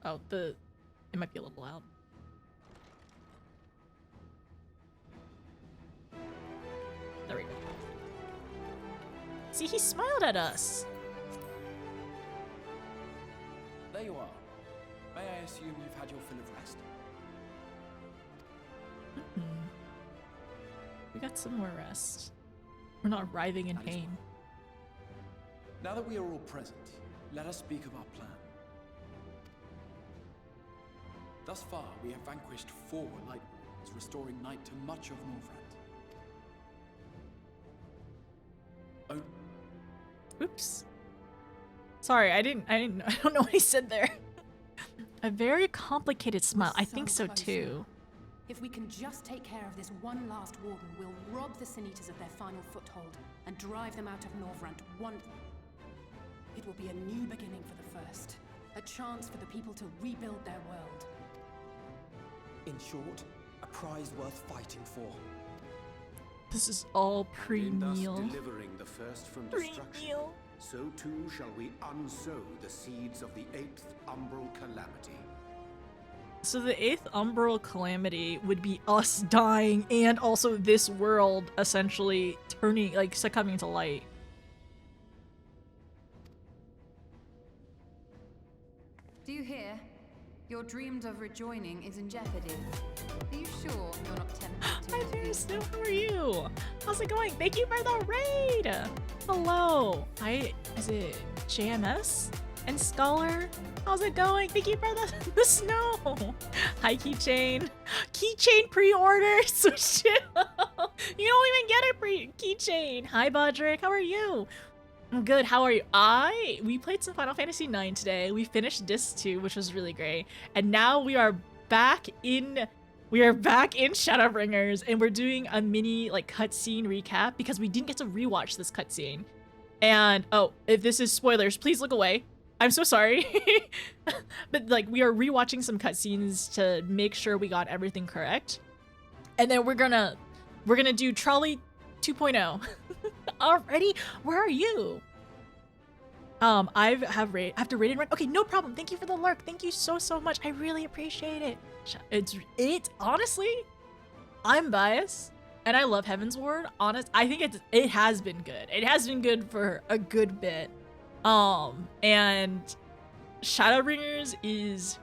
Oh, it might be a little loud. There we go. See, he smiled at us. There you are. May I assume you've had your fill of rest? We got some more rest. We're not writhing in pain. Now that we are all present, let us speak of our plan. Thus far, we have vanquished 4 light warriors, restoring night to much of Northrend. Oops. Sorry, I don't know what he said there. A very complicated smile. I think so too. If we can just take care of this one last warden, we'll rob the Sin Eaters of their final foothold and drive them out of Northrend. It will be a new beginning for the First. A chance for the people to rebuild their world. In short, a prize worth fighting for. This is all pre-meal. In thus delivering the First from destruction, so too shall we unsow the seeds of the 8th Umbral Calamity. So the 8th Umbral Calamity would be us dying and also this world essentially turning, like, succumbing to light. Do you hear? Your dreams of rejoining is in jeopardy. Are you sure you're not tempted to? Hi there, Snow. How are you? How's it going? Thank you for the raid. Hello. Is it JMS and Scholar? How's it going? Thank you for the snow. Hi, Keychain. Keychain pre-order. Switch it up. You don't even get a keychain. Hi, Bodrick. How are you? I'm good. How are you? We played some Final Fantasy IX today. We finished Disc 2, which was really great. And now we are back in Shadowbringers, and we're doing a mini like cutscene recap because we didn't get to rewatch this cutscene. And oh, if this is spoilers, please look away. I'm so sorry. But like we are rewatching some cutscenes to make sure we got everything correct. And then we're gonna do Trolley 2.0. Already? Where are you? I have to raid and run. Okay, no problem. Thank you for the lurk. Thank you so much. I really appreciate it. It's honestly, I'm biased and I love Heaven's Ward. I think it has been good. It has been good for a good bit. And Shadowbringers is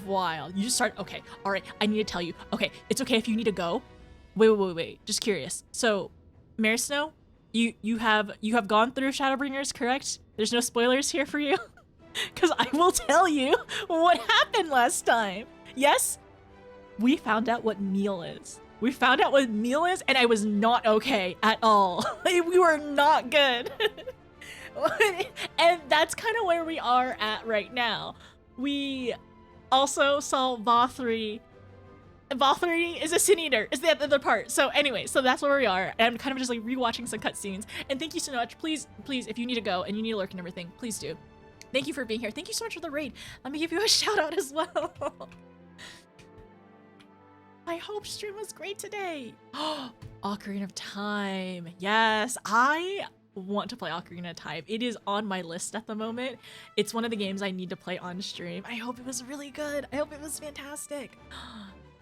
wild. You just start. Okay, all right. I need to tell you. Okay, it's okay if you need to go. Wait. Just curious. So, Mare Snow, you have gone through Shadowbringers, correct? There's no spoilers here for you, because I will tell you what happened last time. Yes, we found out what meal is. We found out what meal is, and I was not okay at all. We were not good. And that's kind of where we are at right now. We also saw Vothri. Vothri is a Sin Eater, is the other part. So anyway, so that's where we are. And I'm kind of just like rewatching some cutscenes. And thank you so much. Please, if you need to go and you need to lurk and everything, please do. Thank you for being here. Thank you so much for the raid. Let me give you a shout out as well. I hope stream was great today. Ocarina of Time. Yes, I want to play Ocarina of Time. It is on my list at the moment. It's one of the games I need to play on stream. I hope it was really good. I hope it was fantastic.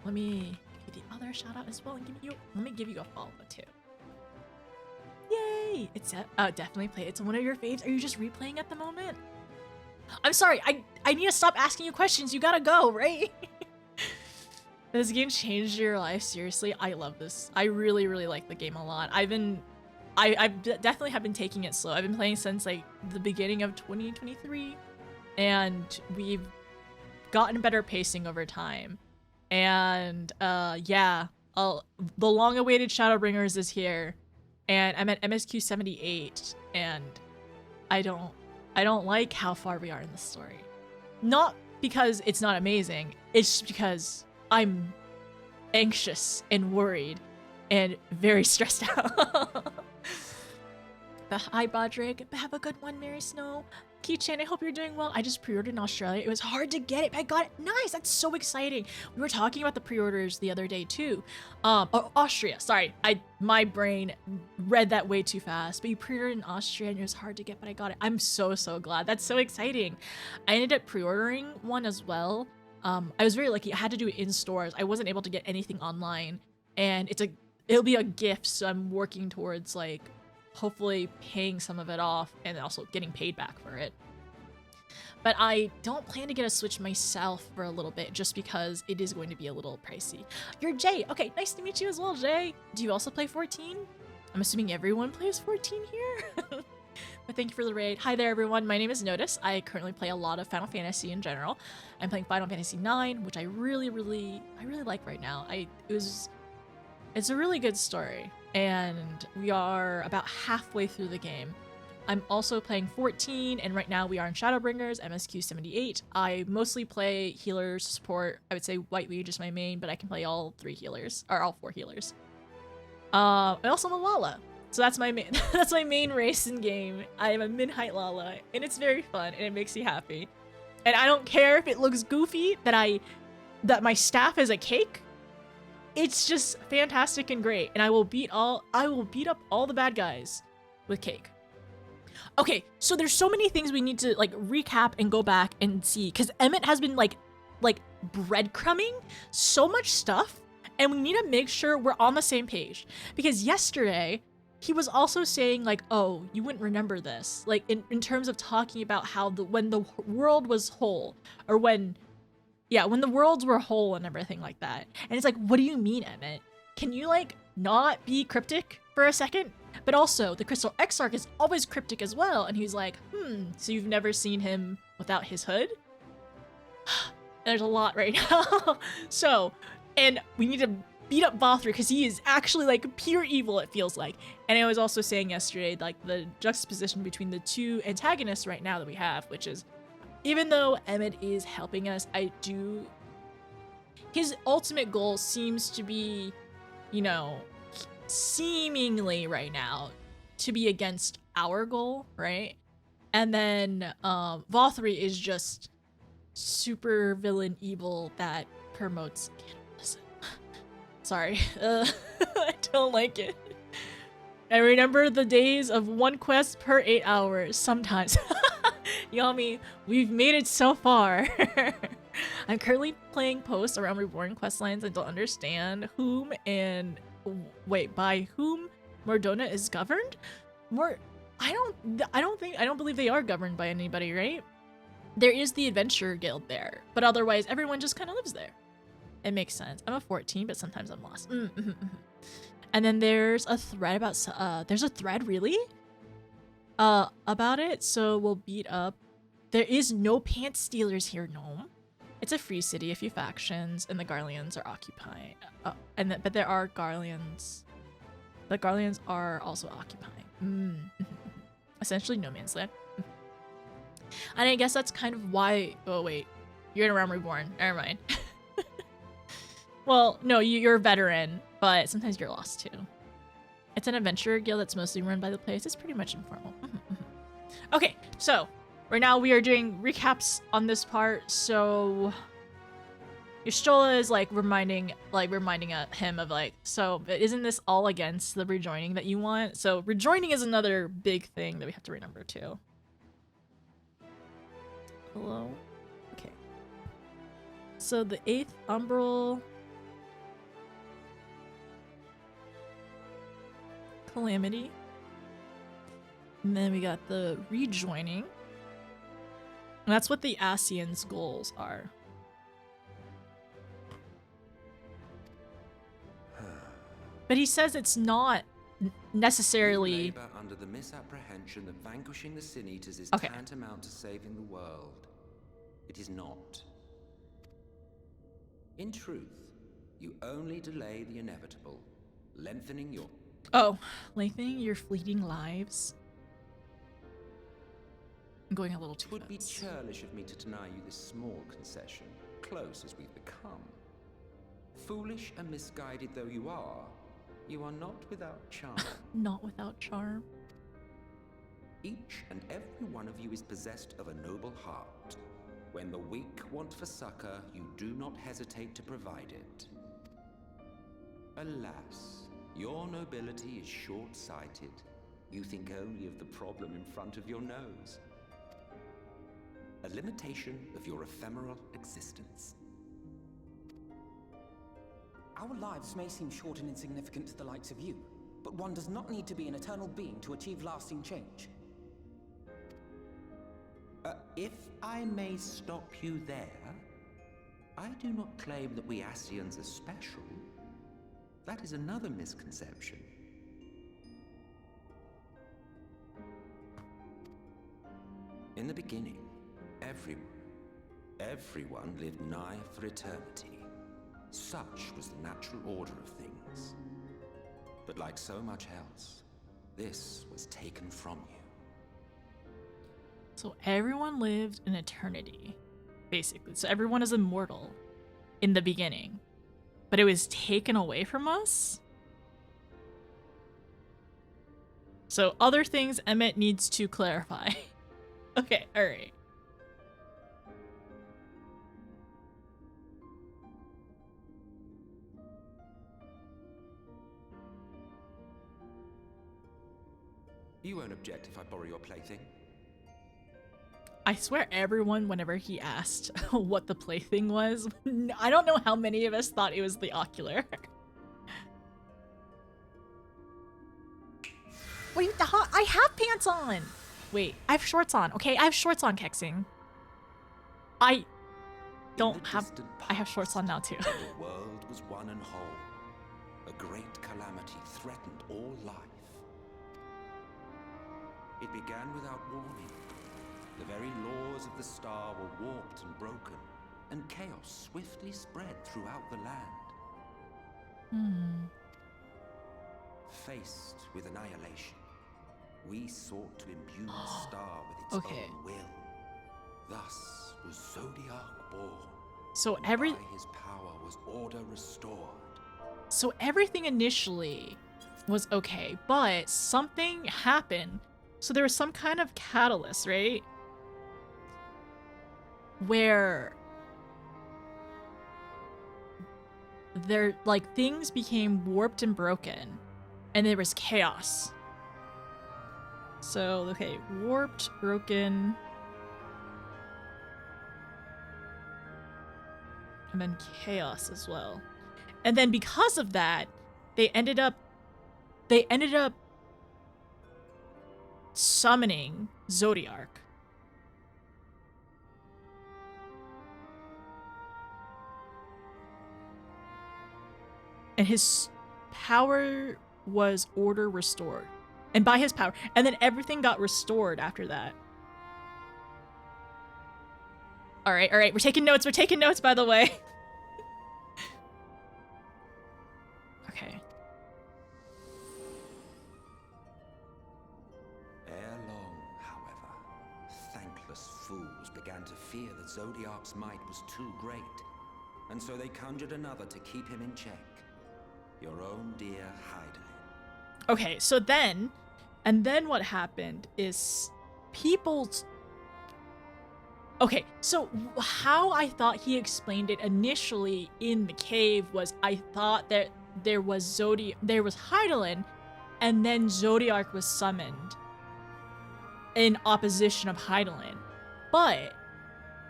Let me give you the other shout out as well and let me give you a follow too. Yay! It's definitely play. It's one of your faves. Are you just replaying at the moment? I'm sorry. I need to stop asking you questions. You gotta go, right? This game changed your life. Seriously, I love this. I really like the game a lot. I definitely have been taking it slow. I've been playing since like the beginning of 2023, and we've gotten better pacing over time. And yeah, the long-awaited Shadowbringers is here, and I'm at MSQ78, and I don't like how far we are in the story. Not because it's not amazing, it's just because I'm anxious and worried and very stressed out. Hi, Bodrick. Have a good one, Mary Snow. Keychain, I hope you're doing well. I just pre-ordered in Australia. It was hard to get it, but I got it. Nice, that's so exciting. We were talking about the pre-orders the other day too. Oh, Austria, sorry. My brain read that way too fast. But you pre-ordered in Austria and it was hard to get, but I got it. I'm so glad. That's so exciting. I ended up pre-ordering one as well. I was very lucky. I had to do it in stores. I wasn't able to get anything online. And it'll be a gift, so I'm working towards like hopefully paying some of it off and also getting paid back for it. But I don't plan to get a Switch myself for a little bit just because it is going to be a little pricey. You're Jay. Okay, nice to meet you as well, Jay. Do you also play 14? I'm assuming everyone plays 14 here. But thank you for the raid. Hi there, everyone. My name is Notice. I currently play a lot of Final Fantasy in general. I'm playing Final Fantasy IX, which I really like right now. It's a really good story. And we are about halfway through the game. I'm also playing 14, and right now we are in Shadowbringers, MSQ78. I mostly play healers, support. I would say White Mage is my main, but I can play all 4 healers. I also am a Lala, so that's my main. That's my main race in game. I am a mid-height Lala, and it's very fun, and it makes you happy. And I don't care if it looks goofy that my staff is a cake. It's just fantastic and great, and I will beat up all the bad guys with cake. Okay, so there's so many things we need to like recap and go back and see, because Emmett has been like breadcrumbing so much stuff, and we need to make sure we're on the same page. Because yesterday he was also saying like, oh, you wouldn't remember this, like in terms of talking about how when the world was whole, or when the worlds were whole and everything like that. And it's like, what do you mean, Emmett? Can you like not be cryptic for a second? But also, the Crystal Exarch is always cryptic as well. And he's like, so you've never seen him without his hood? There's a lot right now. So, and we need to beat up Vothri because he is actually like pure evil, it feels like. And I was also saying yesterday, like the juxtaposition between the two antagonists right now that we have, which is, even though Emmett is helping us, his ultimate goal seems to be, you know, seemingly right now to be against our goal, right? And then Vothri is just super villain evil that promotes cannibalism. Sorry, I don't like it. I remember the days of 1 quest per 8 hours sometimes. Yami, we've made it so far. I'm currently playing posts around Reborn questlines and don't understand whom and by whom Mordona is governed. I don't believe they are governed by anybody, right? There is the adventure guild there, but otherwise everyone just kind of lives there. It makes sense. I'm a 14, but sometimes I'm lost. And then there's a thread about there's a thread really about it, so we'll beat up. There is no pants stealers here, Gnome. It's a free city, a few factions, and the Garleans are occupying. But there are Garleans. The Garleans are also occupying. Essentially no man's land. And I guess that's kind of why. Oh wait, you're in a Realm Reborn. Never mind. Well, no, you're a veteran, but sometimes you're lost too. It's an adventure guild that's mostly run by the place. It's pretty much informal. Okay, so right now we are doing recaps on this part. So Y'shtola is like reminding him of like, so isn't this all against the rejoining that you want? So rejoining is another big thing that we have to remember too. Hello? Okay. So the 8th Umbral Calamity. And then we got the rejoining. And that's what the Asian's goals are. But he says it's not necessarily. We labor under the misapprehension that vanquishing the Sin Eaters is tantamount to saving the world. It is not. In truth, you only delay the inevitable, lengthening your fleeting lives. I'm going a little too fast. It would be churlish of me to deny you this small concession, close as we've become. Foolish and misguided though you are not without charm. Not without charm. Each and every one of you is possessed of a noble heart. When the weak want for succor, you do not hesitate to provide it. Alas, your nobility is short-sighted. You think only of the problem in front of your nose. A limitation of your ephemeral existence. Our lives may seem short and insignificant to the likes of you, but one does not need to be an eternal being to achieve lasting change. If I may stop you there, I do not claim that we Ascians are special. That is another misconception. In the beginning, everyone lived nigh for eternity. Such was the natural order of things. But like so much else, this was taken from you. So everyone lived in eternity, basically. So everyone is immortal in the beginning, but it was taken away from us? So other things Emmett needs to clarify. Okay, alright. You won't object if I borrow your plaything? I swear everyone, whenever he asked what the plaything was, I don't know how many of us thought it was the ocular. Wait, I have pants on! Wait, I have shorts on. Okay, I have shorts on, Kexing. I have shorts on now too. The world was one and whole. A great calamity threatened all life. It began without warning. The very laws of the star were warped and broken, and chaos swiftly spread throughout the land. Faced with annihilation, we sought to imbue the star with its own will. Thus was Zodiac born. So by his power was order restored. So everything initially was okay, but something happened. So there was some kind of catalyst, right? Where things became warped and broken, and there was chaos. So, okay, warped, broken, and then chaos as well. And then because of that, they ended up summoning Zodiac. And his power was order restored. And by his power, and then everything got restored after that. All right, we're taking notes, by the way. Okay. Ere long, however, thankless fools began to fear that Zodiac's might was too great, and so they conjured another to keep him in check. Your own dear Heidelin. Okay, so then what happened is people's... Okay, so how I thought he explained it initially in the cave was I thought that there was Heidelin, and then Zodiac was summoned in opposition of Heidelin. But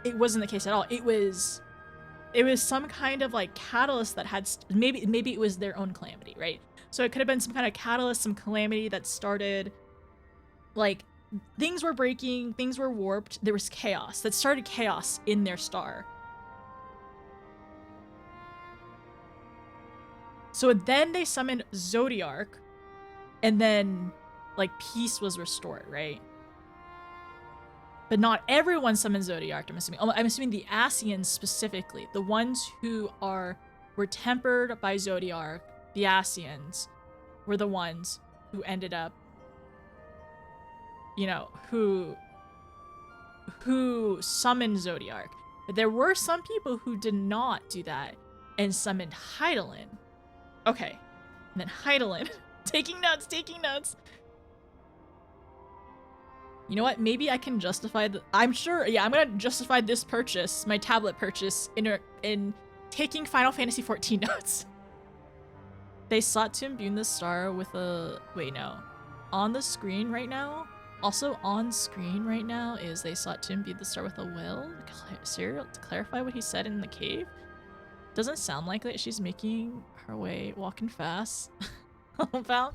it wasn't the case at all. It was some kind of like catalyst that had maybe it was their own calamity, right? So it could have been some kind of catalyst, some calamity that started, like, things were breaking, things were warped, there was chaos that started chaos in their star. So then they summoned Zodiac, and then like peace was restored, right? But not everyone summoned Zodiac, I'm assuming. I'm assuming the Ascians specifically, the ones who were tempered by Zodiac, the Ascians, were the ones who ended up, you know, who summoned Zodiac. But there were some people who did not do that and summoned Heidelin. Okay, and then Heidelin, taking notes. You know what? Maybe I can justify the. I'm sure. Yeah, I'm gonna justify this purchase, my tablet purchase, in taking Final Fantasy XIV notes. They sought to imbue the star with a. Wait, no. On the screen right now. Also on screen right now is they sought to imbue the star with a will. To clarify what he said in the cave. Doesn't sound like that she's making her way, walking fast. About.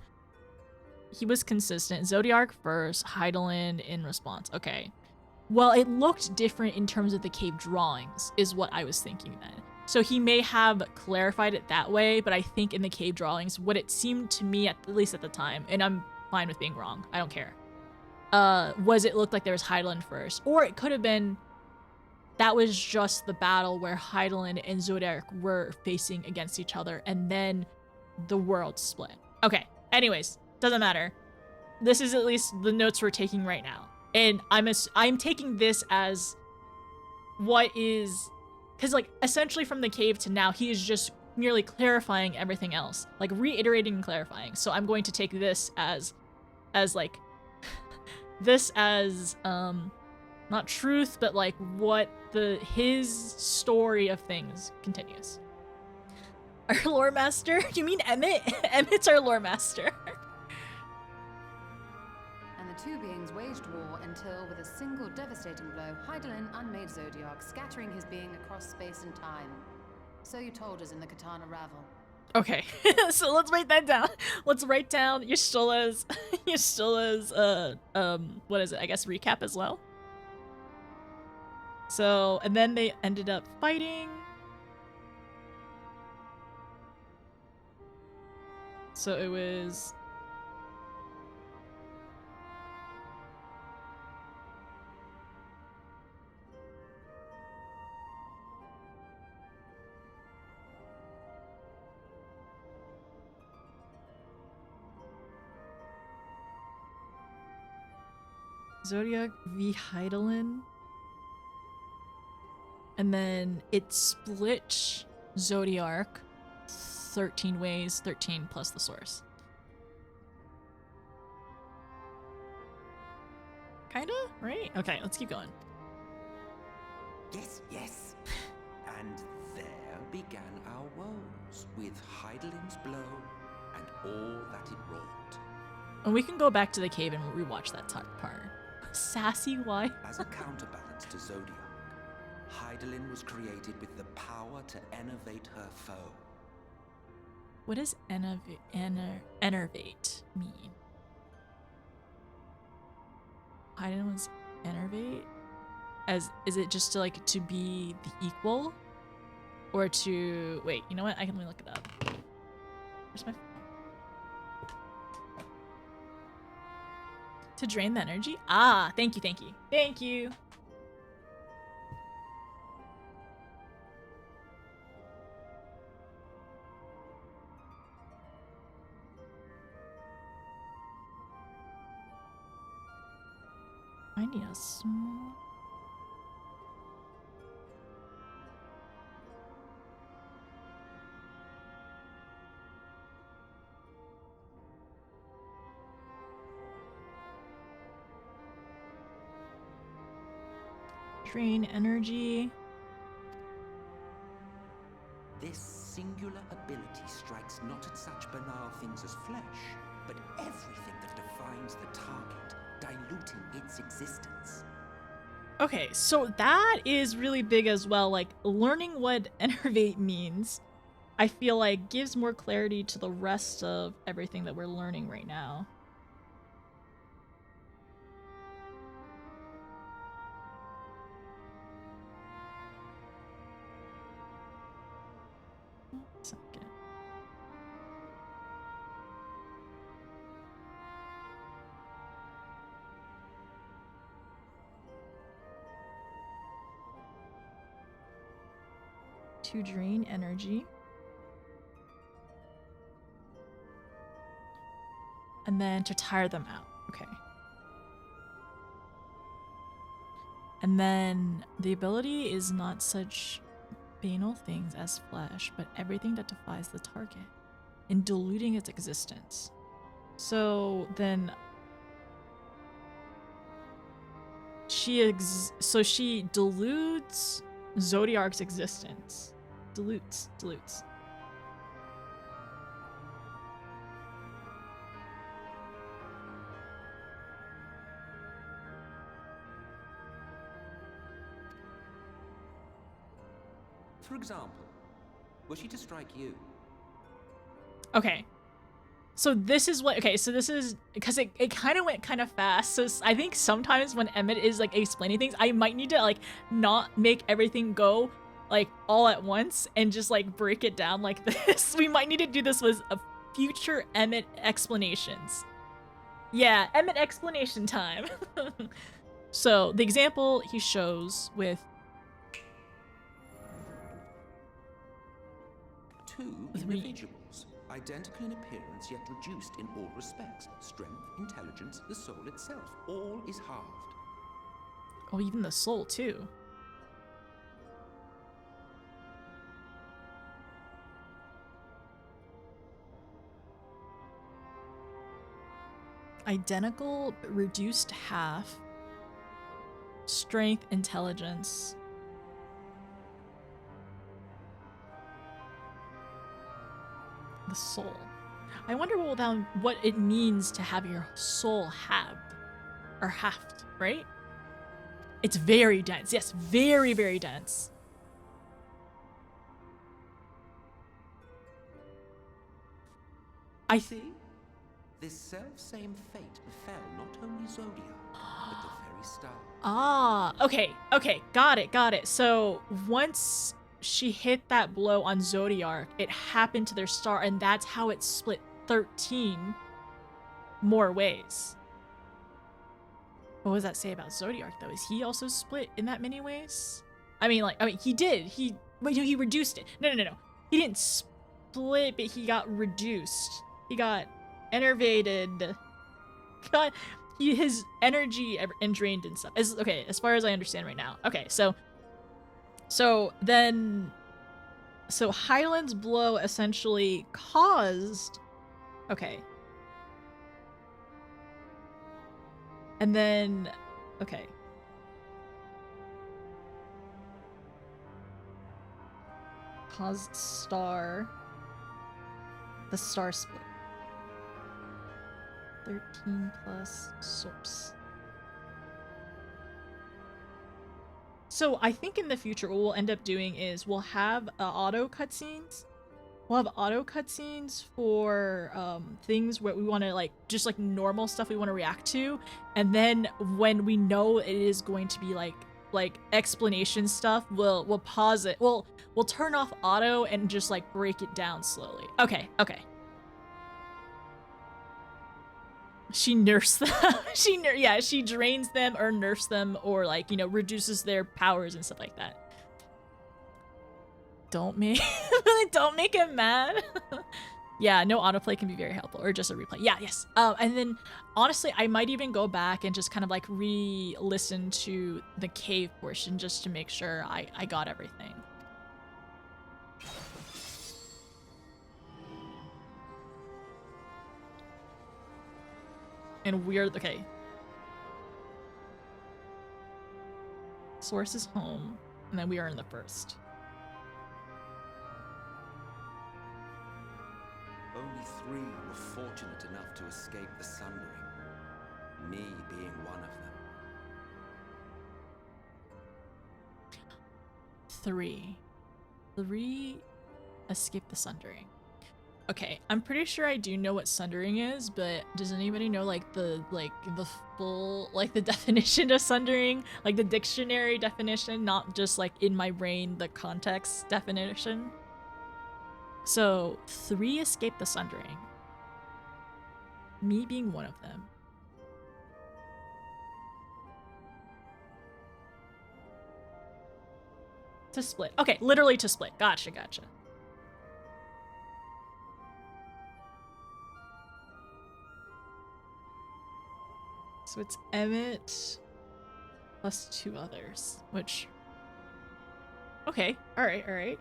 He was consistent. Zodiark first, Heidelin in response. Okay. Well, it looked different in terms of the cave drawings, is what I was thinking then. So he may have clarified it that way, but I think in the cave drawings, what it seemed to me, at least at the time, and I'm fine with being wrong, I don't care, was it looked like there was Heidelin first. Or it could have been that was just the battle where Heidelin and Zodiark were facing against each other, and then the world split. Okay, anyways. Doesn't matter. This is at least the notes we're taking right now. And I'm taking this as what is... Because, like, essentially from the cave to now, he is just merely clarifying everything else. Like, reiterating and clarifying. So I'm going to take this as like... this as, not truth, but, like, what his story of things continues. Our lore master? You mean Emmett? Emmett's our lore master. The two beings waged war until, with a single devastating blow, Heidelin unmade Zodiark, scattering his being across space and time. So you told us in the Katana Ravel. Okay, so let's write that down. Let's write down Yashtola's, what is it? I guess recap as well. So, and then they ended up fighting. So it was... Zodiark v Heidelin. And then it split Zodiark 13 ways, 13 plus the source. Kinda, right? Okay, let's keep going. Yes, yes. And there began our woes, with Heidelin's blow and all that it wrought. And we can go back to the cave and rewatch that part. Sassy wife. As a counterbalance to Zodiark, Heidelin was created with the power to enervate her foe. What does enervate mean? Heidelin was enervate? Is it just to be the equal? Or to... Wait, you know what? Let me look it up. Where's my... To drain the energy? Ah, thank you, thank you. Thank you. I need a small... Drain energy. This singular ability strikes not at such banal things as flesh, but everything that defines the target, diluting its existence. Okay, so that is really big as well. Like, learning what enervate means, I feel like gives more clarity to the rest of everything that we're learning right now. Second. To drain energy. And then to tire them out. Okay. And then the ability is not such banal things as flesh, but everything that defies the target in diluting its existence. So then so she deludes Zodiarc's existence. Dilutes. For example, were she to strike you? Okay. So this is what, okay, so this is, because it kind of went kind of fast, so I think sometimes when Emmett is, like, explaining things, I might need to, like, not make everything go, like, all at once, and just, like, break it down like this. We might need to do this with a future Emmett explanations. Yeah, Emmett explanation time. So, the example he shows with... Two individuals, identical in appearance yet reduced in all respects. Strength, intelligence, the soul itself, all is halved. Oh, even the soul, too. Identical, but reduced half. Strength, intelligence. The soul. I wonder what it means to have your soul halved. Or halved, right? It's very dense. Yes, very, very dense. I see. This self-same fate befell not only Zodiac, but the very star. Ah, okay, got it. So once she hit that blow on Zodiac, it happened to their star, and that's how it split 13 more ways. What does that say about Zodiac, though? Is he also split in that many ways? I mean, he did. He reduced it. No. He didn't split, but he got reduced. He got enervated. His energy and drained and stuff. As far as I understand right now. Okay, so Hyland's blow essentially caused... Okay. And then... Okay. Caused star... The star split. 13 plus source. So I think in the future what we'll end up doing is we'll have auto cutscenes. We'll have auto cutscenes for things where we want to just normal stuff we want to react to, and then when we know it is going to be like explanation stuff, we'll pause it. We'll turn off auto and just break it down slowly. Okay. She nerfs them. She drains them or nerfs them or reduces their powers and stuff like that. Don't make him mad. Yeah, no autoplay can be very helpful, or just a replay. Yeah, yes. And then honestly, I might even go back and just kind of re-listen to the cave portion just to make sure I got everything. And weird, okay. Source is home, and then we are in the first. Only 3 were fortunate enough to escape the sundering, me being one of them. 3 escaped the sundering. Okay, I'm pretty sure I do know what sundering is, but does anybody know the full the definition of sundering, the dictionary definition, not just in my brain the context definition? So 3 escaped the sundering, me being one of them. To split. Okay, literally to split. Gotcha. So it's Emmett plus 2 others, which... Okay, alright.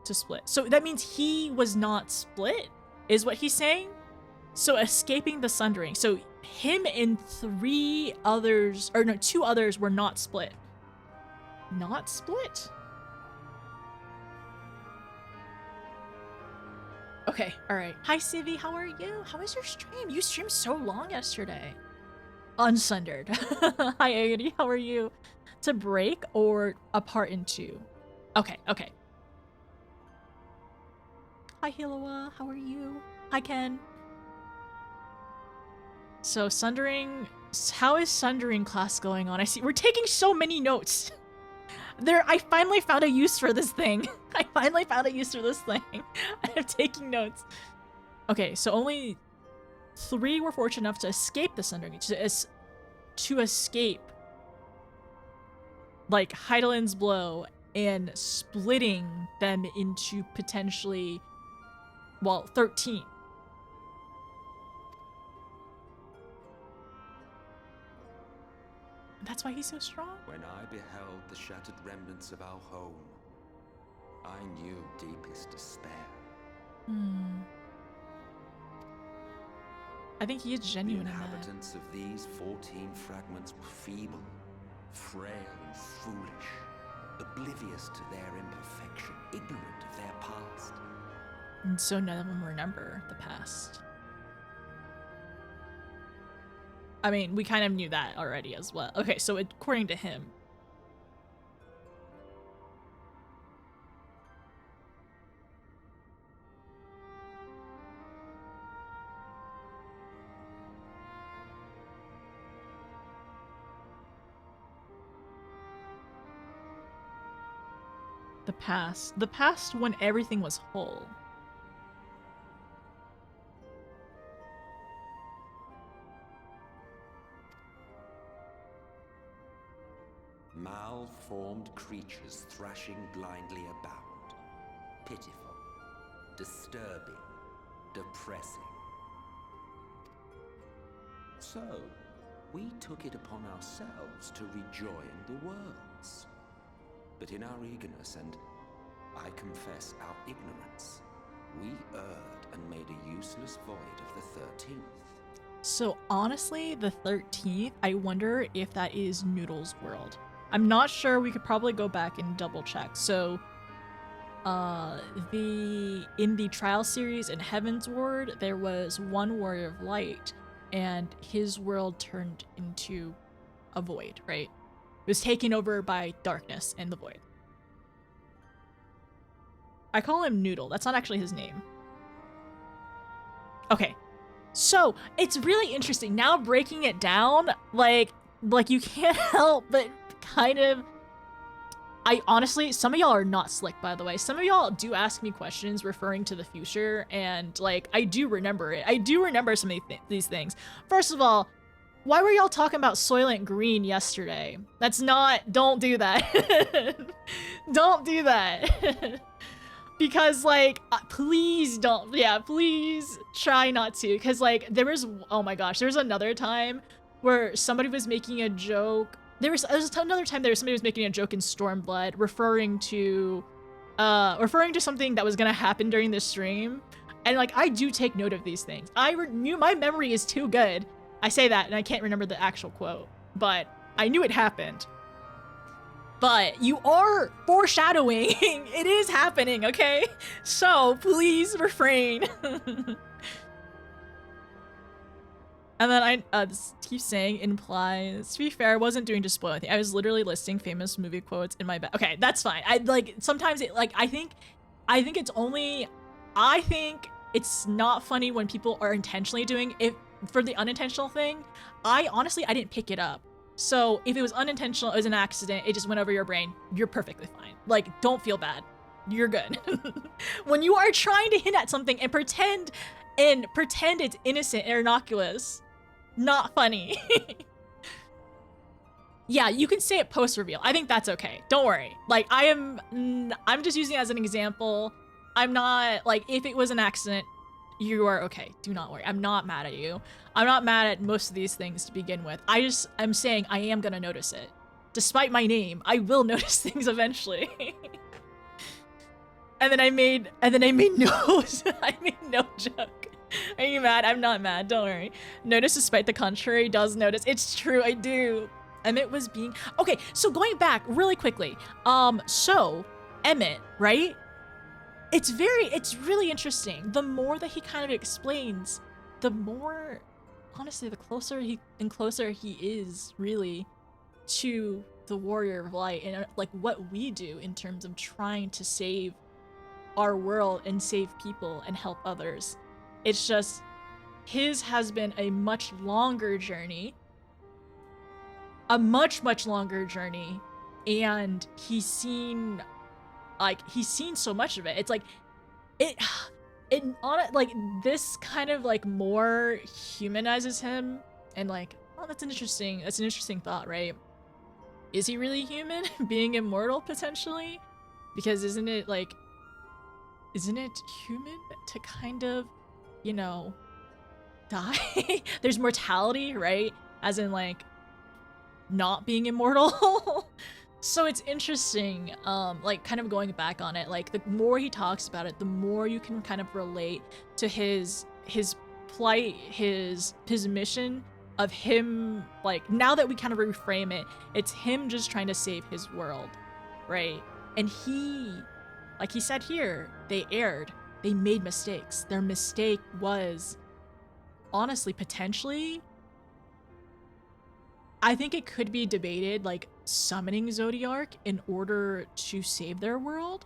To split. So that means he was not split, is what he's saying? So escaping the sundering. So him and 3 others, or no, 2 others were not split. Not split? Okay, alright. Hi, Civi, how are you? How was your stream? You streamed so long yesterday. Unsundered. Hi, Agony, how are you? To break or apart in 2? Okay, okay. Hi, Hiloa, how are you? Hi, Ken. So, Sundering... How is Sundering class going on? I see we're taking so many notes. I finally found a use for this thing. I finally found a use for this thing. I'm taking notes. Okay, so only 3 were fortunate enough to escape the Sundering, to escape, like, Heidelin's blow and splitting them into potentially, well, 13. That's why he's so strong? When I beheld the shattered remnants of our home, I knew deepest despair. I think he is genuine The in that. inhabitants of these 14 fragments were feeble, frail and foolish, oblivious to their imperfection, ignorant of their past. And so none of them remember the past. I mean, we kind of knew that already as well. Okay, so according to him. The past. The past when everything was whole. Malformed creatures thrashing blindly about. Pitiful, disturbing, depressing. So, we took it upon ourselves to rejoin the worlds. But in our eagerness and, I confess, our ignorance, we erred and made a useless void of the 13th. So honestly, the 13th, I wonder if that is Noodle's world. I'm not sure. We could probably go back and double check. So, in the trial series in Heaven's Ward, there was one warrior of light, and his world turned into a void, right? It was taken over by darkness and the void. I call him Noodle. That's not actually his name. Okay. So, it's really interesting. Now breaking it down, like you can't help but kind of... I honestly, some of y'all are not slick, by the way. Some of y'all do ask me questions referring to the future, and, like, I do remember it. I do remember some of these things. First of all, why were y'all talking about Soylent Green yesterday? That's not... Don't do that. Don't do that. Because, like, please don't... Yeah, please try not to. Because, like, there was... Oh my gosh, there was another time where somebody was making a joke... There was another time somebody was making a joke in Stormblood referring to something that was gonna happen during the stream, and like I do take note of these things. My memory is too good. I say that and I can't remember the actual quote, but I knew it happened. But you are foreshadowing. It is happening, okay? So please refrain. And then this keeps saying implies. To be fair, I wasn't doing to spoil anything. I was literally listing famous movie quotes in my bag. Okay, that's fine. I like sometimes it like I think it's not funny when people are intentionally doing it for the unintentional thing. I didn't pick it up. So if it was unintentional, it was an accident, it just went over your brain, you're perfectly fine. Like, don't feel bad. You're good. When you are trying to hint at something and pretend it's innocent and innocuous, not funny. Yeah, you can say it post-reveal. I think that's okay. Don't worry. Like, I'm just using it as an example. I'm not, like, if it was an accident, you are okay. Do not worry. I'm not mad at you. I'm not mad at most of these things to begin with. I'm saying I am gonna notice it. Despite my name, I will notice things eventually. And then I made no joke. Are you mad? I'm not mad, don't worry. Notice despite the contrary does notice. It's true, I do. Emmett was being... Okay, so going back really quickly. So, Emmett, right? It's really interesting. The more that he kind of explains, the more, honestly, the closer he is, really, to the Warrior of Light and like what we do in terms of trying to save our world and save people and help others. It's just, his has been a much longer journey. A much longer journey. And he's seen so much of it. It's like, like, this kind of like more humanizes him. And like, oh, that's an interesting thought, right? Is he really human? Being immortal, potentially? Because isn't it human to kind of, you know, die? There's mortality, right? As in, like, not being immortal. So it's interesting, like, kind of going back on it. Like, the more he talks about it, the more you can kind of relate to his plight, his mission of him, like, now that we kind of reframe it, it's him just trying to save his world, right? And he, like he said here, they erred. They made mistakes. Their mistake was, honestly, potentially, I think it could be debated, like, summoning Zodiark in order to save their world.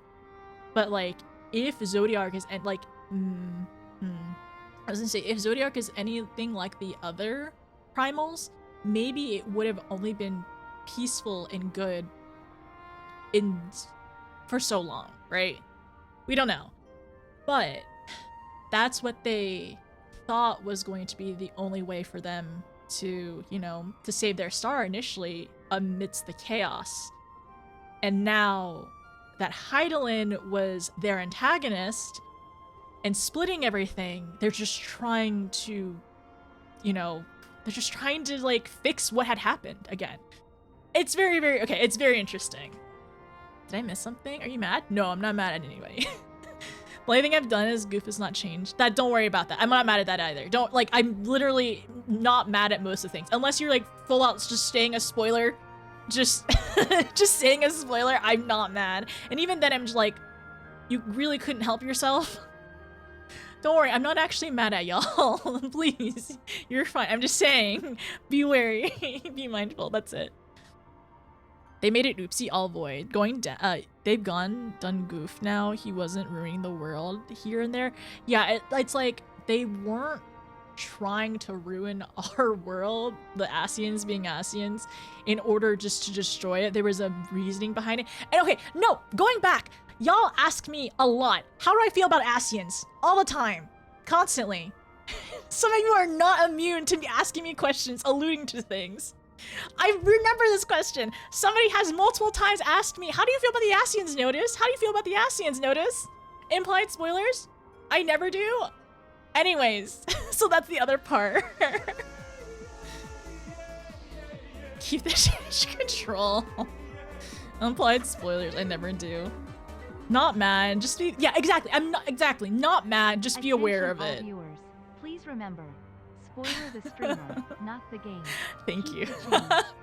But, like, if Zodiark is, like, I was gonna say, if Zodiark is anything like the other primals, maybe it would have only been peaceful and good for so long, right? We don't know. But that's what they thought was going to be the only way for them to, you know, to save their star initially amidst the chaos. And now that Hydaelyn was their antagonist and splitting everything, they're just trying to, you know, they're just trying to, like, fix what had happened again. It's very, very, okay, it's very interesting. Did I miss something? Are you mad? No, I'm not mad at anybody. The only thing I've done is Goof has not changed. That, don't worry about that. I'm not mad at that either. Don't, like, I'm literally not mad at most of the things. Unless you're, like, full out just saying a spoiler. Just, just saying a spoiler, I'm not mad. And even then, I'm just like, you really couldn't help yourself? Don't worry, I'm not actually mad at y'all. Please, you're fine. I'm just saying, be wary, be mindful, that's it. They made it oopsie all void. Going down, they've done Goof now. He wasn't ruining the world here and there. Yeah, it's like they weren't trying to ruin our world, the Asians being Asians, in order just to destroy it. There was a reasoning behind it. And okay, no, going back, y'all ask me a lot. How do I feel about Asians? All the time. Constantly. Some of you are not immune to me asking me questions, alluding to things. I remember this question. Somebody has multiple times asked me, how do you feel about the Asians notice? How do you feel about the Asians notice? Implied spoilers? I never do. Anyways, so that's the other part. Keep the shit control. Implied spoilers, I never do. Not mad, just be, yeah, exactly. I'm not, exactly, not mad, just be aware of it. Viewers, please remember, spoiler the streamer, not the game. Thank you.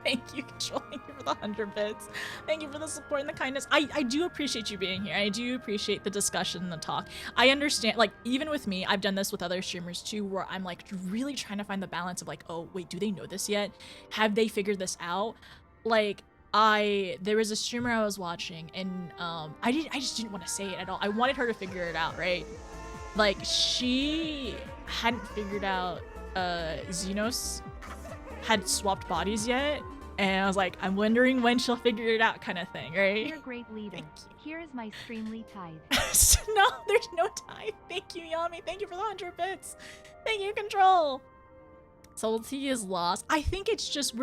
Thank you, Control. Thank you for the 100 bits. Thank you for the support and the kindness. I do appreciate you being here. I do appreciate the discussion and the talk. I understand, like, even with me, I've done this with other streamers too, where I'm like really trying to find the balance of like, oh, wait, do they know this yet? Have they figured this out? Like, there was a streamer I was watching and I just didn't want to say it at all. I wanted her to figure it out, right? Like, she hadn't figured out Xenos had swapped bodies yet, and I was like, I'm wondering when she'll figure it out, kind of thing, right? You're a great leader. Here is my streamly tithe. No, there's no tithe. Thank you, Yami. Thank you for the 100 bits. Thank you, Control. Subtlety is lost. I think it's just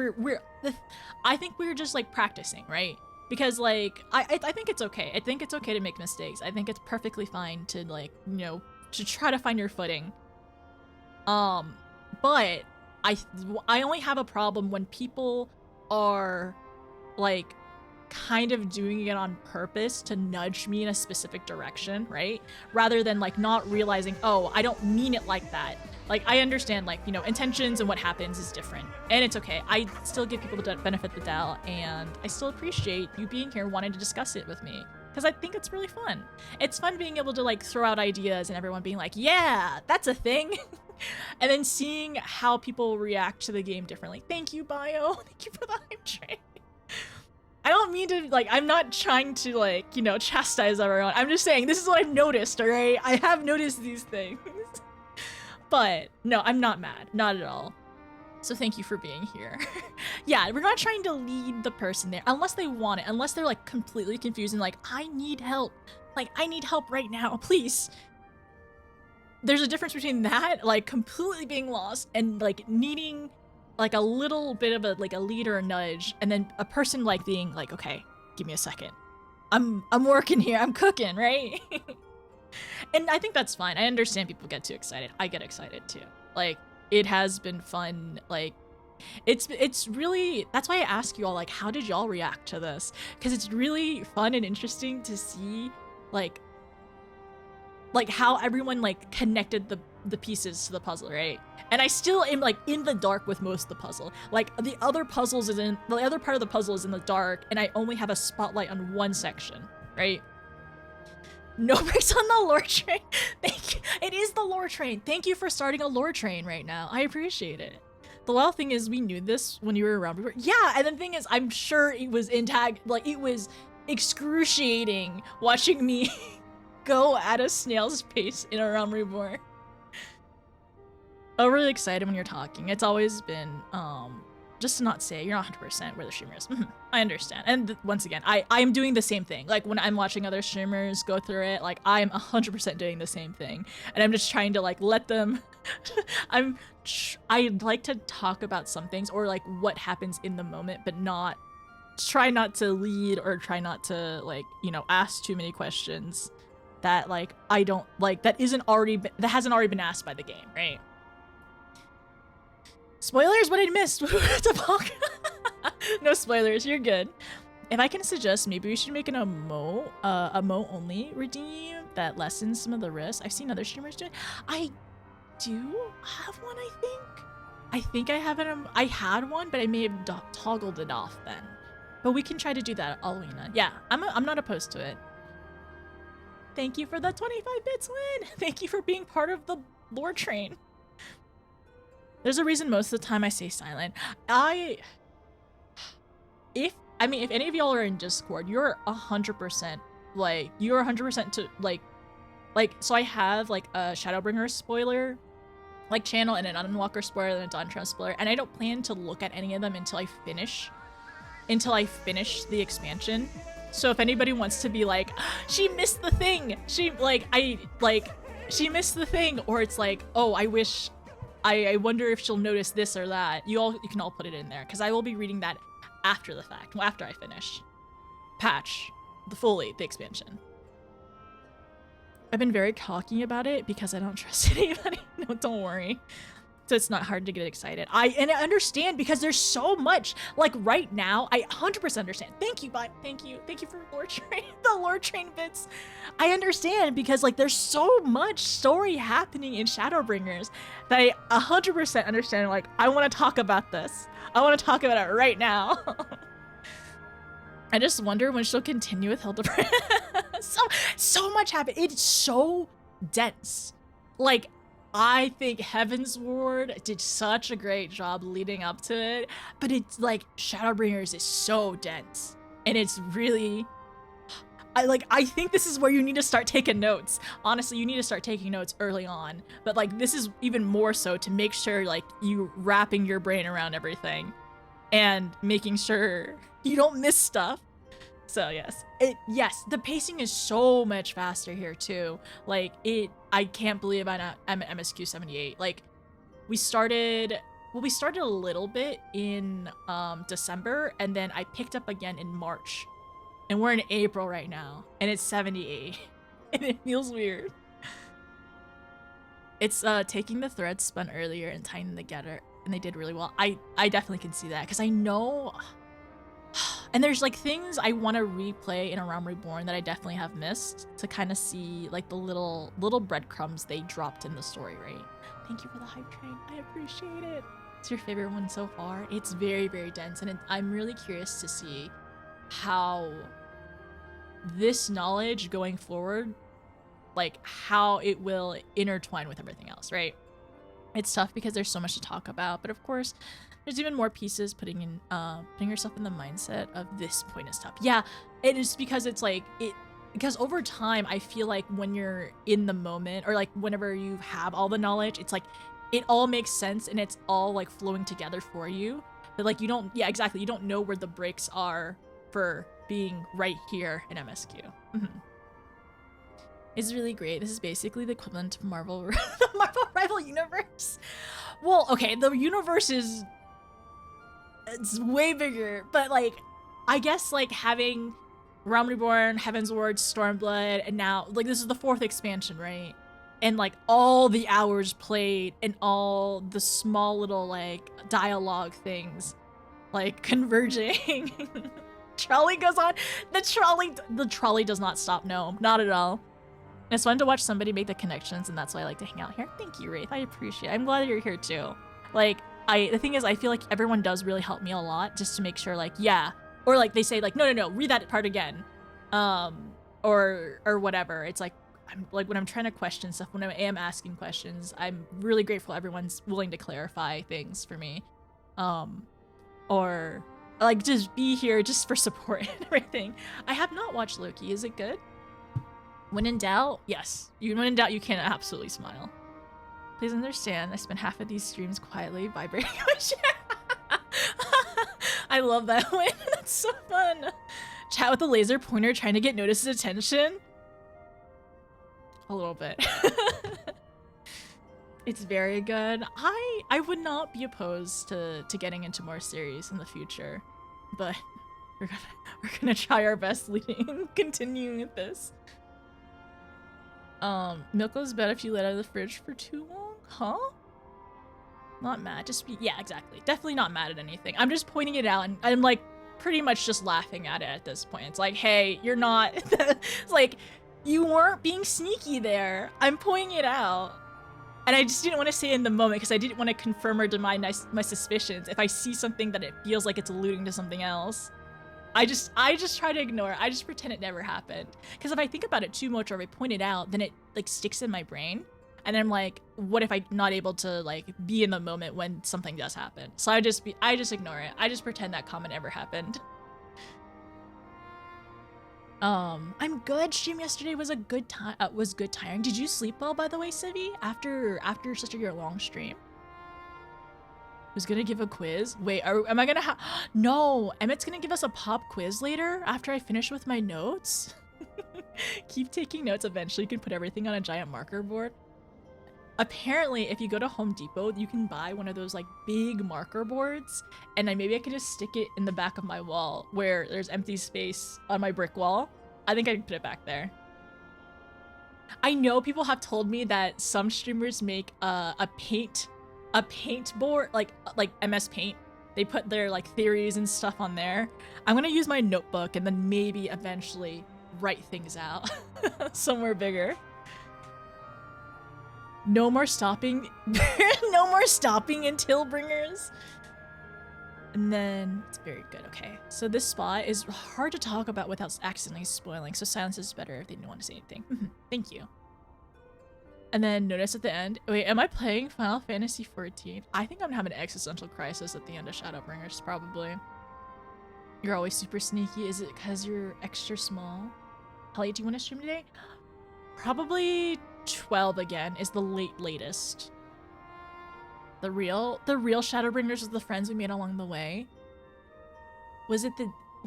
I think we're just like practicing, right? Because like I think it's okay. I think it's okay to make mistakes. I think it's perfectly fine to, like, you know, to try to find your footing. But I only have a problem when people are like kind of doing it on purpose to nudge me in a specific direction, right? Rather than like not realizing, oh, I don't mean it like that. Like, I understand, like, you know, intentions and what happens is different. And it's okay. I still give people the benefit of the doubt, and I still appreciate you being here wanting to discuss it with me. Because I think it's really fun. It's fun being able to, like, throw out ideas and everyone being like, yeah, that's a thing. And then seeing how people react to the game differently. Thank you, Bio. Thank you for the hype train. I don't mean to, like, I'm not trying to, like, you know, chastise everyone. I'm just saying, this is what I've noticed, alright? I have noticed these things. But, no, I'm not mad. Not at all. So thank you for being here. Yeah, we're not trying to lead the person there. Unless they want it. Unless they're, like, completely confused and like, I need help. Like, I need help right now, please. There's a difference between that, like, completely being lost and, like, needing, like, a little bit of a, like, a lead or a nudge. And then a person, like, being like, okay, give me a second. I'm working here. I'm cooking, right? And I think that's fine. I understand people get too excited. I get excited too. Like, it has been fun. Like, it's really, that's why I ask you all, like, how did y'all react to this? Because it's really fun and interesting to see, like how everyone, like, connected the pieces to the puzzle, right? And I still am, like, in the dark with most of the puzzle. Like, the other part of the puzzle is in the dark, and I only have a spotlight on one section, right? No breaks on the lore train. Thank you. It is the lore train. Thank you for starting a lore train right now. I appreciate it. The wild thing is, we knew this when you were around. Yeah, and the thing is, I'm sure it was like, it was excruciating watching me go at a snail's pace in A Realm Reborn. I'm really excited when you're talking. It's always been, just to not say, you're not 100% where the streamer is. I understand. And once again, I'm doing the same thing. Like, when I'm watching other streamers go through it, like, I'm 100% doing the same thing. And I'm just trying to, like, let them... I'd like to talk about some things, or, like, what happens in the moment, but not... Try not to lead, or try not to, like, you know, ask too many questions that, like, I don't... Like, that hasn't already been asked by the game, right? Spoilers, what I missed. No spoilers, you're good. If I can suggest, maybe we should make an emote only redeem that lessens some of the risks. I've seen other streamers do it. I do have one, I think. I think I have it. I had one, but I may have toggled it off then. But we can try to do that, Alwina. Yeah, I'm not opposed to it. Thank you for the 25 bits, Lynn. Thank you for being part of the lore train. There's a reason most of the time I stay silent. If any of y'all are in Discord, you're 100%, like, you're 100% to, like, so I have, like, a Shadowbringers spoiler, like, channel, and an Unwalker spoiler, and a Dawn Trail spoiler, and I don't plan to look at any of them until I finish the expansion. So if anybody wants to be like, she missed the thing, she missed the thing, or it's like, oh, I wonder if she'll notice this or that. You can all put it in there, because I will be reading that after the fact, after I finish. The expansion. I've been very cocky about it because I don't trust anybody. No, don't worry. So it's not hard to get excited. And I understand, because there's so much. Like, right now, I 100% understand. Thank you, bye. Thank you for lore train, the lore train bits. I understand, because, like, there's so much story happening in Shadowbringers that I 100% understand. Like, I want to talk about this. I want to talk about it right now. I just wonder when she'll continue with Hildebrand. so much happened. It's so dense. Like, I think Heaven's Ward did such a great job leading up to it, but it's like Shadowbringers is so dense, and it's really, I think this is where you need to start taking notes. Honestly, you need to start taking notes early on, but, like, this is even more so to make sure, like, you wrapping your brain around everything and making sure you don't miss stuff. So yes, the pacing is so much faster here too. Like, I can't believe I'm at MSQ78. Like, we started a little bit in December, and then I picked up again in March, and we're in April right now, and it's 78, and it feels weird. It's taking the threads spun earlier and tying them together, and they did really well. I definitely can see that, because I know And there's like things I want to replay in A Realm Reborn that I definitely have missed to kind of see like the little breadcrumbs they dropped in the story, right? Thank you for the hype train. I appreciate it. It's your favorite one so far. It's very, very dense, and I'm really curious to see how this knowledge going forward, like how it will intertwine with everything else, right? It's tough because there's so much to talk about, but of course, there's even more pieces putting yourself in the mindset of this point is tough. Yeah, it is because it's like because over time, I feel like when you're in the moment or like whenever you have all the knowledge, it's like it all makes sense and it's all like flowing together for you. But like you don't know where the breaks are for being right here in MSQ. It's really great. This is basically the equivalent of Marvel, the Marvel Rival Universe. Well, okay, the universe it's way bigger, but like, I guess like having Realm Reborn, Heaven's Ward, Stormblood, and now like this is the 4th expansion, right? And like all the hours played and all the small little like dialogue things like converging. Trolley goes on. The trolley does not stop. No, not at all. It's fun to watch somebody make the connections, and that's why I like to hang out here. Thank you, Wraith. I appreciate it. I'm glad you're here too. Like, the thing is, I feel like everyone does really help me a lot just to make sure, like, yeah. Or like they say, like, no, read that part again. Or whatever. It's like, I'm like when I'm trying to question stuff, when I am asking questions, I'm really grateful everyone's willing to clarify things for me. Or like just be here just for support and everything. I have not watched Loki. Is it good? When in doubt, yes. When in doubt, you can absolutely smile. Please understand, I spent half of these streams quietly vibrating my chair. I love that one. That's so fun. Chat with the laser pointer trying to get Notice's attention. A little bit. It's very good. I would not be opposed to getting into more series in the future, but we're gonna try our best continuing with this. Milk goes bad if you let out of the fridge for too long? Huh? Not mad, just be, yeah, exactly. Definitely not mad at anything. I'm just pointing it out and I'm like pretty much just laughing at it at this point. It's like, hey, you're not, it's like, you weren't being sneaky there. I'm pointing it out. And I just didn't want to say it in the moment because I didn't want to confirm or deny my suspicions. If I see something that it feels like it's alluding to something else, I just try to ignore it. I just pretend it never happened. Because if I think about it too much or if I point it out, then it like sticks in my brain. And then I'm like, what if I'm not able to like be in the moment when something does happen? So I just ignore it. I just pretend that comment never happened. I'm good. Stream yesterday was a good time. Was good tiring. Did you sleep well, by the way, Civi? After such a long stream. Was gonna give a quiz. Wait, am I gonna have? No, Emmett's gonna give us a pop quiz later after I finish with my notes. Keep taking notes. Eventually, you can put everything on a giant marker board. Apparently, if you go to Home Depot, you can buy one of those like big marker boards, and maybe I could just stick it in the back of my wall where there's empty space on my brick wall. I think I can put it back there. I know people have told me that some streamers make a paint board, like MS Paint. They put their like theories and stuff on there. I'm gonna use my notebook and then maybe eventually write things out somewhere bigger. No more stopping. No more stopping until bringers. And then it's very good. Okay, so this spot is hard to talk about without accidentally spoiling, so silence is better if they don't want to say anything. Thank you. And then notice at the end, wait, am I playing Final Fantasy XIV? I think I'm having an existential crisis at the end of Shadowbringers, probably. You're always super sneaky. Is it because you're extra small? Holly, do you want to stream today? Probably 12 again is the latest. The real Shadowbringers was the friends we made along the way. Was it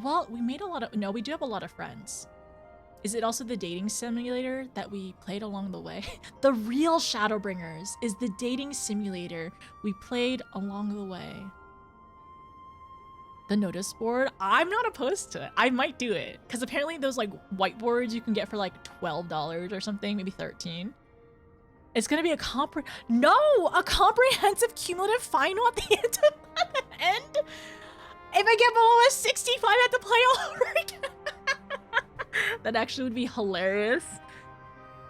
well, we made a lot of, no, we do have a lot of friends. Is it also the dating simulator that we played along the way? The real Shadowbringers is the dating simulator we played along the way. The notice board, I'm not opposed to it. I might do it because apparently those like whiteboards you can get for like $12 or something, maybe 13. It's gonna be a comprehensive cumulative final at the end. If I get below a 65, I have to play That actually would be hilarious.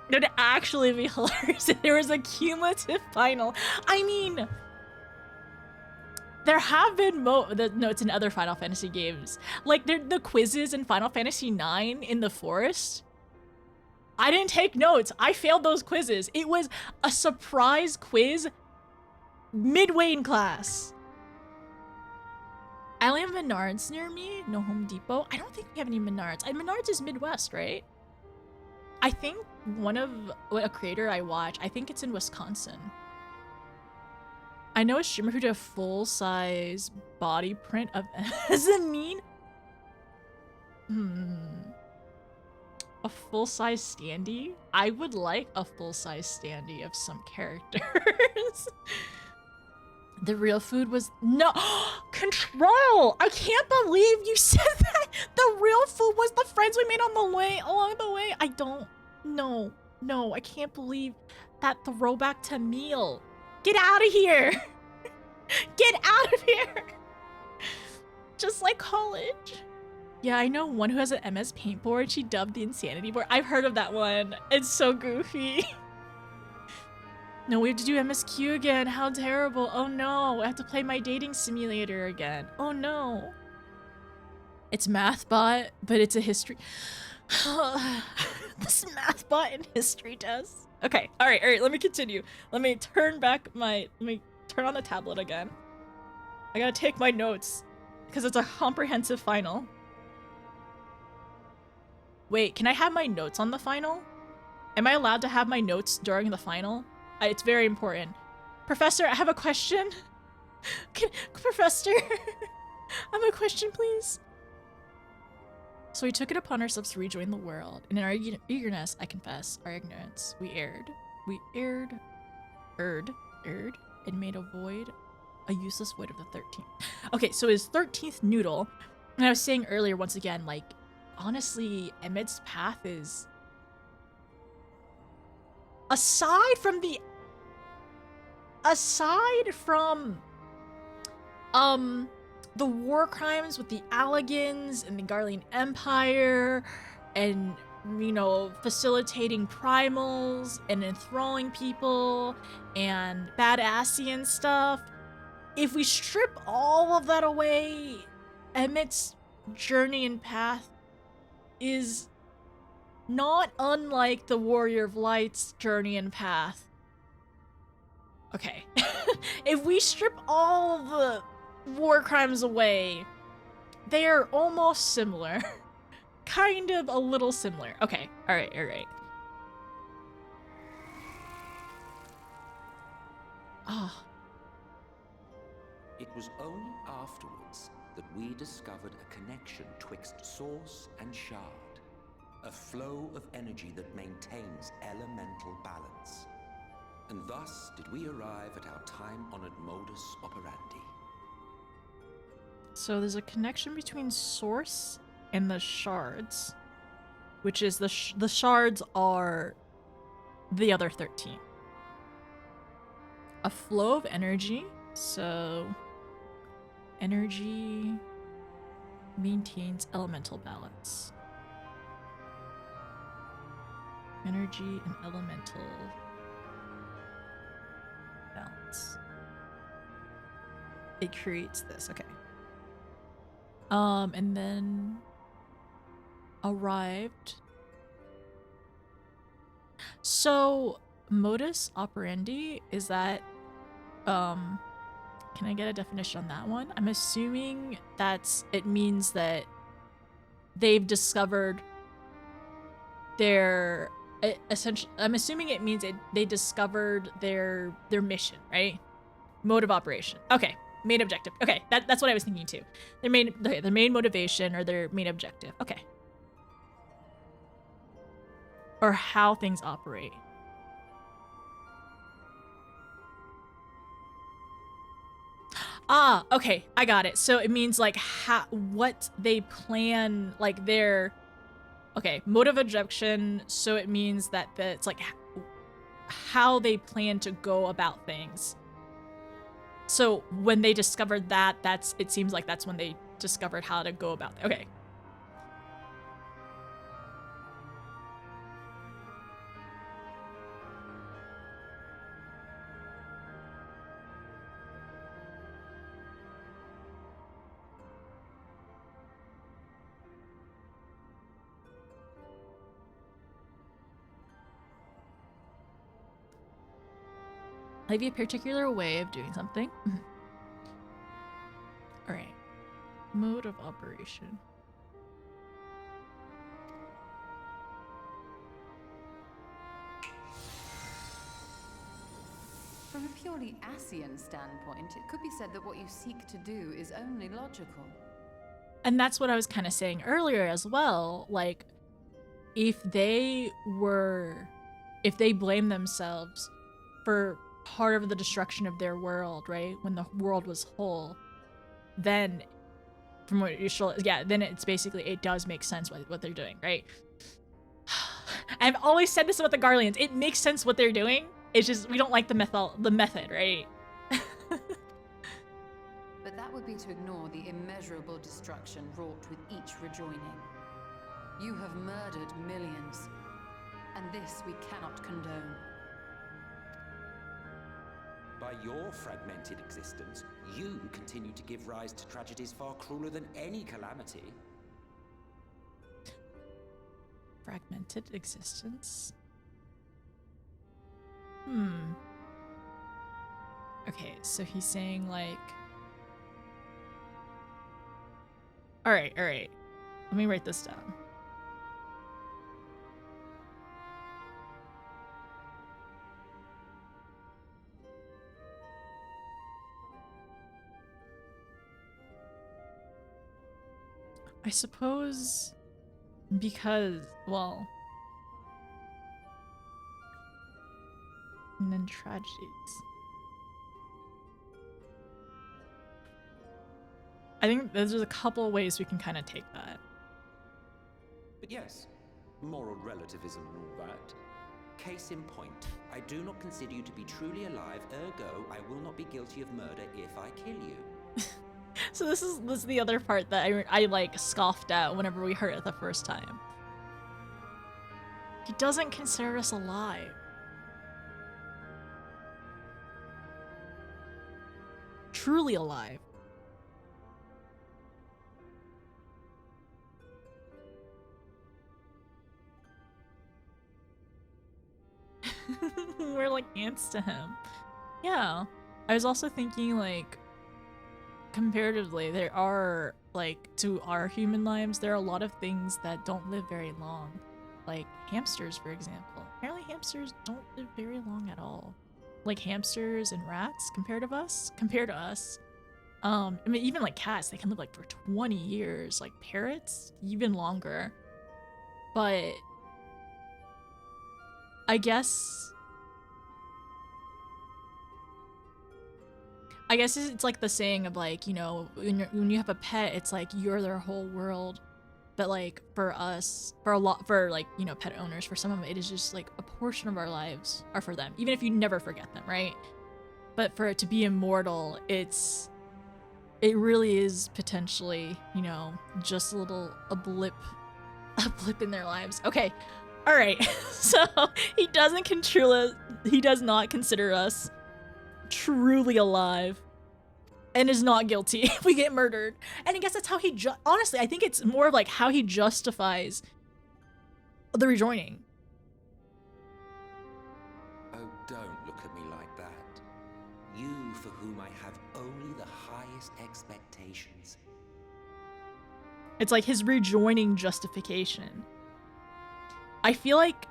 It would actually be hilarious if there was a cumulative final. I mean, there have been notes in other Final Fantasy games. Like the quizzes in Final Fantasy IX in the forest. I didn't take notes. I failed those quizzes. It was a surprise quiz midway in class. I only have Menards near me, no Home Depot. I don't think we have any Menards. Menards is Midwest, right? I think a creator I watch, I think it's in Wisconsin. I know a streamer who did a full-size body print of does it mean? A full-size standee? I would like a full-size standee of some characters. The real food was no Control! I can't believe you said that! The real food was the friends we made along the way. I don't no, I can't believe that throwback to meal. Get out of here! Get out of here! Just like college. Yeah, I know one who has an MS Paint board. She dubbed the Insanity board. I've heard of that one. It's so goofy. No, we have to do MSQ again. How terrible. Oh no, I have to play my dating simulator again. Oh no. It's MathBot, but it's a history. This MathBot in history test. Okay, all right, let me continue. Let me turn on the tablet again. I gotta take my notes because it's a comprehensive final. Wait, can I have my notes on the final? Am I allowed to have my notes during the final? It's very important. Professor, I have a question. Professor, I have a question, please. So we took it upon ourselves to rejoin the world, and in our eagerness, I confess, our ignorance, we erred, and made a useless void of the 13th. Okay, so his 13th noodle, and I was saying earlier, once again, like, honestly, Emmett's path is, aside from the war crimes with the Allegans and the Garlean Empire, and, you know, facilitating primals and enthralling people and badassian stuff, if we strip all of that away, Emmett's journey and path is not unlike the Warrior of Light's journey and path. Okay. If we strip all the war crimes away, they are almost similar. Kind of a little similar. Okay, alright. Ah. It was only afterwards that we discovered a connection twixt source and shard. A flow of energy that maintains elemental balance. And thus did we arrive at our time-honored modus operandi. So there's a connection between source and the shards, which is the shards are the other 13. A flow of energy, so energy maintains elemental balance. Energy and elemental balance. It creates this, okay. And then arrived. So modus operandi, is that, can I get a definition on that one? I'm assuming it means that they've discovered their, essentially, I'm assuming it means they discovered their mission, right? Mode of operation. Okay. Main objective. Okay, that's what I was thinking too. Their main motivation or their main objective. Okay. Or how things operate. Ah, okay, I got it. So it means like what they plan, like their, okay, mode of objection. So it means that it's like how they plan to go about things. So when they discovered that, it seems like that's when they discovered how to go about it. Okay. Might be a particular way of doing something. Alright. Mode of operation. From a purely Asian standpoint, it could be said that what you seek to do is only logical. And that's what I was kind of saying earlier as well. Like, if they blame themselves for part of the destruction of their world, right? When the world was whole, then from what you're sure, yeah, then it's basically, it does make sense what they're doing, right? I've always said this about the Garleans. It makes sense what they're doing. It's just we don't like the method, right? But that would be to ignore the immeasurable destruction wrought with each rejoining. You have murdered millions, and this we cannot condone. By your fragmented existence, you continue to give rise to tragedies far crueler than any calamity. Fragmented existence? Okay, so he's saying like... Alright. Let me write this down. I suppose because, well... And then tragedies. I think there's a couple ways we can kind of take that. But yes, moral relativism and all that. Case in point, I do not consider you to be truly alive, ergo I will not be guilty of murder if I kill you. So this is the other part that I like scoffed at whenever we heard it the first time. He doesn't consider us alive. Truly alive. We're like ants to him. Yeah. I was also thinking like comparatively there are like to our human lives there are a lot of things that don't live very long. Like hamsters, for example. Apparently hamsters don't live very long at all. Like hamsters and rats compared to us. I mean even like cats, they can live like for 20 years. Like parrots, even longer. But I guess it's like the saying of like, you know, when you have a pet, it's like you're their whole world. But like for us, for like, you know, pet owners, for some of it is just like a portion of our lives are for them, even if you never forget them, right? But for it to be immortal, it really is potentially, you know, just a blip in their lives. Okay. All right. So he does not consider us truly alive and is not guilty if we get murdered. And I guess that's how honestly, I think it's more of like how he justifies the rejoining. Oh, don't look at me like that. You for whom I have only the highest expectations. It's like his rejoining justification. I feel like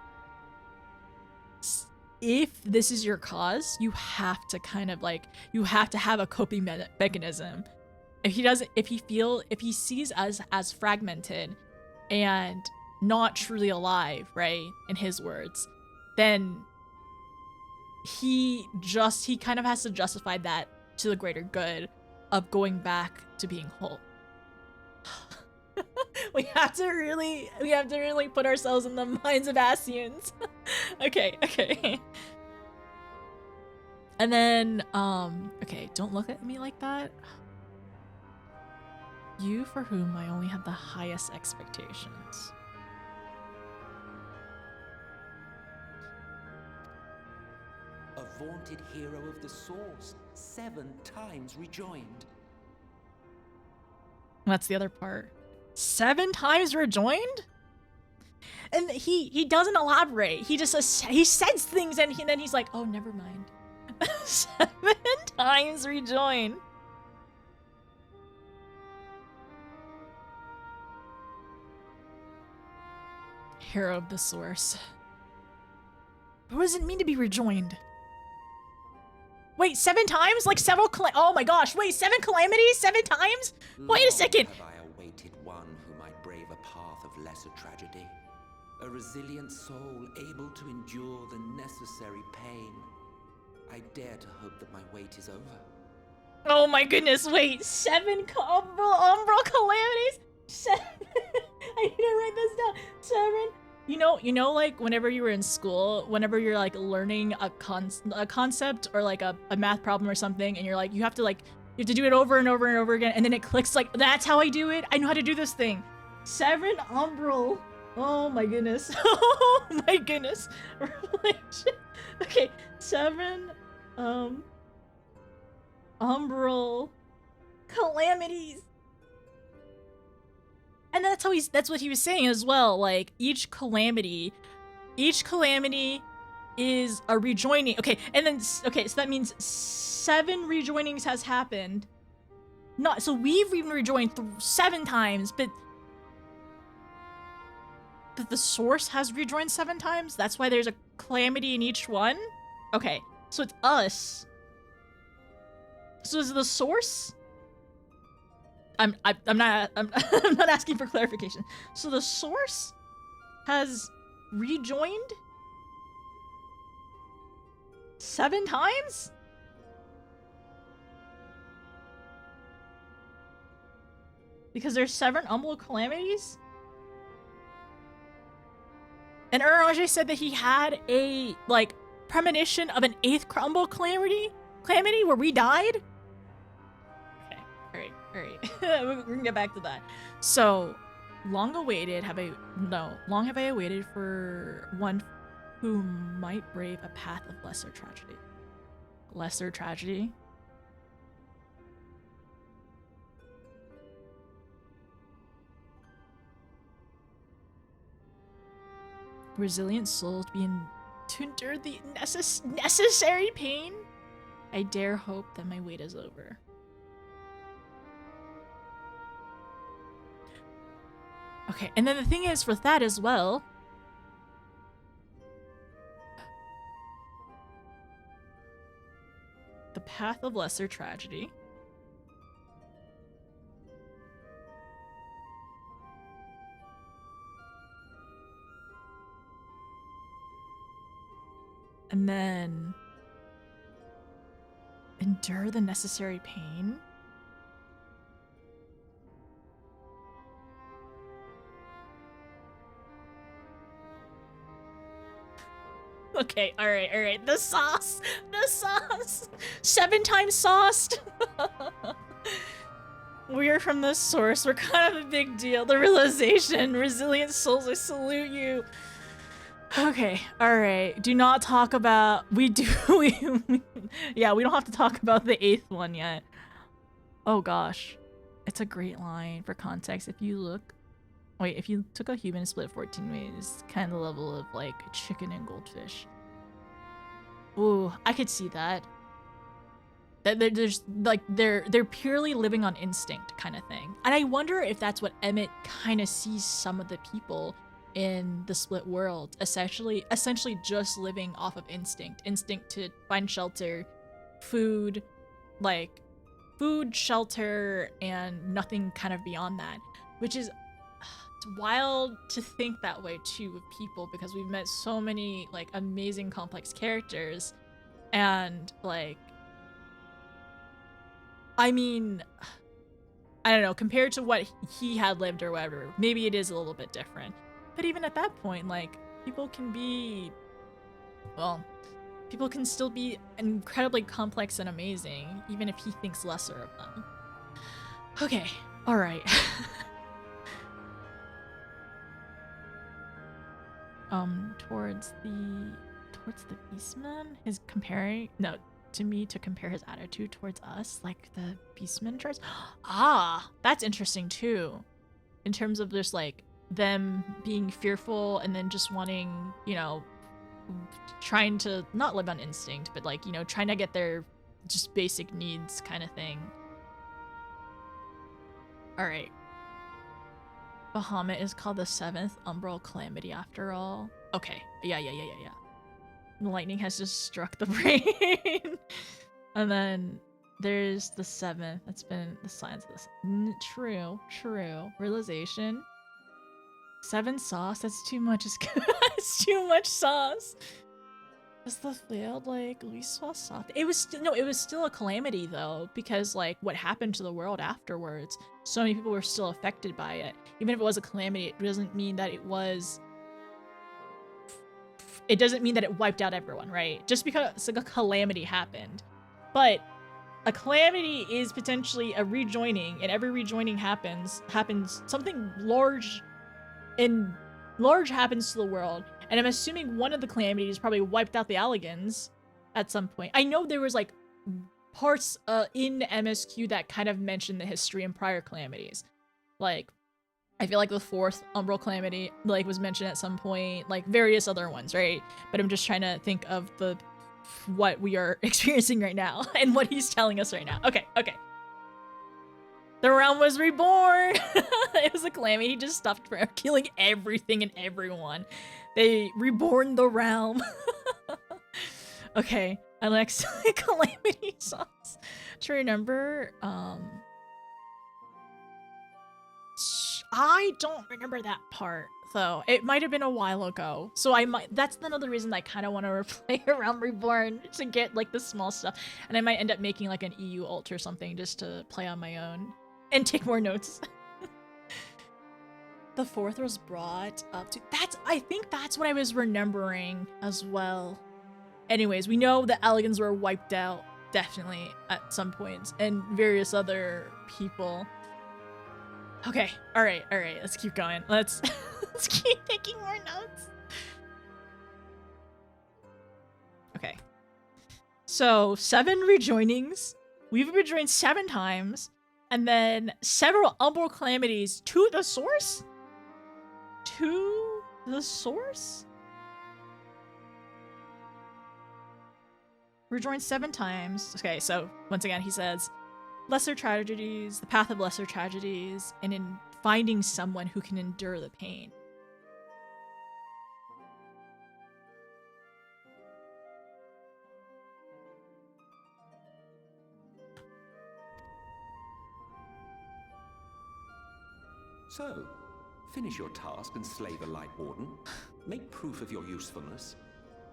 if this is your cause, you have to kind of like, you have to have a coping mechanism. If he sees us as fragmented and not truly alive, right, in his words, then he kind of has to justify that to the greater good of going back to being whole. we have to really put ourselves in the minds of Asians. Okay. And then, okay, don't look at me like that. You for whom I only have the highest expectations. A vaunted hero of the Source, 7 times rejoined. That's the other part. 7 times rejoined? And he doesn't elaborate. He just he says things and then he's like, oh, never mind. 7 times rejoin. Hero of the source. But what does it mean to be rejoined? Wait, 7 times? Like several oh my gosh, wait, 7 calamities? 7 times? Wait a second! Have I awaited one who might brave a path of lesser tragedy? A resilient soul able to endure the necessary pain. I dare to hope that my wait is over. Oh my goodness, wait, 7 umbral calamities? 7 I need to write this down. 7. You know, like whenever you were in school, whenever you're like learning a concept or like a math problem or something, and you're like, you have to do it over and over and over again, and then it clicks like, that's how I do it. I know how to do this thing. 7 umbral. Oh my goodness. Oh my goodness. Okay, 7 umbral calamities. And that's what he was saying as well. Like each calamity is a rejoining. Okay, and then so that means 7 rejoinings has happened. So we've even rejoined 7 times, but the source has rejoined 7 times. That's why there's a calamity in each one. Okay, so it's us. So is the source? I'm not asking for clarification. So the source has rejoined 7 times? Because there's 7 umbral calamities? And Uranger said that he had a, like, premonition of an 8th umbral calamity where we died? Alright. We're gonna get back to that. So, long have I awaited for one who might brave a path of lesser tragedy. Lesser tragedy? Resilient souls to endure the necessary pain? I dare hope that my wait is over. Okay, and then the thing is with that as well, the path of lesser tragedy. And then endure the necessary pain. Okay, alright. The sauce! 7 times sauced! We're from the source. We're kind of a big deal. The realization. Resilient souls, I salute you. Okay, alright. Do not talk about... Yeah, we don't have to talk about the 8th one yet. Oh gosh. It's a great line for context. If you took a human and split 14 ways, kind of the level of like chicken and goldfish. Ooh, I could see that. They're purely living on instinct kind of thing. And I wonder if that's what Emmett kind of sees some of the people in the split world, essentially just living off of instinct to find shelter, food, shelter, and nothing kind of beyond that, which is it's wild to think that way too of people, because we've met so many like amazing complex characters, and like, I mean, I don't know, compared to what he had lived or whatever, maybe it is a little bit different. But even at that point, like, people can still be incredibly complex and amazing, even if he thinks lesser of them. Okay, alright. Towards the Beastman, to compare his attitude towards us, like the Beastman tries. Ah, that's interesting too. In terms of just like them being fearful and then just wanting, trying to not live on instinct, but like, you know, trying to get their just basic needs kind of thing. All right. Bahamut is called the 7th Umbral Calamity after all. Okay. Yeah. The lightning has just struck the brain. And then there's the 7th. That's been the signs of this. True. Realization. 7 sauce? That's too much. It's too much sauce. Is the failed, like, Luis Soft? It was still a calamity though, because like what happened to the world afterwards, so many people were still affected by it. Even if it was a calamity, it doesn't mean that it wiped out everyone, right? Just because like a calamity happened. But a calamity is potentially a rejoining, and every rejoining happens something large happens to the world. And I'm assuming one of the calamities probably wiped out the Alligans at some point. I know there was like parts in MSQ that kind of mentioned the history and prior calamities. Like, I feel like the 4th Umbral Calamity like was mentioned at some point, like various other ones, right? But I'm just trying to think of what we are experiencing right now and what he's telling us right now. Okay. The realm was reborn. It was a calamity. He just stopped killing everything and everyone. They reborn the realm. Okay, I like calamity sauce. To remember, I don't remember that part though. It might have been a while ago, so that's another reason I kind of want to replay around Reborn to get like the small stuff, and I might end up making like an EU ult or something just to play on my own and take more notes. The 4th was brought up to I think that's what I was remembering as well. Anyways, we know the Alligans were wiped out definitely at some points, and various other people. Okay, all right, let's keep going. Let's keep taking more notes. Okay. So 7 rejoinings. We've rejoined 7 times, and then several Umbral calamities to the source? To the source? Rejoined 7 times. Okay, so once again he says, lesser tragedies, the path of lesser tragedies, and in finding someone who can endure the pain. So, finish your task and slay the Light Warden. Make proof of your usefulness,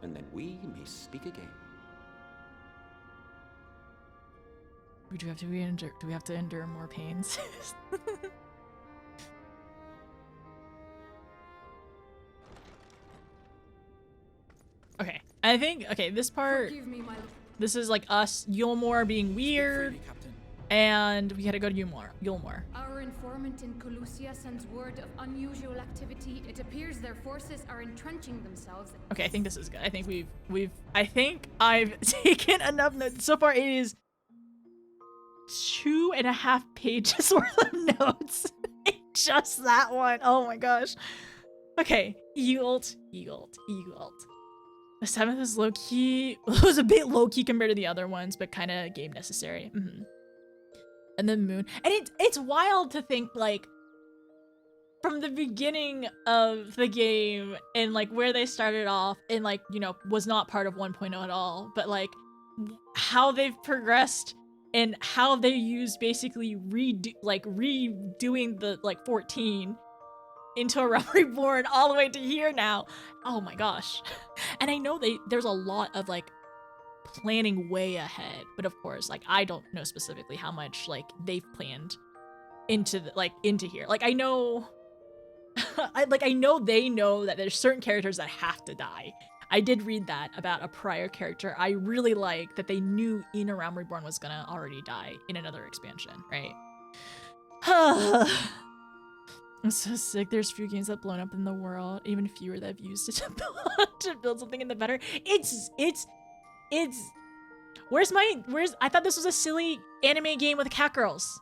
and then we may speak again. Do we have to endure more pains? Okay, I think this part. This is like us, Yulmore being weird, and we had to go to Yulmore. Our informant in Colusia sends word of unusual activity. It appears their forces are entrenching themselves. Okay, I think this is good. I think I think I've taken enough notes. So far it is 2.5 pages worth of notes. Just that one. Oh my gosh. Okay, Ult. The 7th is low-key. It was a bit low-key compared to the other ones, but kind of game necessary. And then Moon. And it's wild to think, like, from the beginning of the game and, like, where they started off and, like, you know, was not part of 1.0 at all, but, like, how they've progressed and how they used basically redoing the, like, 14 into a Realm Reborn all the way to here now. Oh my gosh. And I know there's a lot of, like, planning way ahead, but of course, like, I don't know specifically how much, like, they've planned into here. Like, I know I know they know that there's certain characters that have to die. I did read that about a prior character. I really like that they knew In a Realm Reborn was gonna already die in another expansion, right? I'm so sick. There's few games that blown up in the world, even fewer that have used it to build something in the better. It's I thought this was a silly anime game with cat girls.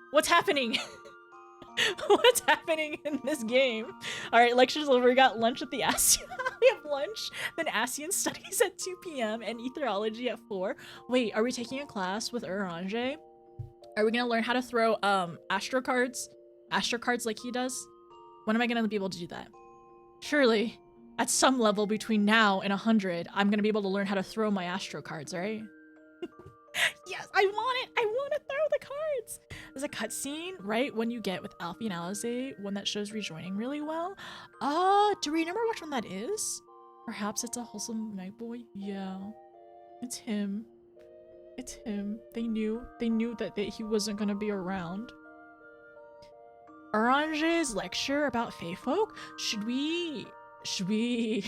What's happening? What's happening in this game? All right, lecture's over. We got lunch at the ass. we have lunch, then Asian studies at 2 p.m. and etherology at 4. Wait, are we taking a class with Orange? Are we gonna learn how to throw astro cards like he does? When am I gonna be able to do that? Surely, at some level between now and 100, I'm gonna be able to learn how to throw my astro cards, right? Yes, I want it! I want to throw the cards! There's a cutscene right when you get with Alfie and Alize, one that shows rejoining really well. Do we remember which one that is? Perhaps it's a wholesome night boy? Yeah. It's him. It's him. They knew that he wasn't gonna be around. Orange's lecture about Fae folk? Should we we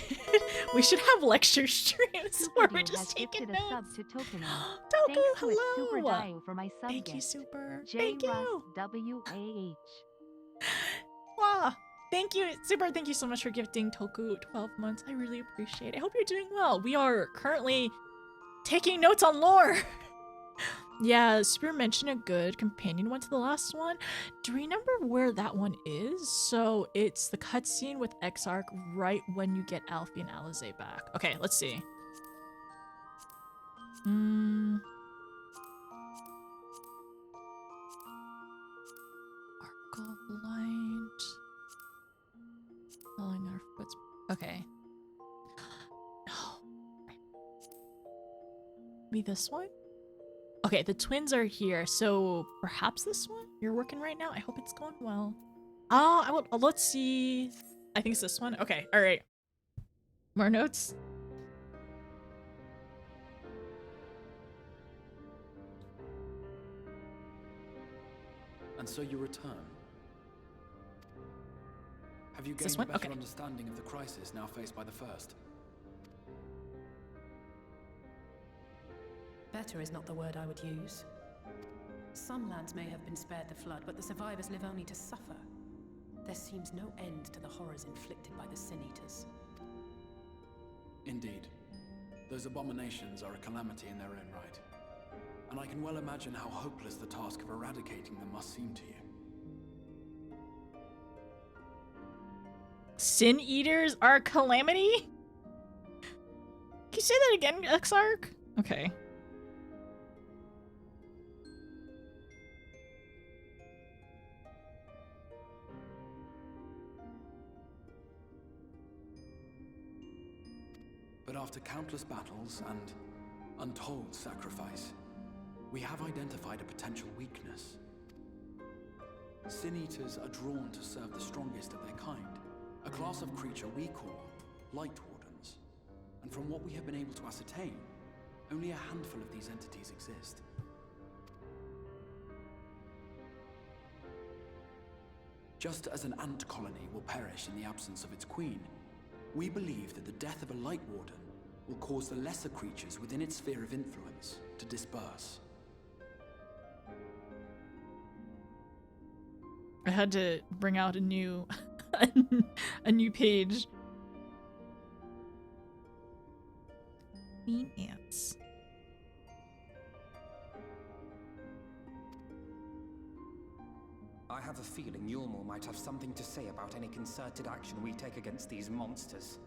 should have lecture streams where we're just taking notes. Sub to Tokeno. Toku, Thanks to hello. Super Dio for my sub Thank you, gift. Super. J. Thank Russ you. WAH. Wow. Thank you, Super. Thank you so much for gifting Toku 12 months. I really appreciate it. I hope you're doing well. We are currently taking notes on lore. Yeah, Super mentioned a good companion one to the last one. Do you remember where that one is? So it's the cutscene with Exarch right when you get Alfie and Alize back. Okay, let's see. Arc of light. Following our footsteps. Okay. No. Maybe this one? Okay, the twins are here, so perhaps this one? You're working right now? I hope it's going well. Let's see. I think it's this one. Okay, all right. More notes? And so you return. Have you Is this gained a one? better Okay. understanding of the crisis now faced by the First? Better is not the word I would use. Some lands may have been spared the flood, but the survivors live only to suffer. There seems no end to the horrors inflicted by the Sin Eaters. Indeed. Those abominations are a calamity in their own right. And I can well imagine how hopeless the task of eradicating them must seem to you. Sin Eaters are a calamity? Can you say that again, Exarch? Okay. But after countless battles and untold sacrifice, we have identified a potential weakness. Sin Eaters are drawn to serve the strongest of their kind, a class of creature we call Light Wardens. And from what we have been able to ascertain, only a handful of these entities exist. Just as an ant colony will perish in the absence of its queen, we believe that the death of a Light Warden will cause the lesser creatures within its sphere of influence to disperse. I had to bring out a new a new page. Queen ants. I have a feeling Yulmore might have something to say about any concerted action we take against these monsters.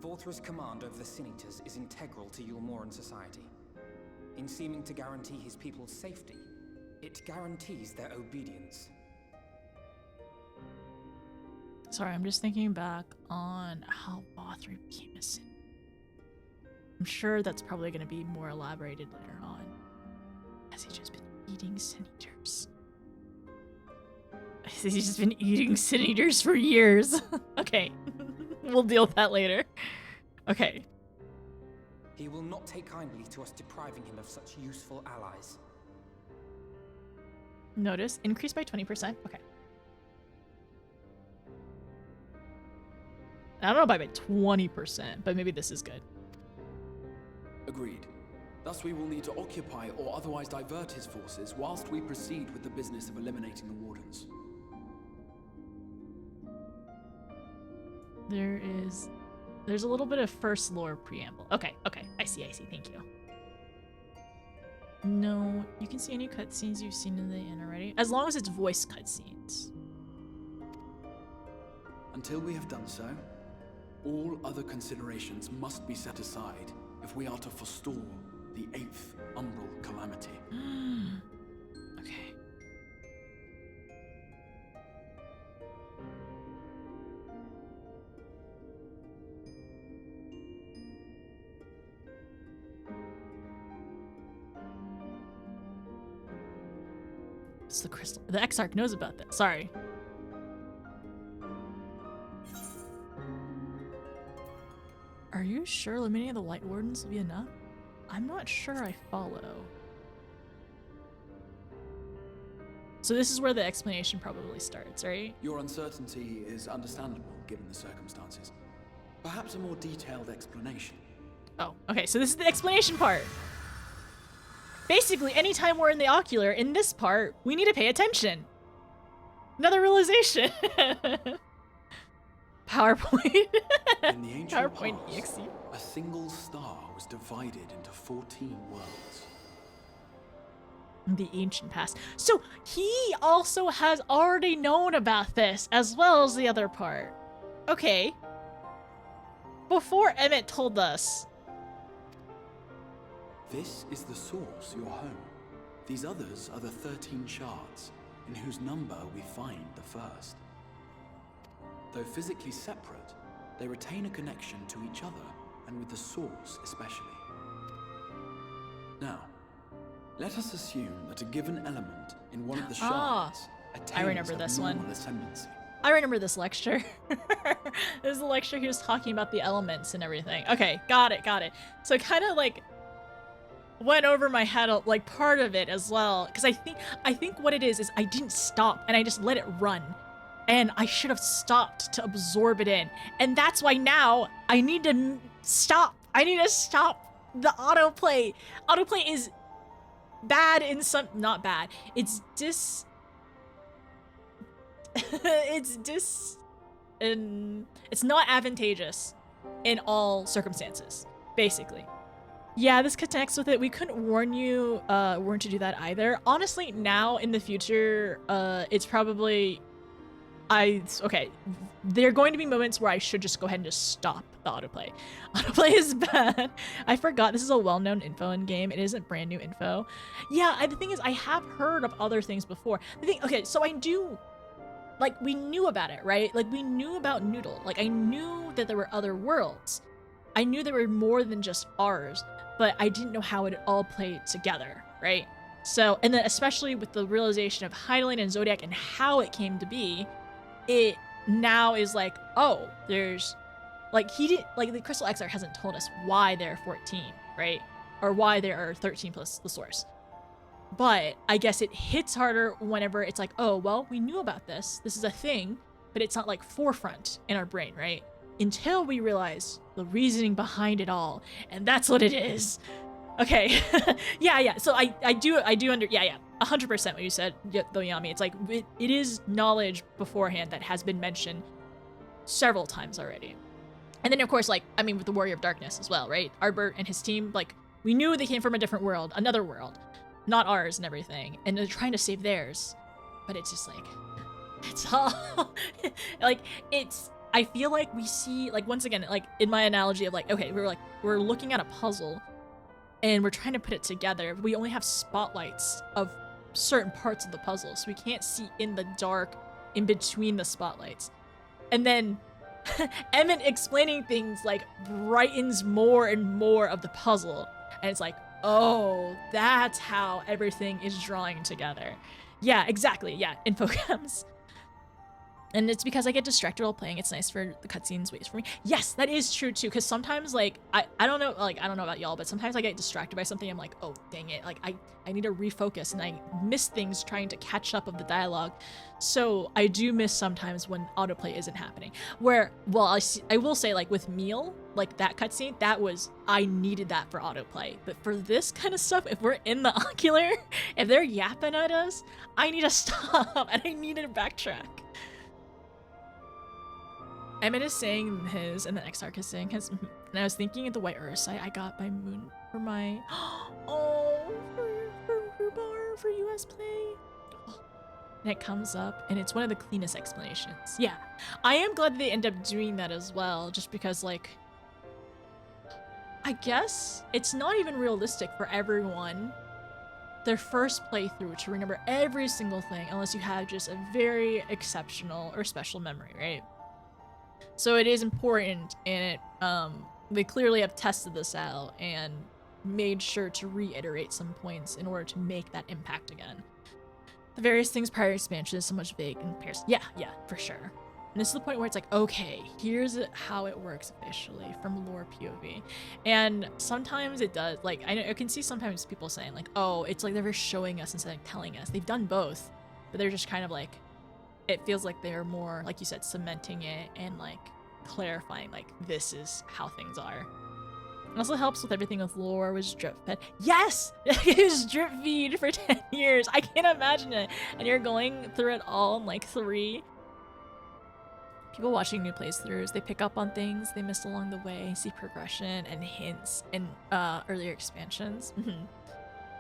Vorthra's command over the Sin Eaters is integral to Yulmoran society. In seeming to guarantee his people's safety, it guarantees their obedience. Sorry, I'm just thinking back on how Vorthra became a Sin. I'm sure that's probably going to be more elaborated later on. Has he just been eating Sin Eaters? He's just been eating Sin Eaters for years. Okay, we'll deal with that later. Okay. He will not take kindly to us depriving him of such useful allies. Notice, increased by 20%. Okay. I don't know about by 20%, but maybe this is good. Agreed. Thus we will need to occupy or otherwise divert his forces whilst we proceed with the business of eliminating the Wardens. There's a little bit of first lore preamble. Okay, I see, thank you. No, you can see any cutscenes you've seen in the inn already, as long as it's voice cutscenes. Until we have done so, All other considerations must be set aside if we are to forestall the 8th Umbral Calamity. Okay. It's the crystal. The Exarch knows about that. Sorry. Are you sure eliminating the Light Wardens will be enough? I'm not sure I follow. So this is where the explanation probably starts, right? Your uncertainty is understandable given the circumstances. Perhaps a more detailed explanation. Oh, okay, so this is the explanation part. Basically, anytime we're in the ocular, in this part, we need to pay attention. Another realization. PowerPoint. In the ancient PowerPoint past, EXE. a single star was divided into 14 worlds. The ancient past. So he also has already known about this, as well as the other part. Okay. Before Emmett told us. This is the source, your home. These others are the 13 shards, in whose number we find the first. Though physically separate, they retain a connection to each other, and with the source especially. Now, let us assume that a given element in one of the shards I remember attains this one. abnormal ascendancy. I remember this lecture. This is the lecture he was talking about the elements and everything. Okay, got it, got it. So it kind of like went over my head, like part of it as well. Because I think what it is I didn't stop and I just let it run. And I should have stopped to absorb it in. And that's why now I need to stop. I need to stop the autoplay. Autoplay is bad in some, not bad. It's it's not advantageous in all circumstances, basically. Yeah, this connects with it. We couldn't warn you, weren't to do that either. Honestly, now in the future, it's probably, okay, there are going to be moments where I should just go ahead and just stop the autoplay. Autoplay is bad. I forgot this is a well-known info in game. It isn't brand new info. Yeah, the thing is, I have heard of other things before. The thing, okay, so I do, like, we knew about it, right? Like, we knew about Noodle. Like, I knew that there were other worlds. I knew there were more than just ours, but I didn't know how it all played together, right? So, and then especially with the realization of Hydaelyn and Zodiac and how it came to be, it now is like, oh, there's, like, he didn't, like, the Crystal Exarch hasn't told us why there are 14, right? Or why there are 13 plus the source. But I guess it hits harder whenever it's like, oh, well, we knew about this. This is a thing, but it's not like forefront in our brain, right? Until we realize the reasoning behind it all. And that's what it is. Okay. yeah. So I do 100% what you said, though, Yami. It's like, it is knowledge beforehand that has been mentioned several times already. And then, of course, like, I mean, with the Warrior of Darkness as well, right? Arbor and his team, like, we knew they came from a different world, another world, not ours and everything. And they're trying to save theirs. But it's just like, it's all, like, it's, I feel like we see, like, once again, like, in my analogy of, like, okay, we're looking at a puzzle and we're trying to put it together. We only have spotlights of certain parts of the puzzle, so we can't see in the dark in between the spotlights. And then Emmett explaining things, like, brightens more and more of the puzzle. And it's like, oh, that's how everything is drawing together. Yeah, exactly. Yeah, infograms. And it's because I get distracted while playing. It's nice for the cutscenes wait for me. Yes, that is true too. Because sometimes, like, I don't know, like, I don't know about y'all, but sometimes I get distracted by something. I'm like, oh, dang it. Like, I need to refocus, and I miss things trying to catch up of the dialogue. So I do miss sometimes when autoplay isn't happening. Where, well, I will say, like, with Meal, like, that cutscene, that was, I needed that for autoplay. But for this kind of stuff, if we're in the ocular, if they're yapping at us, I need to stop, and I need to backtrack. Emmett is saying his, and then Exarch is saying his. And I was thinking of the White Ursa I got by Moon for my, oh, for Rhubarb, for US Play. Oh, and it comes up, and it's one of the cleanest explanations. Yeah, I am glad they end up doing that as well, just because, like, I guess it's not even realistic for everyone their first playthrough to remember every single thing unless you have just a very exceptional or special memory, right? So it is important, and they clearly have tested this out and made sure to reiterate some points in order to make that impact again. The various things prior expansion is so much vague in comparison. Yeah, for sure. And this is the point where it's like, okay, here's how it works officially from lore POV. And sometimes it does, like, I can see sometimes people saying like, oh, it's like they're showing us instead of telling us. They've done both, but they're just kind of like, it feels like they're more, like you said, cementing it and like clarifying like this is how things are. It also helps with everything with lore was drip fed. Yes! It was drip feed for 10 years. I can't imagine it. And you're going through it all in like 3. People watching new playthroughs, they pick up on things they missed along the way, see progression and hints in earlier expansions.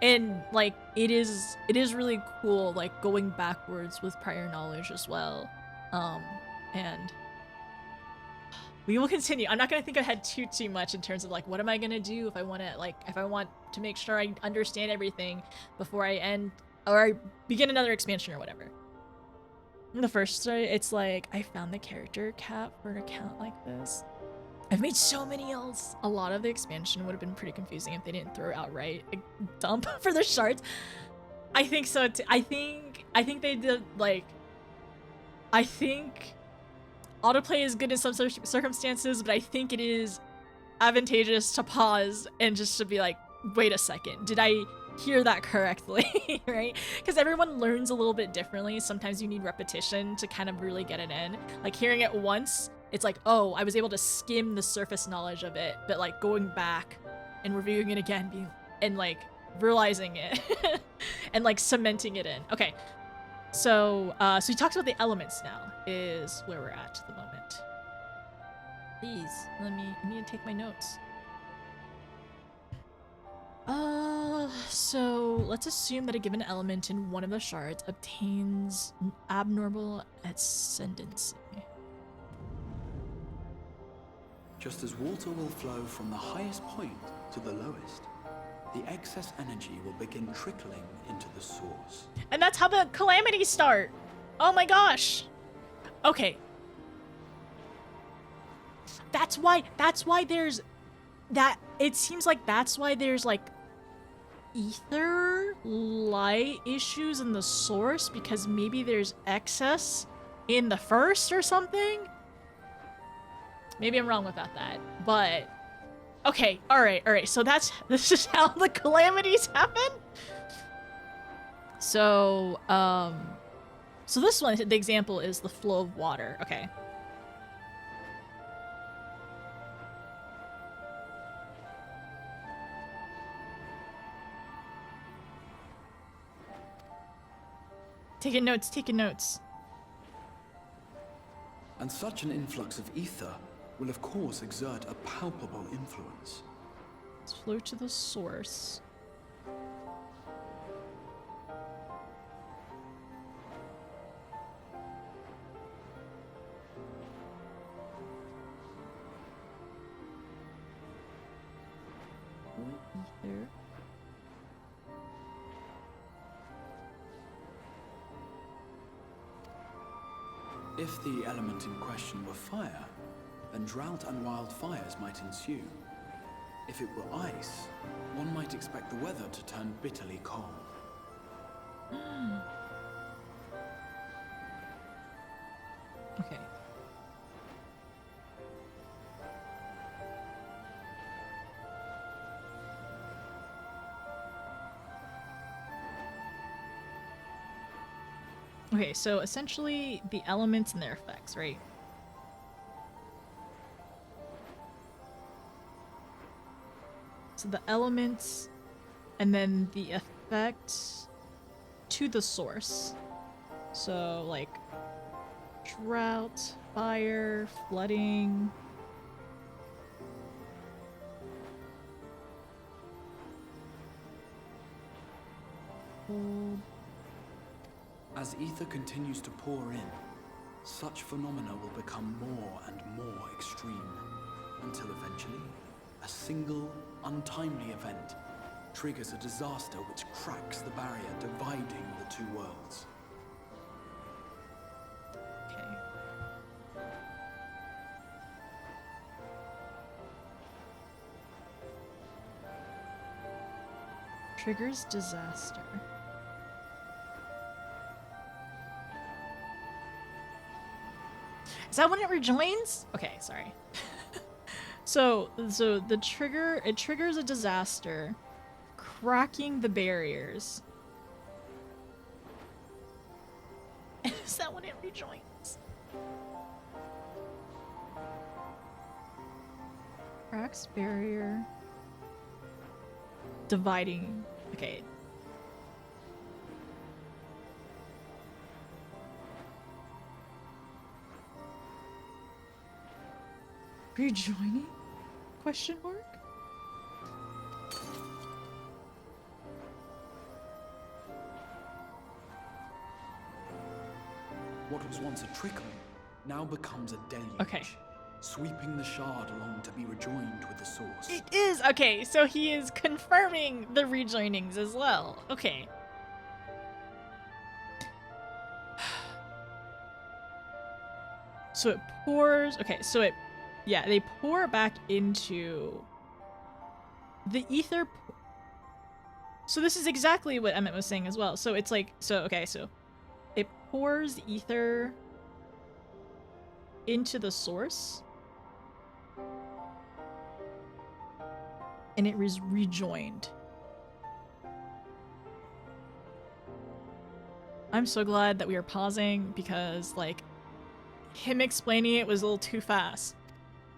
And like it is really cool, like going backwards with prior knowledge as well. And we will continue. I'm not gonna think ahead too much in terms of like what am I gonna do if I want to make sure I understand everything before I end or I begin another expansion or whatever. In the first story, it's like I found the character cap for an account like this. I've made so many else. A lot of the expansion would have been pretty confusing if they didn't throw outright a dump for the shards. I think so too. I think they did like. I think autoplay is good in some circumstances, but I think it is advantageous to pause and just to be like, wait a second, did I hear that correctly? Right? Because everyone learns a little bit differently. Sometimes you need repetition to kind of really get it in. Like hearing it once, it's like, oh, I was able to skim the surface knowledge of it, but like going back and reviewing it again, and like realizing it and like cementing it in. Okay. So we talked about the elements now is where we're at the moment. Please, I need to take my notes. So let's assume that a given element in one of the shards obtains an abnormal ascendancy. Just as water will flow from the highest point to the lowest, the excess energy will begin trickling into the source. And that's how the calamities start. Oh my gosh. Okay. That's why there's that. It seems like that's why there's like ether light issues in the source, because maybe there's excess in the first or something. Maybe I'm wrong about that, but okay, all right. So this is how the calamities happen. So so this one, the example is the flow of water. Okay. Taking notes. And such an influx of ether will of course exert a palpable influence. Let's flow to the source. Ether. If the element in question were fire, then drought and wildfires might ensue. If it were ice, one might expect the weather to turn bitterly cold. Okay. Okay, so essentially the elements and their effects, right? So the elements and then the effects to the source. So like drought, fire, flooding. Cold. As ether continues to pour in, such phenomena will become more and more extreme, until eventually, a single, untimely event triggers a disaster which cracks the barrier dividing the two worlds. Okay. Triggers disaster. Is that when it rejoins? Okay, sorry. So the trigger, it triggers a disaster, cracking the barriers. Is that when it rejoins? Cracks barrier. Dividing. Okay. Rejoining? Question mark? What was once a trickle now becomes a deluge. Okay. Sweeping the shard along to be rejoined with the source. It is! Okay, so he is confirming the rejoinings as well. Okay. So it pours... Okay, so it... Yeah, they pour back into... The ether... So this is exactly what Emmett was saying as well. So it's like... So, okay, so... It pours ether... into the source. And it was rejoined. I'm so glad that we are pausing because, like, him explaining it was a little too fast.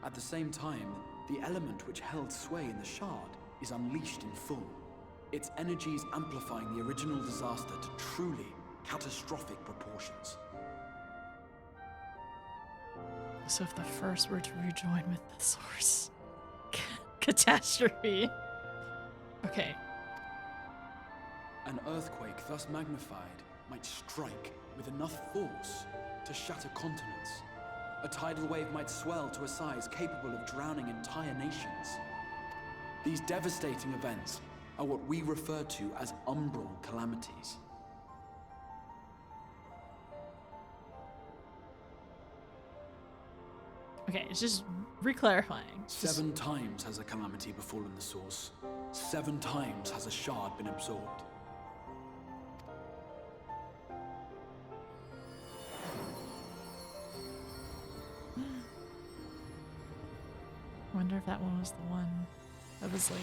At the same time, the element which held sway in the shard is unleashed in full. Its energies amplifying the original disaster to truly catastrophic proportions. So if the first were to rejoin with the source... Catastrophe. Okay. An earthquake thus magnified might strike with enough force to shatter continents. A tidal wave might swell to a size capable of drowning entire nations. These devastating events are what we refer to as umbral calamities. Okay, it's just re-clarifying. 7 times has a calamity befallen the source. 7 times has a shard been absorbed. Wonder if that one was the one that was like...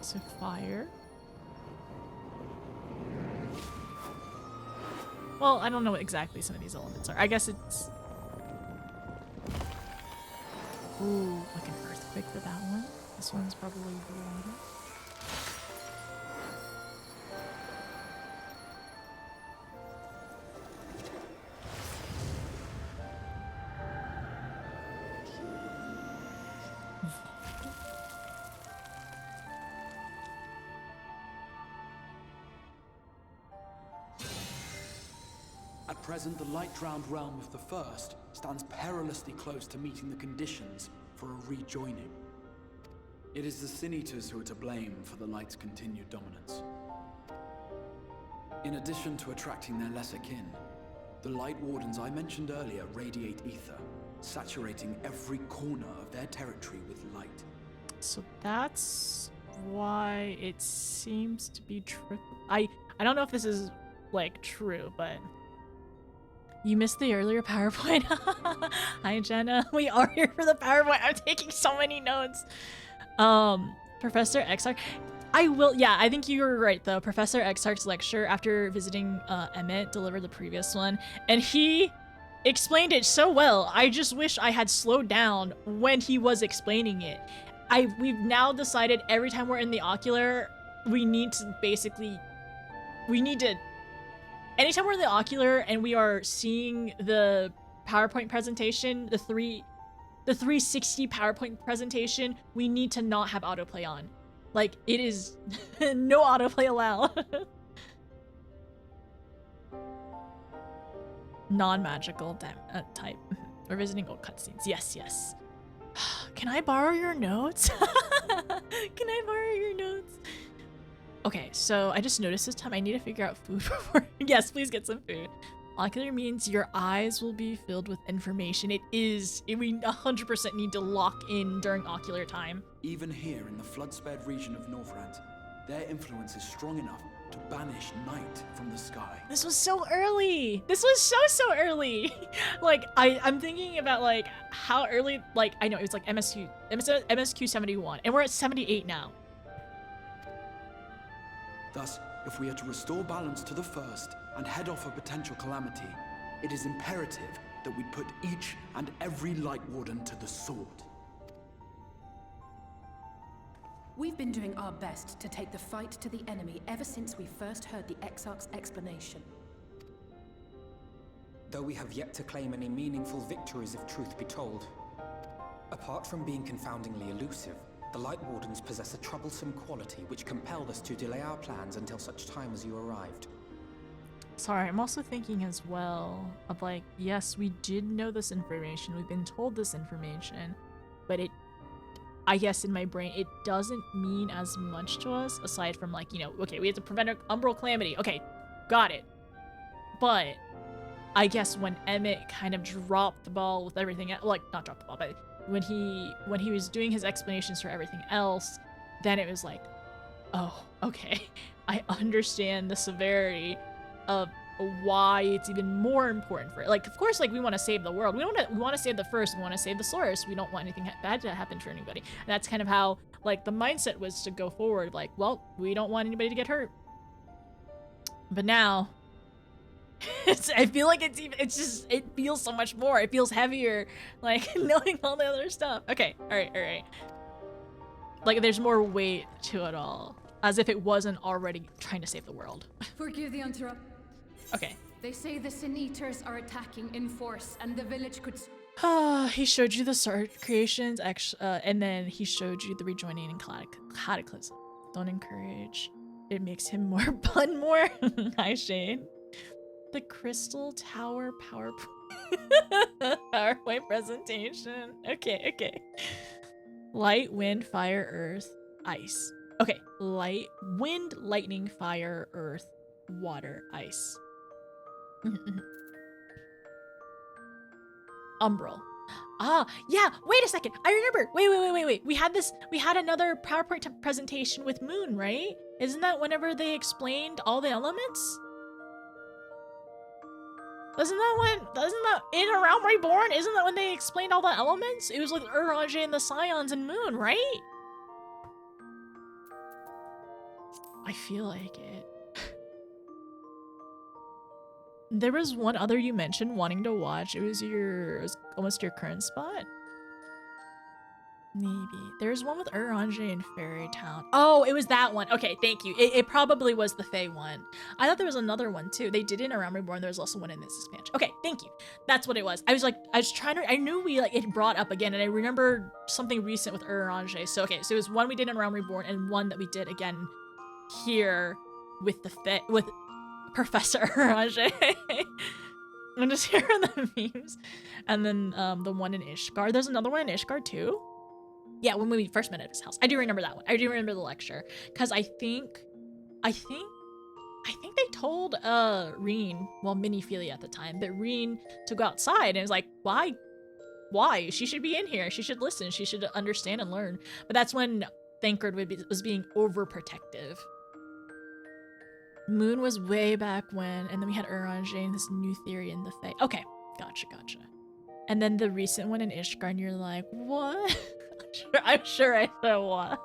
So fire? Well, I don't know what exactly some of these elements are. I guess it's... Ooh, like an earthquake for that one. This one's probably water. At present, the light-drowned realm of the First stands perilously close to meeting the conditions for a rejoining. It is the Sin Eaters who are to blame for the light's continued dominance. In addition to attracting their lesser kin, the Light Wardens I mentioned earlier radiate ether, saturating every corner of their territory with light. So that's why it seems to be true. I don't know if this is, like, true, but... You missed the earlier PowerPoint. Hi, Jenna. We are here for the PowerPoint. I'm taking so many notes. Professor Exarch. I think you were right, though. Professor Exarch's lecture after visiting Emmett delivered the previous one, and he explained it so well. I just wish I had slowed down when he was explaining it. We've now decided every time we're in the ocular, we need to anytime we're in the ocular and we are seeing the PowerPoint presentation, the 360 PowerPoint presentation, we need to not have autoplay on. Like, it is no autoplay allowed. Non-magical type. Revisiting old cutscenes. Yes, yes. Can I borrow your notes? Can I borrow your notes? Okay, so I just noticed this time I need to figure out food before. Yes, please get some food. Ocular means your eyes will be filled with information. It is. We 100% need to lock in during ocular time. Even here in the flood-spared region of Northrant, their influence is strong enough to banish night from the sky. This was so early. This was so early. Like I'm thinking about like how early. Like I know it was like MSQ71, and we're at 78 now. Thus, if we are to restore balance to the first and head off a potential calamity, it is imperative that we put each and every Light Warden to the sword. We've been doing our best to take the fight to the enemy ever since we first heard the Exarch's explanation. Though we have yet to claim any meaningful victories if truth be told. Apart from being confoundingly elusive, the Light Wardens possess a troublesome quality which compelled us to delay our plans until such time as you arrived. Sorry, I'm also thinking as well of like, yes, we did know this information, we've been told this information, but I guess in my brain, it doesn't mean as much to us, aside from like, you know, okay, we have to prevent an umbral calamity. Okay, got it. But I guess when Emmett kind of dropped the ball with everything, like, not dropped the ball, but when he was doing his explanations for everything else, then it was like, oh, okay, I understand the severity of why it's even more important for it. Like, of course, like, we want to save the world. We want to save the first. We want to save the source. We don't want anything bad to happen to anybody. And that's kind of how, like, the mindset was to go forward. Like, well, we don't want anybody to get hurt. But now, I feel like it feels so much more. It feels heavier, like, knowing all the other stuff. Okay, all right. Like, there's more weight to it all, as if it wasn't already trying to save the world. Forgive the interrupt. Okay. They say the Sin Eaters are attacking in force, and the village could. He showed you the star creations, and then he showed you the rejoining and cataclysm. Don't encourage. It makes him more pun more. Hi, Shane. The Crystal Tower PowerPoint presentation. Okay. Light, wind, fire, earth, ice. Okay, light, wind, lightning, fire, earth, water, ice. Umbral. Ah, yeah, wait a second. I remember. Wait. We had another PowerPoint presentation with Moon, right? Isn't that whenever they explained all the elements? Isn't that in A Realm Reborn? Isn't that when they explained all the elements? It was like Uranger and the Scions and Moon, right? I feel like it. There was one other you mentioned wanting to watch. It was almost your current spot. Maybe. There's one with Uranger and Fairy Town. Oh, it was that one. Okay, thank you. It probably was the Fae one. I thought there was another one too. They did in A Realm Reborn. There was also one in this expansion. Okay, thank you. That's what it was. I knew we like it brought up again, and I remember something recent with Uranger. So okay, so it was one we did in A Realm Reborn and one that we did again here with with Professor Uranger. I'm just hearing the memes. And then the one in Ishgard. There's another one in Ishgard too. Yeah, when we first met at his house. I do remember that one. I do remember the lecture. Because I think they told Reen, well, Minifelia at the time, that Reen to go outside, and it was like, why? She should be in here. She should listen. She should understand and learn. But that's when Thancred was being overprotective. Moon was way back when, and then we had Uranger and this new theory in the Fae. Okay, gotcha. And then the recent one in Ishgard, and you're like, what? I'm sure I know what.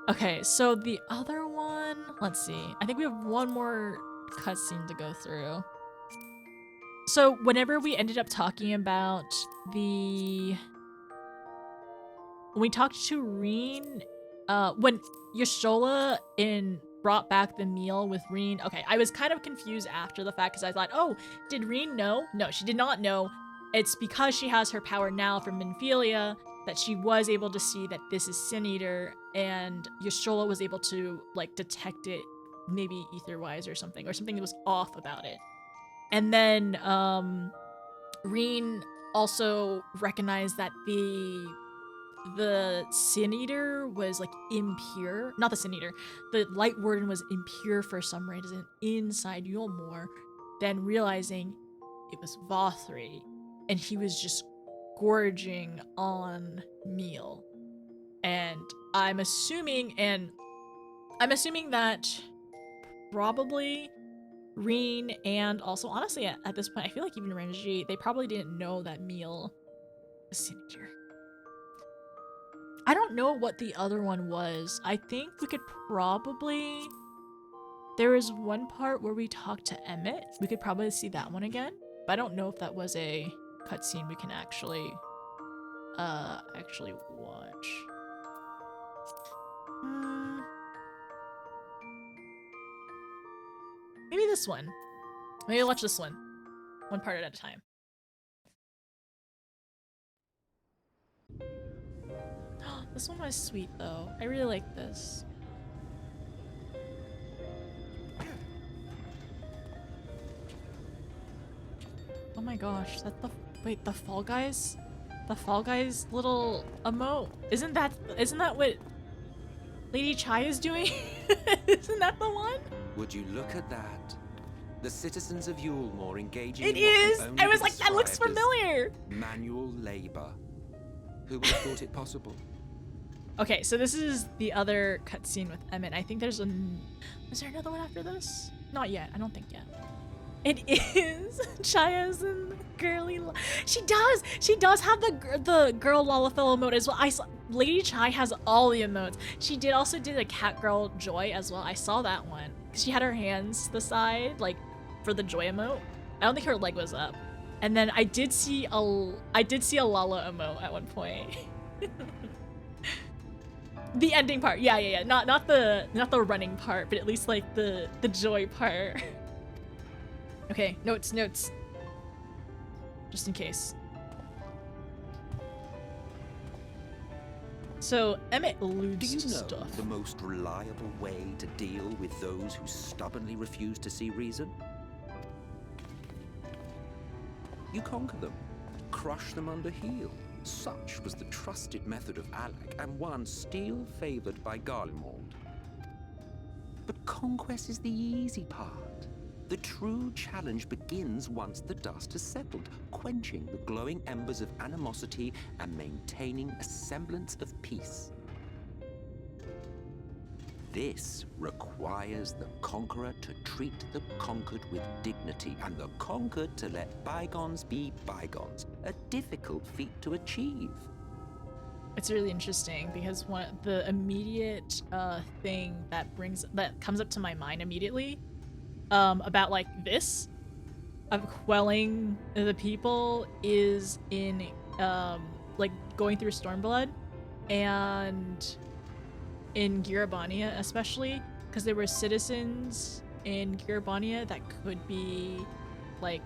Okay, so the other one, let's see. I think we have one more cutscene to go through. So whenever we ended up talking about when we talked to Reen, when Yashola brought back the meal with Reen. Okay, I was kind of confused after the fact because I thought, oh, did Reen know? No, she did not know. It's because she has her power now from Minfilia that she was able to see that this is Sin Eater, and Yashola was able to like detect it, maybe ether-wise or something that was off about it. And then Reen also recognized that the Sin Eater was like impure. Not the Sin Eater. The Light Warden was impure for some reason inside Yulmore. Then realizing it was Vothri, and he was just gorging on meal. And I'm assuming that probably Reen and also honestly at this point I feel like even Renji, they probably didn't know that meal was Sin Eater. I don't know what the other one was. I think we could probably... There was one part where we talked to Emmett. We could probably see that one again. But I don't know if that was a cutscene we can actually watch. Maybe this one. Maybe I'll watch this one. One part at a time. This one was sweet though. I really like this. Oh my gosh, that's wait, the Fall Guys? The Fall Guys little emote. Isn't that what Lady Chai is doing? Isn't that the one? Would you look at that? The citizens of Yulmore engaging It in what is! can only I was be like, that looks described as familiar! manual labor. Who would have thought it possible? Okay, so this is the other cutscene with Emmett. I think there's is there another one after this? Not yet. I don't think yet. It is Chaya's and girly. She does have the girl Lalafell emote as well. I saw Lady Chai has all the emotes. She also did a cat girl Joy as well. I saw that one. She had her hands to the side like for the Joy emote. I don't think her leg was up. And then I did see a Lala emote at one point. The ending part, yeah. Not the running part, but at least like the Joy part. Okay, notes. Just in case. So Emmett alludes Do you to know stuff. the most reliable way to deal with those who stubbornly refuse to see reason? You conquer them, crush them under heel. Such was the trusted method of Alec, and one still favored by Garlemald. But conquest is the easy part. The true challenge begins once the dust has settled, quenching the glowing embers of animosity and maintaining a semblance of peace. This requires the conqueror to treat the conquered with dignity, and the conquered to let bygones be bygones. A difficult feat to achieve. It's really interesting because the immediate thing that comes up to my mind immediately about like this of quelling the people is in like going through Stormblood and in Girabania especially, because there were citizens in Girabania that could be like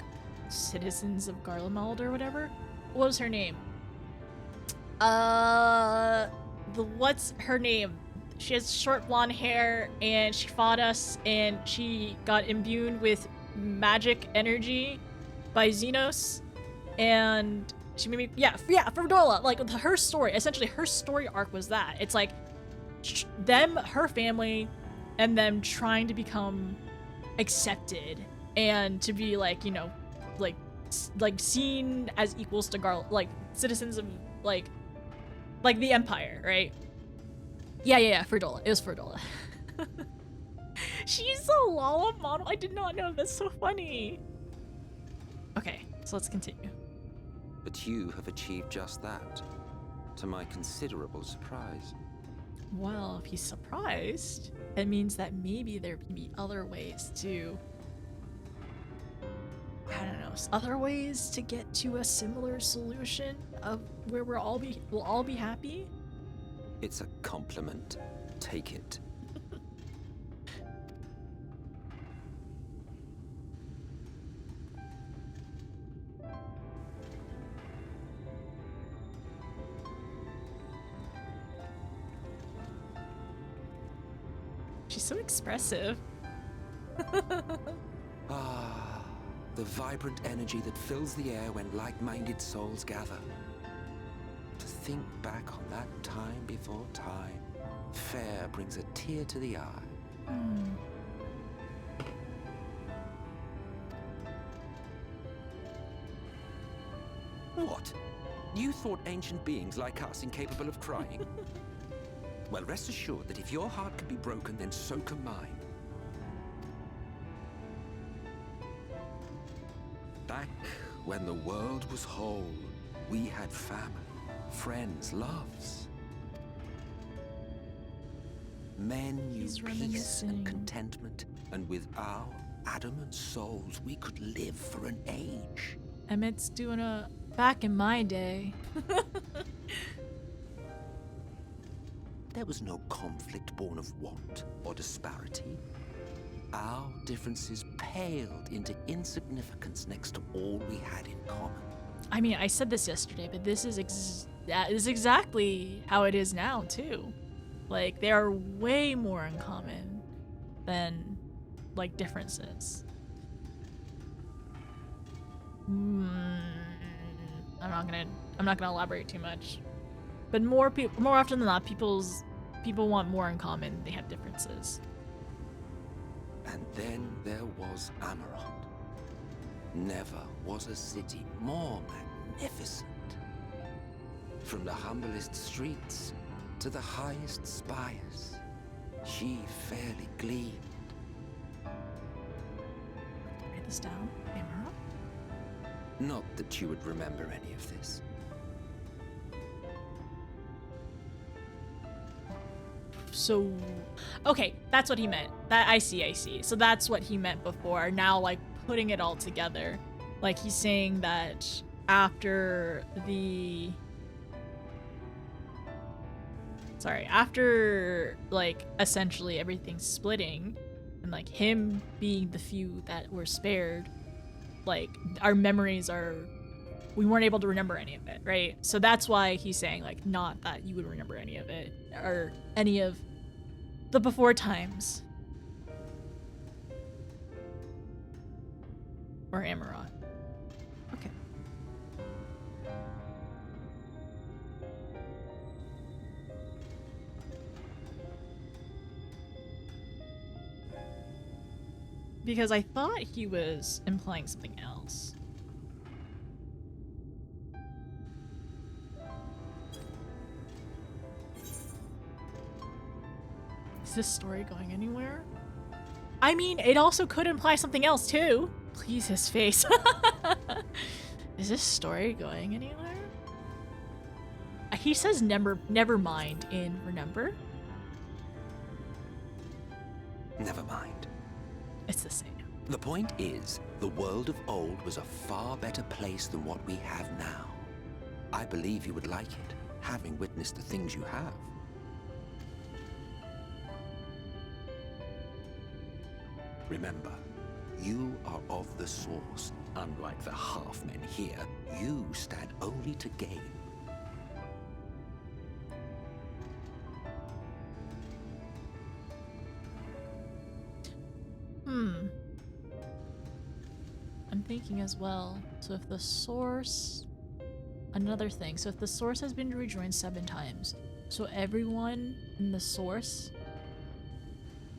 citizens of Garlemald or whatever. What was her name? What's her name? She has short blonde hair and she fought us and she got imbued with magic energy by Xenos and she made me, yeah, Ferdola. Like her story, essentially her story arc was that. It's like her family, and them trying to become accepted and to be like, you know, like seen as equals to like citizens of like the Empire, right? Yeah, Ferdola. It was Ferdola. She's a Lala model. I did not know. That's so funny. Okay, so let's continue. But you have achieved just that, to my considerable surprise. Well, if he's surprised, it means that maybe there can be other ways to, I don't know, other ways to get to a similar solution of where we'll all be happy. It's a compliment. Take it. She's so expressive. The vibrant energy that fills the air when like-minded souls gather. To think back on that time before time, fair brings a tear to the eye. What? You thought ancient beings like us incapable of crying? Well, rest assured that if your heart can be broken, then so can mine. Back when the world was whole, we had family, friends, loves. Men knew He's peace reminiscing. and contentment, and with our adamant souls, we could live for an age. Emmett's doing a back in my day. There was no conflict born of want or disparity. Our differences paled into insignificance next to all we had in common. I mean, I said this yesterday, but this is exactly how it is now too. Like, they are way more in common than like differences. I'm not gonna elaborate too much. But more often than not, people want more in common. They have differences. And then there was Amarant. Never was a city more magnificent. From the humblest streets to the highest spires, she fairly gleamed. Write this down. Emerald? Not that you would remember any of this. So, okay, that's what he meant. That I see. So that's what he meant before. Now, like, putting it all together. Like, he's saying that after like essentially everything splitting and like him being the few that were spared, like our memories we weren't able to remember any of it, right? So that's why he's saying, like, not that you would remember any of it or any of the before times. Or Amarant. Okay. Because I thought he was implying something else. Is this story going anywhere? I mean, it also could imply something else too. Please, his face. Is this story going anywhere? He says never mind in Remember. Never mind. It's the same. The point is, the world of old was a far better place than what we have now. I believe you would like it, having witnessed the things you have. Remember, you are of the source. Unlike the half-men here, you stand only to gain. I'm thinking as well. So if the source... Another thing. So if the source has been rejoined 7 times, so everyone in the source...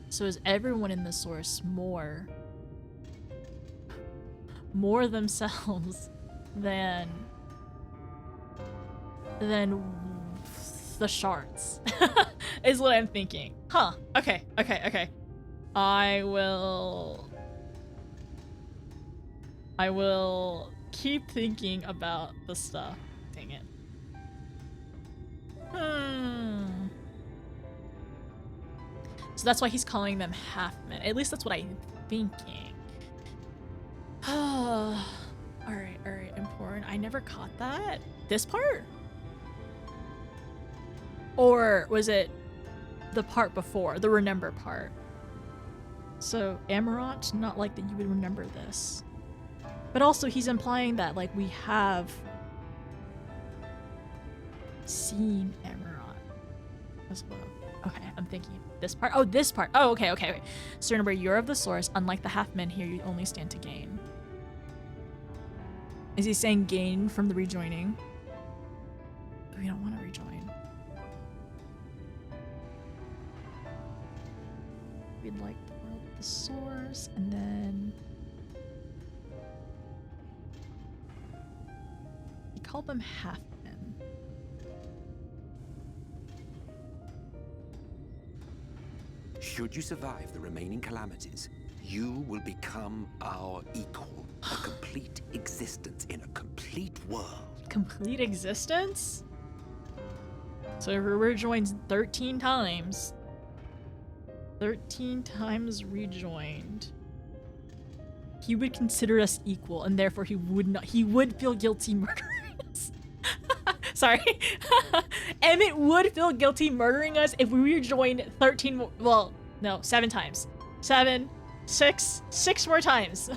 So is everyone in the source more themselves than the shards? Is what I'm thinking. Huh. Okay. I will keep thinking about the stuff. Dang it. So that's why he's calling them half-men. At least that's what I'm thinking. Alright, important. I never caught that. This part? Or was it the part before, the remember part? So Amarant, not like that you would remember this. But also he's implying that like we have seen Amarant as well. Okay, I'm thinking this part. Oh, this part. Oh, okay. So remember, you're of the source. Unlike the half-men here, you only stand to gain. Is he saying gain from the rejoining? We don't want to rejoin. We'd like the world with the source, and then we call them half men. Should you survive the remaining calamities, you will become our equal. A complete existence in a complete world. Complete existence? So if we rejoins 13 times. 13 times rejoined. He would consider us equal, and therefore he would feel guilty murdering us. Sorry. Emmett would feel guilty murdering us if we rejoined 13 more, well, no, 7 times. 7, 6 more times.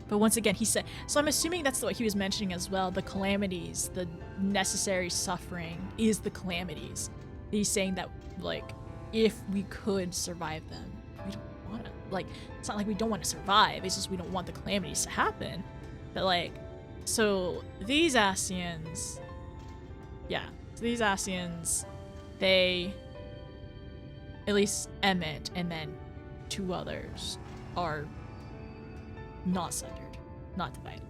But once again, he said, so I'm assuming that's what he was mentioning as well. The calamities, the necessary suffering is the calamities. He's saying that, like, if we could survive them, we don't want to. Like, it's not like we don't want to survive. It's just we don't want the calamities to happen. But, like, so these Ascians, yeah. So these Ascians, they, at least Emmett and then 2 others, are not sundered, not divided.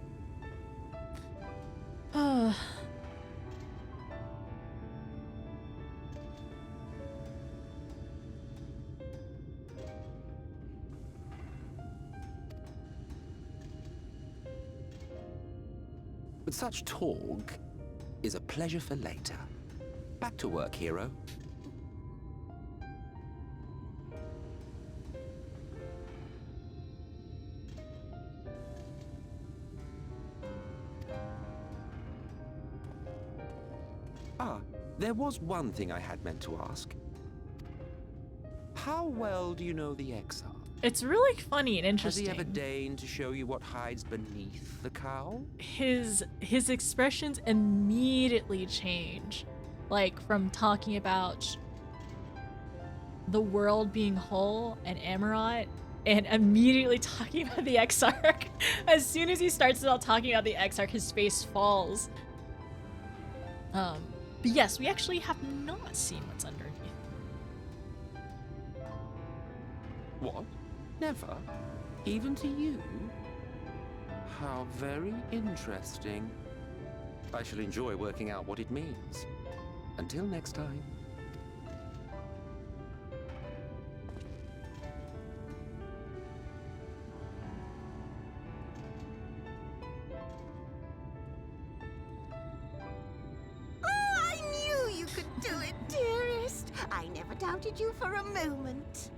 But such talk is a pleasure for later. Back to work, hero. Ah, there was one thing I had meant to ask. How well do you know the Exarch? It's really funny and Has interesting. he ever deigned to show you what hides beneath the cowl? His expressions immediately change, like from talking about the world being whole and Amaranth, and immediately talking about the Exarch. As soon as he starts about talking about the Exarch, his face falls. But yes, we actually have not seen what's underneath. What? Never? Even to you? How very interesting. I shall enjoy working out what it means. Until next time. I knew you could do it, dearest. I never doubted you for a moment.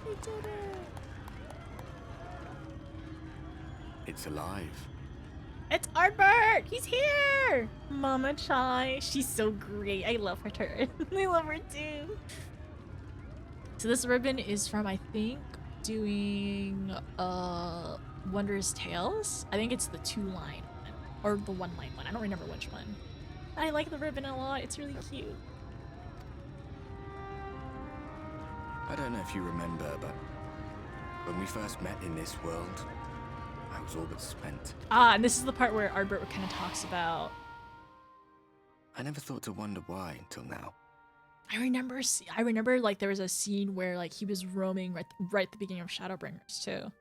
We did it! It's alive. It's Artbert! He's here! Mama Chai. She's so great. I love her. I love her too. So this ribbon is from, I think, doing Wondrous Tales. I think it's the 2-line one. Or the 1-line one. I don't remember which one. I like the ribbon a lot. It's really cute. I don't know if you remember, but when we first met in this world, I was all but spent. Ah, and this is the part where Artbert kind of talks about... I never thought to wonder why until now. I remember like there was a scene where like he was roaming right at the beginning of Shadowbringers too.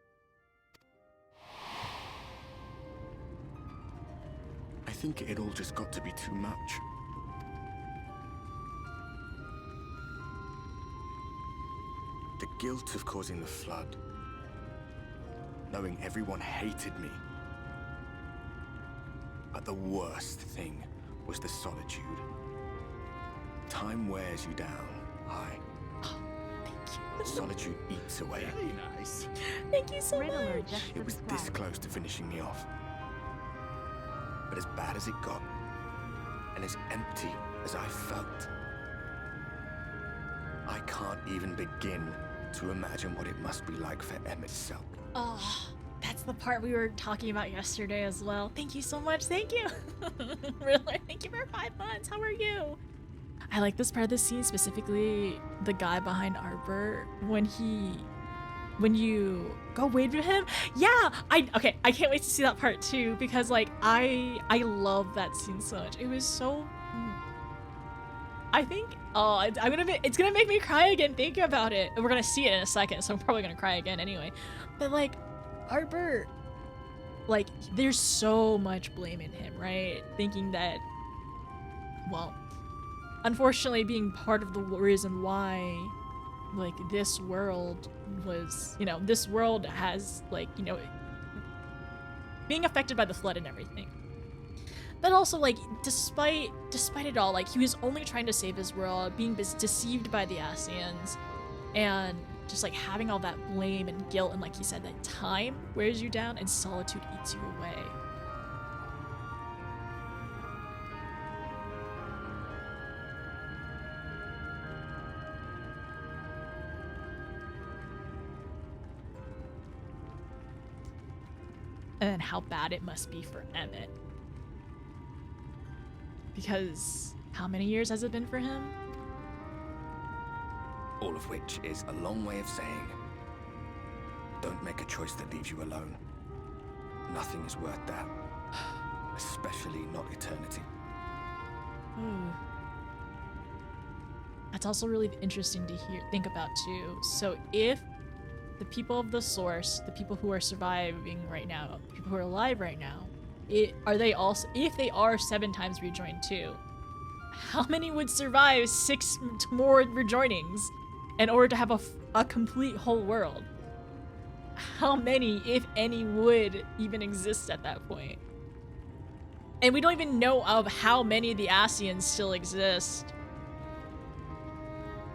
I think it all just got to be too much. The guilt of causing the flood. Knowing everyone hated me. But the worst thing was the solitude. Time wears you down. Solitude eats away. Very nice. Thank you so Riddler much. just It was this subscribed. close to finishing me off. But as bad as it got, and as empty as I felt, I can't even begin to imagine what it must be like for Emmett's self. Oh, that's the part we were talking about yesterday as well. Thank you so much. Thank you. Really, thank you for 5 months. How are you? I like this part of the scene, specifically the guy behind Arbor when you go wait for him. Yeah, I can't wait to see that part too, because like I love that scene so much. It was so, I think, it's gonna make me cry again thinking about it. We're gonna see it in a second, so I'm probably gonna cry again anyway. But like Arbor, like there's so much blame in him, right? Thinking that, well, unfortunately being part of the reason why like this world was, you know, this world has like, you know, being affected by the flood and everything. But also like despite it all, like he was only trying to save his world, being deceived by the Asians, and just like having all that blame and guilt, and like he said, that time wears you down and solitude eats you away. And then how bad it must be for Emmett. Because how many years has it been for him? All of which is a long way of saying, don't make a choice that leaves you alone. Nothing is worth that. Especially not eternity. That's also really interesting to think about too. So if the people of the source, the people who are surviving right now, the people who are alive right now, are they also, if they are 7 times rejoined too, how many would survive 6 more rejoinings in order to have a complete whole world? How many, if any, would even exist at that point? And we don't even know of how many of the Asians still exist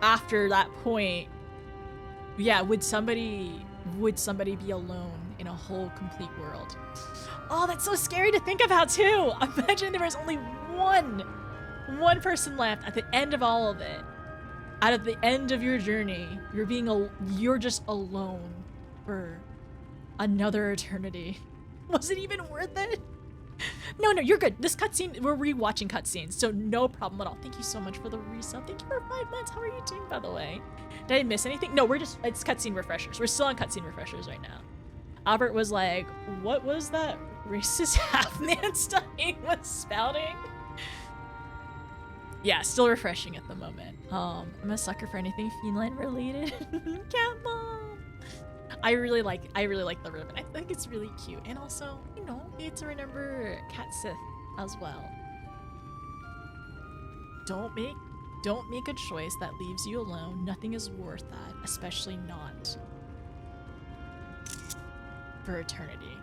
after that point. Yeah, would somebody be alone in a whole complete world? Oh, that's so scary to think about too. Imagine there was only one person left at the end of all of it. At the end of your journey, you're just alone for another eternity. Was it even worth it? No, you're good. This cutscene, we're rewatching cutscenes, so no problem at all. Thank you so much for the resub. Thank you for 5 months. How are you doing, by the way? Did I miss anything? No, it's cutscene refreshers. We're still on cutscene refreshers right now. Albert was like, what was that racist half-man stuff he was spouting? Yeah, still refreshing at the moment. I'm a sucker for anything feline related. Cat mom. I really like the ribbon. I think it's really cute, and also, you know, you get to remember Cat Sith as well. Don't make a choice that leaves you alone. Nothing is worth that, especially not for eternity.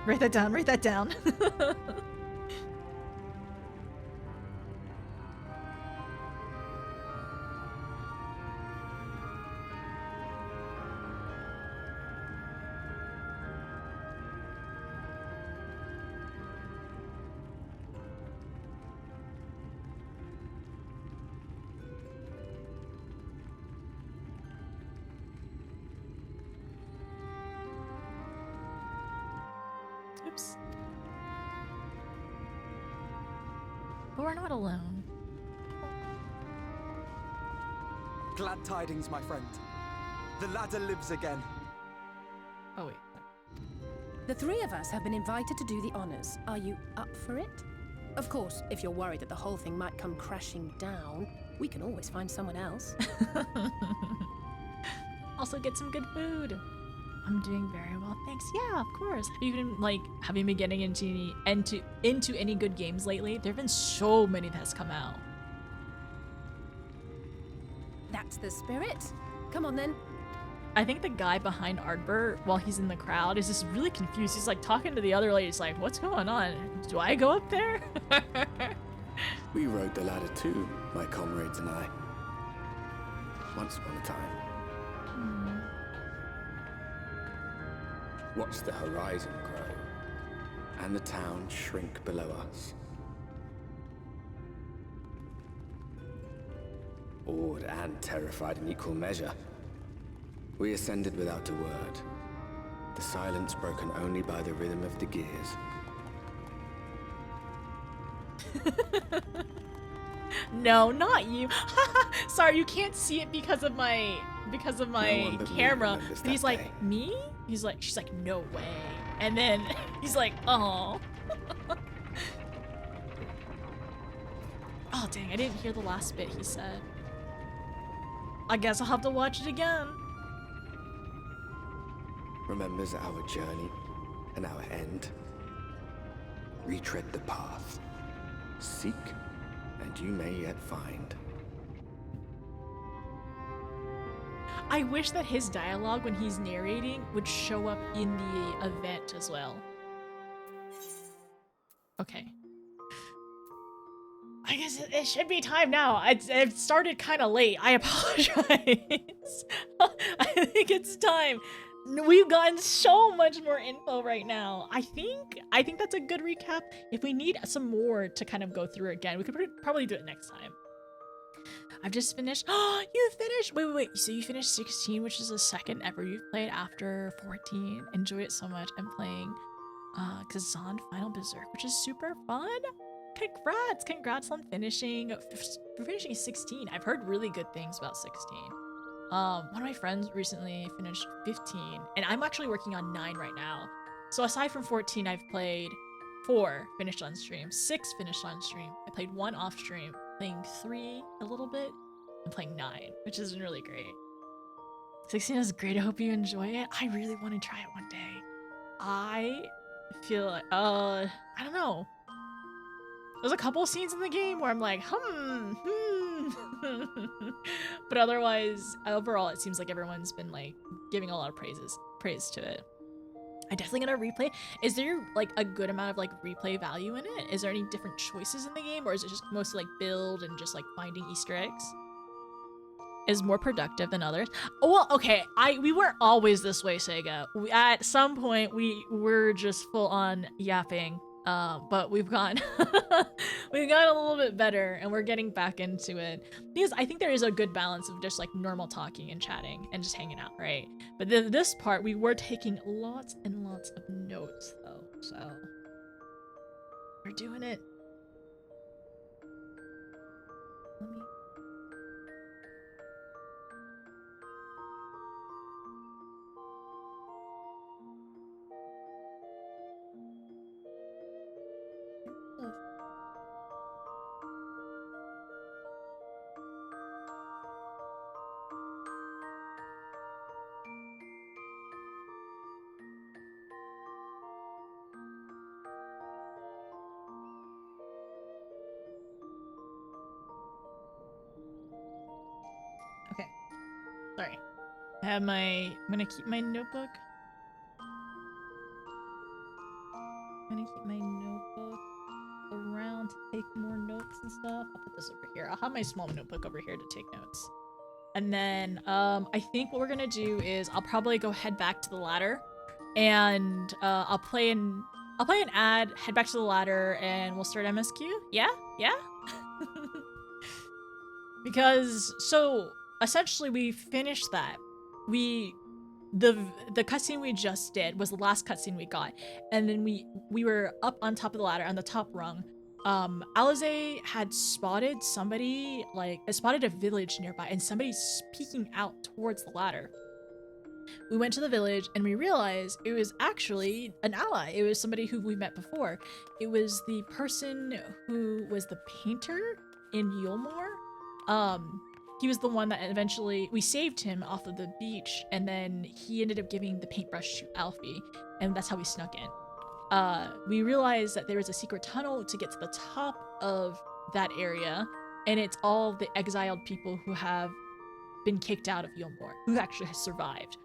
Write that down, write that down. Oops. But we're not alone. Glad tidings, my friend. The ladder lives again. Oh wait. The 3 of us have been invited to do the honors. Are you up for it? Of course, if you're worried that the whole thing might come crashing down, we can always find someone else. Also get some good food. I'm doing very well, thanks. Yeah, of course. Have you been getting into any good games lately? There've been so many that's come out. That's the spirit. Come on then. I think the guy behind Ardbert, while he's in the crowd, is just really confused. He's like talking to the other ladies like, what's going on? Do I go up there? We rode the ladder too, my comrades and I. Once upon a time. Watched the horizon grow, and the town shrink below us. awed and terrified in equal measure. We ascended without a word, the silence broken only by the rhythm of the gears. No, not you. Sorry, you can't see it because of my camera. But he's like, me? He's like, she's like, no way. And then he's like, oh. Oh dang, I didn't hear the last bit he said. I guess I'll have to watch it again. Remembers our journey and our end. Retread the path. Seek, and you may yet find. I wish that his dialogue when he's narrating would show up in the event as well. Okay. I guess it should be time now. It started kind of late. I apologize. I think it's time. We've gotten so much more info right now. I think that's a good recap. If we need some more to kind of go through again, we could probably do it next time. I've just finished. Oh, you finished? Wait. So you finished 16, which is the second ever you've played after 14. Enjoy it so much. I'm playing Kazan Final Berserk, which is super fun. Congrats on finishing 16. I've heard really good things about 16. One of my friends recently finished 15, and I'm actually working on 9 right now. So aside from 14, I've played 4 finished on stream, 6 finished on stream. I played 1 off stream, playing 3 a little bit, and playing 9, which has been really great. 16 is great. I hope you enjoy it. I really want to try it one day. I feel like, I don't know. There's a couple scenes in the game where I'm like, but otherwise, overall, it seems like everyone's been like giving a lot of praise to it. I'm definitely gonna replay. Is there like a good amount of like replay value in it? Is there any different choices in the game, or is it just mostly like build and just like finding Easter eggs? Is more productive than others? Oh, well, okay. We weren't always this way, Sega. At some point, we were just full on yapping. But we've gotten a little bit better, and we're getting back into it because I think there is a good balance of just like normal talking and chatting and just hanging out, right? But then this part we were taking lots and lots of notes though, so we're doing it. Sorry. I'm gonna keep my notebook. I'm gonna keep my notebook around to take more notes and stuff. I'll put this over here. I'll have my small notebook over here to take notes. And then I think what we're gonna do is I'll probably head back to the ladder, and I'll play an ad, head back to the ladder, and we'll start MSQ. Yeah? Because so essentially we finished that. The cutscene we just did was the last cutscene we got, and then we were up on top of the ladder on the top rung. Alize had spotted somebody, spotted a village nearby, and somebody's peeking out towards the ladder. We went to the village and we realized it was actually an ally. It was somebody who we met before. It was the person who was the painter in Yulmore. He was the one that eventually, we saved him off of the beach, and then he ended up giving the paintbrush to Alfie, and that's how we snuck in. We realized that there was a secret tunnel to get to the top of that area, and it's all the exiled people who have been kicked out of Yulmore, who actually has survived,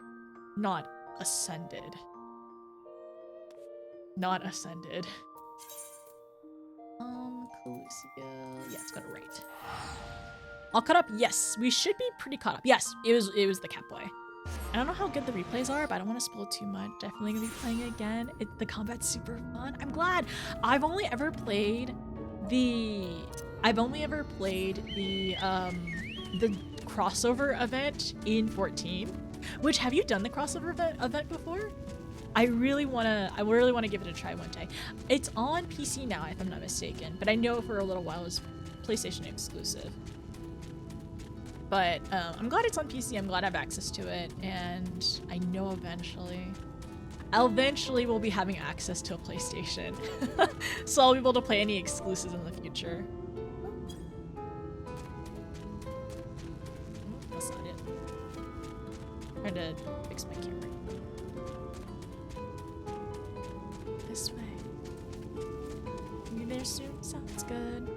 not ascended. Not ascended. Colusia, yeah, it's got it right. All caught up? Yes, we should be pretty caught up. Yes, it was the Catboy. I don't know how good the replays are, but I don't want to spoil too much. Definitely gonna be playing it again. The combat's super fun. I'm glad. I've only ever played the the crossover event in 14. Which, have you done the crossover event before? I really wanna give it a try one day. It's on PC now, if I'm not mistaken, but I know for a little while it was PlayStation exclusive. But I'm glad it's on PC. I'm glad I have access to it, and I know eventually we'll be having access to a PlayStation, so I'll be able to play any exclusives in the future. That's not it. Trying to fix my camera. This way. Be there soon. Sounds good.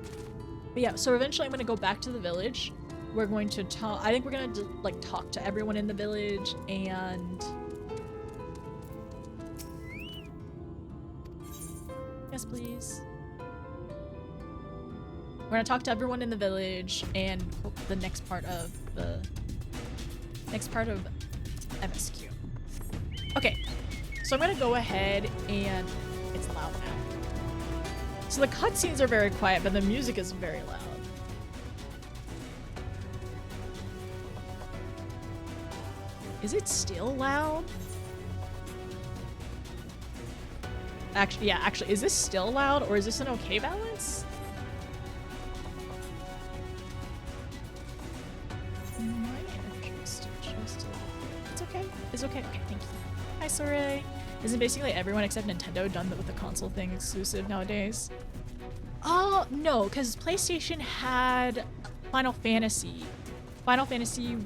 But yeah, so eventually I'm gonna go back to the village. We're going to talk. I think we're gonna like talk to everyone in the village and. Yes, please. We're gonna talk to everyone in the village and the next part of MSQ. Okay, so I'm gonna go ahead and it's loud now. So the cutscenes are very quiet, but the music is very loud. Is it still loud? Actually, is this still loud or is this an okay balance? It's okay. Okay, thank you. Hi, Soray. Isn't basically everyone except Nintendo done with the console thing exclusive nowadays? Oh, no, because PlayStation had Final Fantasy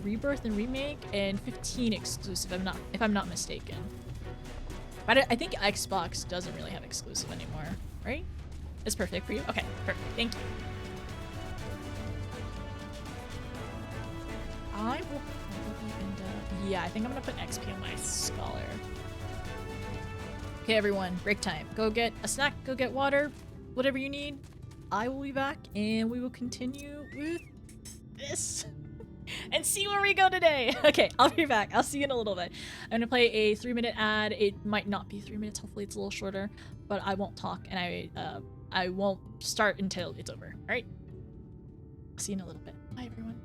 Rebirth and Remake, and 15 exclusive, if I'm not mistaken. But I think Xbox doesn't really have exclusive anymore, right? It's perfect for you? Okay, perfect. Thank you. I will probably end up... Yeah, I think I'm gonna put XP on my Scholar. Okay, everyone, break time. Go get a snack, go get water, whatever you need. I will be back, and we will continue with this. And see where we go today. Okay, I'll be back. I'll see you in a little bit. I'm gonna play a 3-minute ad. It might not be 3 minutes. Hopefully it's a little shorter, but I won't talk and I won't start until it's over. All right. See you in a little bit. Bye, everyone.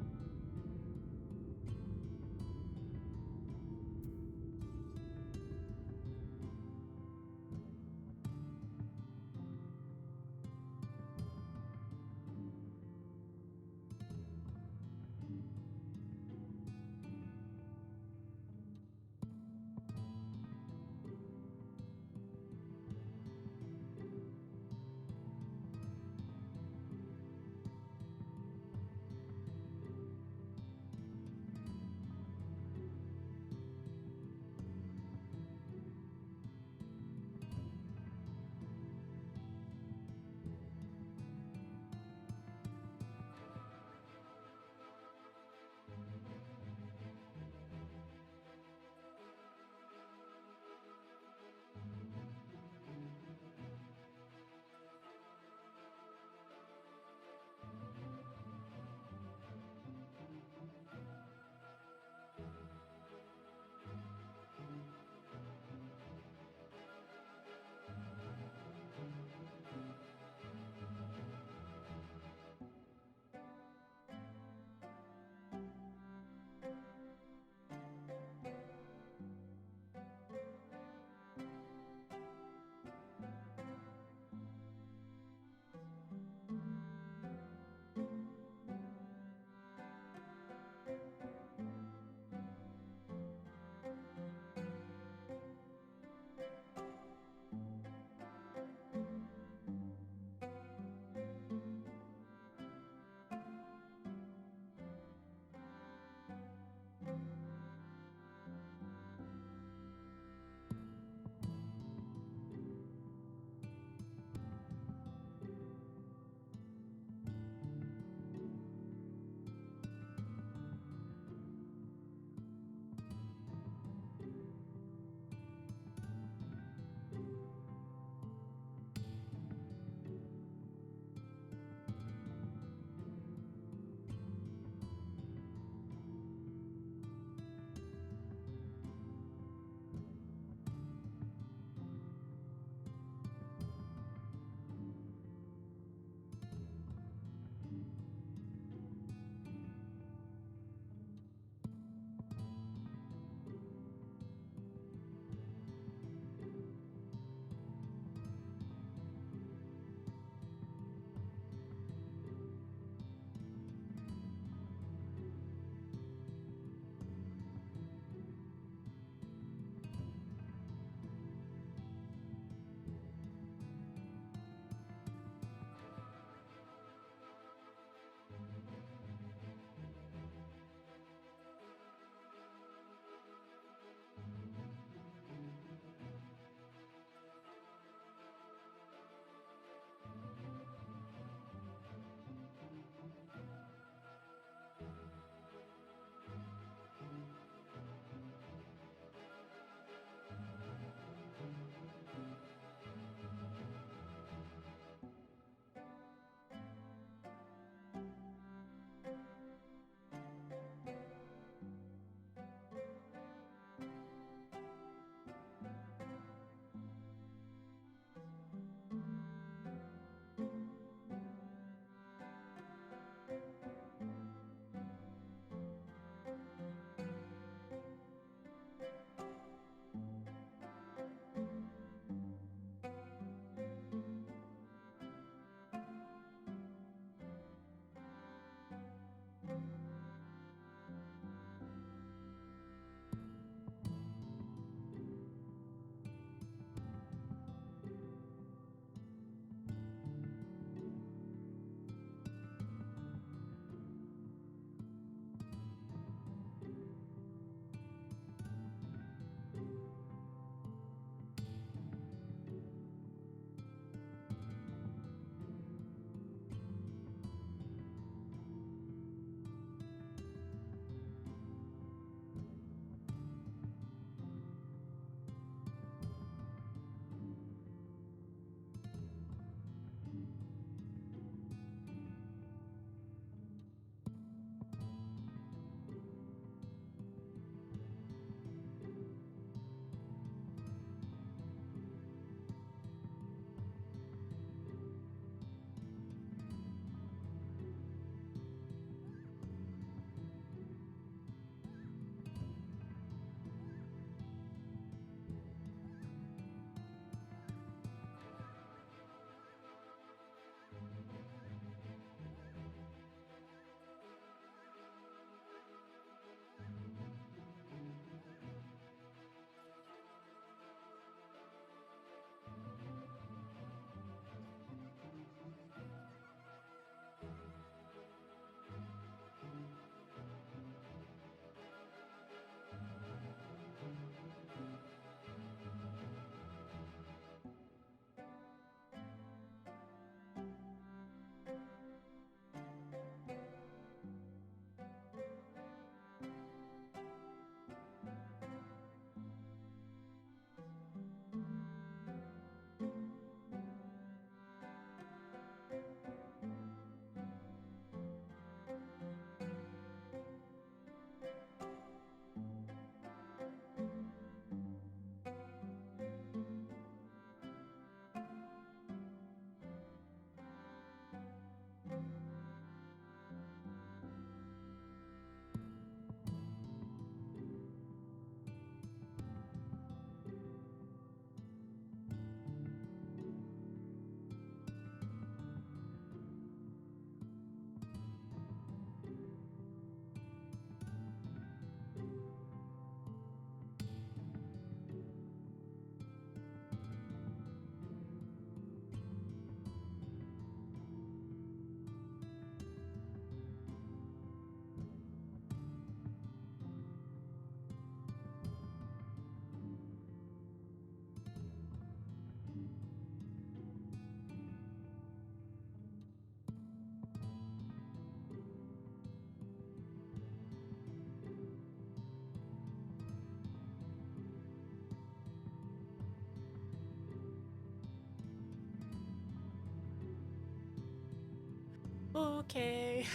Okay.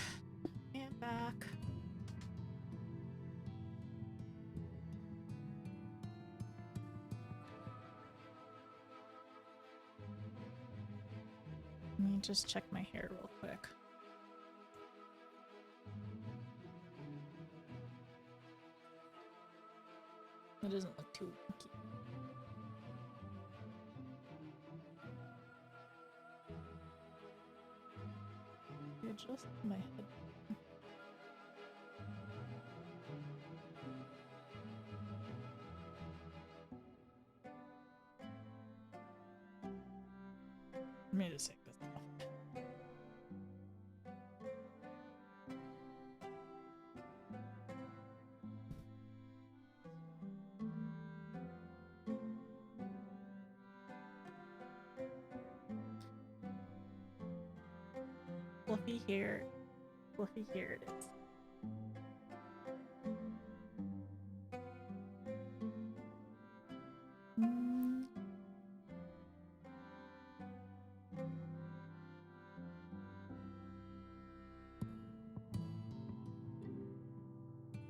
And back. Let me just check my hair real quick. It doesn't look too wonky. Adjust my head. Let me just take this off. Fluffy hair. Fluffy hair it is.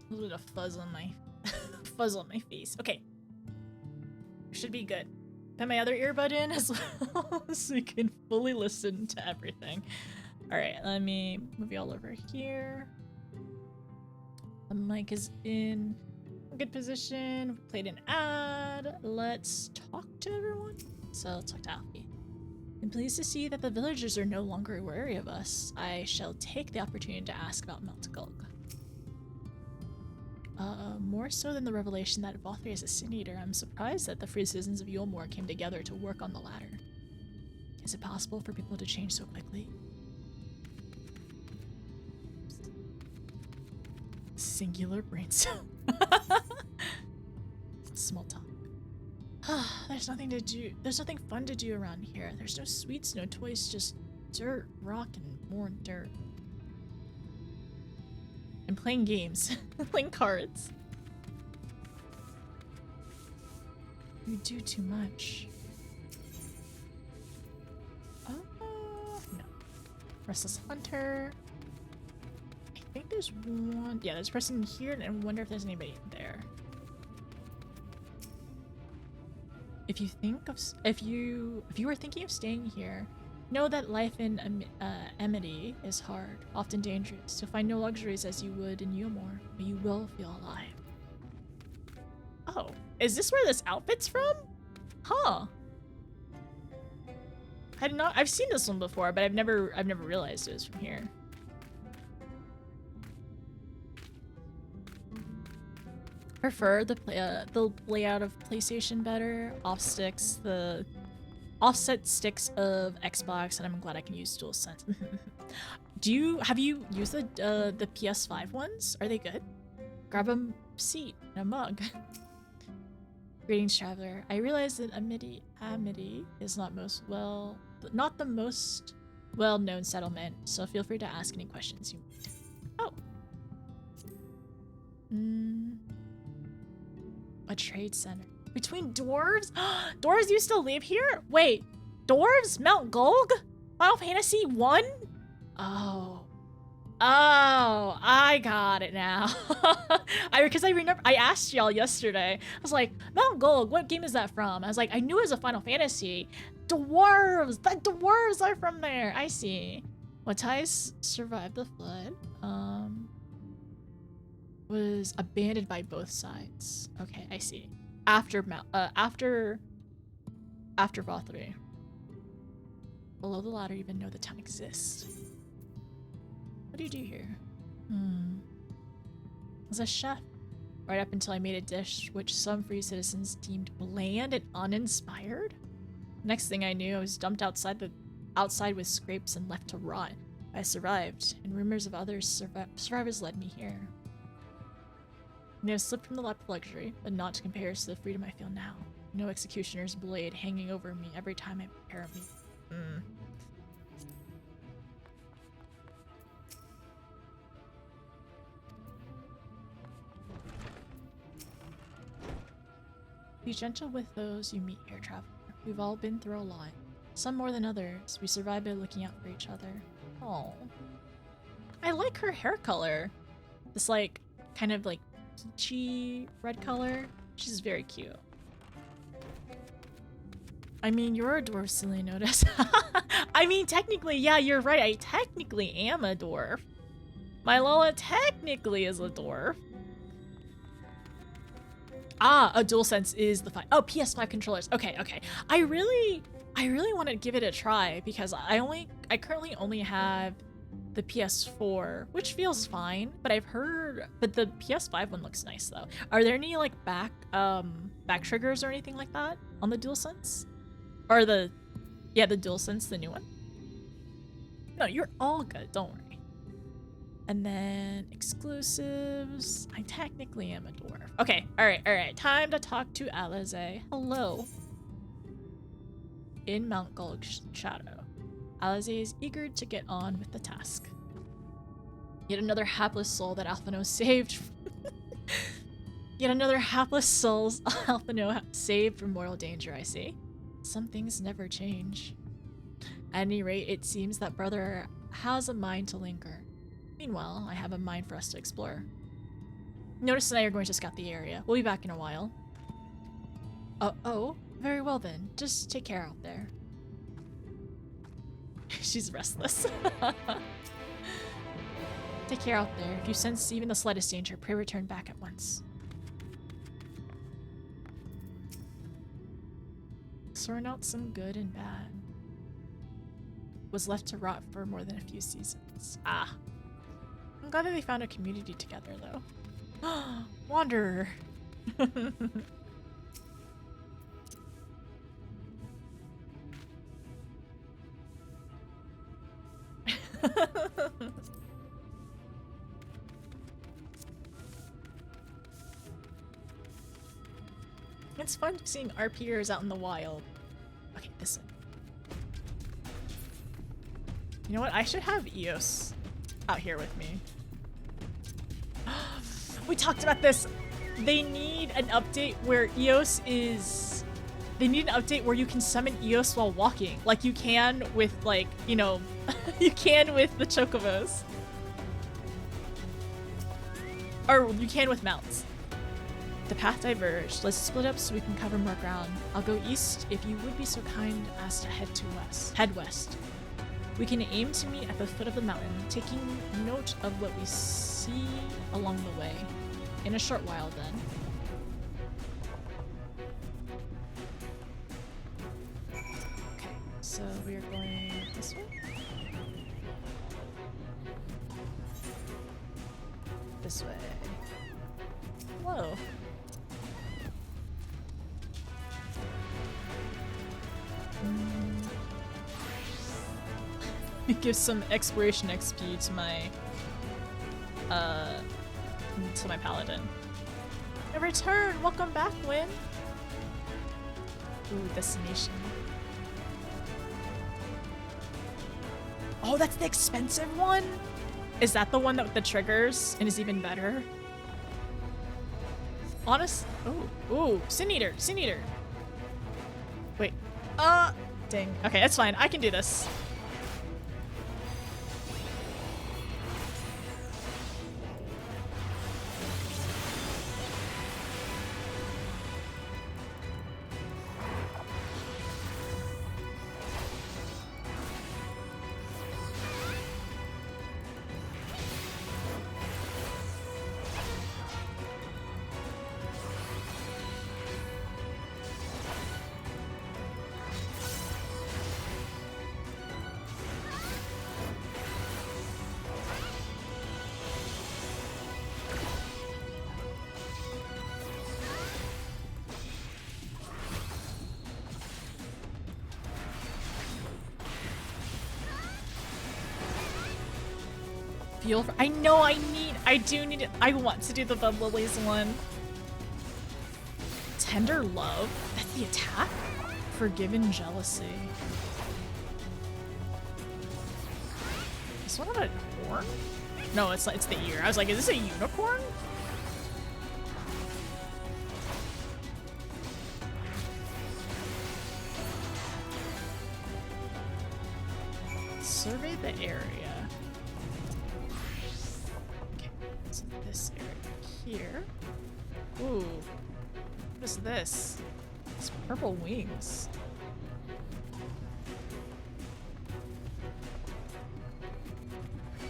A little bit of fuzz on my fuzz on my face. Okay. Should be good. Put my other earbud in as well so you can fully listen to everything. Alright, let me move you all over here. The mic is in a good position. We played an ad. Let's talk to everyone. So let's talk to Alfie. I'm pleased to see that the villagers are no longer wary of us. I shall take the opportunity to ask about Mount Gulg. More so than the revelation that Vothri is a Sin Eater, I'm surprised that the free citizens of Yulmore came together to work on the ladder. Is it possible for people to change so quickly? Singular brain cell. Small talk. There's nothing to do. There's nothing fun to do around here. There's no sweets, no toys, just dirt, rock, and more dirt. And playing games. Playing cards. You do too much. Oh, no. Restless Hunter. I think there's one. Yeah, there's a person here, and I wonder if there's anybody there. If you think of, if you are thinking of staying here, know that life in Amity is hard, often dangerous. You'll find no luxuries as you would in Yulmore, but you will feel alive. Oh, is this where this outfit's from? Huh. I did not. I've seen this one before, but I've never realized it was from here. Prefer the layout of PlayStation better. The offset sticks of Xbox, and I'm glad I can use DualSense. Have you used the PS5 ones? Are they good? Grab a seat and a mug. Greetings, traveler. I realize that Amity is not the most well-known settlement, so feel free to ask any questions you need. Oh. A trade center. Between dwarves? Dwarves used to live here? Wait, dwarves? Mount Gulg? Final Fantasy 1? Oh. Oh, I got it now. Because I remember, I asked y'all yesterday. I was like, Mount Gulg, what game is that from? I was like, I knew it was a Final Fantasy. Dwarves! The dwarves are from there. I see. Watai's survived the flood. Was abandoned by both sides. Okay, I see. After Vothri. Below the ladder, even know the town exists. What do you do here? I was a chef, right up until I made a dish which some free citizens deemed bland and uninspired. Next thing I knew, I was dumped outside with scrapes and left to rot. I survived, and rumors of other survivors led me here. I may have slipped from the lap of luxury, but not to compare to the freedom I feel now. No executioner's blade hanging over me every time I prepare a meal. Be gentle with those you meet here, traveler. We've all been through a lot. Some more than others. We survive by looking out for each other. Oh. I like her hair color. This like kind of like peachy red color. She's very cute. I mean, you're a dwarf, silly notice. I mean, technically, yeah, you're right. I technically am a dwarf. My Lola technically is a dwarf. Ah, a DualSense is the oh, PS5 controllers. Okay, okay. I really want to give it a try because I currently only have the PS4, which feels fine, but I've heard, but the PS5 one looks nice though. Are there any like back triggers or anything like that on the DualSense? Or the DualSense, the new one? No, you're all good, don't worry. And then exclusives. I technically am a dwarf. Okay, alright. Time to talk to Alize. Hello. In Mount Gulg's shadow, Alize is eager to get on with the task. Yet another hapless soul that Alphino saved. Yet another hapless soul Alphino saved from mortal danger, I see. Some things never change. At any rate, it seems that brother has a mind to linger. Meanwhile, I have a mind for us to explore. Notice and I are going to scout the area. We'll be back in a while. Oh, very well then. Just take care out there. She's restless. Take care out there. If you sense even the slightest danger, pray return back at once. Sorting out some good and bad. Was left to rot for more than a few seasons. Ah. I'm glad that they found a community together, though. Wanderer. It's fun seeing RPers out in the wild. Okay, this one. You know what? I should have Eos out here with me. We talked about this. They need an update where Eos is... They need an update where you can summon Eos while walking. Like you can with, like, you know... you can with the Chocobos. Or you can with mounts. The path diverged. Let's split up so we can cover more ground. I'll go east if you would be so kind as to head west. We can aim to meet at the foot of the mountain, taking note of what we see along the way. In a short while, then. Okay, so we are going this way. This way. Whoa. Give some exploration XP to my paladin. A return! Welcome back, Win! Ooh, destination. Oh, that's the expensive one? Is that the one that with the triggers and is even better? Honest. Ooh, Sin Eater. Wait. Dang. Okay, that's fine. I can do this. I know I want to do the Bud Lilies one. Tender Love? That's the attack? Forgiven Jealousy. Is this one a horn? No, it's the ear. I was like, is this a unicorn? Survey the area. this area here. Ooh. What is this? It's purple wings.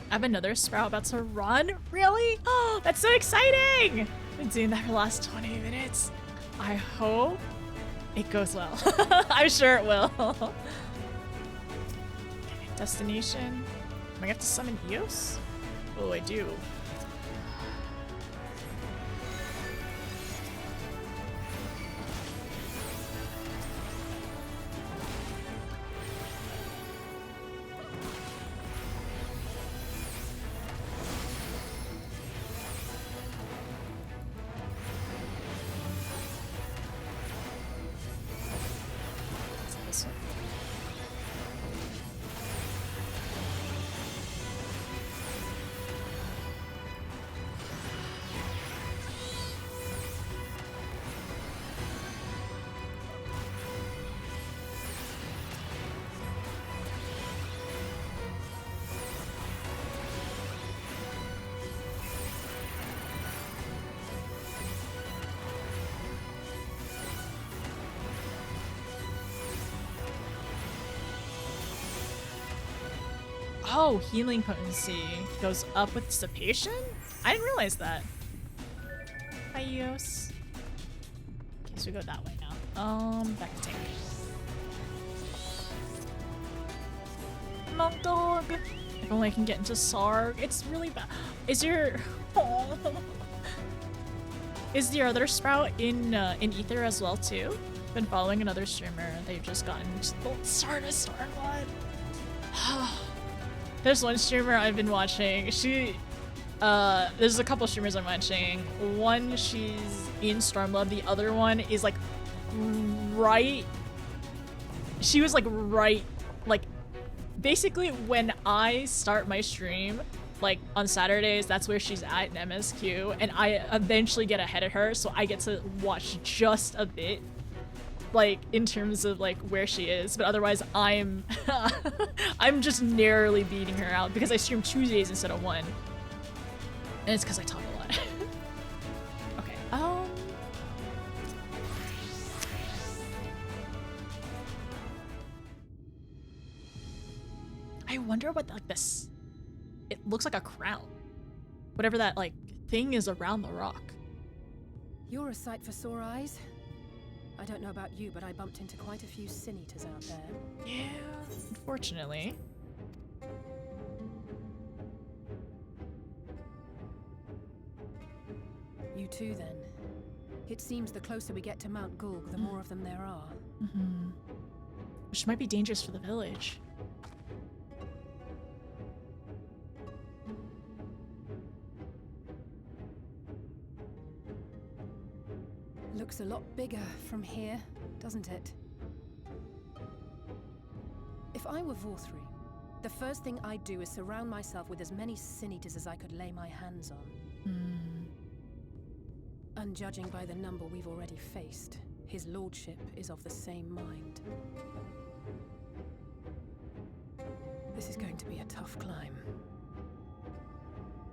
I have another sprout about to run? Really? Oh, that's so exciting! I've been doing that for the last 20 minutes. I hope it goes well. I'm sure it will. Okay, destination. Am I gonna have to summon Eos? Oh, I do. Oh, healing potency goes up with dissipation? I didn't realize that. Hi, Eos. Okay, so we go that way now. Back to tank. Monk dog! If only I can get into Sarg. It's really bad. Is your... Oh. Is your other sprout in Ether as well, too? Been following another streamer. They've just gotten... Start one. There's one streamer I've been watching. There's a couple streamers I'm watching. One, she's in Stormlove. The other one is like right. She was like right, like basically when I start my stream, like on Saturdays, that's where she's at in MSQ, and I eventually get ahead of her, so I get to watch just a bit. Like in terms of like where she is, but otherwise I'm I'm just narrowly beating her out because I stream Tuesdays instead of one, and it's because I talk a lot. Okay, I wonder what like this, it looks like a crown, whatever that like thing is around the rock. You're a sight for sore eyes. I don't know about you, but I bumped into quite a few sin eaters out there. Yeah, unfortunately. You too, then. It seems the closer we get to Mount Gulg, the more of them there are. Mm-hmm. Which might be dangerous for the village. Looks a lot bigger from here, doesn't it? If I were Vorthri, the first thing I'd do is surround myself with as many sin eaters as I could lay my hands on. And judging by the number we've already faced, his lordship is of the same mind. This is going to be a tough climb.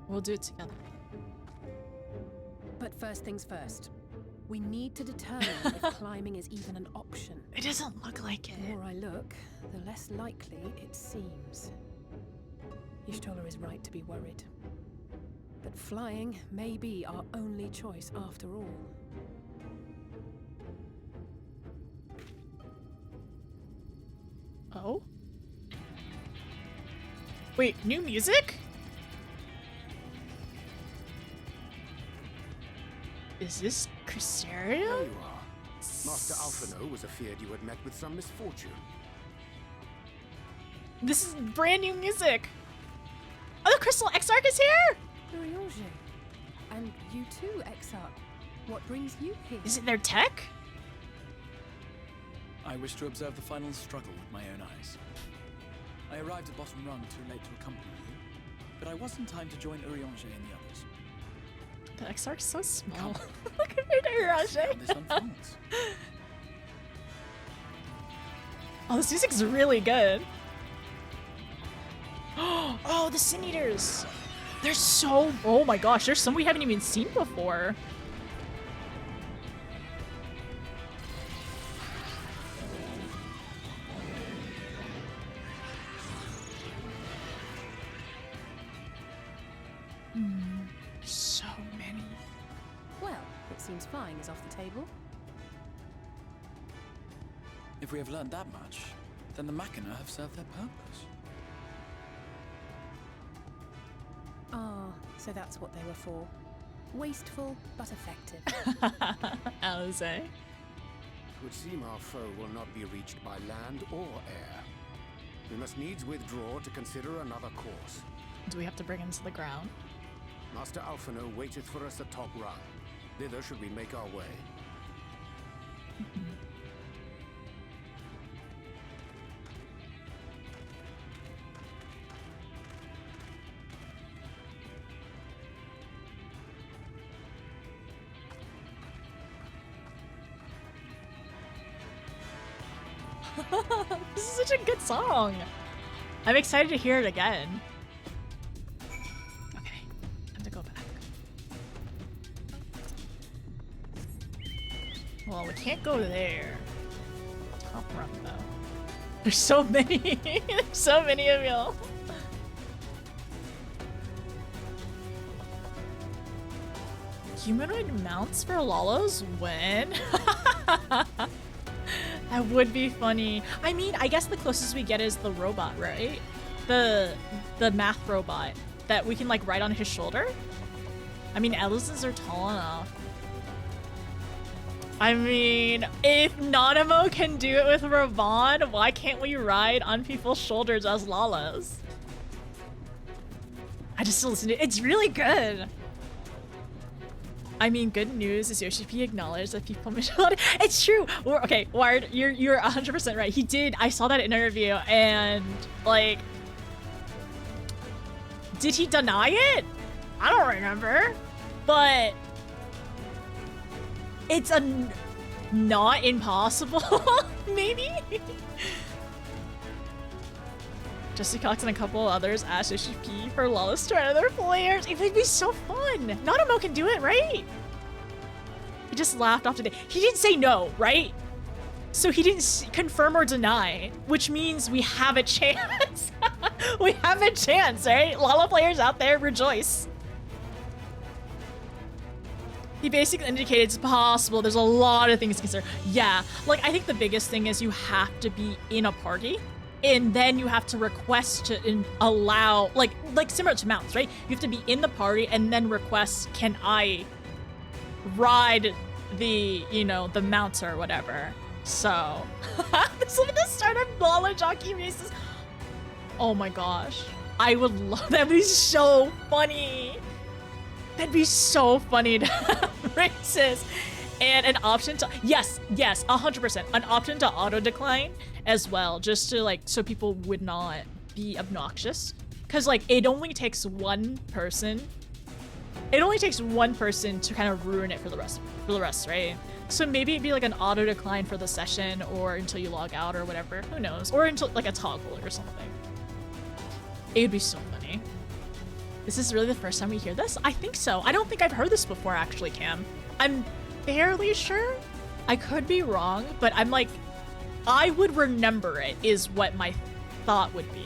We'll do it together. But first things first. We need to determine if climbing is even an option. It doesn't look like it. The more I look, the less likely it seems. Y'shtola is right to be worried. But flying may be our only choice after all. Oh? Wait, new music? Is this Crysterium? There you are. Master Alphino was afeard you had met with some misfortune. This is brand new music. Oh, the Crystal Exarch is here? Urianger. And you too, Exarch. What brings you here? Is it their tech? I wish to observe the final struggle with my own eyes. I arrived at Bottom Rung too late to accompany you, but I was in time to join Urianger and the others. The Exarch's so small. Look at me, Urianger. This unfolds. Oh, this music's really good. Oh, the Sin Eaters. There's so, oh my gosh, there's some we haven't even seen before. So many. Well, it seems flying is off the table. If we have learned that much, then the Machina have served their purpose. Ah, so that's what they were for. Wasteful, but effective. Alize. It would seem our foe will not be reached by land or air. We must needs withdraw to consider another course. Do we have to bring him to the ground? Master Alphino waiteth for us at top run. Thither should we make our way. This is such a good song. I'm excited to hear it again. Okay, time to go back. Well, we can't go there. Top run though. There's so many. There's so many of y'all. Humanoid mounts for Lalos? When? That would be funny. I mean, I guess the closest we get is the robot, right? The math robot that we can like ride on his shoulder. I mean, Elizas are tall enough. I mean, if Nanamo can do it with Ravan, why can't we ride on people's shoulders as Lalas? I just listened to it. It's really good. I mean, good news is ShB acknowledged that people misled. It's true. Okay, Wired, you're 100% right. He did. I saw that interview, and like, did he deny it? I don't remember, but it's not impossible. Maybe. Jesse Cox and a couple others asked ShB for Lawless to other players. It would be so fun. Nanamo can do it, right? He just laughed off today. He didn't say no, right? So he didn't confirm or deny, which means we have a chance. We have a chance, right? Lala players out there, rejoice. He basically indicated it's possible. There's a lot of things to consider. Yeah, like I think the biggest thing is you have to be in a party. And then you have to request to allow, like similar to mounts, right? You have to be in the party and then request, can I ride the, you know, the mounts or whatever. So, this is the start of Lala jockey races. Oh my gosh. I would love, that'd be so funny. That'd be so funny to have races. And an option to, yes, 100%. An option to auto decline as well, just to like, so people would not be obnoxious. Cause like, it only takes one person. It only takes one person to kind of ruin it for the rest, right? So maybe it'd be like an auto decline for the session or until you log out or whatever, who knows? Or until like a toggle or something. It would be so funny. This is really the first time we hear this? I think so. I don't think I've heard this before actually, Cam. I'm fairly sure. I could be wrong, but I'm like, I would remember it is what my thought would be.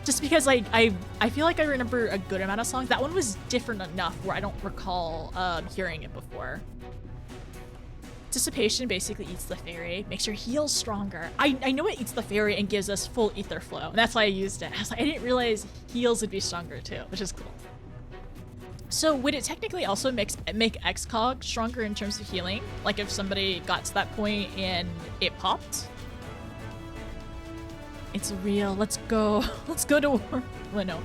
Just because like I feel like I remember a good amount of songs. That one was different enough where I don't recall hearing it before. Dissipation basically eats the fairy, makes your heals stronger. I know it eats the fairy and gives us full ether flow, and that's why I used it. I was like, I didn't realize heals would be stronger too, which is cool. So would it technically also make XCOG stronger in terms of healing? Like if somebody got to that point and it popped? It's real. Let's go. Let's go to war. Well, no.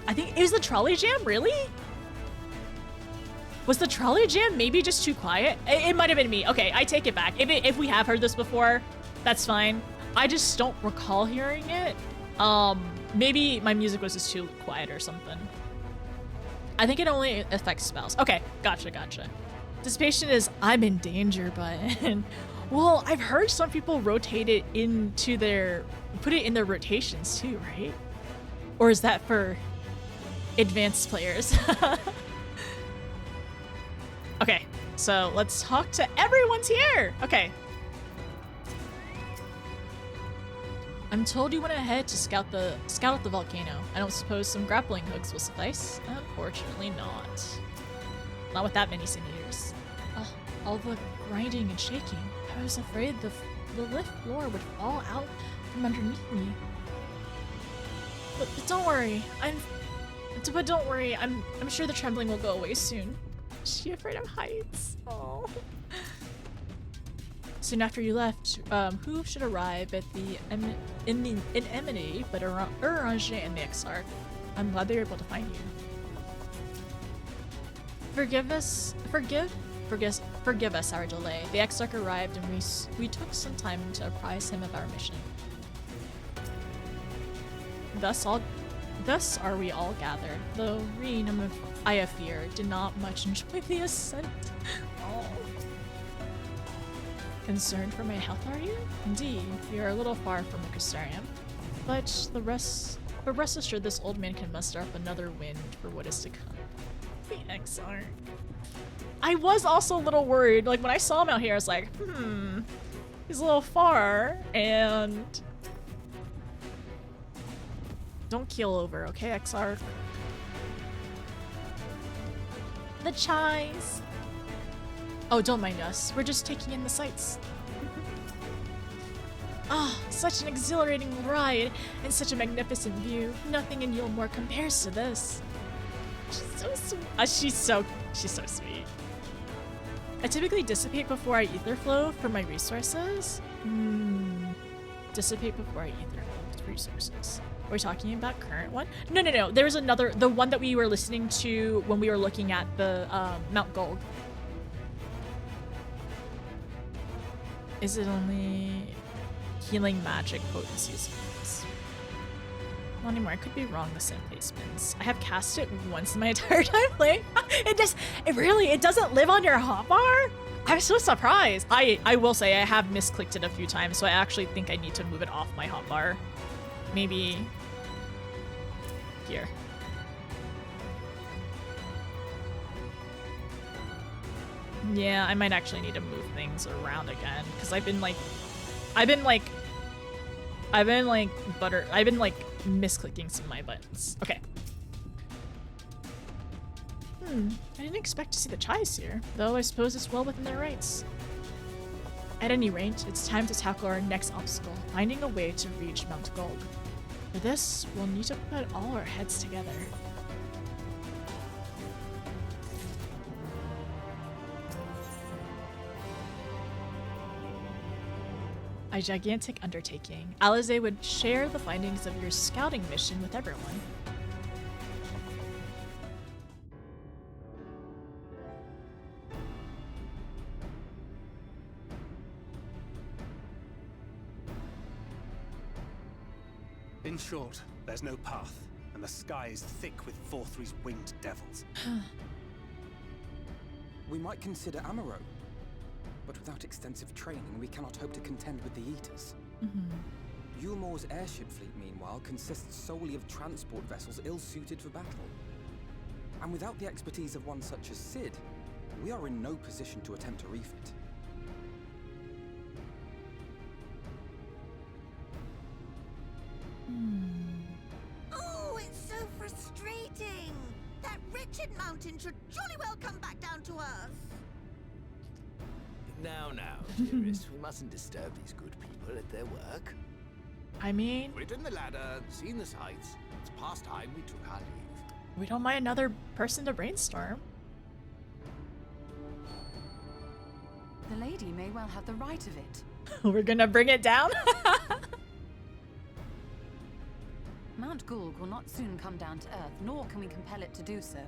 I think it was the trolley jam, really? Was the trolley jam maybe just too quiet? It might have been me. Okay, I take it back. If we have heard this before, that's fine. I just don't recall hearing it. Maybe my music was just too quiet or something. I think it only affects spells. Okay, gotcha. Dissipation is I'm in danger, but well, I've heard some people rotate it into put it in their rotations too, right? Or is that for advanced players? Okay, so let's talk to everyone's here. Okay. I'm told you went ahead to scout out the volcano. I don't suppose some grappling hooks will suffice? Unfortunately not. Not with that many centimeters. All the grinding and shaking. I was afraid the lift floor would fall out from underneath me. But don't worry. I'm sure the trembling will go away soon. Is she afraid of heights? Oh. Soon after you left, who should arrive at the Enmity but Orange and the Exarch? I'm glad they were able to find you. Forgive us our delay. The Exarch arrived and we took some time to apprise him of our mission. Thus are we all gathered, though Reen, I fear, did not much enjoy the ascent. Oh. Concerned for my health, are you? Indeed, we are a little far from the Crystarium, but rest assured this old man can muster up another wind for what is to come. The Exarch. I was also a little worried, like when I saw him out here, I was like, he's a little far, and don't keel over, okay, Exarch? The chimes! Oh, don't mind us. We're just taking in the sights. Ah, such an exhilarating ride and such a magnificent view. Nothing in Yulmore compares to this. She's so sweet. She's so sweet. I typically dissipate before I ether flow for my resources. Dissipate before I ether flow for resources. Are we talking about current one? No. There's another, the one that we were listening to when we were looking at the Mount Gold. Is it only healing magic potencies? Not anymore. I could be wrong with sim placements. I have cast it once in my entire time playing. It doesn't live on your hotbar? I'm so surprised. I will say I have misclicked it a few times, so I actually think I need to move it off my hotbar. Maybe here. Yeah, I might actually need to move things around again because I've been misclicking some of my buttons. Okay. I didn't expect to see the Chais here, though I suppose it's well within their rights. At any rate, it's time to tackle our next obstacle, finding a way to reach Mount Gold. For this, we'll need to put all our heads together. A gigantic undertaking. Alize would share the findings of your scouting mission with everyone. In short, there's no path, and the sky is thick with Vorthry's winged devils. We might consider Amaro, but without extensive training, we cannot hope to contend with the Eaters. Yulmore's airship fleet, meanwhile, consists solely of transport vessels ill-suited for battle. And without the expertise of one such as Cid, we are in no position to attempt a refit. Oh, it's so frustrating! That wretched mountain should jolly well come back down to earth! Now, dearest, we mustn't disturb these good people at their work. I mean, Ridden the ladder, seen the sights. It's past time we took our leave. we don't mind another person to brainstorm. The lady may well have the right of it. We're gonna bring it down? Mount Gulg will not soon come down to Earth, nor can we compel it to do so.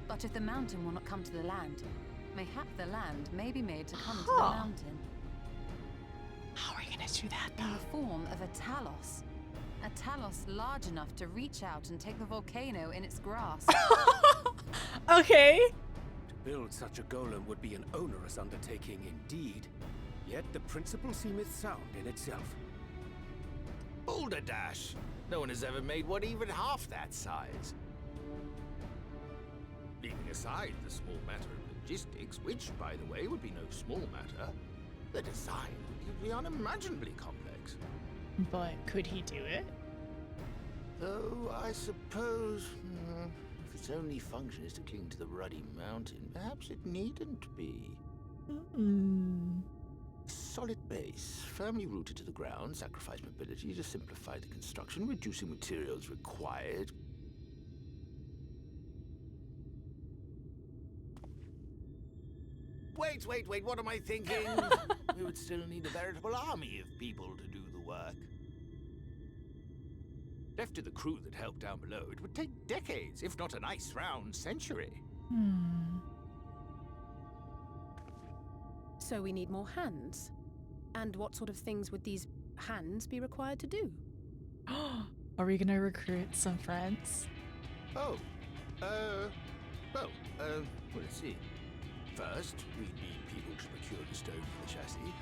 But if the mountain will not come to the land, mayhap the land may be made to come to the mountain. How are we gonna do that, though? In the form of a Talos. A Talos large enough to reach out and take the volcano in its grasp. Okay. To build such a golem would be an onerous undertaking indeed. Yet the principle seemeth sound in itself. Balderdash! No one has ever made one even half that size. Leaving aside the small matter of logistics, which, by the way, would be no small matter, the design would be unimaginably complex. But could he do it? Though, I suppose, if its only function is to cling to the ruddy mountain, perhaps it needn't be. Solid base, firmly rooted to the ground, sacrifice mobility to simplify the construction, reducing materials required. Wait, what am I thinking? We would still need a veritable army of people to do the work. Left to the crew that helped down below, it would take decades, if not a nice round century. So we need more hands. And what sort of things would these hands be required to do? Are we gonna recruit some friends? Well, let's see. First, we need people to procure the stone for the chassis.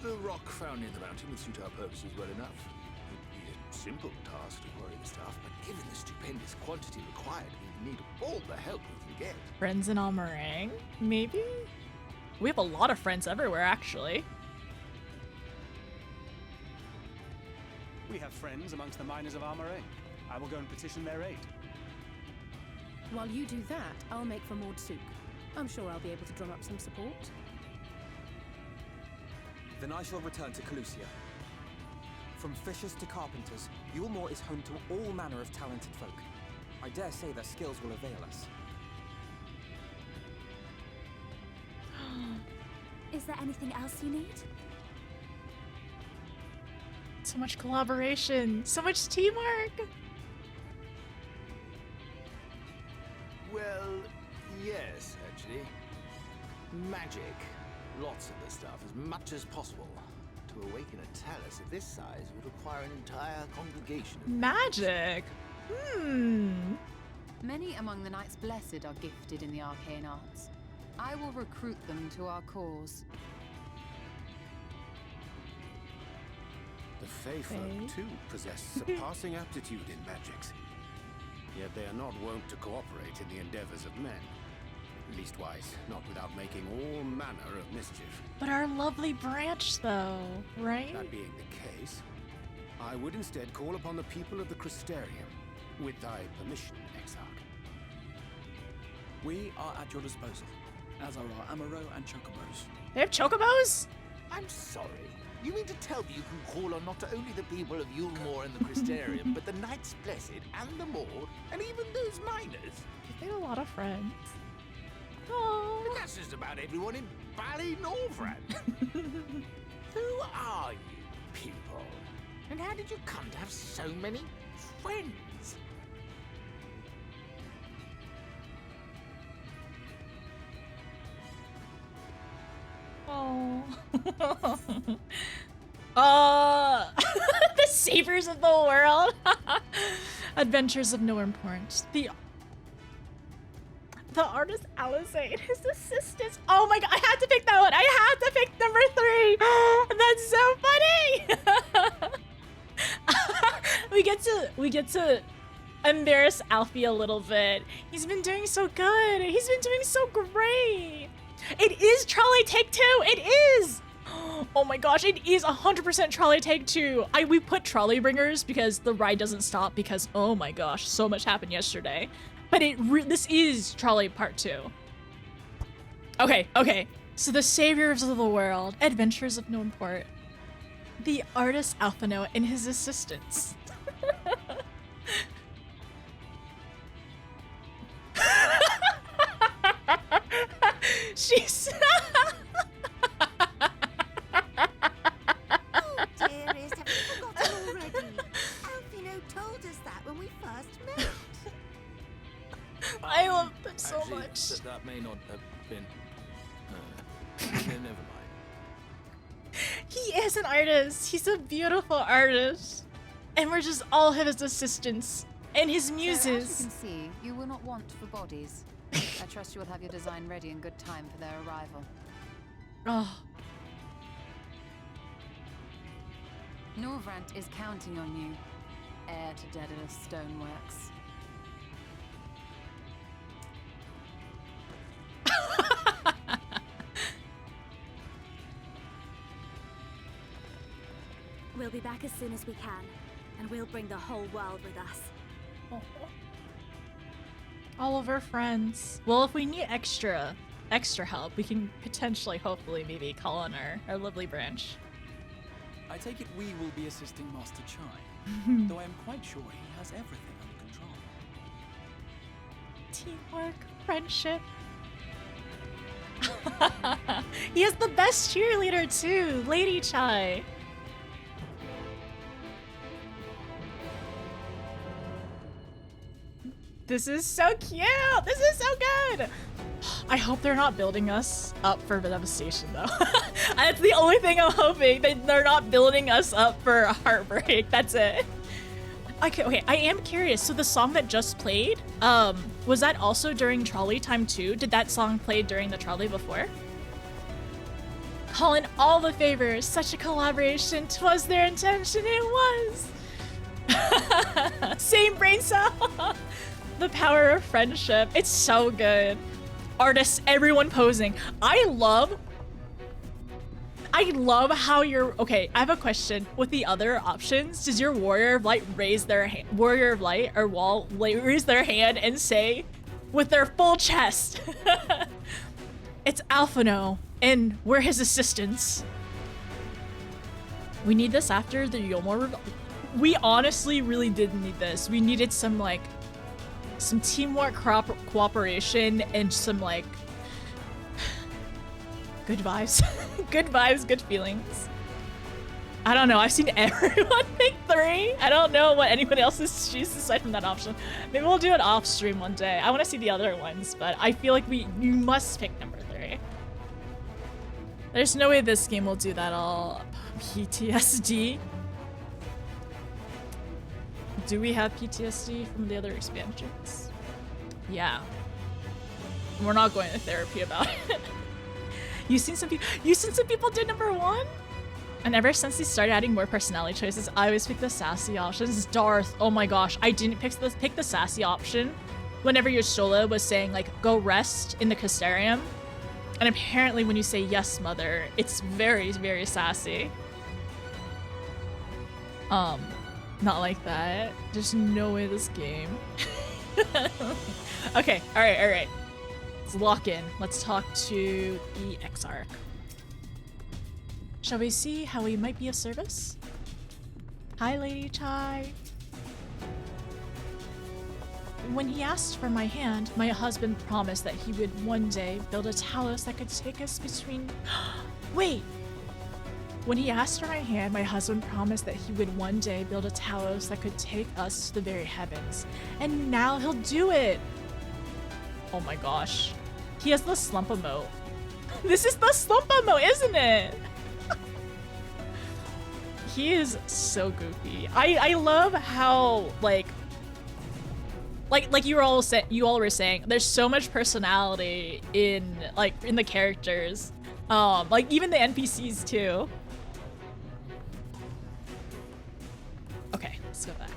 The rock found near the mountain would suit our purposes well enough. It would be a simple task to quarry the stuff, but given the stupendous quantity required, we need all the help we can get. Friends in Almarang? Maybe? We have a lot of friends everywhere, actually. We have friends amongst the miners of Almarang. I will go and petition their aid. While you do that, I'll make for Mordsook. I'm sure I'll be able to drum up some support. Then I shall return to Calusia. From fishers to carpenters, Yulmore is home to all manner of talented folk. I dare say their skills will avail us. Is there anything else you need? So much collaboration, so much teamwork. Well, yes, actually. Magic. Lots of the stuff, as much as possible. To awaken a talus of this size would require an entire congregation of Magic? Many among the Knights Blessed are gifted in the arcane arts. I will recruit them to our cause. The Fey folk, too, possess surpassing aptitude in magics. Yet they are not wont to cooperate in the endeavors of men. Leastwise, not without making all manner of mischief. But our lovely branch, though, right? That being the case, I would instead call upon the people of the Crystarium, with thy permission, Exarch. We are at your disposal, as are our Amaro and Chocobos. They have chocobos? I'm sorry. You mean to tell me you can call on not only the people of Yulmore and the Crystarium, but the Knights Blessed and the Maud, and even those miners? They had a lot of friends. Oh. And that's just about everyone in Ballynorvrand. Who are you people? And how did you come to have so many friends? Oh. The saviors of the world. Adventures of no importance. The artist Alizé and his assistants. Oh my god, I had to pick that one. I had to pick number 3. That's so funny. we get to embarrass Alfie a little bit. He's been doing so good. He's been doing so great. It is Trolley Take 2. It is. Oh my gosh, it is 100% Trolley Take 2. We put Trolley Bringers because the ride doesn't stop because, oh my gosh, so much happened yesterday. But this is Trolley Part 2. Okay. So the saviors of the world, adventures of no import. The artist Alphino and his assistants. She's... Oh, dearest, have you forgotten already? Alphino told us that when we first met. I love them so Actually, much. That may not have been... never mind. He is an artist. He's a beautiful artist. And we're just all his assistants and his muses. So, as you can see, you will not want for bodies. I trust you will have your design ready in good time for their arrival. Oh. Norvrant is counting on you. heir to Daedalus Stoneworks. We'll be back as soon as we can, and we'll bring the whole world with us. All of our friends. Well, if we need extra help, we can potentially, hopefully, maybe call on our lovely branch. I take it we will be assisting Master Chai, though I am quite sure he has everything under control. Teamwork, friendship. He is the best cheerleader too, Lady Chai. This is so cute! This is so good! I hope they're not building us up for devastation though. That's the only thing I'm hoping, that they're not building us up for a heartbreak. That's it. Okay, I am curious. So the song that just played, was that also during Trolley Time 2? Did that song play during the Trolley before? Call in all the favors. Such a collaboration. 'Twas their intention. It was. Same brain cell. The power of friendship. It's so good. Artists, everyone posing. I love how you're... Okay, I have a question. With the other options, does your Warrior of Light raise their hand, Warrior of Light or Wall raise their hand and say, with their full chest, it's Alphino, and we're his assistants. We need this after the Yomor. We honestly really did need this. We needed some, like, some teamwork, cooperation, and some, like, good vibes. Good vibes, good feelings. I don't know. I've seen everyone pick 3. I don't know what anyone else has chosen aside from that option. Maybe we'll do it off stream one day. I want to see the other ones, but I feel like you must pick number 3. There's no way this game will do that all. PTSD. Do we have PTSD from the other expansions? Yeah. We're not going to therapy about it. You seen some people do number 1? And ever since they started adding more personality choices, I always pick the sassy options. Darth, oh my gosh, I didn't pick the sassy option whenever your Shola was saying, like, go rest in the Castellarium. And apparently when you say yes, mother, it's very, very sassy. Not like that. There's no way this game. Okay, alright. Let's lock in. Let's talk to the Exarch. Shall we see how we might be of service? Hi, Lady Chai. When he asked for my hand, my husband promised that he would one day build a talos that could take us between... Wait! When he asked for my hand, my husband promised that he would one day build a talos that could take us to the very heavens. And now he'll do it! Oh my gosh. He has the slump emote. This is the slump emote, isn't it? He is so goofy. I love how, like you all were saying, there's so much personality in the characters. Like even the NPCs too. Okay, let's go back.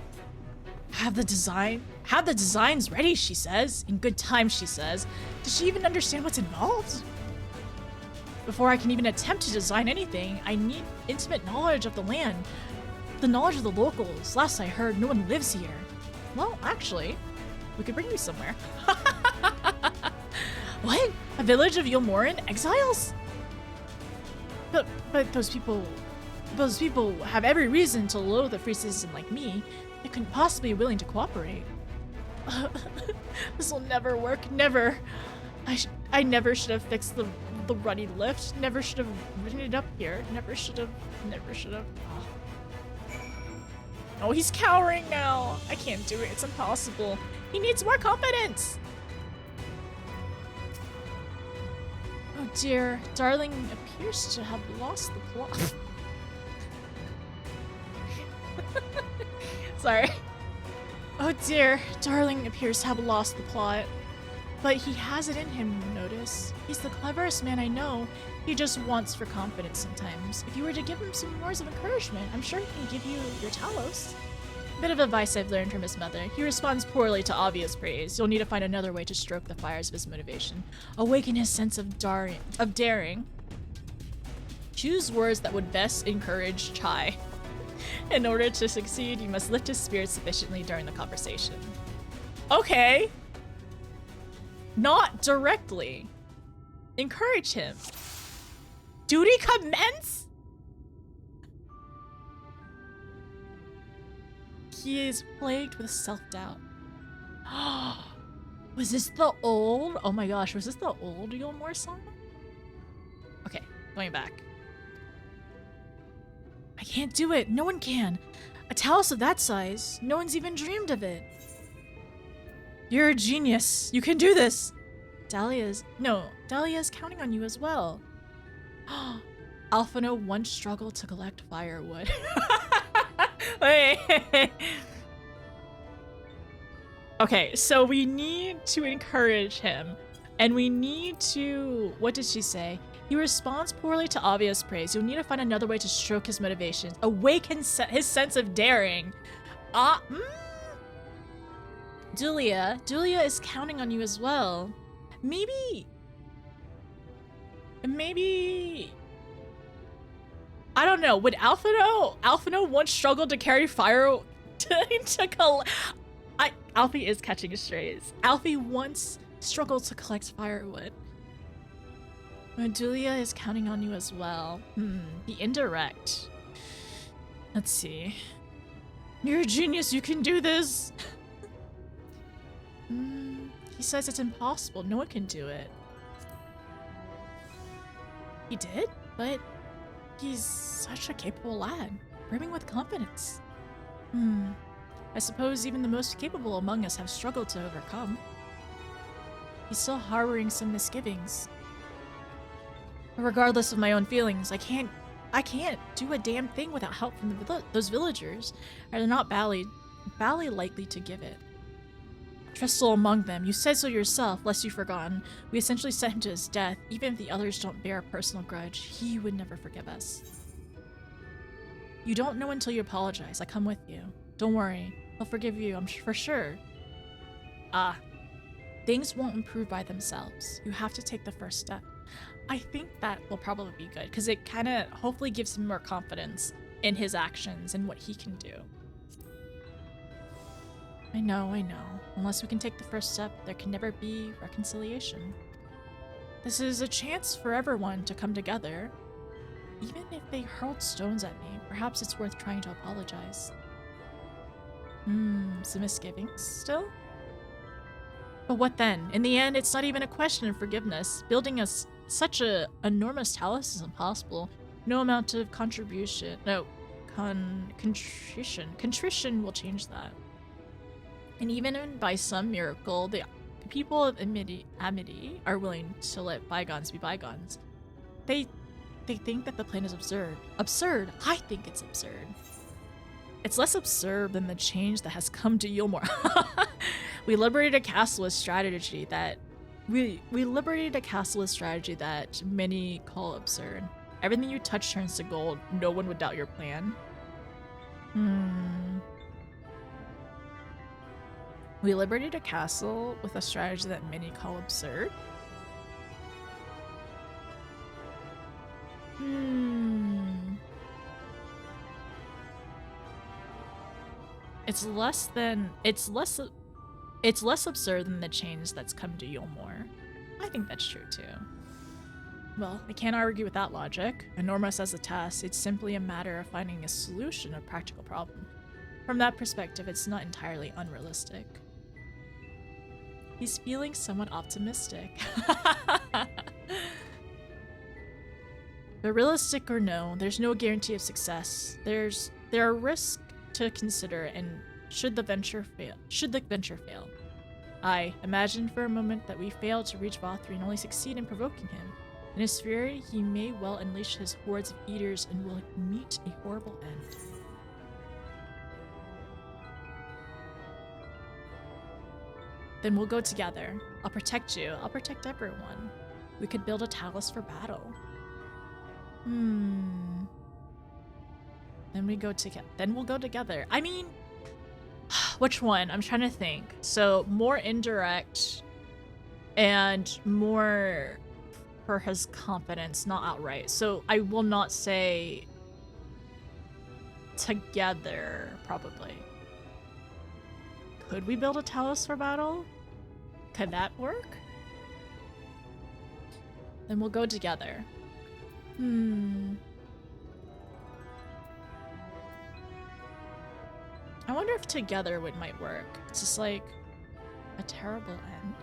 Have the designs ready, she says. In good time, she says. Does she even understand what's involved? Before I can even attempt to design anything, I need intimate knowledge of the land. The knowledge of the locals. Last I heard, no one lives here. Well, actually, we could bring you somewhere. What? A village of Yulmoran exiles? But those people have every reason to loathe a free citizen like me. They couldn't possibly be willing to cooperate. This will never work. Never. I never should have fixed the ruddy lift. Never should have ridden it up here. Never should have. Oh, he's cowering now. I can't do it. It's impossible. He needs more confidence. Oh dear. Darling appears to have lost the plot. Sorry. Oh dear. Darling appears to have lost the plot. But he has it in him, notice. He's the cleverest man I know. He just wants for confidence sometimes. If you were to give him some words of encouragement, I'm sure he can give you your Talos. Bit of advice I've learned from his mother. He responds poorly to obvious praise. You'll need to find another way to stroke the fires of his motivation. Awaken his sense of daring. Choose words that would best encourage Chai. In order to succeed, you must lift his spirits sufficiently during the conversation. Okay. Not directly. Encourage him. Duty commence? He is plagued with self-doubt. Was this the old? Oh my gosh, was this the old Yulmore song? Okay, going back. I can't do it. No one can. A talus of that size. No one's even dreamed of it. You're a genius. You can do this. Dahlia's counting on you as well. Alphino once struggled to collect firewood. Wait. Okay, so we need to encourage him. And we need to... What did she say? He responds poorly to obvious praise. You'll need to find another way to stroke his motivations. Awaken his sense of daring. Dulia is counting on you as well. Maybe... I don't know. Would Alphino once struggled to carry fire Alfie is catching strays. Alfie once struggled to collect firewood. Dulia is counting on you as well. The indirect. Let's see. You're a genius. You can do this. He says it's impossible. No one can do it. He did, but he's such a capable lad, brimming with confidence. I suppose even the most capable among us have struggled to overcome. He's still harboring some misgivings. But regardless of my own feelings, I can't do a damn thing without help from those villagers, and they're not bally likely to give it. Trestle among them. You said so yourself, lest you've forgotten. We essentially sent him to his death. Even if the others don't bear a personal grudge, he would never forgive us. You don't know until you apologize. I come with you. Don't worry. He'll forgive you, I'm for sure. Things won't improve by themselves. You have to take the first step. I think that will probably be good, because it kind of hopefully gives him more confidence in his actions and what he can do. I know. Unless we can take the first step, there can never be reconciliation. This is a chance for everyone to come together. Even if they hurled stones at me, perhaps it's worth trying to apologize. Some misgivings still? But what then? In the end, it's not even a question of forgiveness. Building such a enormous talus is impossible. No amount of contrition will change that. And even by some miracle, the people of Amity are willing to let bygones be bygones. They think that the plan is absurd. Absurd! I think it's absurd. It's less absurd than the change that has come to Yulmore. We liberated a castle with strategy that many call absurd. Everything you touch turns to gold. No one would doubt your plan. We liberated a castle with a strategy that many call absurd. It's less absurd than the change that's come to Yulmore. I think that's true too. Well, I can't argue with that logic. Enormous as a task, it's simply a matter of finding a solution to a practical problem. From that perspective, it's not entirely unrealistic. He's feeling somewhat optimistic. But realistic or no, there's no guarantee of success. There are risks to consider, and should the venture fail. I imagined for a moment that we fail to reach Vothri and only succeed in provoking him. In his fury, he may well unleash his hordes of eaters and will meet a horrible end. Then we'll go together. I'll protect you. I'll protect everyone. We could build a talus for battle. Then we'll go together. I mean, Which one? I'm trying to think. So more indirect and more for his confidence, not outright. So I will not say together, probably. Could we build a Talos for battle? Could that work? Then we'll go together. I wonder if together might work. It's just like a terrible end.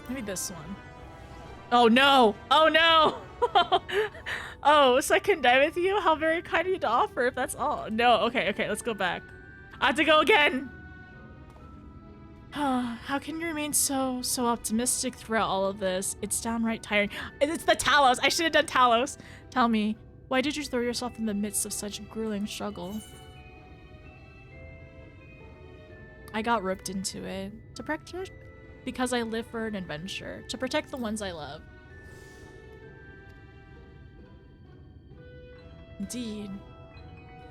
Maybe this one. Oh no! Oh no! Oh, so I can die with you? How very kind of you to offer if that's all. No, okay, let's go back. I have to go again! How can you remain so optimistic throughout all of this? It's downright tiring. It's the Talos! I should have done Talos! Tell me, why did you throw yourself in the midst of such grueling struggle? I got roped into it. To protect, because I live for an adventure. To protect the ones I love. Indeed.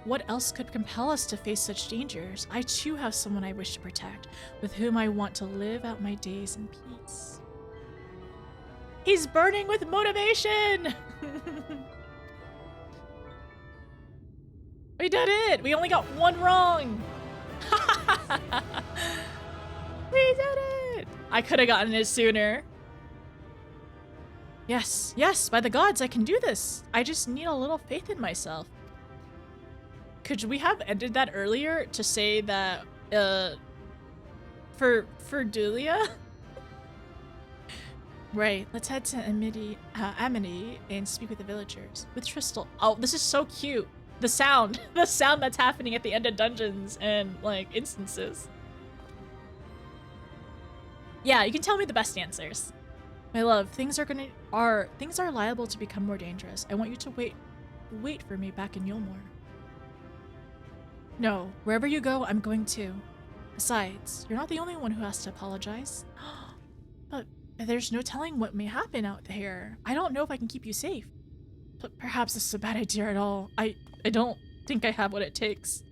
What else could compel us to face such dangers? I too have someone I wish to protect, with whom I want to live out my days in peace. He's burning with motivation! We did it! We only got one wrong! We did it! I could have gotten it sooner. Yes, by the gods, I can do this. I just need a little faith in myself. Could we have ended that earlier to say that, for Dulia? Right, let's head to Amity and speak with the villagers. With Tristal. Oh, this is so cute. The sound that's happening at the end of dungeons and, like, instances. Yeah, you can tell me the best answers. My love, things are liable to become more dangerous. I want you to wait for me back in Yulmore. No, wherever you go, I'm going too. Besides, you're not the only one who has to apologize. But there's no telling what may happen out here. I don't know if I can keep you safe. But perhaps this is a bad idea at all. I don't think I have what it takes.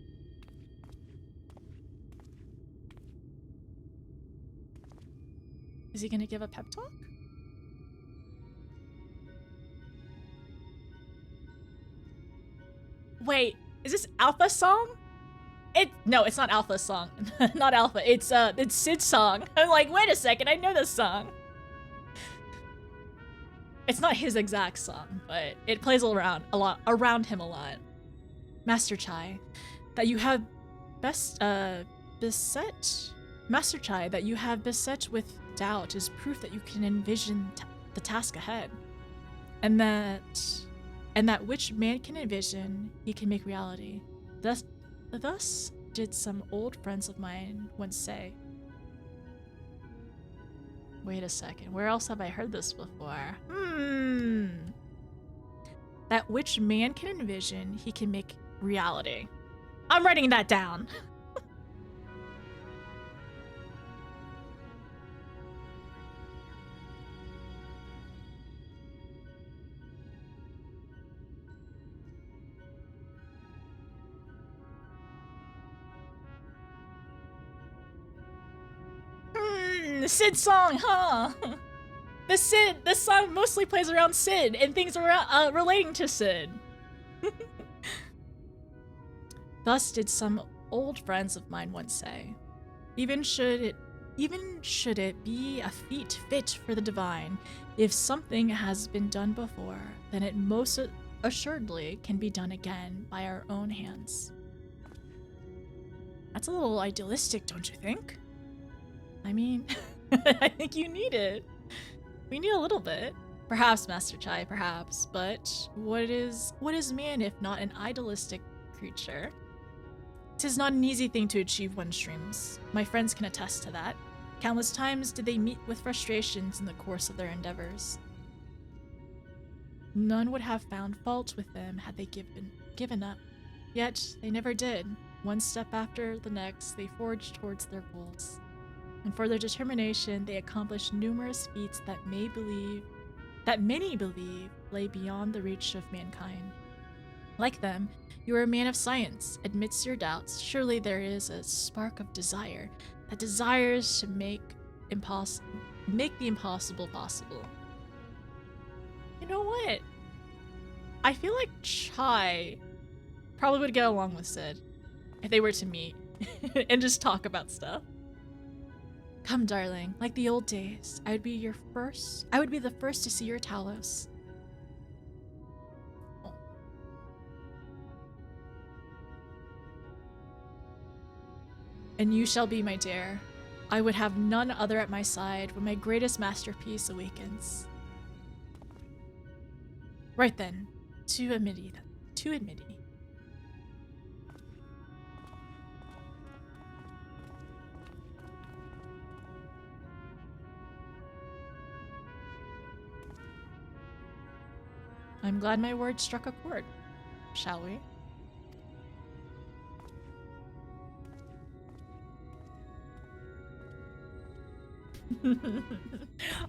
Is he gonna give a pep talk? Wait, is this Alpha's song? No, it's not Alpha's song. Not Alpha. It's Sid's song. I'm like, wait a second, I know this song. It's not his exact song, but it plays around him a lot. Master Chai, that you have Master Chai, that you have beset with doubt is proof that you can envision the task ahead, and that which man can envision, he can make reality. Thus did some old friends of mine once say. Wait a second, where else have I heard this before? That which man can envision, he can make reality. I'm writing that down. The Sid song, huh? This song mostly plays around Sid and things around relating to Sid. Thus did some old friends of mine once say. Even should it be a feat fit for the divine, if something has been done before, then it most assuredly can be done again by our own hands. That's a little idealistic, don't you think? I mean, I think you need it. We need a little bit. Perhaps, Master Chai, perhaps, but what is man if not an idealistic creature? 'Tis not an easy thing to achieve one's dreams. My friends can attest to that. Countless times did they meet with frustrations in the course of their endeavors. None would have found fault with them had they given up. Yet, they never did. One step after the next, they forged towards their goals. And for their determination, they accomplished numerous feats that many believe lay beyond the reach of mankind. Like them, you are a man of science. Amidst your doubts, surely there is a spark of desire that desires to make the impossible possible. You know what? I feel like Chai probably would get along with Sid if they were to meet and just talk about stuff. Come, darling, like the old days, I would be the first to see your Talos. Oh. And you shall be my dear. I would have none other at my side when my greatest masterpiece awakens. Right then, to Amity. I'm glad my words struck a chord. Shall we?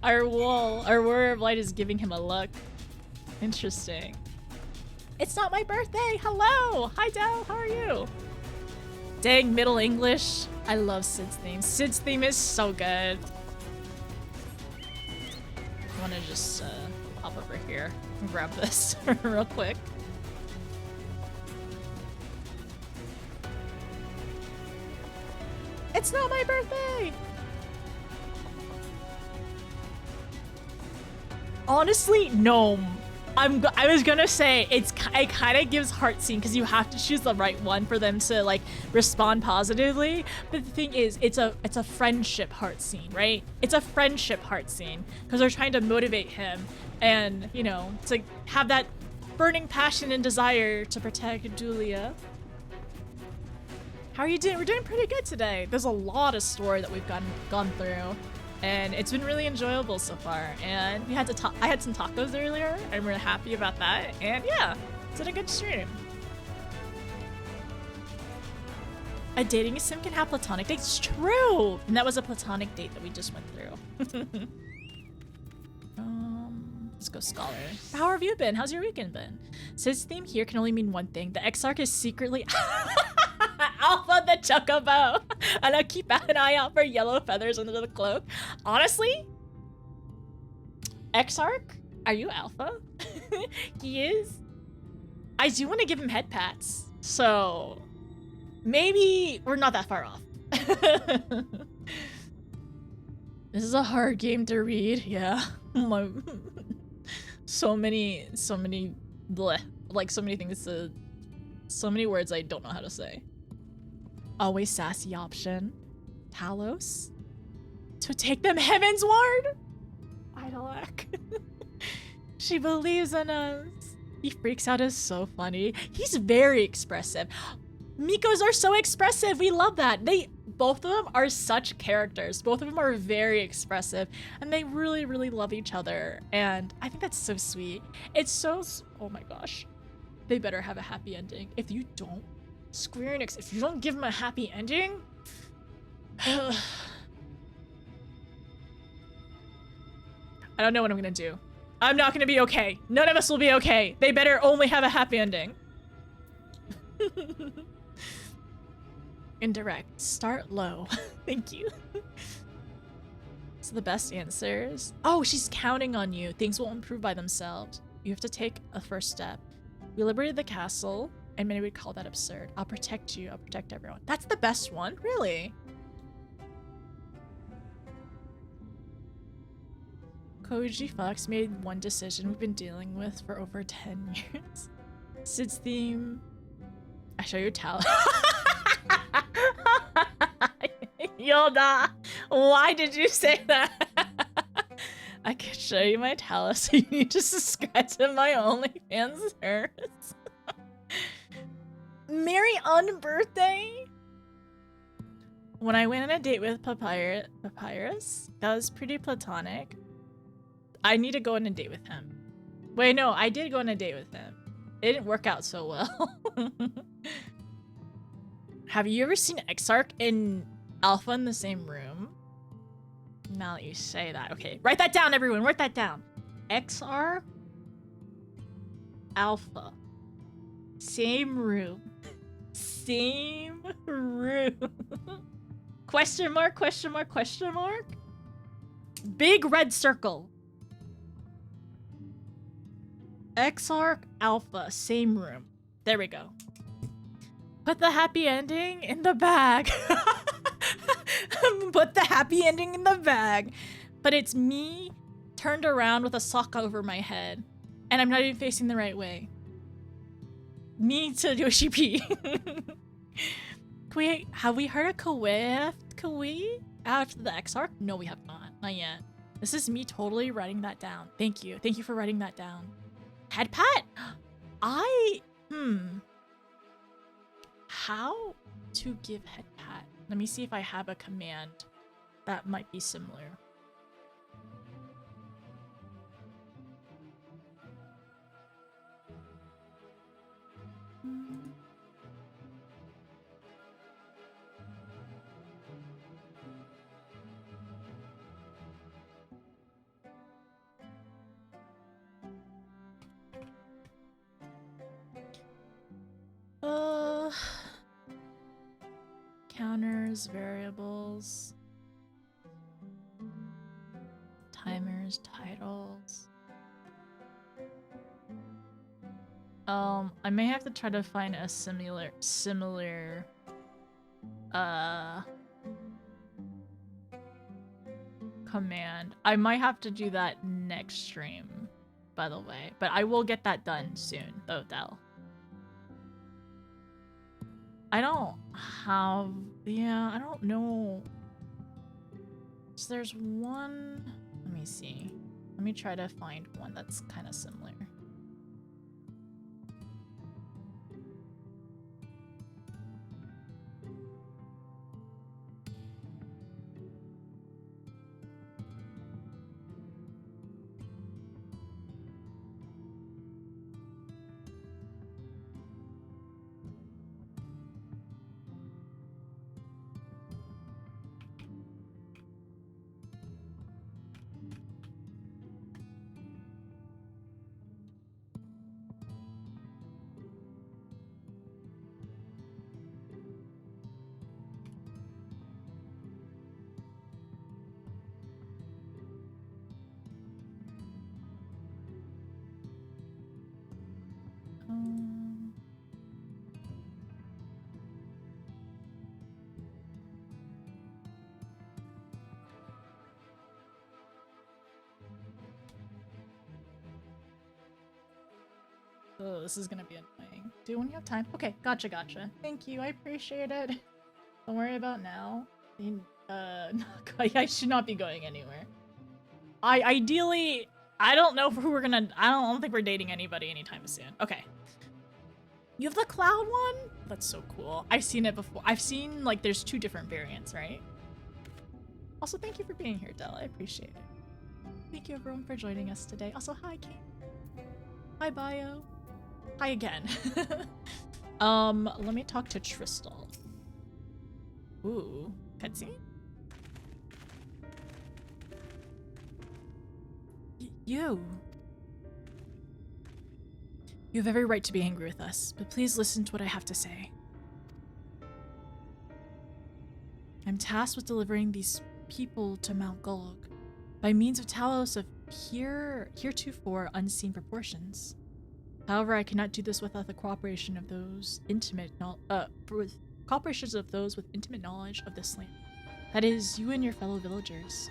Our Warrior of Light is giving him a look. Interesting. It's not my birthday! Hello! Hi, Del, how are you? Dang, Middle English. I love Sid's theme. Sid's theme is so good. I wanna just hop over here and grab this real quick. It's not my birthday! Honestly, Gnome. I was gonna say it kind of gives heart scene because you have to choose the right one for them to like respond positively. But the thing is, it's a friendship heart scene, right? It's a friendship heart scene because they're trying to motivate him and, you know, to have that burning passion and desire to protect Julia. How are you doing? We're doing pretty good today. There's a lot of story that we've gone through. And it's been really enjoyable so far. And I had some tacos earlier. I'm really happy about that. And yeah, it's been a good stream. A dating sim can have platonic dates. True! And that was a platonic date that we just went through. Let's go Scholar. How have you been? How's your weekend been? Sid's theme here can only mean one thing. The Exarch is secretly Alpha the Chocobo. And I'll keep an eye out for yellow feathers under the cloak. Honestly, Exarch, are you Alpha? He is. I do want to give him head pats. So maybe we're not that far off. This is a hard game to read. Yeah. So many bleh. Like so many things to, so many words I don't know how to say. Always sassy option. Talos. To take them Heaven's Ward. Idolak. She believes in us. He freaks out is so funny. He's very expressive. Mikos are so expressive. We love that. Both of them are such characters. Both of them are very expressive and they really, really love each other. And I think that's so sweet. It's so, oh my gosh. They better have a happy ending. If you don't, Square Enix, if you don't give them a happy ending, I don't know what I'm gonna do. I'm not gonna be okay. None of us will be okay. They better only have a happy ending. Indirect. Start low. Thank you. So the best answers. Oh, she's counting on you. Things will improve by themselves. You have to take a first step. We liberated the castle, and many would call that absurd. I'll protect you. I'll protect everyone. That's the best one? Really? Koji Fox made one decision we've been dealing with for over 10 years. Sid's theme. I show you talent. Yoda, why did you say that? I could show you my talent, so you need to subscribe to my OnlyFans service. Merry unbirthday! When I went on a date with Papyrus, that was pretty platonic. I need to go on a date with him. Wait, no, I did go on a date with him. It didn't work out so well. Have you ever seen Exarch and Alpha in the same room? now that you say that. Okay, write that down, everyone. Write that down. XR Alpha. Same room. Same room. Question mark, question mark, question mark? Big red circle. XR Alpha. Same room. There we go. Put the happy ending in the bag. Put the happy ending in the bag. But it's me turned around with a sock over my head. And I'm not even facing the right way. Me to Yoshi P. Have we heard of Kawi after the X arc? No, we have not. Not yet. This is me totally writing that down. Thank you. Thank you for writing that down. Head pat? How to give head pat? Let me see if I have a command that might be similar. Counters, variables, timers, titles. I may have to try to find a similar command. I might have to do that next stream, by the way, but I will get that done soon, though, Del. I don't have... Yeah, I don't know. So there's one... Let me see. Let me try to find one that's kind of similar. Oh, this is gonna be annoying. Do when you have time. Okay, gotcha, gotcha. Thank you, I appreciate it. Don't worry about now. I should not be going anywhere. Ideally, I don't know who we're gonna... I don't think we're dating anybody anytime soon. Okay. You have the cloud one? That's so cool. I've seen it before. I've seen, like, there's 2 different variants, right? Also, thank you for being here, Del. I appreciate it. Thank you, everyone, for joining us today. Also, hi, Kate. Hi, Bio. Hi again. Let me talk to Tristal. Ooh, cutscene? You have every right to be angry with us, but please listen to what I have to say. I'm tasked with delivering these people to Mount Gulg by means of Talos of heretofore unseen proportions. However, I cannot do this without the cooperation of those cooperations of those with intimate knowledge of this land. That is, you and your fellow villagers.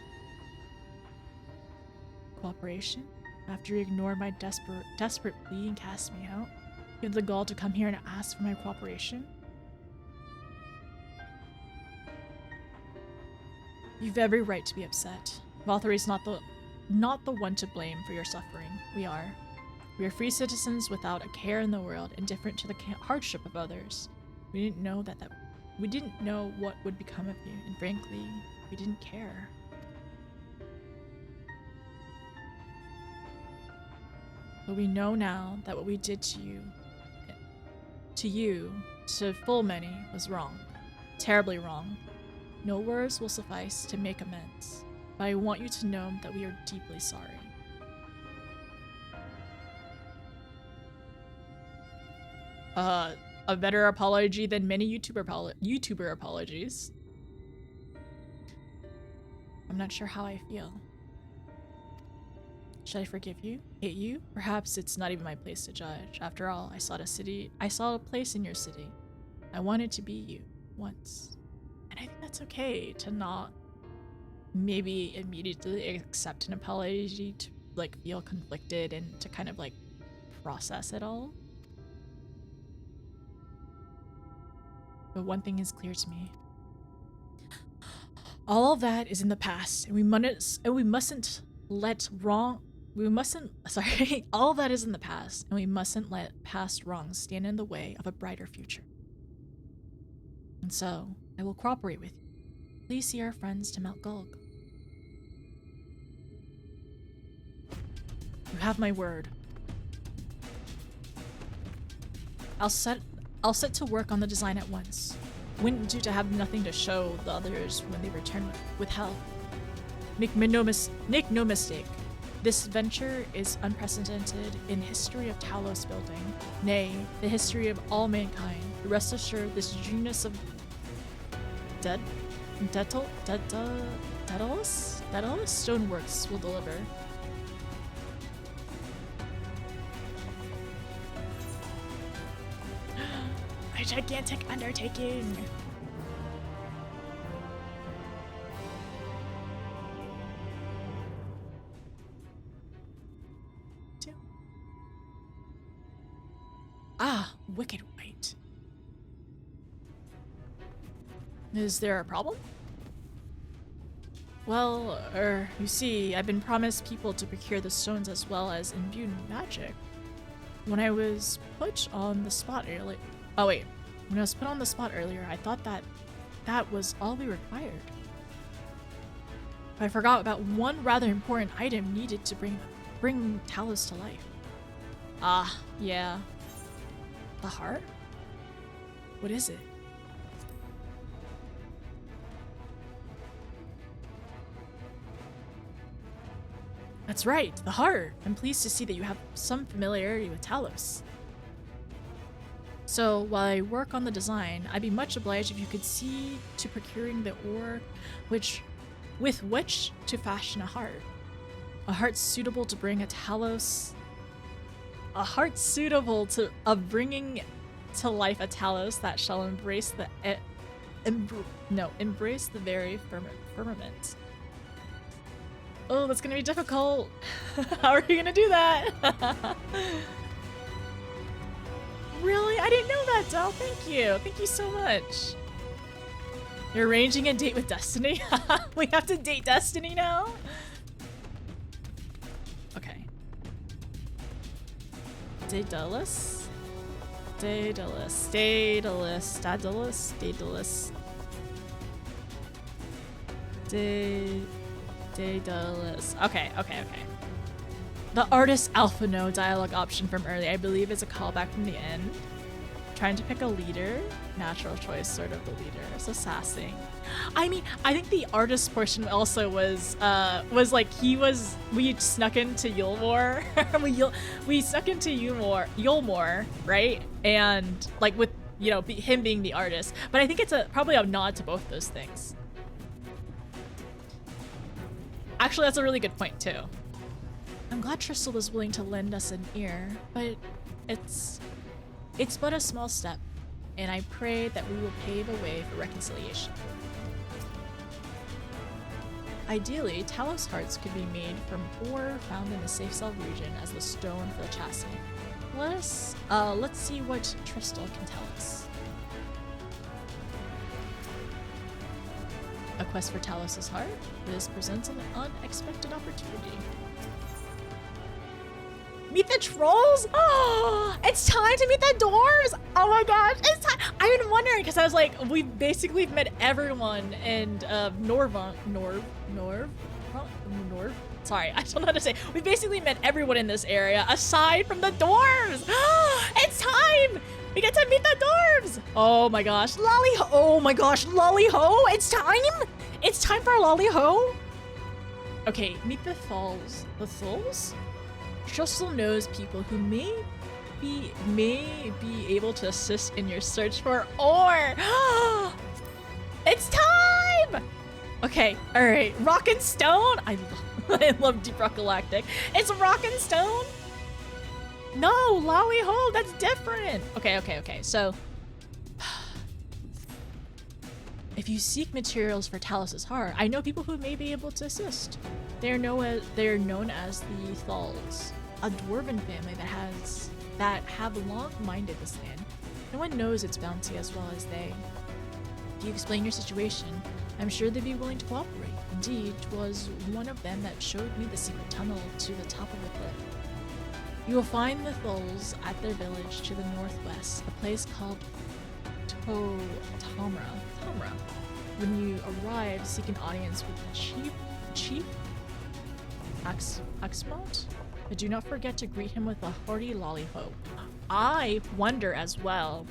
Cooperation? After you ignored my desperate plea and cast me out, you have the gall to come here and ask for my cooperation? You've every right to be upset. Valkyrie is not the one to blame for your suffering. We are. We are free citizens without a care in the world, indifferent to the hardship of others. We didn't know we didn't know what would become of you, and frankly, we didn't care. But we know now that what we did to you, to full many, was wrong. Terribly wrong. No words will suffice to make amends. but I want you to know that we are deeply sorry. A better apology than many YouTuber apologies. I'm not sure how I feel. Should I forgive you? Hate you? Perhaps it's not even my place to judge. After all, I saw a place in your city. I wanted to be you once. And I think that's okay to not maybe immediately accept an apology, to like feel conflicted and to kind of like process it all. But one thing is clear to me. All of that is in the past, and we mustn't let all of that is in the past, and we mustn't let past wrongs stand in the way of a brighter future. And so, I will cooperate with you. Please see our friends to Mount Gulg. You have my word. I'll set to work on the design at once. Wouldn't do to have nothing to show the others when they return with help. Make no mistake. This venture is unprecedented in history of Talos building, nay, the history of all mankind. Rest assured, this genius of Daedalus Stoneworks will deliver. A gigantic undertaking. Ah, wicked white. Is there a problem? Well, you see, I've been promised people to procure the stones as well as imbue magic. When I was put on the spot earlier, when I was put on the spot earlier, I thought that was all we required. But I forgot about one rather important item needed to bring Talos to life. Ah, yeah. The heart? What is it? That's right, the heart. I'm pleased to see that you have some familiarity with Talos. So, while I work on the design, I'd be much obliged if you could see to procuring the ore with which to fashion a heart. A heart suitable to bring a Talos... A heart suitable to bringing to life a Talos that shall embrace the very firmament. Oh, that's gonna be difficult. How are you gonna do that? Really? I didn't know that, Del. Thank you. Thank you so much. You're arranging a date with Destiny? We have to date Destiny now? Okay. Daedalus? Daedalus. Daedalus. Daedalus. Daedalus. Daedalus. Okay. The artist alpha no dialogue option from earlier, I believe, is a callback from the end. Trying to pick a leader. Natural choice, sort of the leader. So sassing. I mean, I think the artist portion also was like we snuck into Yulmore. we snuck into Yulmore, right? And like with, you know, him being the artist. But I think it's probably a nod to both those things. Actually, that's a really good point too. I'm glad Tristal was willing to lend us an ear, but it's but a small step, and I pray that we will pave a way for reconciliation. Ideally, Talos hearts could be made from ore found in the Safe Cell region as the stone for the chassis. Let's see what Tristal can tell us. A quest for Talos' heart? This presents an unexpected opportunity. Meet the trolls? Oh, it's time to meet the dwarves! Oh my gosh, it's time! I've been wondering because I was like, we basically met everyone in Norv. Sorry, I don't know how to say. We basically met everyone in this area aside from the dwarves. It's time! We get to meet the dwarves! Oh my gosh, Lolly Ho! Oh my gosh, Lolly Ho! It's time! It's time for Lolly Ho! Okay, meet the Thulls. The Thulls? Shussel knows people who may be able to assist in your search for ore. It's time! Okay, all right. Rock and Stone. I love Deep Rock Galactic. It's Rock and Stone. No, Lowy Hole. That's different. Okay. So, if you seek materials for Talus's heart, I know people who may be able to assist. They are known as the Thulls, a dwarven family that have long minded this land. No one knows its bounty as well as they. If you explain your situation, I'm sure they'd be willing to cooperate. Indeed, 'twas one of them that showed me the secret tunnel to the top of the cliff. You will find the Thulls at their village to the northwest, a place called Tamra. When you arrive, seek an audience with the Chief Axmont, but do not forget to greet him with a hearty lollyho. I wonder as well.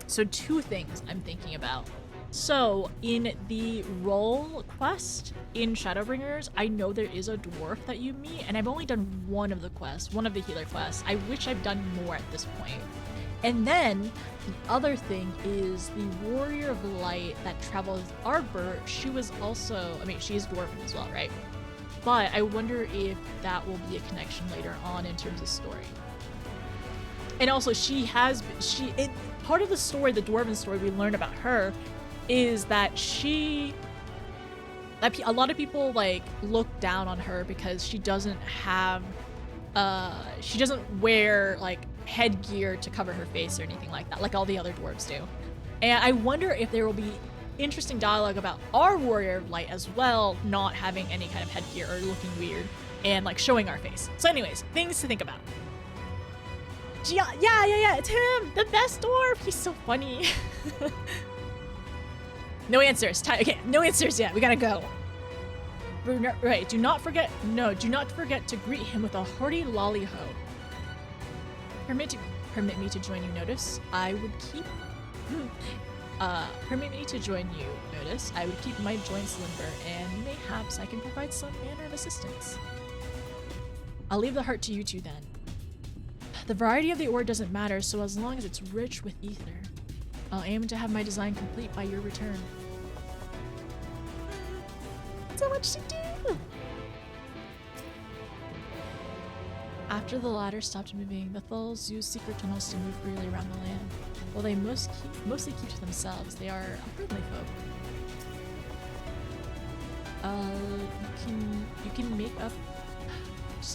So 2 things I'm thinking about. So in the role quest in Shadowbringers, I know there is a dwarf that you meet, and I've only done one of the quests, one of the healer quests. I wish I've done more at this point. And then the other thing is the Warrior of Light that travels with Arbor. She was also, I mean, she is dwarven as well, right? But I wonder if that will be a connection later on in terms of story. And also, part of the story, the dwarven story we learned about her, is that a lot of people like look down on her because she doesn't wear like headgear to cover her face or anything like that, like all the other dwarves do. And I wonder if there will be interesting dialogue about our Warrior of Light as well, not having any kind of headgear or looking weird and like showing our face. So anyways, things to think about. Yeah, it's him, the best dwarf. He's so funny. No answers. Okay, no answers yet. We gotta go. Right, do not forget to greet him with a hearty lollyho. Permit me to join you, notice. I would keep my joints limber, and mayhaps I can provide some manner of assistance. I'll leave the heart to you two then. The variety of the ore doesn't matter, so as long as it's rich with ether. I'll aim to have my design complete by your return. So much to do! After the latter stopped moving, the Thulls used secret tunnels to move freely around the land. While they mostly keep to themselves, they are a friendly folk. You can make up.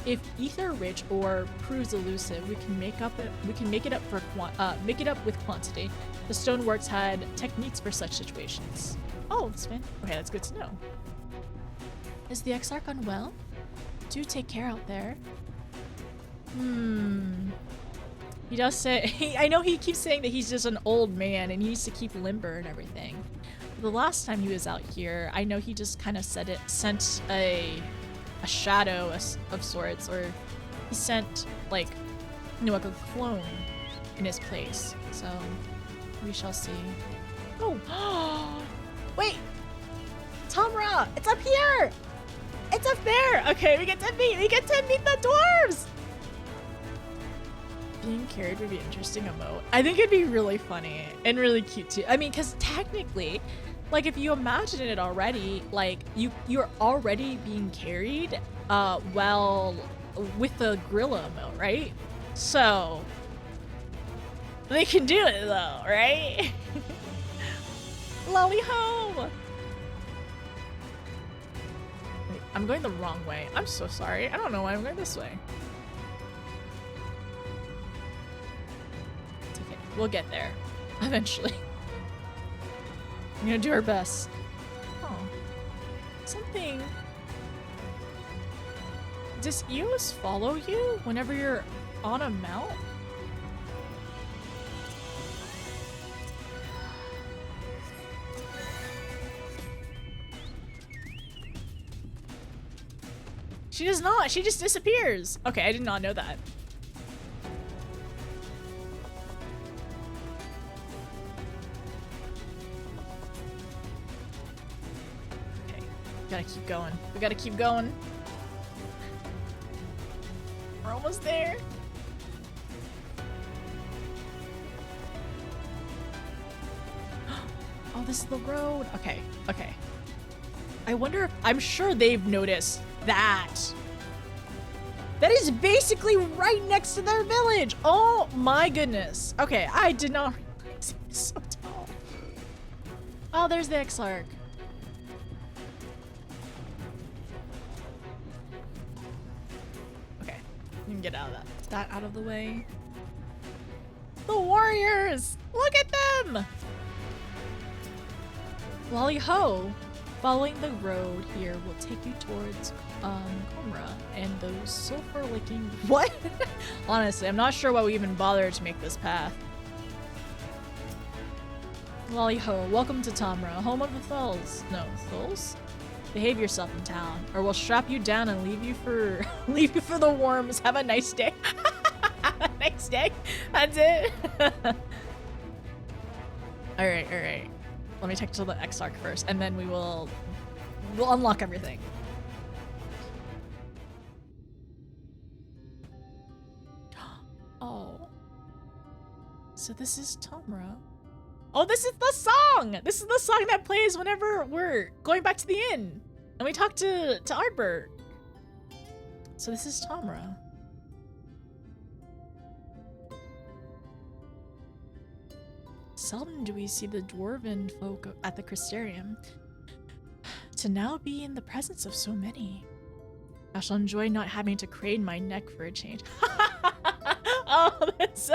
If ether rich or proves elusive, we can make it up with quantity. The stoneworks had techniques for such situations. Oh, that's fine. Okay, that's good to know. Is the Exarch unwell? Do take care out there. He does say, I know he keeps saying that he's just an old man and he needs to keep limber and everything. The last time he was out here, I know he just kind of sent a shadow of sorts, or he sent like a clone in his place. So we shall see. Oh, wait, Tamra, it's up here. It's up there. Okay, we get to meet the dwarves. Being carried would be an interesting emote. I think it'd be really funny and really cute too. I mean, because technically, like if you imagine it already, like you're already being carried, well, with the gorilla emote, right? So they can do it though, right? Lolly home. Wait, I'm going the wrong way. I'm so sorry. I don't know why I'm going this way. It's okay. We'll get there eventually. I'm gonna do our best. Oh, something. Does Eos follow you whenever you're on a mount? She does not. She just disappears. Okay, I did not know that. gotta keep going. We gotta keep going. We're almost there. Oh, this is the road. Okay, okay. I wonder if, I'm sure they've noticed that. That is basically right next to their village. Oh my goodness. Okay, I did not realize it was so tall. Oh, there's the Exarch. Okay, you can get out of that out of the way. The warriors! Look at them! Lolly ho! Following the road here will take you towards Comra and those sulfur-licking— What? Honestly, I'm not sure why we even bothered to make this path. Lolly ho, welcome to Tomra, home of the Thulls. No, Thulls? Behave yourself in town, or we'll strap you down and leave you for the worms. Have a nice day. Have a nice day. That's it. Alright, alright. Let me take to the Exarch first, and then we'll unlock everything. Oh. So this is Tomra. Oh, this is the song! This is the song that plays whenever we're going back to the inn. And we talk to Ardbert. So this is Tomra. Seldom do we see the dwarven folk at the Crystarium. To now be in the presence of so many. I shall enjoy not having to crane my neck for a change. Oh, that's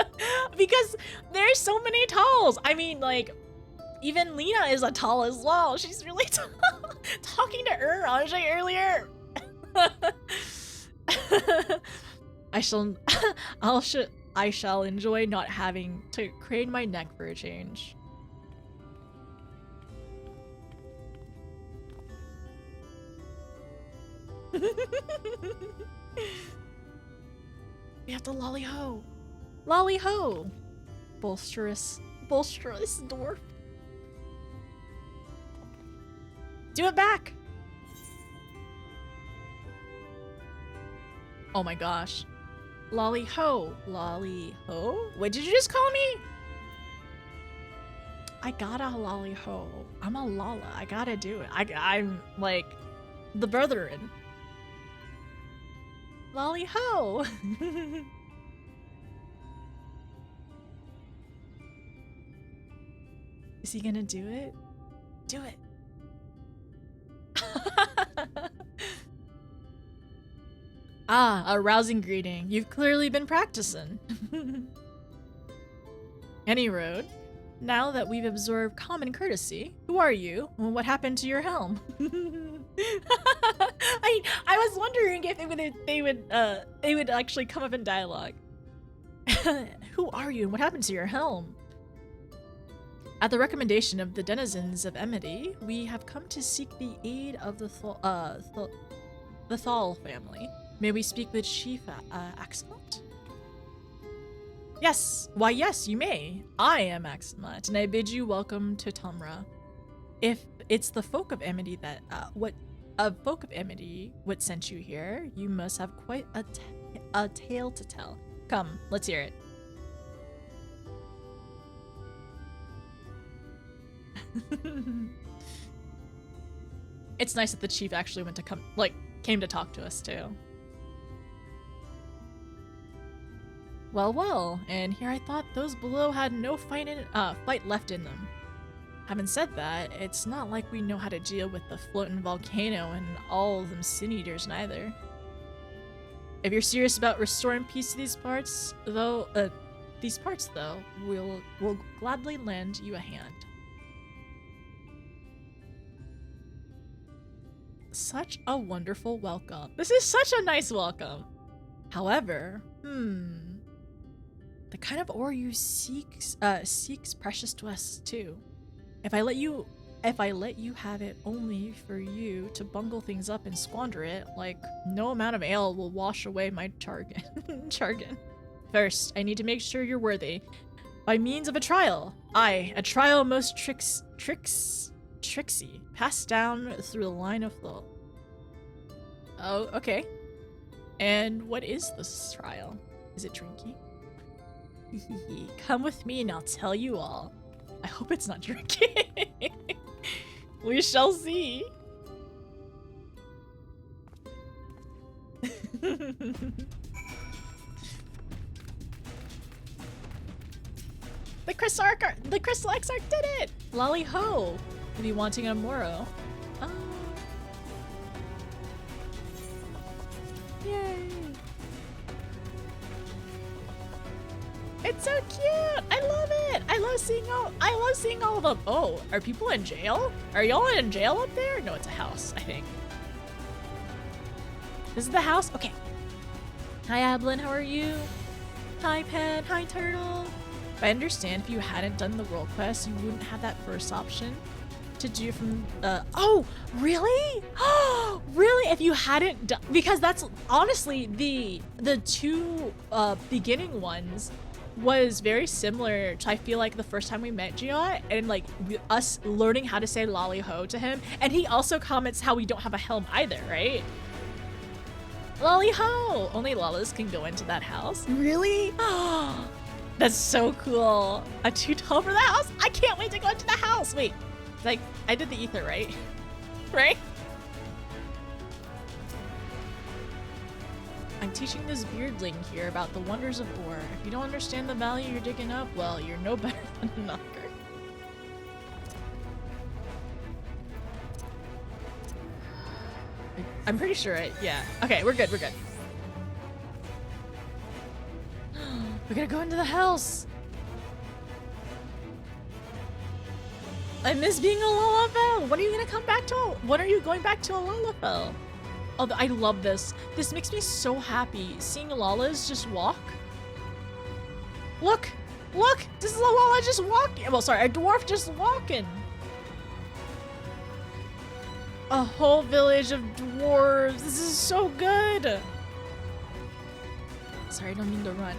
because there's so many talls. I mean, like, even Lena is a tall as well. She's really tall. Talking to Ange earlier. I shall enjoy not having to crane my neck for a change. We have to lolly ho. Lolly ho. Bolsterous dwarf. Do it back. Oh my gosh. Lolly ho. Lolly ho? What did you just call me? I gotta lolly ho. I'm a Lala. I gotta do it. I'm like the brethren. Lolly ho. Is he gonna do it? Do it. Ah, a rousing greeting. You've clearly been practicing. Any road. Now that we've absorbed common courtesy, who are you? What happened to your helm? I was wondering if they would actually come up in dialogue. Who are you and what happened to your helm? At the recommendation of the denizens of Emedy, we have come to seek the aid of the Thal family. May we speak with Chief Axelot? Yes, why yes, you may. I am Axelot, and I bid you welcome to Tomra. If it's the folk of Emedy that, what sent you here, you must have quite a tale to tell. Come, let's hear it. It's nice that the chief actually came to talk to us too. Well, and here I thought those below had no fight left in them. Having said that, it's not like we know how to deal with the floating volcano and all of them sin eaters neither. If you're serious about restoring peace to these parts, though, we'll gladly lend you a hand. Such a wonderful welcome. This is such a nice welcome. However, the kind of ore you seeks precious to us too. If I let you have it only for you to bungle things up and squander it, like no amount of ale will wash away my jargon. First, I need to make sure you're worthy. By means of a trial. Aye, a trial most Trixie. Passed down through the line of thought. Oh, okay. And what is this trial? Is it drinking? Come with me and I'll tell you all. I hope it's not drinking. We shall see. The Crystal Exarch did it! Lolly ho! You'll be wanting a Moro. Oh. Yay! It's so cute! I love it! I love seeing all of them. Oh, are people in jail? Are y'all in jail up there? No, it's a house, I think. This is the house? Okay. Hi, Ablin, how are you? Hi, Pen. Hi, Turtle. I understand if you hadn't done the world quest, you wouldn't have that first option to do from, oh, really? Oh, really? If you hadn't done, because that's honestly the two beginning ones was very similar to, I feel like, the first time we met Giot and like us learning how to say lolly ho to him. And he also comments how we don't have a helm either, right? Lolly ho! Only Lalas can go into that house. Really? Oh, that's so cool. I'm too tall for the house. I can't wait to go into the house. Wait, like I did the ether, right? Right? I'm teaching this beardling here about the wonders of ore. If you don't understand the value you're digging up, well, you're no better than a knocker. I'm pretty sure yeah. Okay, we're good, we're good. We gotta go into the house. I miss being a Lalafell. When are you gonna come back to when are you going back to a Lalafell? Oh, I love this. This makes me so happy. Seeing Lalas just walk. Look! Look! This is a Lala just walking. Well, sorry, a dwarf just walking. A whole village of dwarves. This is so good. Sorry, I don't mean to run.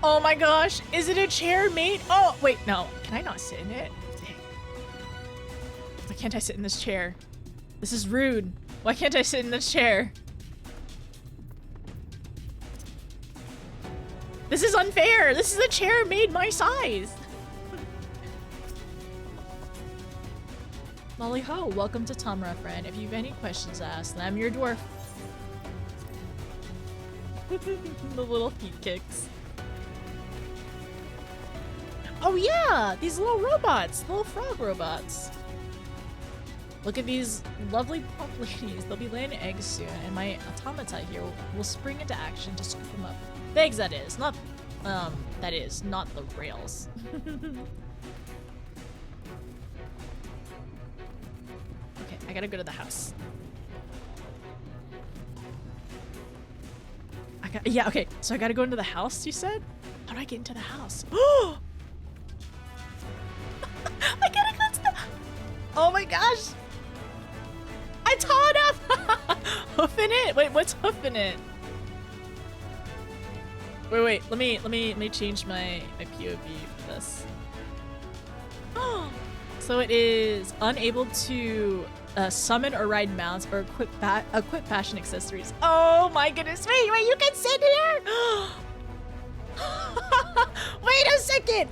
Oh my gosh. Is it a chair made? Oh, wait, no. Can I not sit in it? Dang. Why can't I sit in this chair? This is rude. Why can't I sit in this chair? This is unfair. This is a chair made my size. Molly Ho, welcome to Tamra, friend. If you have any questions, ask. I'm your dwarf. The little feet kicks. Oh yeah, these little robots, little frog robots. Look at these lovely plump ladies. They'll be laying eggs soon, and my automata here will spring into action to scoop them up. The eggs, that is, not the rails. Okay, I gotta go to the house. Yeah, okay, so I gotta go into the house, you said? How do I get into the house? Oh! I gotta go to the... Oh my gosh! I'm tall enough! Hoofing it? Wait, what's hoofing it? Wait, let me change my POV for this. So it is unable to summon or ride mounts or equip fashion accessories. Oh my goodness! Wait, you can sit here! Wait a second!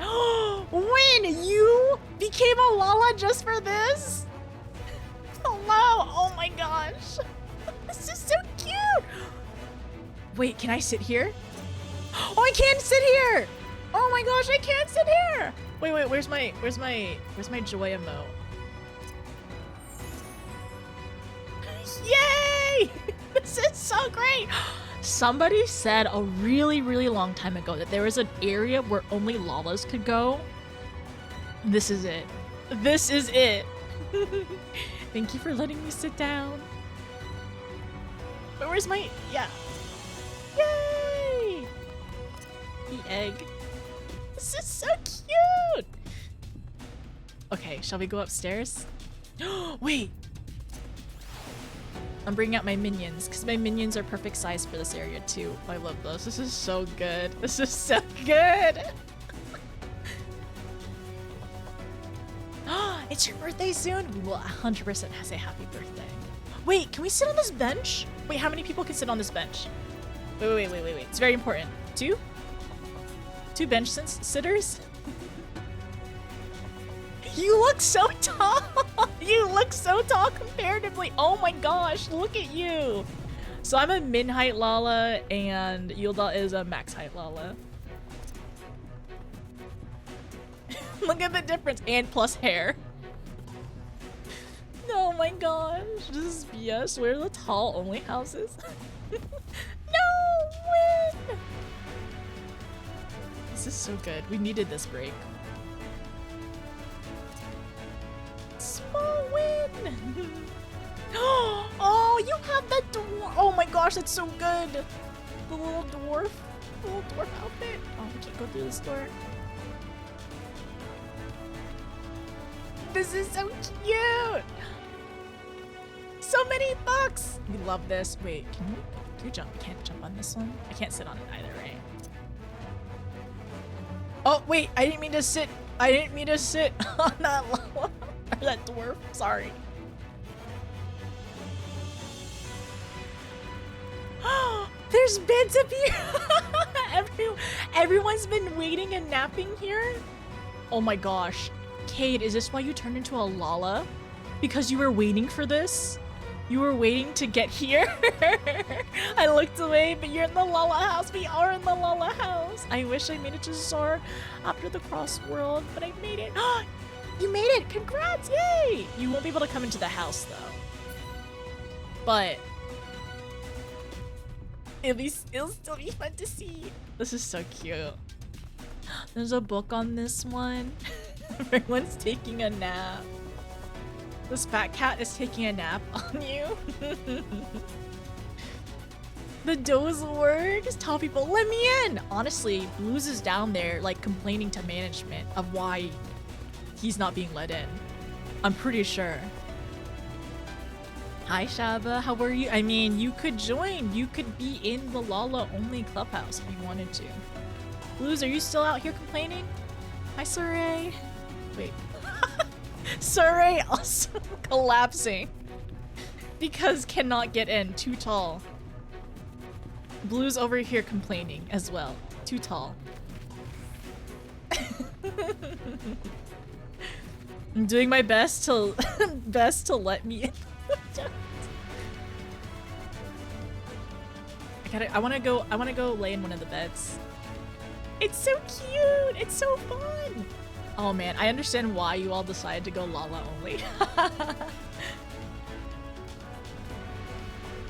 When you became a Lala just for this? Hello! Oh my gosh! This is so cute! Wait, can I sit here? Oh, I can't sit here! Oh my gosh, I can't sit here! Wait, where's my joy emote? Yay! This is so great! Somebody said a really, really long time ago that there was an area where only Lalas could go. This is it. This is it. Thank you for letting me sit down. But where's my... Yeah. Yay! The egg. This is so cute! Okay, shall we go upstairs? Wait! I'm bringing out my minions, because my minions are perfect size for this area too. I love those. This is so good. This is so good! It's your birthday soon? We will 100% say happy birthday. Wait, can we sit on this bench? Wait, how many people can sit on this bench? Wait. It's very important. 2? 2 bench sitters? You look so tall! You look so tall comparatively. Oh my gosh, look at you. So I'm a min height Lala and Yulda is a max height Lala. Look at the difference, and plus hair. Oh my gosh, this is BS. Where are the tall only houses? No, win! This is so good. We needed this break. Small win! Oh, you have that dwarf. Oh my gosh, that's so good. The little dwarf outfit. Oh, we can't go through this door. This is so cute. So many bucks. We love this. Wait, can you jump? I can't jump on this one. I can't sit on it either, right? Oh wait, I didn't mean to sit on that Lala or that dwarf. Sorry. There's beds up here. Everyone's been waiting and napping here. Oh my gosh. Cade, is this why you turned into a Lala? Because you were waiting for this? You were waiting to get here? I looked away, but you're in the Lala house. We are in the Lala house. I wish I made it to Zar after the cross world, but I made it. You made it! Congrats! Yay! You won't be able to come into the house though. But it'll still be fun to see. This is so cute. There's a book on this one. Everyone's taking a nap. This fat cat is taking a nap on you. The doze works. Tell people, let me in. Honestly, Blues is down there like complaining to management of why he's not being let in. I'm pretty sure. Hi Shaba, how are you? I mean, you could join. You could be in the Lala only clubhouse if you wanted to. Blues, are you still out here complaining? Hi Saray. Wait. Saray also collapsing because cannot get in, too tall. Blue's over here complaining as well, too tall. I'm doing my best to let me in. I wanna go lay in one of the beds. It's so cute! It's so fun! Oh man, I understand why you all decided to go Lala only.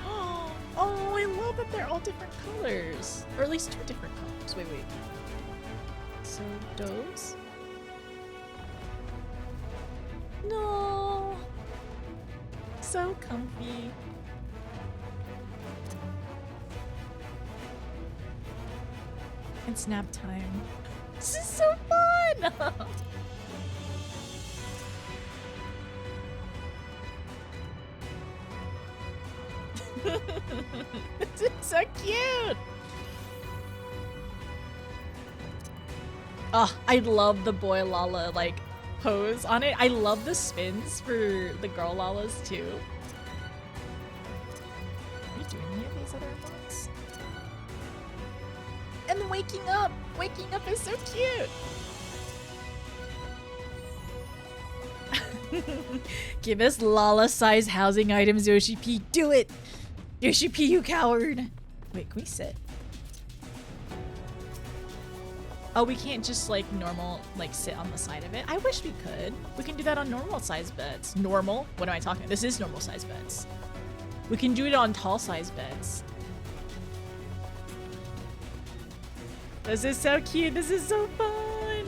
Oh, I love that they're all different colors. Or at least 2 different colors. Wait. So, doze? No. So comfy. It's nap time. This is so fun! This is so cute! Oh, I love the boy Lala, like, pose on it. I love the spins for the girl Lalas, too. Are you doing any of these other ones? And waking up! Waking up is so cute! Give us Lala-sized housing items, Yoshi P. Do it! Yoshi P, you coward! Wait, can we sit? Oh, we can't just, like, normal, like, sit on the side of it? I wish we could. We can do that on normal-sized beds. Normal? What am I talking about? This is normal-sized beds. We can do it on tall-sized beds. This is so cute. This is so fun.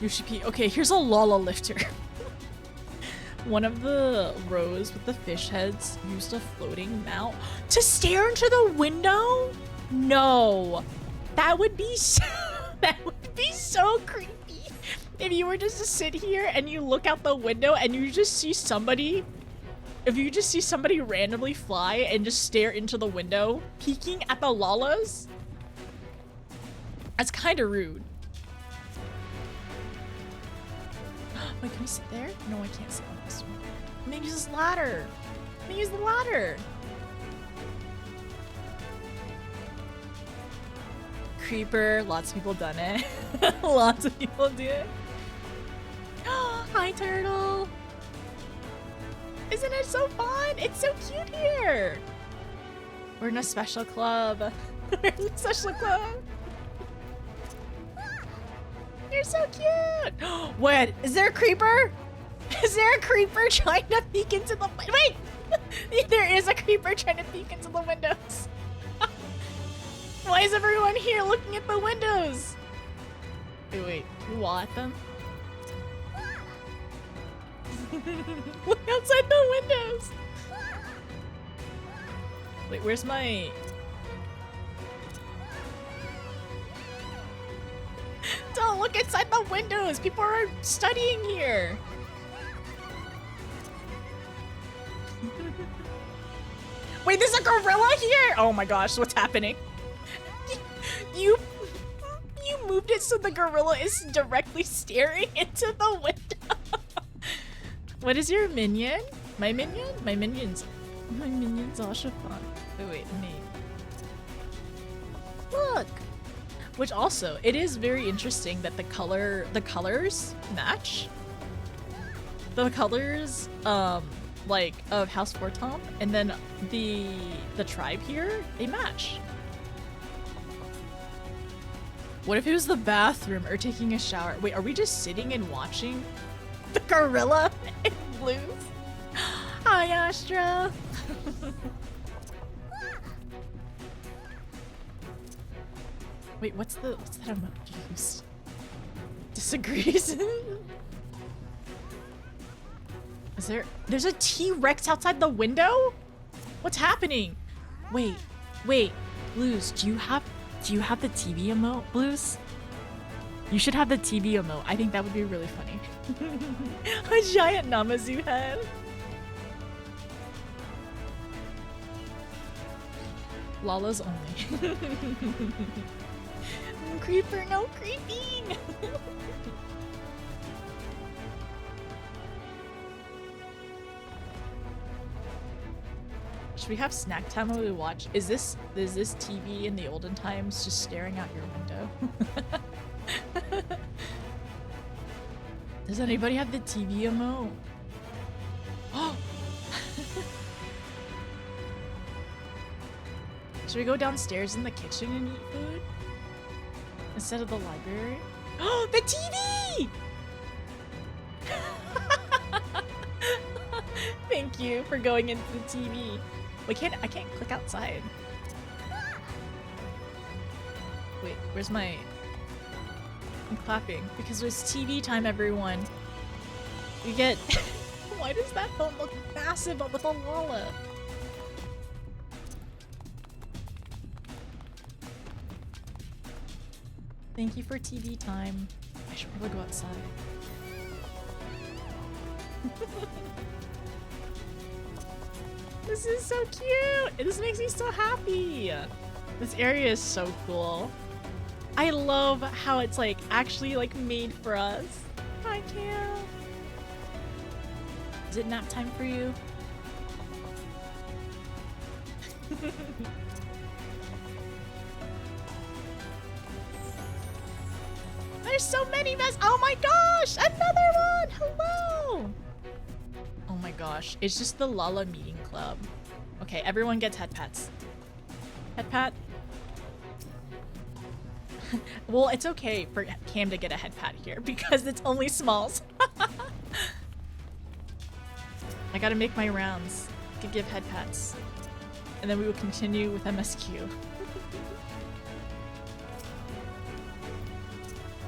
Yoshi P. Okay, here's a Lala lifter. One of the rows with the fish heads used a floating mount to stare into the window? No. That would be so creepy. If you were just to sit here and you look out the window and you just see somebody, if you just see somebody randomly fly and just stare into the window, peeking at the Lalas, that's kind of rude. Wait, can we sit there? No, I can't sit on this one. I'm gonna use this ladder. I'm gonna use the ladder. Creeper, lots of people done it. Lots of people do it. Hi, turtle. Isn't it so fun? It's so cute here. We're in a special club. We're in a special club. You're so cute. What? Is there a creeper? Is there a creeper trying to peek into the wait? There is a creeper trying to peek into the windows. Why is everyone here looking at the windows? Wait, can you wall at them? Look outside the windows. Wait, where's my... Don't look inside the windows. People are studying here. Wait, there's a gorilla here? Oh my gosh, what's happening? You moved it so the gorilla is directly staring into the window. What is your minion? My minion? My minions. My minions are so fun. Wait, me. Look. Which also, it is very interesting that the colors match. The colors, like of House Fortom, and then the tribe here, they match. What if it was the bathroom or taking a shower? Wait, are we just sitting and watching the gorilla in blues? Hi, Astra. Wait, what's that emote used? Disagrees. There's a T-Rex outside the window? What's happening? Wait, Blues, do you have the TV emote, Blues? You should have the TV emote. I think that would be really funny. A giant Namazu head. Lala's only. Creeper, no creeping! Should we have snack time while we watch? Is this TV in the olden times just staring out your window? Does anybody have the TV emote? Oh! Should we go downstairs in the kitchen and eat food? Instead of the library? Oh, the TV! Thank you for going into the TV. I can't click outside. Wait, where's my... I'm clapping because there's TV time, everyone. We get... Why does that phone look massive with a Lala? Thank you for TV time. I should probably go outside. This is so cute! This makes me so happy! This area is so cool. I love how it's like actually like made for us. Hi, Cam. Is it nap time for you? There's so many mess. Oh my gosh! Another one! Hello! Oh my gosh. It's just the Lala meeting club. Okay, everyone gets head pats. Head pat? Well, it's okay for Cam to get a head pat here because it's only smalls. I gotta make my rounds to give head pats. And then we will continue with MSQ.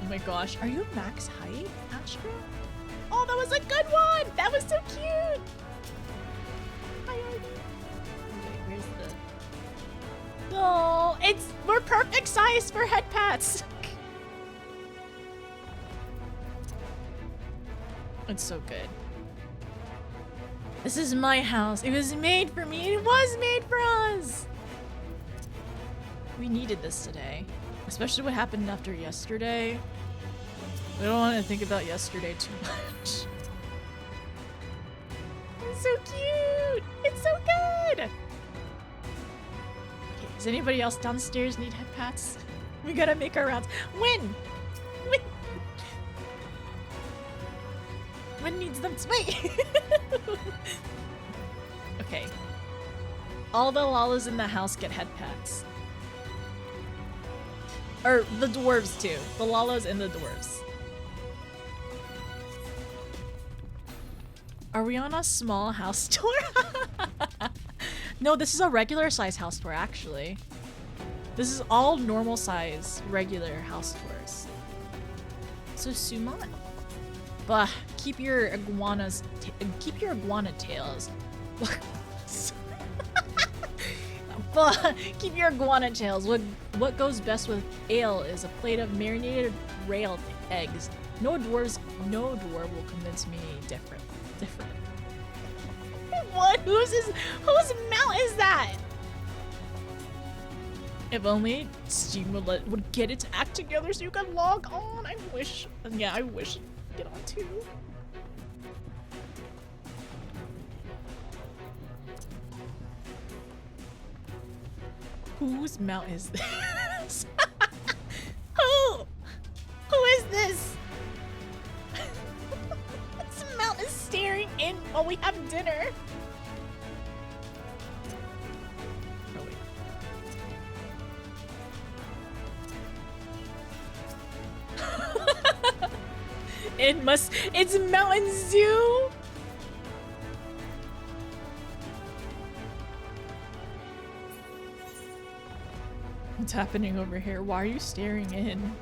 Oh my gosh, are you max height, Astra? Oh, that was a good one! That was so cute! Hi, Artie. Wait, where's the... Oh, we're perfect size for head pats! It's so good. This is my house. It was made for me. It was made for us! We needed this today. Especially what happened after yesterday. I don't want to think about yesterday too much. It's so cute! It's so good! Okay, does anybody else downstairs need head pats? We gotta make our rounds. Win! Win! Win needs them to wait! Okay. All the Lalas in the house get head pats. Or the dwarves too. The Lalas and the dwarves. Are we on a small house tour? No, this is a regular size house tour actually. This is all normal size, regular house tours. So Suman. Bah, keep your iguana tails. Bah, keep your iguana tails. What goes best with ale is a plate of marinated railed eggs. No dwarf will convince me different. What? Whose mount is that? If only Steam would get its act together so you could log on. I wish. Yeah, I wish you could get on too. Whose mount is this? Who is this? This mount is staring in while we have dinner. Oh, wait. It's Mountain Zoo. What's happening over here? Why are you staring in?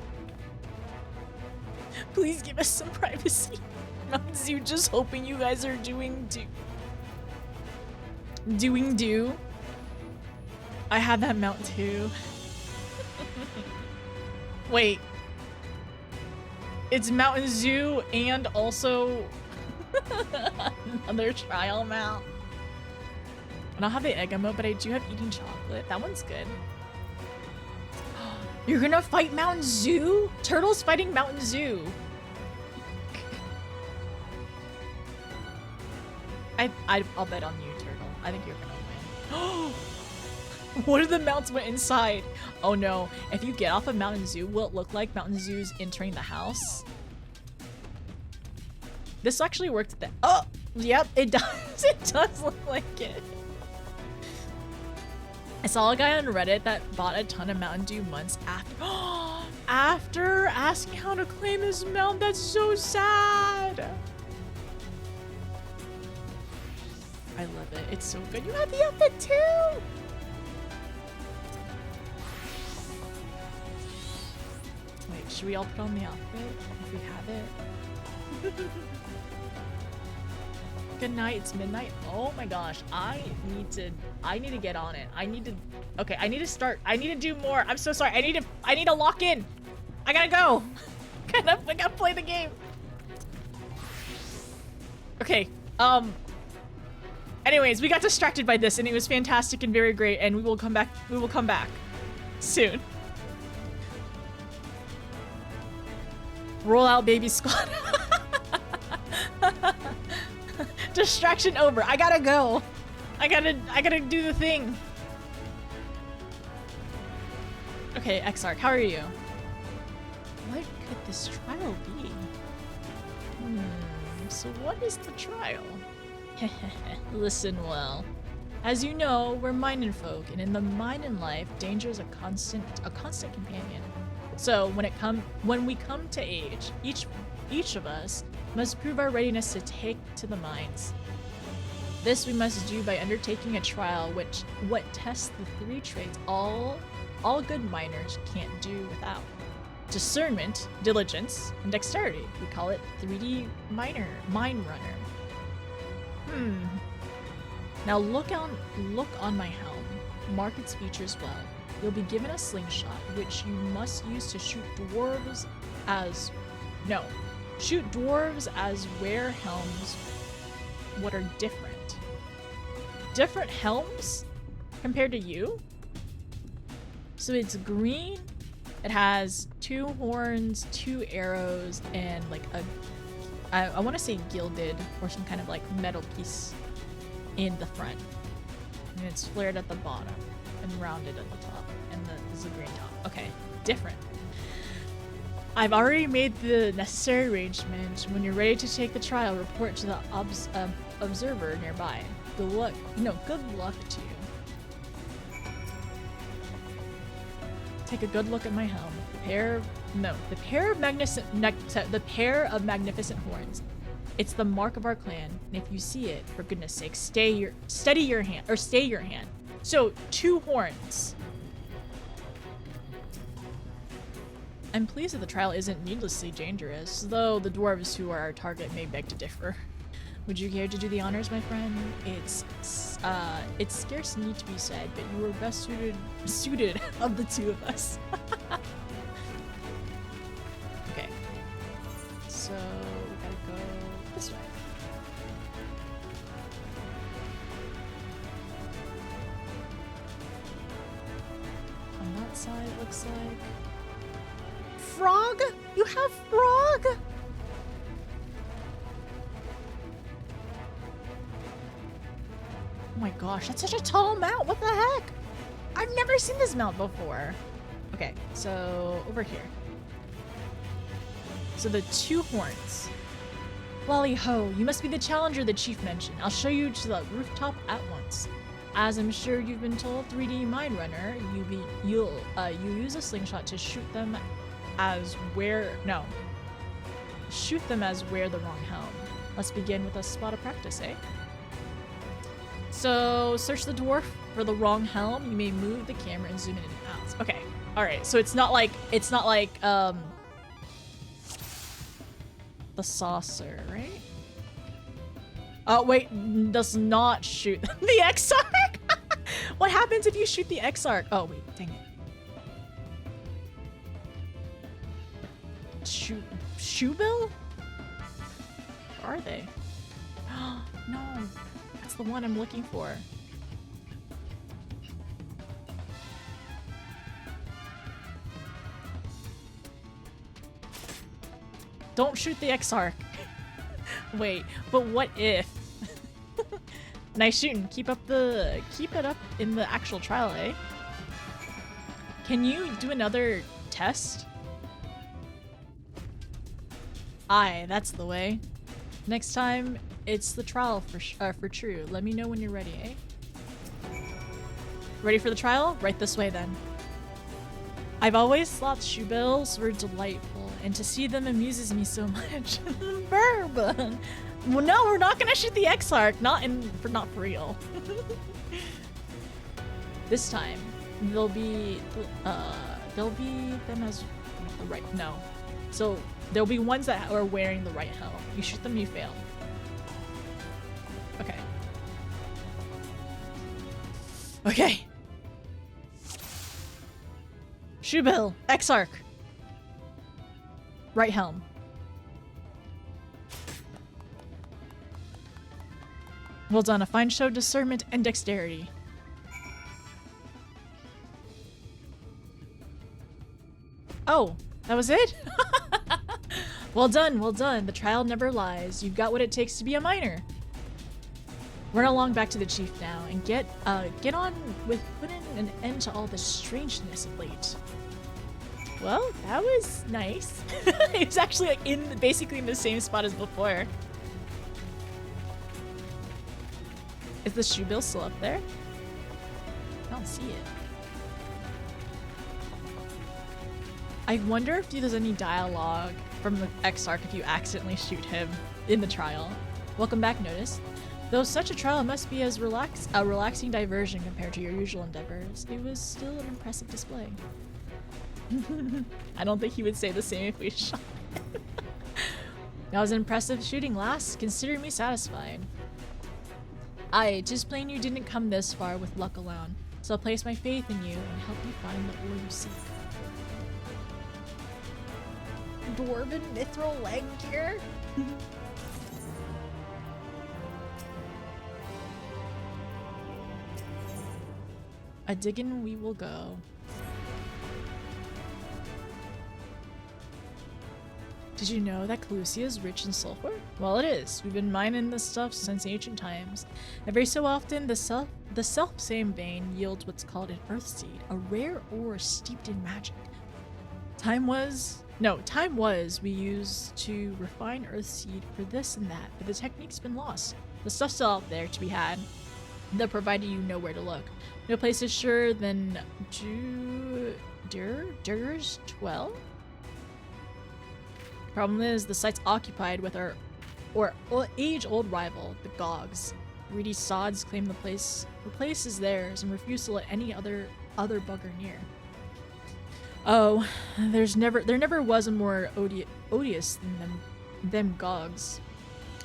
Please give us some privacy. Mountain Zoo just hoping you guys are doing do. I had that mount too. Wait. It's Mountain Zoo and also another trial mount. I don't have the egg emote, but I do have eating chocolate. That one's good. You're gonna fight Mountain Zoo? Turtles fighting Mountain Zoo. I'll bet on you, Turtle. I think you're gonna win. What if the mounts went inside? Oh no. If you get off of Mountain Zoo, will it look like Mountain Zoo's entering the house? This actually worked at the— oh! Yep, it does. It does look like it. I saw a guy on Reddit that bought a ton of Mountain Dew months after asking how to claim his mount. That's so sad. I love it. It's so good. You have the outfit too. Wait, should we all put on the outfit if we have it? Good night. It's midnight. Oh my gosh. I need to get on it. Okay, I need to start. I need to do more. I'm so sorry. I need to lock in. I gotta go. I gotta play the game. Okay. Anyways, we got distracted by this and it was fantastic and very great, and we will come back soon. Roll out, baby squad. Distraction over. I gotta go. I gotta do the thing. Okay, Exarch, how are you? What could this trial be? So what is the trial? Listen well. As you know, we're Minen folk, and in the Minen life, danger is a constant companion. So when we come to age, each of us must prove our readiness to take to the mines. This we must do by undertaking a trial what tests the 3 traits all good miners can't do without: discernment, diligence, and dexterity. We call it 3D mine runner. Now look on my helm. Mark its features well. You'll be given a slingshot, which you must use to shoot dwarves as wear helms what are different. Different helms compared to you? So it's green It has 2 horns, 2 arrows, and like I want to say gilded or some kind of like metal piece in the front. And it's flared at the bottom and rounded at the top. And this is a green top. Okay, different. I've already made the necessary arrangements. When you're ready to take the trial, report to the observer nearby. Good luck. No, good luck to you. Take a good look at my helm. The pair of magnificent horns. It's the mark of our clan, and if you see it, for goodness sake, stay your hand. So 2 horns. I'm pleased that the trial isn't needlessly dangerous, though the dwarves who are our target may beg to differ. Would you care to do the honors, my friend? It's scarce need to be said, but you were best suited of the 2 of us. Okay. So we gotta go this way. On that side, it looks like. Frog? You have frog? Oh my gosh, that's such a tall mount. What the heck? I've never seen this mount before. Okay, so over here. So the 2 horns. Lolly ho, you must be the challenger the chief mentioned. I'll show you to the rooftop at once. As I'm sure you've been told, 3D Mind Runner, you use a slingshot to shoot them as wear the wrong helm. Let's begin with a spot of practice, eh? So search the dwarf for the wrong helm. You may move the camera and zoom in and out. Okay, all right. So it's not like the saucer, right? Oh wait, does not shoot the Exarch. What happens if you shoot the Exarch? Oh wait, dang it. ShB? Where are they? No, that's the one I'm looking for. Don't shoot the Exarch. Wait, but what if? Nice shooting. Keep it up in the actual trial, eh? Can you do another test? Aye, that's the way. Next time, it's the trial for true. Let me know when you're ready, eh? Ready for the trial? Right this way then. I've always thought ShBs were delightful, and to see them amuses me so much. Bourbon. Well, no, we're not gonna shoot the Exarch. Not for real. This time, they'll be them as the right. No. So there'll be ones that are wearing the right helm. You shoot them, you fail. Okay. Okay. ShB, Exarch. Right helm. Well done, a fine show of discernment and dexterity. Oh, that was it? Well done, well done. The trial never lies. You've got what it takes to be a miner. Run along back to the chief now and get on with putting an end to all this strangeness of late. Well, that was nice. It's actually like basically in the same spot as before. Is the ShB still up there? I don't see it. I wonder if there's any dialogue from the Exarch if you accidentally shoot him in the trial. Welcome back, Notice. Though such a trial must be a relaxing diversion compared to your usual endeavors, it was still an impressive display. I don't think he would say the same if we shot him. That was an impressive shooting, lass. Consider me satisfied. Aye, 'tis plain you didn't come this far with luck alone, so I'll place my faith in you and help you find the ore you seek. Dwarven mithril leg gear? A diggin' we will go. Did you know that Calusia is rich in sulfur? Well, it is. We've been mining this stuff since ancient times. Every so often, the self-same vein yields what's called an earth seed, a rare ore steeped in magic. Time was we used to refine earth seed for this and that, but the technique's been lost. The stuff's still out there to be had, though provided you know where to look. No place is surer than Durger's 12? Problem is, the site's occupied with our age-old rival, the Gogs. Greedy sods claim the place is theirs and refuse to let any other bugger near. Oh, there never was a more odious than them Gogs.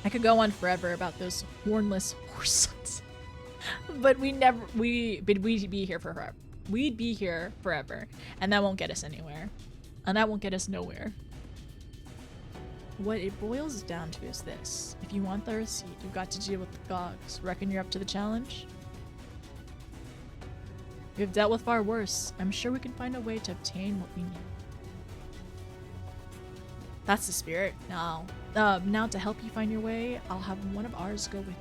I could go on forever about those hornless horse-sucks. But we'd be here forever. We'd be here forever, and that won't get us anywhere. And that won't get us nowhere. What it boils down to is this. If you want the Earth Seed, you've got to deal with the Gogs. Reckon you're up to the challenge? We've dealt with far worse. I'm sure we can find a way to obtain what we need. That's the spirit. Now to help you find your way, I'll have one of ours go with you.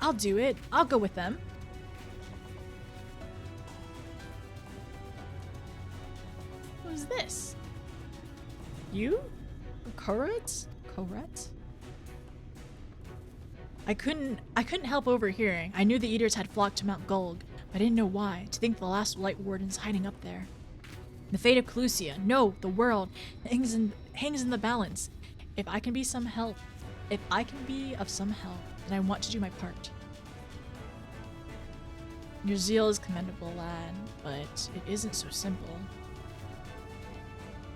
I'll do it. I'll go with them. Who's this? You? Correct? I couldn't help overhearing. I knew the Eaters had flocked to Mount Gulg, but I didn't know why. To think the last Light Warden's hiding up there. The fate of Calusia, no, the world, hangs in the balance. If I can be of some help, then I want to do my part. Your zeal is commendable, lad, but it isn't so simple.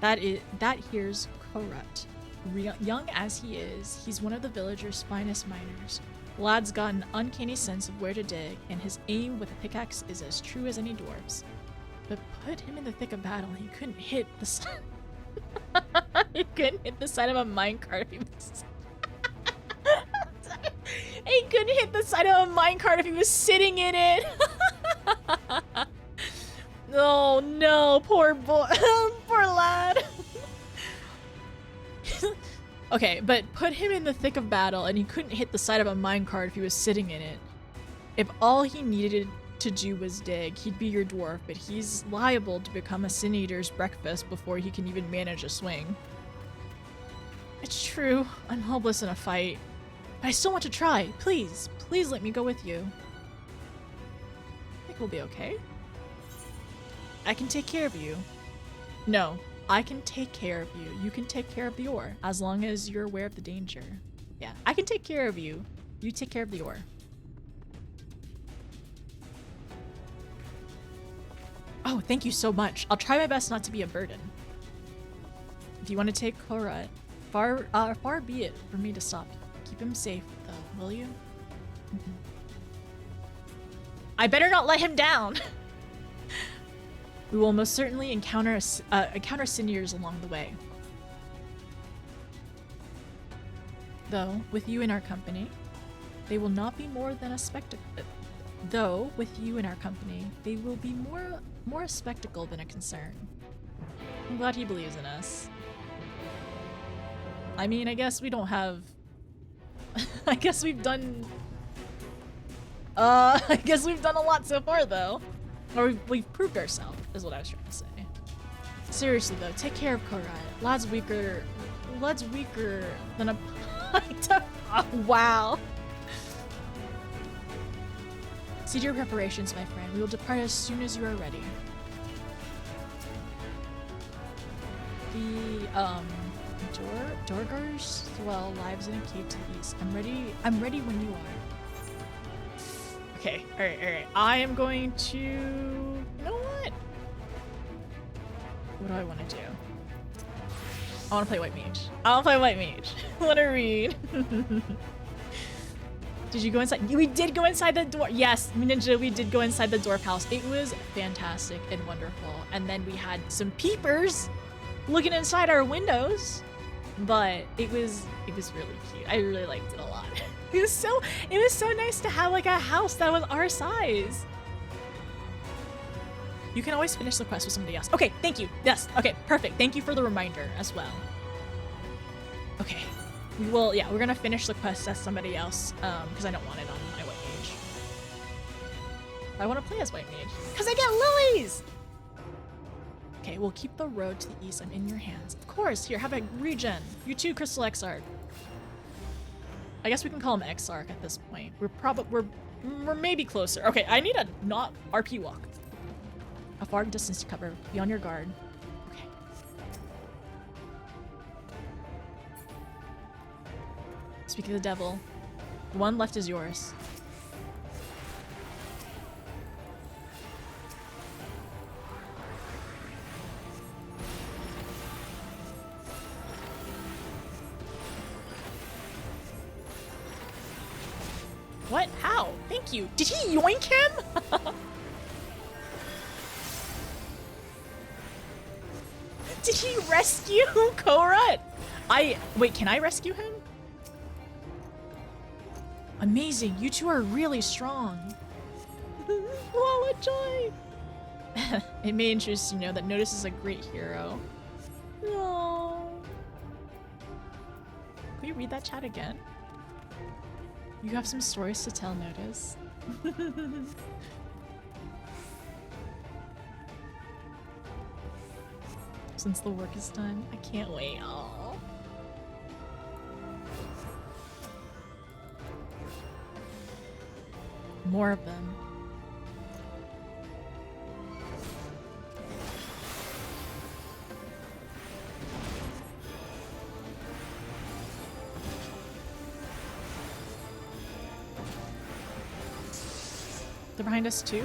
That here's Korut. Young as he is, he's one of the villagers' finest miners. The lad's got an uncanny sense of where to dig, and his aim with a pickaxe is as true as any dwarf's. But put him in the thick of battle, he couldn't hit the side. He couldn't hit the side of a minecart if he was. He couldn't hit the side of a minecart if he was sitting in it. Oh no, poor boy, poor lad. Okay, but put him in the thick of battle and he couldn't hit the side of a minecart if he was sitting in it. If all he needed to do was dig, he'd be your dwarf, but he's liable to become a Sin Eater's breakfast before he can even manage a swing. It's true, I'm hopeless in a fight. But I still want to try. Please let me go with you. I think we'll be okay. I can take care of you. No, I can take care of you. You can take care of the ore, as long as you're aware of the danger. Yeah, I can take care of you. You take care of the ore. Oh, thank you so much. I'll try my best not to be a burden. If you want to take Korut, far be it for me to stop you. Keep him safe, though, will you? I better not let him down! We will most certainly encounter Sin Eaters along the way. Though, with you in our company, they will not be more than a spectacle. Though, with you in our company, they will be more a spectacle than a concern. I'm glad he believes in us. I mean, I guess we don't have... I guess we've done a lot so far, though. Or we've proved ourselves, is what I was trying to say. Seriously, though, take care of Korut. Lad's weaker than a pint of... Oh, wow. See to your preparations, my friend. We will depart as soon as you are ready. The, Dorgar's dwell lives in a cave to the east. I'm ready when you are. Okay, alright. I am going to... You know what? What do I want to do? I want to play White Mage. Let her read. Did you go inside? We did go inside the door. Yes, Ninja, we did go inside the dwarf house. It was fantastic and wonderful. And then we had some peepers looking inside our windows. But it was really cute. I really liked it a lot. It was so nice to have like a house that was our size. You can always finish the quest with somebody else. Okay, thank you. Yes, okay, perfect. Thank you for the reminder as well. Okay, we will, yeah, we're gonna finish the quest as somebody else, because I don't want it on my white mage. I want to play as white mage, because I get lilies! Okay, we'll keep the road to the east. I'm in your hands. Of course, here, have a regen. You too, Crystal Exarch. I guess we can call him Exarch at this point. We're maybe closer. Okay, I need a not RP walk. A far distance to cover. Be on your guard. Okay. Speak of the devil. The one left is yours. What? How? Thank you. Did he yoink him? Did he rescue Korra? Wait, can I rescue him? Amazing. You two are really strong. Wow, what joy. It may interest you to know that Notice is a great hero. No. Can you read that chat again? You have some stories to tell, Notice. Since the work is done, I can't wait. Aww. More of them. They're behind us too?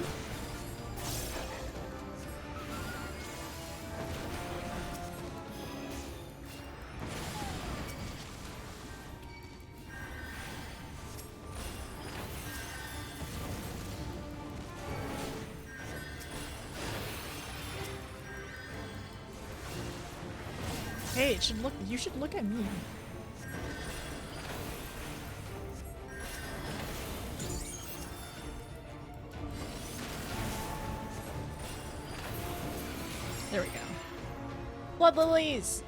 Hey, you should look at me. There we go. Blood lilies!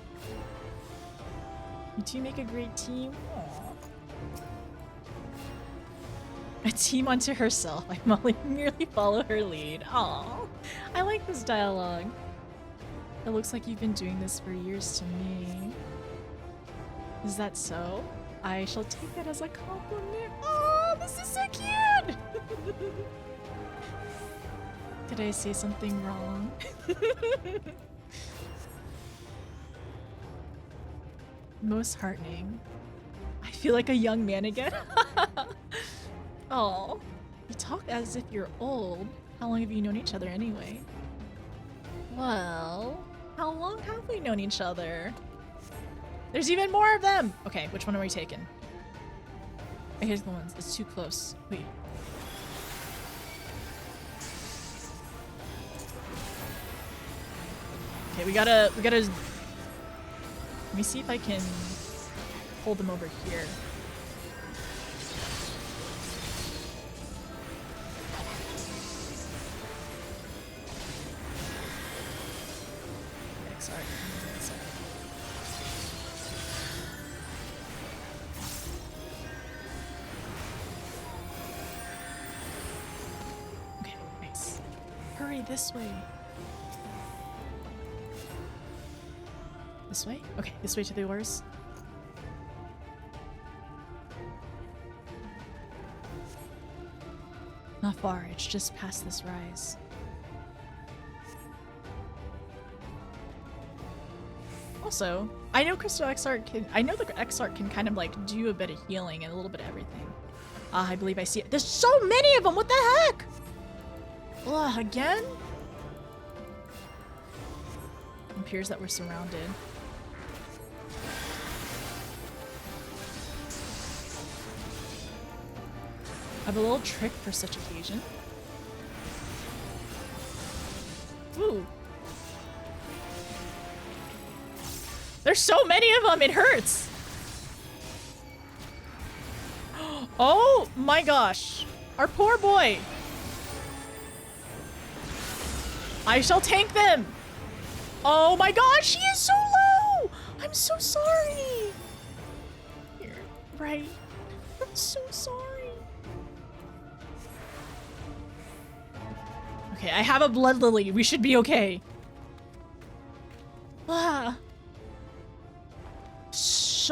You two make a great team. Aww. A team unto herself. I merely follow her lead. Aww. I like this dialogue. It looks like you've been doing this for years to me. Is that so? I shall take that as a compliment. Oh, this is so cute! Did I say something wrong? Most heartening. I feel like a young man again. Oh, you talk as if you're old. How long have you known each other anyway? Well, how long have we known each other? There's even more of them! Okay, which one are we taking? Okay, here's the ones. It's too close. Wait. Okay, we gotta... Let me see if I can hold them over here. Okay, sorry. Okay, nice. Hurry this way. This way? Okay, this way to the oars. Not far, it's just past this rise. Also, I know Crystal Exarch can- I know the Exarch can kind of like do a bit of healing and a little bit of everything. Ah, I believe I see it. There's so many of them! What the heck? Ugh, again? It appears that we're surrounded. I have a little trick for such occasion. Ooh. There's so many of them, it hurts! Oh my gosh. Our poor boy. I shall tank them. Oh my god, she is so low. I'm so sorry. Here, right. I'm so sorry. Okay, I have a blood lily. We should be okay. Ah.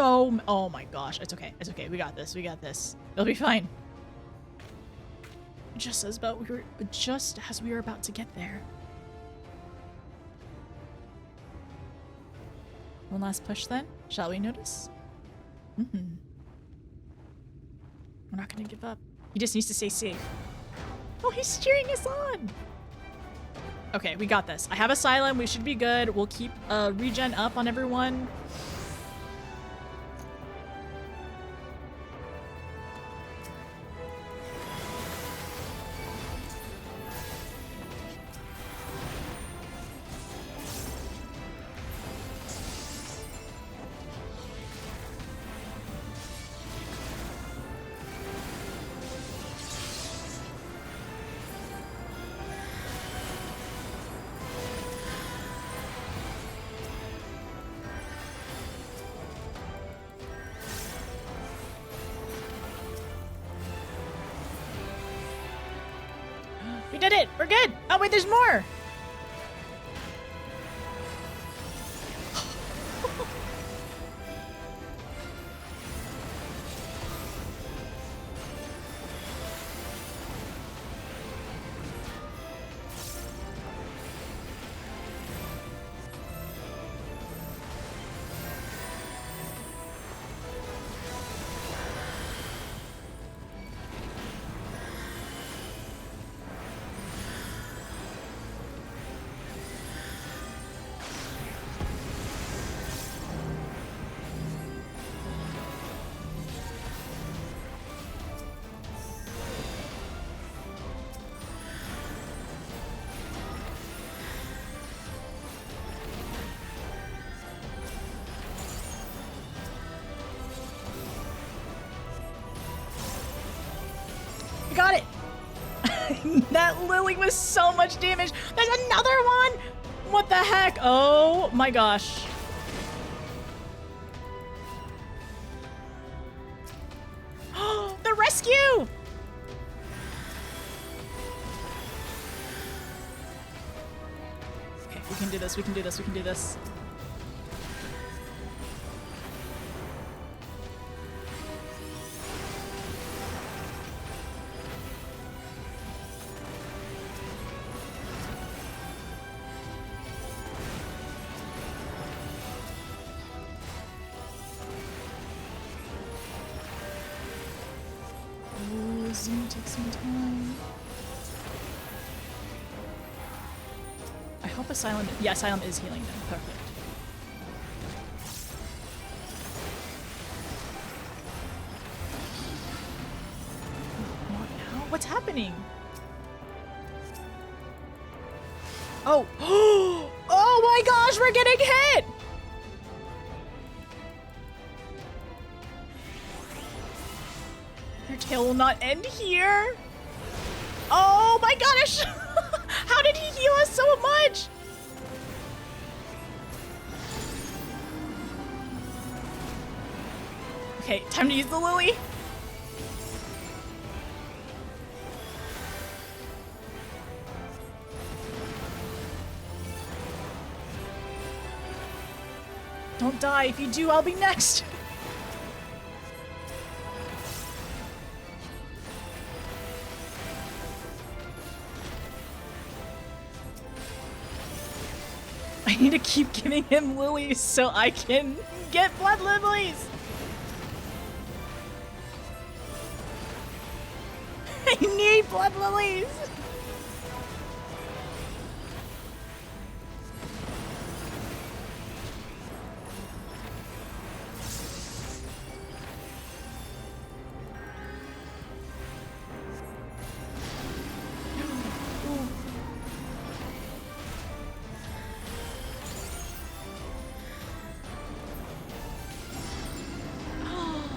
Oh my gosh, it's okay. It's okay. We got this. We got this. It'll be fine. Just as we were about to get there. One last push then. Shall we notice? We're not gonna give up. He just needs to stay safe. Oh, he's cheering us on. Okay, we got this. I have Asylum. We should be good. We'll keep regen up on everyone. We did it! We're good! Oh wait, there's more! We got it! That lily was so much damage. There's another one! What the heck? Oh my gosh. The rescue! Okay, we can do this, we can do this, we can do this. This is gonna take some time. I hope Asylum. Yeah, Asylum is healing them. Perfect. What now? What's happening? Oh! Oh my gosh, we're getting hit! Your tale will not end here. Oh my gosh! How did he heal us so much? Okay, time to use the lily. Don't die. If you do, I'll be next. I need to keep giving him lilies so I can get blood lilies. I need blood lilies.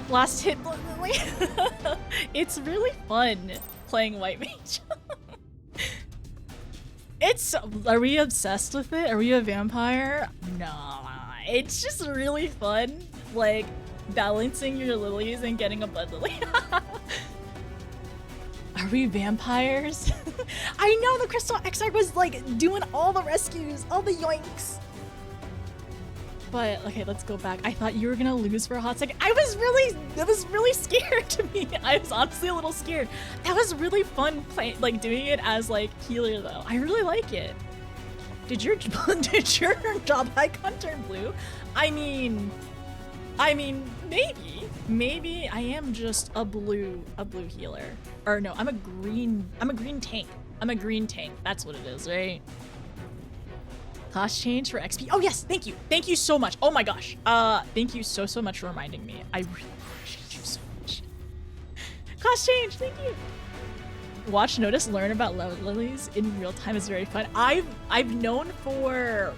Last hit blood lily. It's really fun playing white mage. It's, are we obsessed with it? Are we a vampire? No, it's just really fun, like, balancing your lilies and getting a blood lily. Are we vampires? I know, the Crystal Exarch was like doing all the rescues, all the yoinks. But okay, let's go back. I thought you were gonna lose for a hot second. That was really scared to me. I was honestly a little scared. That was really fun playing, like doing it as like healer though. I really like it. Did your job icon turn blue? I mean, maybe I am just a blue healer. Or no, I'm a green tank. I'm a green tank. That's what it is, right? Class change for XP. Oh yes, thank you. Thank you so much. Oh my gosh. Thank you so much for reminding me. I really appreciate you so much. Class change, thank you. Watch, notice, learn about lilies in real time is very fun. I've known for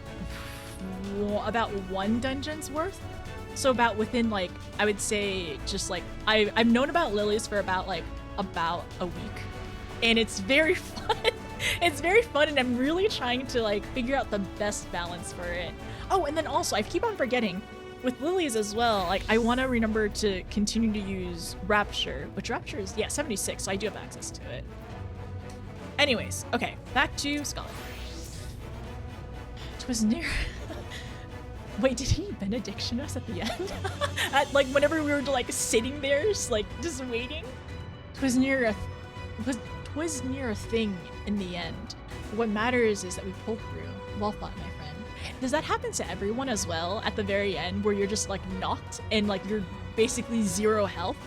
about 1 dungeon's worth. So about within like, I would say just like, I've known about lilies for about a week. And it's very fun. It's very fun and I'm really trying to like figure out the best balance for it. Oh, and then also I keep on forgetting with lilies as well, like I want to remember to continue to use Rapture, which Rapture is, yeah, 76, so I do have access to it. Anyways, okay, back to Scarlet. Twas near... Wait, did he benediction us at the end? Like whenever we were like sitting there, just waiting? Twas near a thing in the end. What matters is that we pulled through. Well thought, my friend. Does that happen to everyone as well at the very end where you're just like knocked and like you're basically 0 health?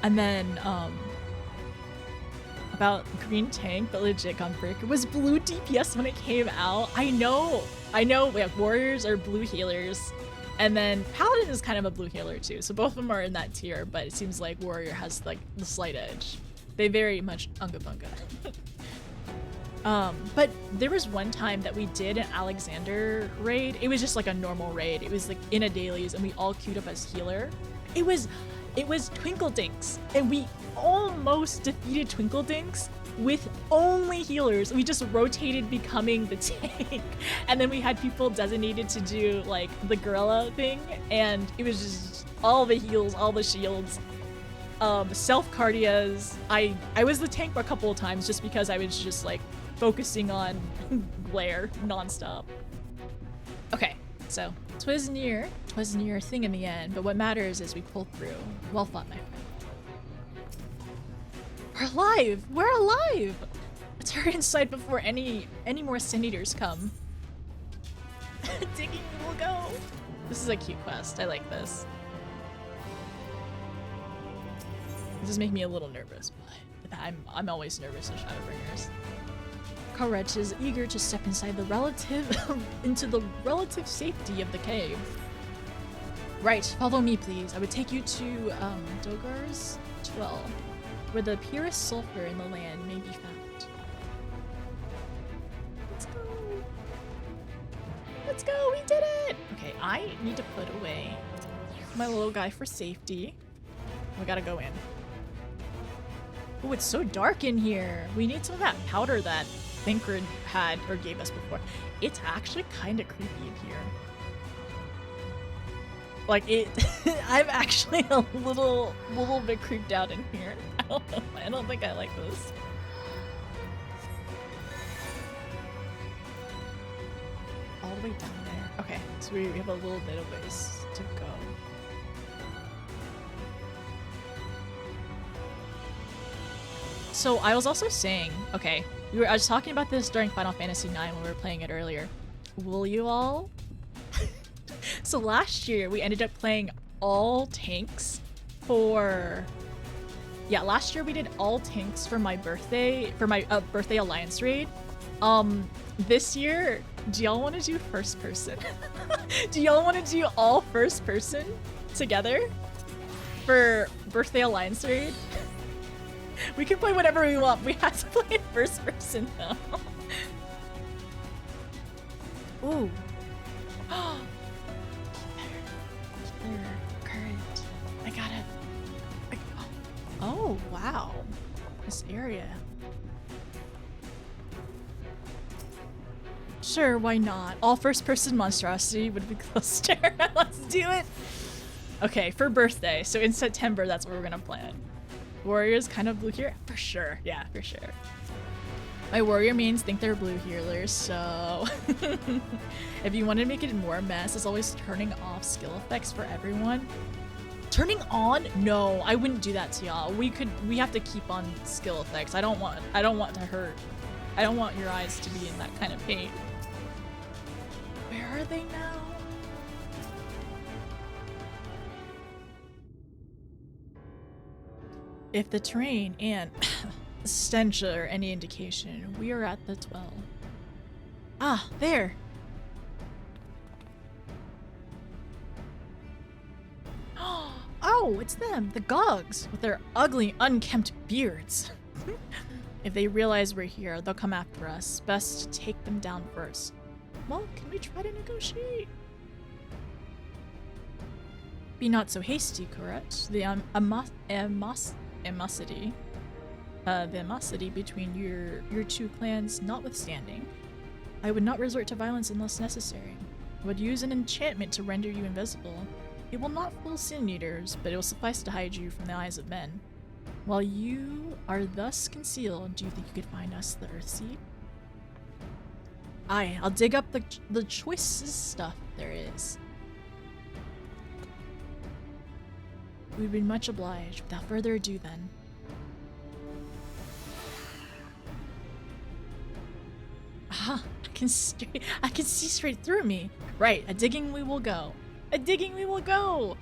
And then about green tank, but legit gun breaker was blue DPS when it came out. I know we have warriors are blue healers. And then Paladin is kind of a blue healer too, so both of them are in that tier, but it seems like Warrior has like the slight edge. They very much unga bunga. But there was one time that we did an Alexander raid. It was just like a normal raid. It was like in a dailies and we all queued up as healer. It was Twinkledinks and we almost defeated Twinkledinks with only healers. We just rotated becoming the tank. And then we had people designated to do like the gorilla thing. And it was just all the heals, all the shields, self-cardias. I was the tank a couple of times just because I was just like focusing on glare nonstop. Okay, so twas near a thing in the end, but what matters is we pulled through. Well fought, my friend. We're alive! We're alive! Let's hurry inside before any more Sin Eaters come. Digging will go. This is a cute quest. I like this. This does make me a little nervous, but I'm always nervous in Shadowbringers. Courage is eager to step inside the into the relative safety of the cave. Right, follow me please. I would take you to Dogar's 12. Where the purest sulfur in the land may be found. Let's go. Let's go, we did it! Okay, I need to put away my little guy for safety. We gotta go in. Oh, it's so dark in here. We need some of that powder that Thancred had or gave us before. It's actually kind of creepy in here. Like it, I'm actually a little bit creeped out in here. I don't know. I don't think I like this. All the way down there. Okay, so we have a little bit of ways to go. So I was also saying, okay, I was talking about this during Final Fantasy IX when we were playing it earlier. Will you all? So last year we ended up playing all tanks for, yeah, last year we did all tanks for my birthday, birthday alliance raid. This year, do y'all want to do first person? Do y'all want to do all first person together for birthday alliance raid? We can play whatever we want. We have to play first person though. Ooh. Current. I got it. Oh, wow. This area. Sure, why not? All first-person monstrosity would be close to her. Let's do it! Okay, for birthday. So in September, that's what we're gonna plan. Warriors kind of blue here? For sure. Yeah, for sure. My warrior mains think they're blue healers, so... If you want to make it more mess, it's always turning off skill effects for everyone. Turning on? No, I wouldn't do that to y'all. We have to keep on skill effects. I don't want to hurt. I don't want your eyes to be in that kind of pain. Where are they now? If the terrain and stench are any indication, we are at the 12. Ah, there! Oh, it's them, the Gogs, with their ugly, unkempt beards. If they realize we're here, they'll come after us. Best to take them down first. Well, can we try to negotiate? Be not so hasty, correct? The animosity between your two clans notwithstanding, I would not resort to violence unless necessary. I would use an enchantment to render you invisible. It will not fool sin eaters, but it will suffice to hide you from the eyes of men. While you are thus concealed, do you think you could find us the Earthseed? Aye, I'll dig up the choicest stuff there is. We'd be much obliged. Without further ado then. Aha, I can see straight through me. Right, a digging we will go. A digging we will go!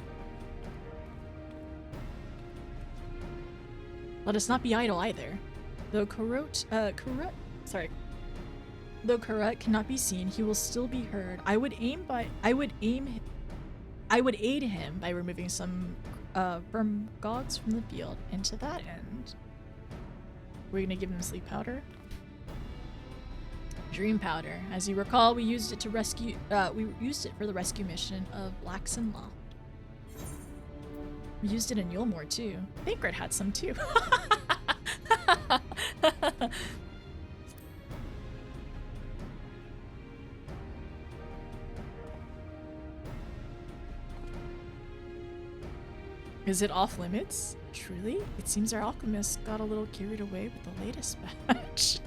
Let us not be idle either. Though Karut cannot be seen, he will still be heard. I would aid him by removing some Gogs from the field, and to that end, we're gonna give him sleep powder. Dream powder. As you recall, we used it to rescue. We used it for the rescue mission of Laxon Loft. We used it in Yulmore too. Thancred had some too. Is it off limits? Truly? It seems our alchemist got a little carried away with the latest batch.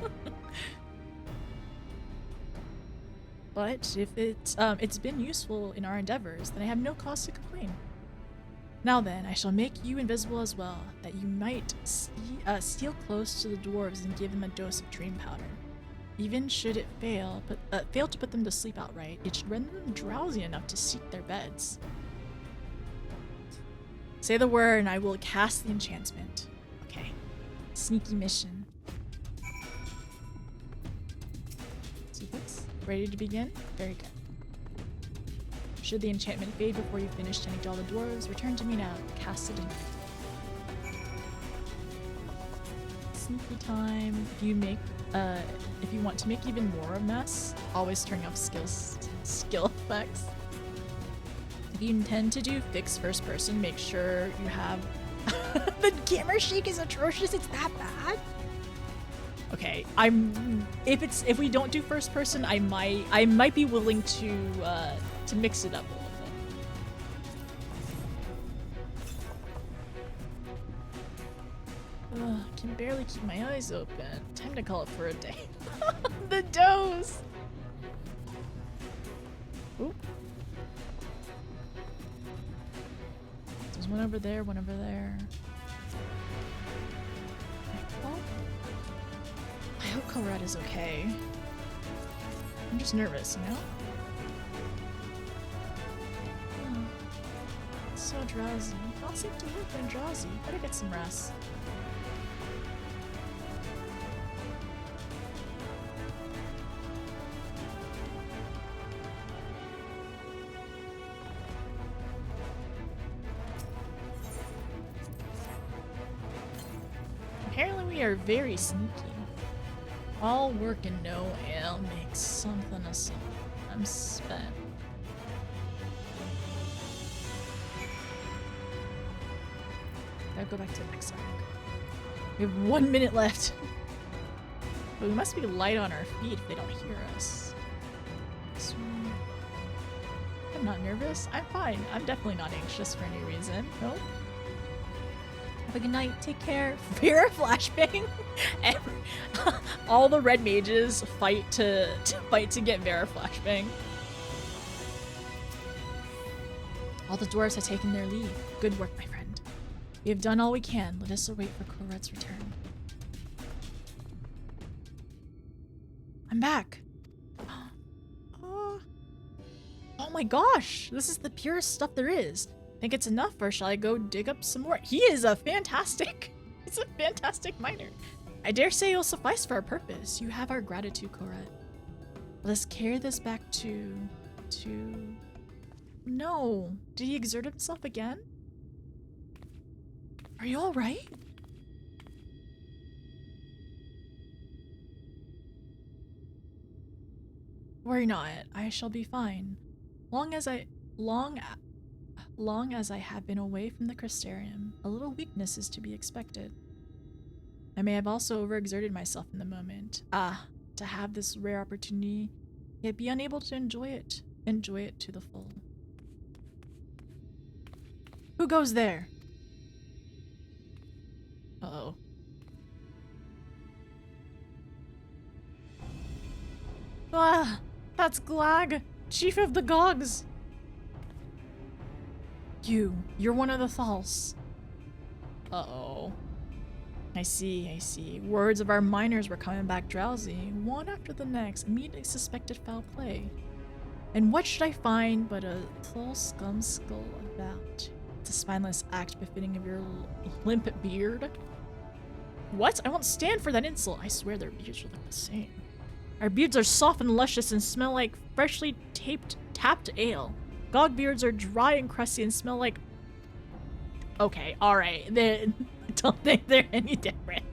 But if it's been useful in our endeavors, then I have no cause to complain. Now then, I shall make you invisible as well, that you might steal close to the dwarves and give them a dose of dream powder. Even should it fail to put them to sleep outright, it should render them drowsy enough to seek their beds. Say the word and I will cast the enchantment. Okay. Sneaky mission. Secrets? Ready to begin? Very good. Should the enchantment fade before you finish tending to all the dwarves, return to me now. Cast it in. Sneaky time. If you want to make even more of a mess, always turn off skill effects. If you intend to do fixed first person, make sure you have the camera shake is atrocious. It's that bad. Okay, if we don't do first person, I might be willing to mix it up a little bit. Ugh, can barely keep my eyes open. Time to call it for a day. The doze. Ooh. There's one over there, one over there. Well, I hope Colruyt is okay. I'm just nervous, you know? Oh, it's so drowsy. Not safe to work when drowsy. Better get some rest. Apparently we are very sneaky. All work and no ale makes something of something. I'm spent. Gotta go back to the next arc. We have 1 minute left. But we must be light on our feet if they don't hear us. I'm not nervous. I'm fine. I'm definitely not anxious for any reason. Nope. Have a good night. Take care. Vera flashbang. All the red mages fight to get Vera flashbang. All the dwarves have taken their leave. Good work, my friend. We have done all we can. Let us await for Koret's return. I'm back. Oh my gosh, this is the purest stuff there is. Think it's enough, or shall I go dig up some more? He's a fantastic miner. I dare say it'll suffice for our purpose. You have our gratitude, Koret. Let's carry this back to... No. Did he exert himself again? Are you alright? Worry not. I shall be fine. Long as I have been away from the Crystarium, a little weakness is to be expected. I may have also overexerted myself in the moment. To have this rare opportunity, yet be unable to enjoy it to the full. Who goes there? Uh-oh. That's Glag, Chief of the Gogs. You're one of the Thals. Uh-oh. I see. Words of our miners were coming back drowsy, one after the next, immediately suspected foul play. And what should I find but a Thal scum skull about? It's a spineless act befitting of your limp beard. What? I won't stand for that insult. I swear their beards look the same. Our beards are soft and luscious and smell like freshly tapped ale. Gog beards are dry and crusty and smell like... Okay, alright. I don't think they're any different.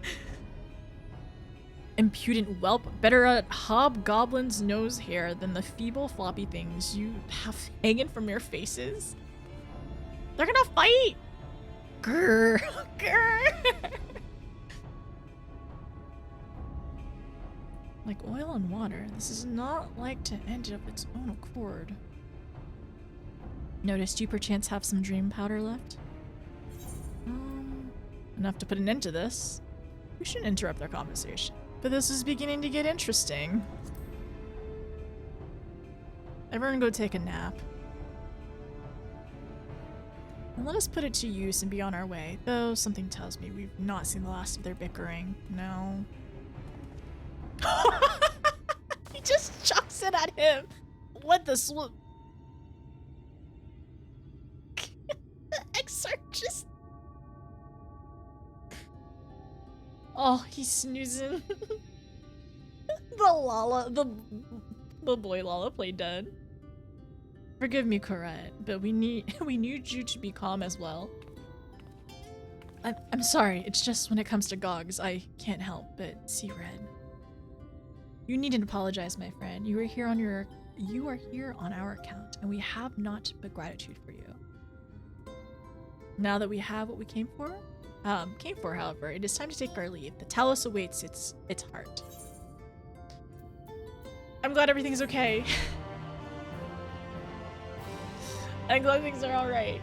Impudent whelp. Better a hobgoblin's nose hair than the feeble floppy things you have hanging from your faces. They're gonna fight! Grrr. Grrr. Like oil and water, this is not like to end of its own accord. Noticed you perchance have some dream powder left? Enough to put an end to this. We shouldn't interrupt their conversation. But this is beginning to get interesting. Everyone go take a nap. And let us put it to use and be on our way. Though something tells me we've not seen the last of their bickering. No. He just chucks it at him. What the swoop? Exarch just... Oh, he's snoozing. The boy Lala played dead. Forgive me, Koret, but we need you to be calm as well. I'm sorry, it's just when it comes to Gogs, I can't help but see red. You needn't apologize, my friend. You are here on our account, and we have not but gratitude for you. Now that we have what we came for, however, it is time to take our leave. The Talos awaits its heart. I'm glad everything's okay. I'm glad things are alright.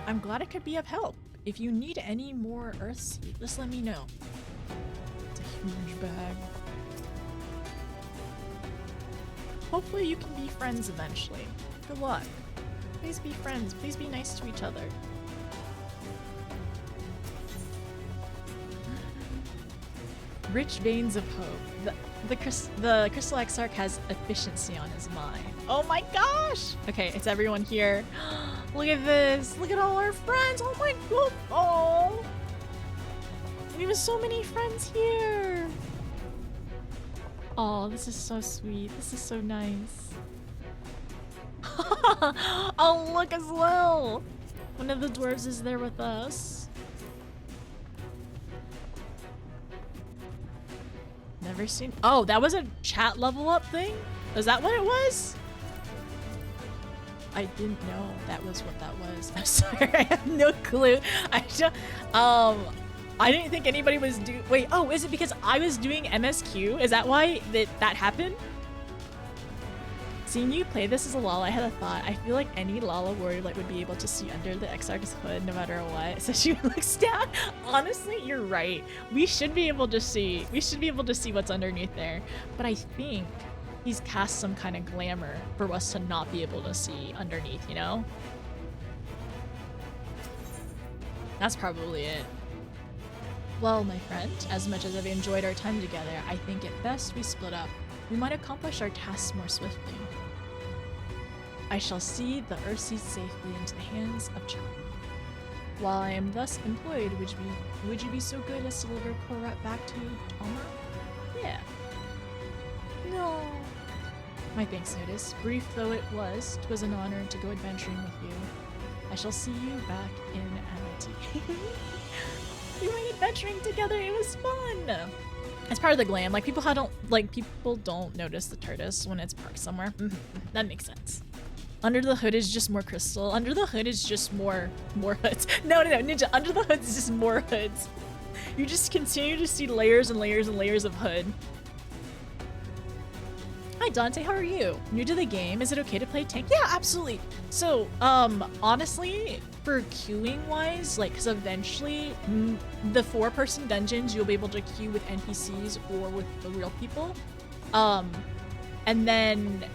I'm glad I could be of help. If you need any more earth seed, just let me know. It's a huge bag. Hopefully you can be friends eventually. Good luck. Please be friends. Please be nice to each other. Rich veins of hope. The Crystal Exarch has efficiency on his mind. Oh my gosh! Okay, it's everyone here. Look at this. Look at all our friends. Oh my god. Oh. We have so many friends here. Oh, this is so sweet. This is so nice. Oh, look as well. One of the dwarves is there with us. Never seen. Oh, that was a chat level up thing? Is that what it was? I didn't know that was what that was. I'm sorry, I have no clue. I don't, I didn't think anybody was wait, oh, is it because I was doing MSQ? Is that why that happened? Seeing you play this as a Lala, I had a thought. I feel like any Lala warrior like would be able to see under the Exarch's hood no matter what. So she looks down. Honestly, you're right. We should be able to see. We should be able to see what's underneath there. But I think he's cast some kind of glamour for us to not be able to see underneath, you know? That's probably it. Well, my friend, as much as I've enjoyed our time together, I think at best we split up. We might accomplish our tasks more swiftly. I shall see the Earthseed safely into the hands of Chum. While I am thus employed, would you be so good as to deliver Korat back to Toma? Yeah. No. My thanks, Notice. Brief though it was, 'twas an honor to go adventuring with you. I shall see you back in Amity. We went adventuring together. It was fun. It's part of the glam. Like people don't notice the tortoise when it's parked somewhere. That makes sense. Under the hood is just more crystal. Under the hood is just more hoods. No, Ninja. Under the hood is just more hoods. You just continue to see layers and layers and layers of hood. Hi Dante, how are you? New to the game, is it okay to play tank? Yeah, absolutely. So, honestly, for queuing wise, like, cause eventually the 4-person dungeons, you'll be able to queue with NPCs or with the real people. And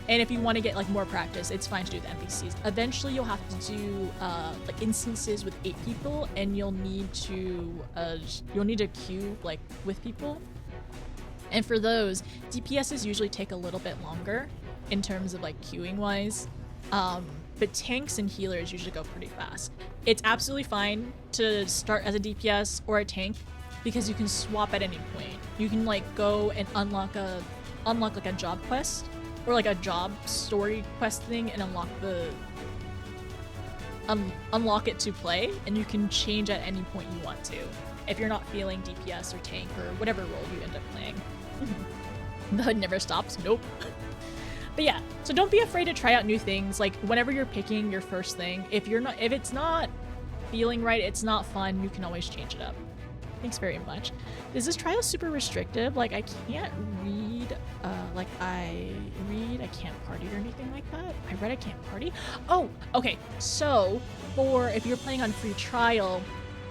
if you want to get like more practice, it's fine to do the NPCs. Eventually you'll have to do like instances with 8 people, and you'll need to queue like with people. And for those, DPSs usually take a little bit longer in terms of like queuing wise. But tanks and healers usually go pretty fast. It's absolutely fine to start as a DPS or a tank because you can swap at any point. You can like go and unlock like a job quest or like a job story quest thing and unlock it to play, and you can change at any point you want to if you're not feeling DPS or tank or whatever role you end up playing. The hood never stops. Nope. But yeah, so don't be afraid to try out new things. Like whenever you're picking your first thing, if it's not feeling right, it's not fun, you can always change it up. Thanks very much. Is this trial super restrictive? Like I can't read, I can't party or anything like that. I read I can't party. Oh, okay. So if you're playing on free trial,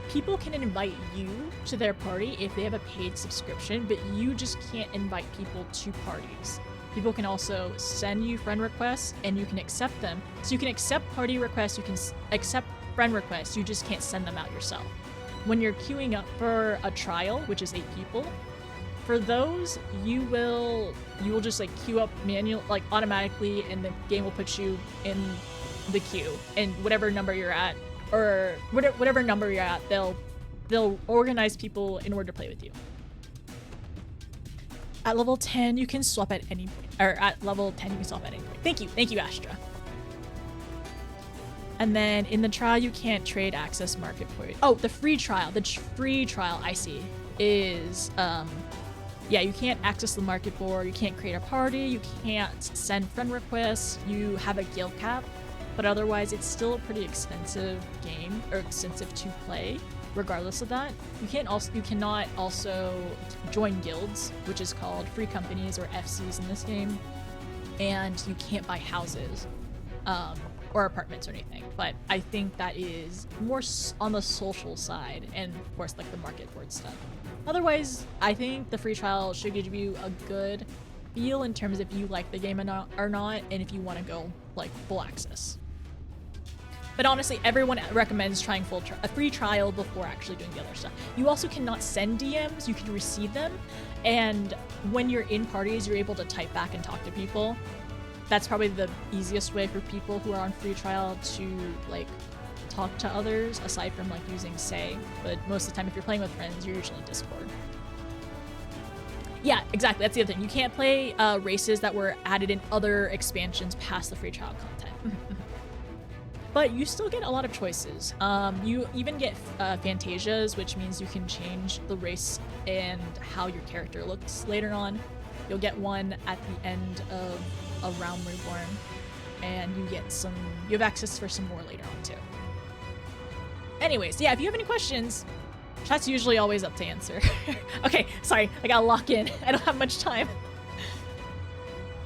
people can invite you to their party if they have a paid subscription, but you just can't invite people to parties. People can also send you friend requests and you can accept them. So you can accept party requests, you can accept friend requests, you just can't send them out yourself. When you're queuing up for a trial, which is 8 people, for those, you will just like queue up like automatically, and the game will put you in the queue, and whatever number you're at, or whatever number you're at, they'll organize people in order to play with you. At level 10, you can swap at any point, or at level 10, you can swap at any point. Thank you, Astra. And then in the trial, you can't trade access market point. Oh, the free trial, I see, is, yeah, you can't access the market board, you can't create a party, you can't send friend requests, you have a guild cap, but otherwise it's still a pretty extensive game, or extensive to play, regardless of that. You cannot also join guilds, which is called free companies or FCs in this game, and you can't buy houses, or apartments or anything, but I think that is more on the social side, and of course like the market board stuff. Otherwise, I think the free trial should give you a good feel in terms of if you like the game or not, and if you want to go like full access. But honestly, everyone recommends trying a free trial before actually doing the other stuff. You also cannot send DMs, you can receive them, and when you're in parties, you're able to type back and talk to people. That's probably the easiest way for people who are on free trial to like talk to others, aside from like using Say. But most of the time, if you're playing with friends, you're usually Discord. Yeah, exactly. That's the other thing. You can't play races that were added in other expansions past the free trial content. But you still get a lot of choices. You even get Fantasias, which means you can change the race and how your character looks later on. You'll get one at the end of a Realm Reborn, and you have access for some more later on too. Anyways, yeah, if you have any questions, Chat's usually always up to answer. Okay, sorry, I gotta lock in. I don't have much time.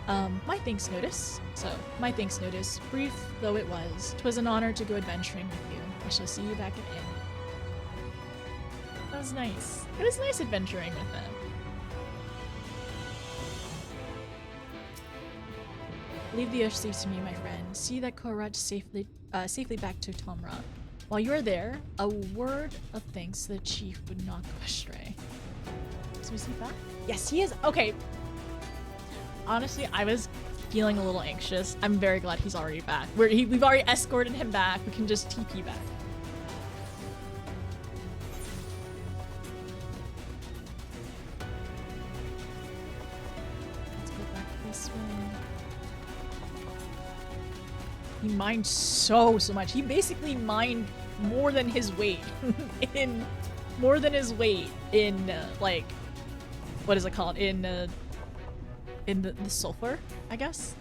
My thanks notice. So, my thanks notice, brief though it was, 'twas an honor to go adventuring with you. I shall see you back at inn. That was nice. It was nice adventuring with them. Leave the Ushsi to me, my friend. See that Korach safely back to Tomra. While you are there, a word of thanks to the chief would not go astray. So is he back? Yes, he is. Okay. Honestly, I was feeling a little anxious. I'm very glad he's already back. We've already escorted him back. We can just TP back. Let's go back this way. He mined so much. He basically mined more than his weight in like, what is it called, in the sulfur, I guess.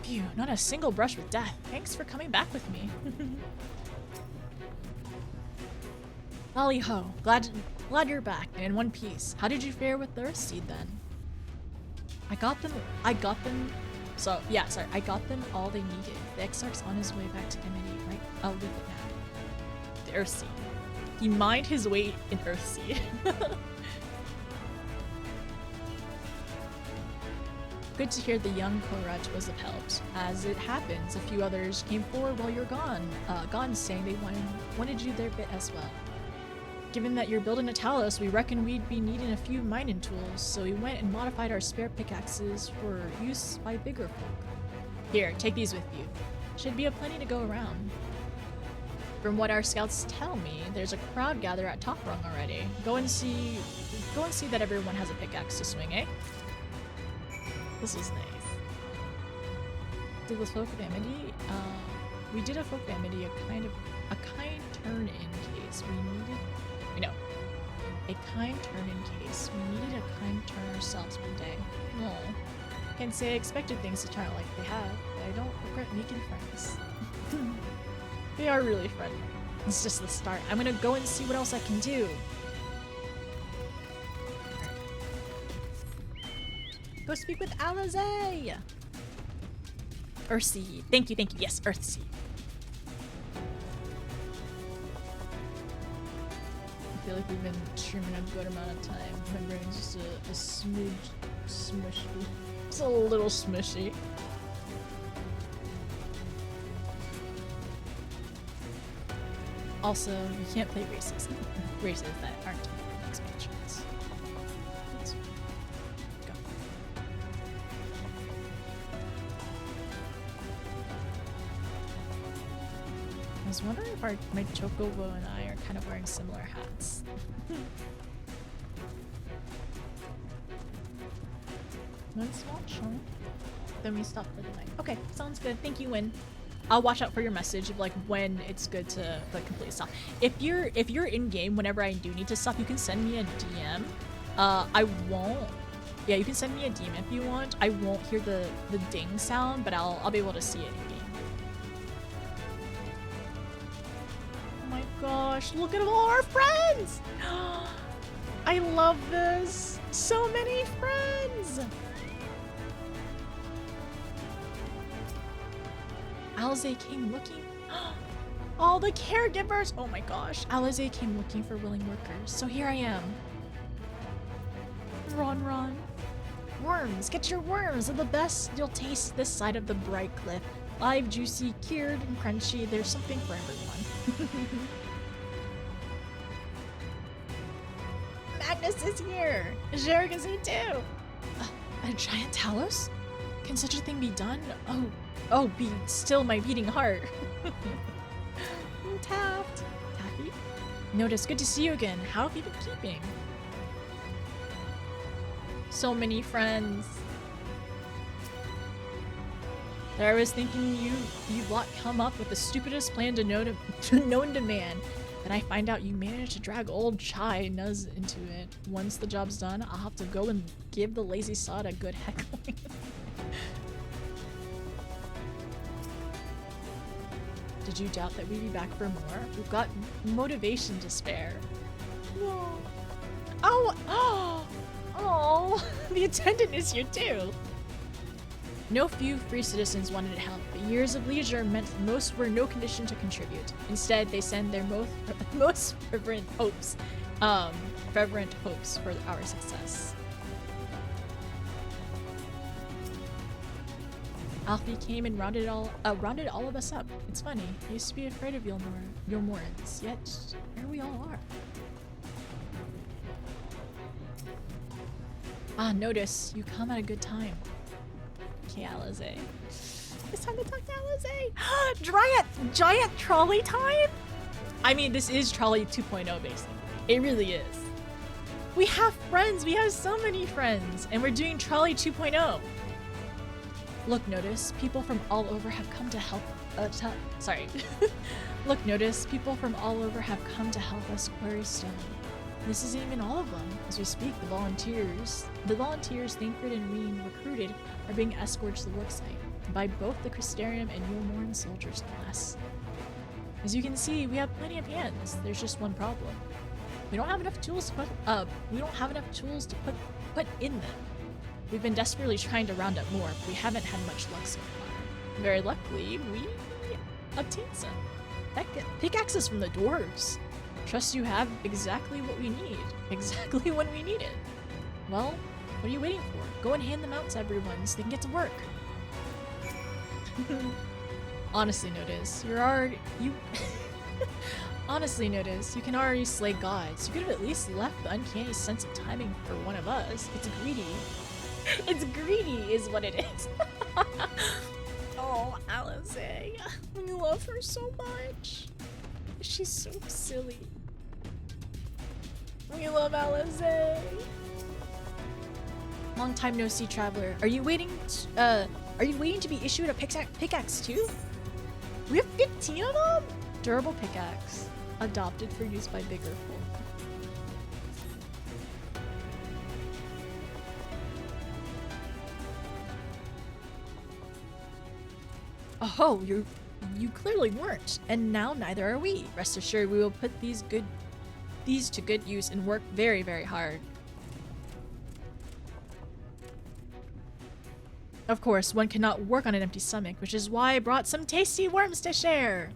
Phew, not a single brush with death. Thanks for coming back with me. Lolly ho, glad you're back and in one piece. How did you fare with the Earthseed then? I got them all they needed. The Exarch's on his way back to Amity, right? Oh, with it now. The Earthseed. He mined his weight in Earthseed. Good to hear the young Korach was upheld. As it happens, a few others came forward while you're gone saying they wanted you their bit as well. Given that you're building a Talos, we reckon we'd be needing a few mining tools, so we went and modified our spare pickaxes for use by bigger folk. Here, take these with you. Should be a plenty to go around. From what our scouts tell me, there's a crowd gathered at Top Rung already. Go and see that everyone has a pickaxe to swing, eh? This was nice. Did the folk of Amity? We did a folk of Amity, a kind turn in case we needed. A kind turn in case we needed a kind turn ourselves one day. No, can't say I expected things to turn out like they have, but I don't regret making friends. They are really friendly. It's just the start. I'm gonna go and see what else I can do. Go speak with Alize! Earthseed. Thank you. Yes, Earthseed. I feel like we've been streaming a good amount of time. My brain's just a smidge smushy. It's a little smushy. Also, you can't play races that aren't expansions. Let's go. I was wondering if my Chocobo and I are kind of wearing similar hats. Let's watch, huh? Then we stop for the night. Okay, sounds good. Thank you, Win. I'll watch out for your message of like when it's good to like completely stop. If you're in game whenever I do need to stop, you can send me a DM. I won't. Yeah, you can send me a DM if you want. I won't hear the ding sound, but I'll be able to see it in game. Oh my gosh, look at all our friends! I love this. So many friends. Alize came looking. All the caregivers! Oh my gosh. Alize came looking for willing workers. So here I am. Run. Worms! Get your worms! They're the best you'll taste this side of the bright cliff. Live, juicy, cured, and crunchy. There's something for everyone. Magnus is here! Jarek is here too! A giant Talos? Can such a thing be done? Oh, be still my beating heart. Taft. Taffy? Notice, good to see you again. How have you been keeping? So many friends. There I was thinking you lot come up with the stupidest plan known to man. Then I find out you managed to drag old Chai Nuz into it. Once the job's done, I'll have to go and give the lazy sod a good heckling. Did you doubt that we'd be back for more? We've got motivation to spare. No. Oh! Oh! Oh! The attendant is here too! No few free citizens wanted to help, but years of leisure meant most were no condition to contribute. Instead, they send their most fervent hopes for our success. Alfie came and rounded all of us up. It's funny, I used to be afraid of Yulmorans, yet here we all are. Ah, notice, you come at a good time. Okay, Alize. It's time to talk to Alize! Giant trolley time? I mean, this is trolley 2.0 basically. It really is. We have friends, we have so many friends, and we're doing trolley 2.0. Look, notice, people from all over have come to help. Look, notice, people from all over have come to help us quarry stone. This isn't even all of them. As we speak, the volunteers Thancred and Reen recruited are being escorted to the worksite by both the Crystarium and Yulmoran soldiers, no less. As you can see, we have plenty of hands. There's just one problem. We don't have enough tools to put in them. We've been desperately trying to round up more, but we haven't had much luck so far. Very luckily, we obtained some. Pickaxes from the dwarves. Trust you have exactly what we need. Exactly when we need it. Well, what are you waiting for? Go and hand them out to everyone so they can get to work. Honestly, Notice, Honestly, Notice, you can already slay gods. You could have at least left the uncanny sense of timing for one of us. It's greedy. It's greedy is what it is. Oh, Alize. We love her so much. She's so silly. We love Alize. Long time no see, traveler. Are you waiting to be issued a pickaxe too? We have 15 of them? Durable pickaxe. Adopted for use by bigger folk. Oh, you clearly weren't, and now neither are we. Rest assured, we will put these to good use and work very, very hard. Of course, one cannot work on an empty stomach, which is why I brought some tasty worms to share.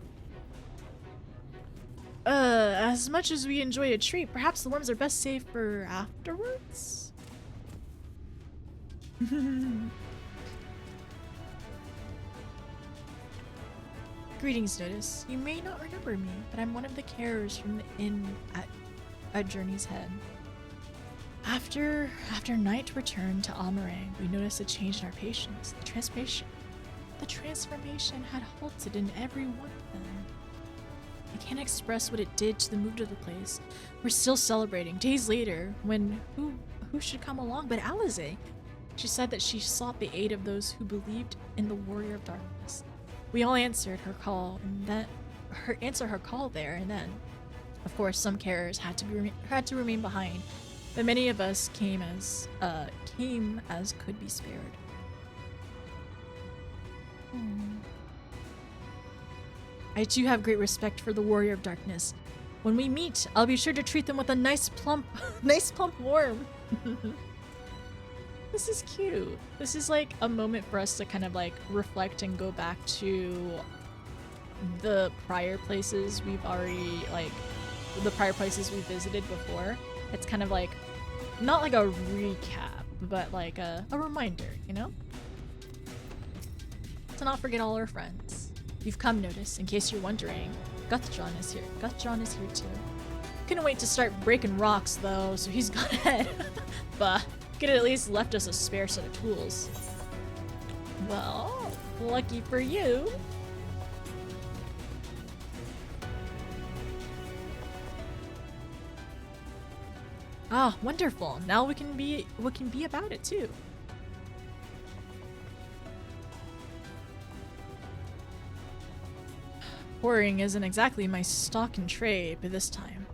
As much as we enjoy a treat, perhaps the worms are best saved for afterwards? Greetings, Notice. You may not remember me, but I'm one of the carers from the inn at Journey's Head. After night returned to Amarang, we noticed a change in our patients. The transformation had halted in every one of them. I can't express what it did to the mood of the place. We're still celebrating. Days later, when who should come along but Alize? She said that she sought the aid of those who believed in the Warrior of Darkness. We all answered her call, and then her call there and then. Of course, some carers had to remain behind, but many of us came as could be spared. I too have great respect for the Warrior of Darkness. When we meet, I'll be sure to treat them with a nice plump worm. This is cute. This is like a moment for us to kind of like reflect and go back to the prior places we've visited before. It's kind of like, not like a recap, but like a reminder, you know? To not forget all our friends. You've come, Notice, in case you're wondering. Guthjon is here. Guthjon is here too. Couldn't wait to start breaking rocks though, so he's gone ahead. But could have at least left us a spare set of tools. Well, lucky for you. Ah, wonderful. Now we can be about it too. Quarrying isn't exactly my stock in trade, but this time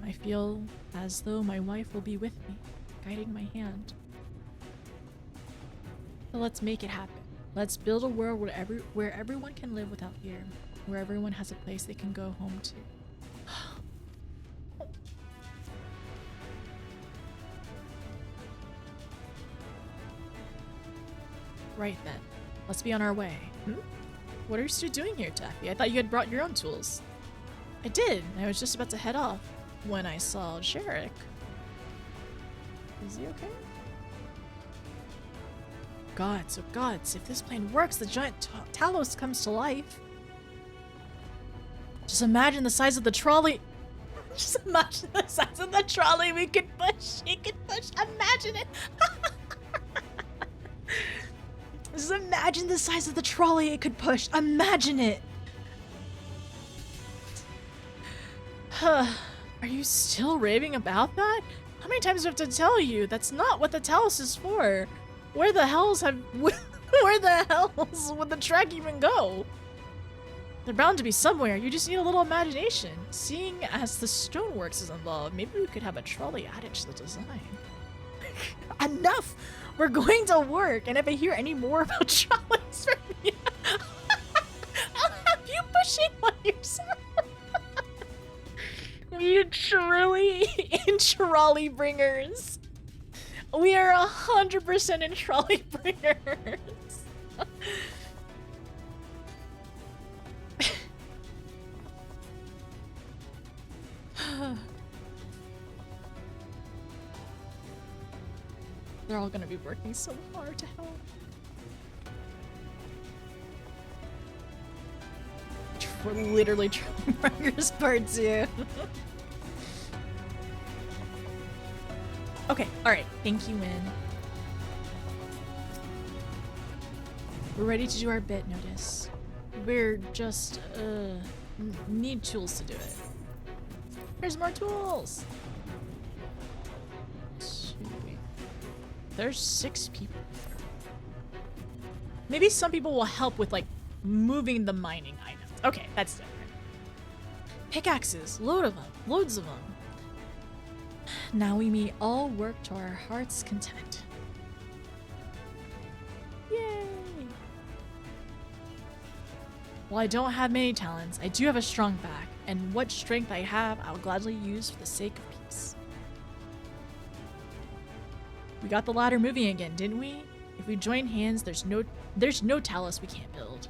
I feel as though my wife will be with me, guiding my hand. So let's make it happen. Let's build a world where everyone can live without fear. where everyone has a place they can go home to. Right then. Let's be on our way. What are you still doing here, Taffy? I thought you had brought your own tools. I did. I was just about to head off when I saw Jarek. Is he okay? Gods, oh gods, if this plan works, the giant Talos comes to life. Just imagine the size of the trolley. Just imagine the size of the trolley we could push. He could push. Imagine it. Just imagine the size of the trolley it could push. Imagine it. Are you still raving about that? How many times do I have to tell you? That's not what the Talos is for. Where the hells would the track even go? They're bound to be somewhere. You just need a little imagination. Seeing as the stoneworks is involved, maybe we could have a trolley added to the design. Enough! We're going to work, and if I hear any more about trolleys from you, I'll have you pushing on yourself. We truly in trolley bringers. We are 100% in trolley bringers. They're all gonna be working so hard to help. We're literally Horrorbringers Part 2. Okay, alright. Thank you, Win. We're ready to do our bit, Notice. We're just, need tools to do it. There's more tools! There's 6 people. Maybe some people will help with, like, moving the mining items. Okay, that's different. Pickaxes, loads of them. Now we may all work to our heart's content. Yay! While I don't have many talents, I do have a strong back, and what strength I have, I'll gladly use for the sake of peace. We got the ladder moving again, didn't we? If we join hands, there's no Talos we can't build.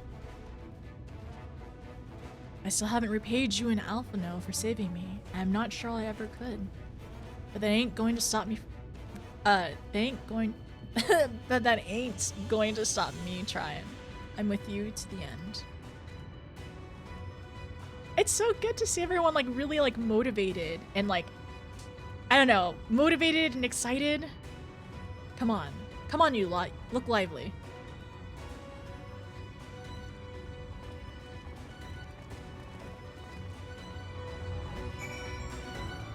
I still haven't repaid you and Alphano for saving me. I'm not sure I ever could. But that ain't going to stop me. But that ain't going to stop me trying. I'm with you to the end. It's so good to see everyone like really like motivated and like, I don't know, motivated and excited. Come on, you lot, look lively.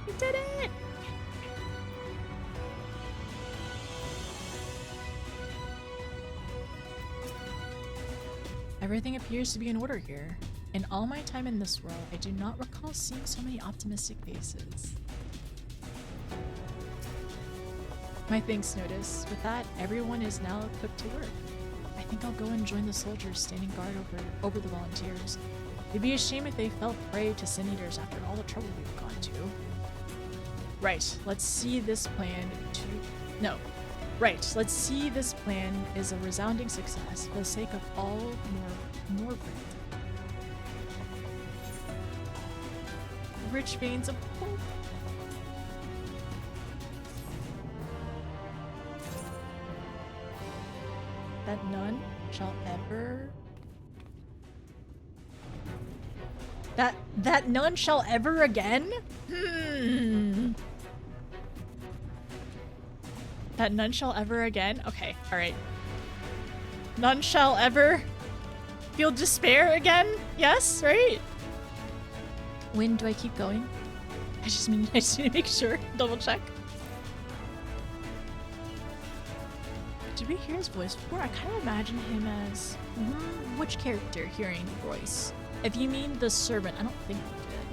We did it! Everything appears to be in order here. In all my time in this world, I do not recall seeing so many optimistic faces. My thanks, Notice. With that, everyone is now equipped to work. I think I'll go and join the soldiers standing guard over the volunteers. It'd be a shame if they fell prey to Sin Eaters after all the trouble we've gone to. Right, let's see this plan let's see this plan is a resounding success for the sake of all Norbrand. Rich veins of hope. That none shall ever... That none shall ever again? That none shall ever again? Okay, alright. None shall ever feel despair again? Yes, right? When do I keep going? I just need to make sure. Double check. Did we hear his voice before? I kind of imagine him as... which character hearing voice? If you mean the servant, I don't think we did.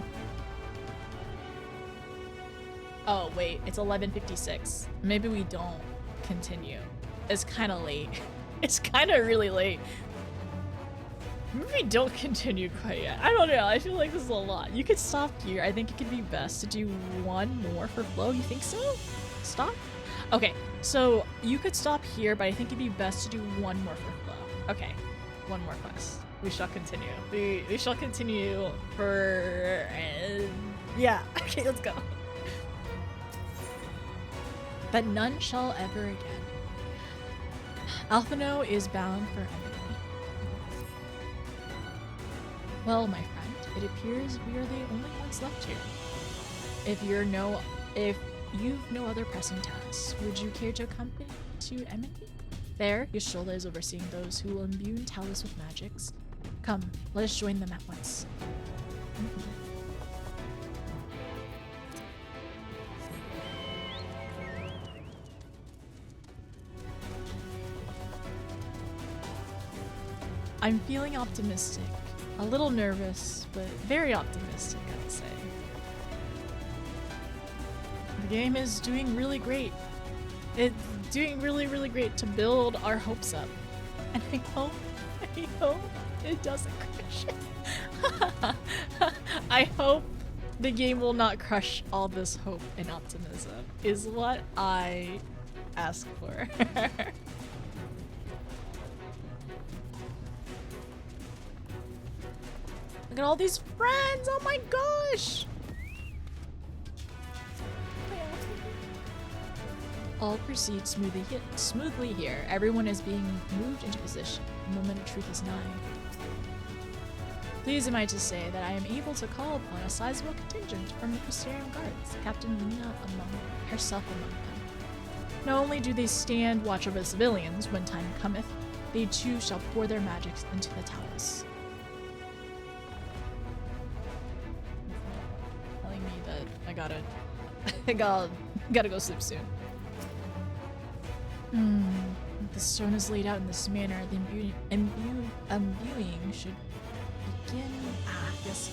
Oh, wait. It's 11:56. Maybe we don't continue. It's kind of late. It's kind of really late. Maybe don't continue quite yet. I don't know. I feel like this is a lot. You could stop here. I think it could be best to do one more for Flo. You think so? Stop? Okay, so you could stop here, but I think it'd be best to do one more for Flo. Okay, one more quest. We shall continue. We shall continue for... yeah, okay, let's go. But none shall ever again. Alphino is bound for enemy. Well, my friend, it appears we are the only ones left here. If you've no other pressing tasks, would you care to accompany to Emily? There, Yashola is overseeing those who will imbue Talos with magics. Come, let us join them at once. I'm feeling optimistic. A little nervous, but very optimistic, I would say. The game is doing really great. It's doing really, really great to build our hopes up. And I hope it doesn't crush. I hope the game will not crush all this hope and optimism, is what I ask for. Look at all these friends! Oh my gosh! All proceed smoothly here. Everyone is being moved into position. The moment of truth is nigh. Pleased am I to say that I am able to call upon a sizable contingent from the Crystarium Guards, Captain Lena herself among them. Not only do they stand watch over the civilians when time cometh, they too shall pour their magics into the Talos. Telling me that I gotta go sleep soon. The stone is laid out in this manner. The imbuing should begin. Yes.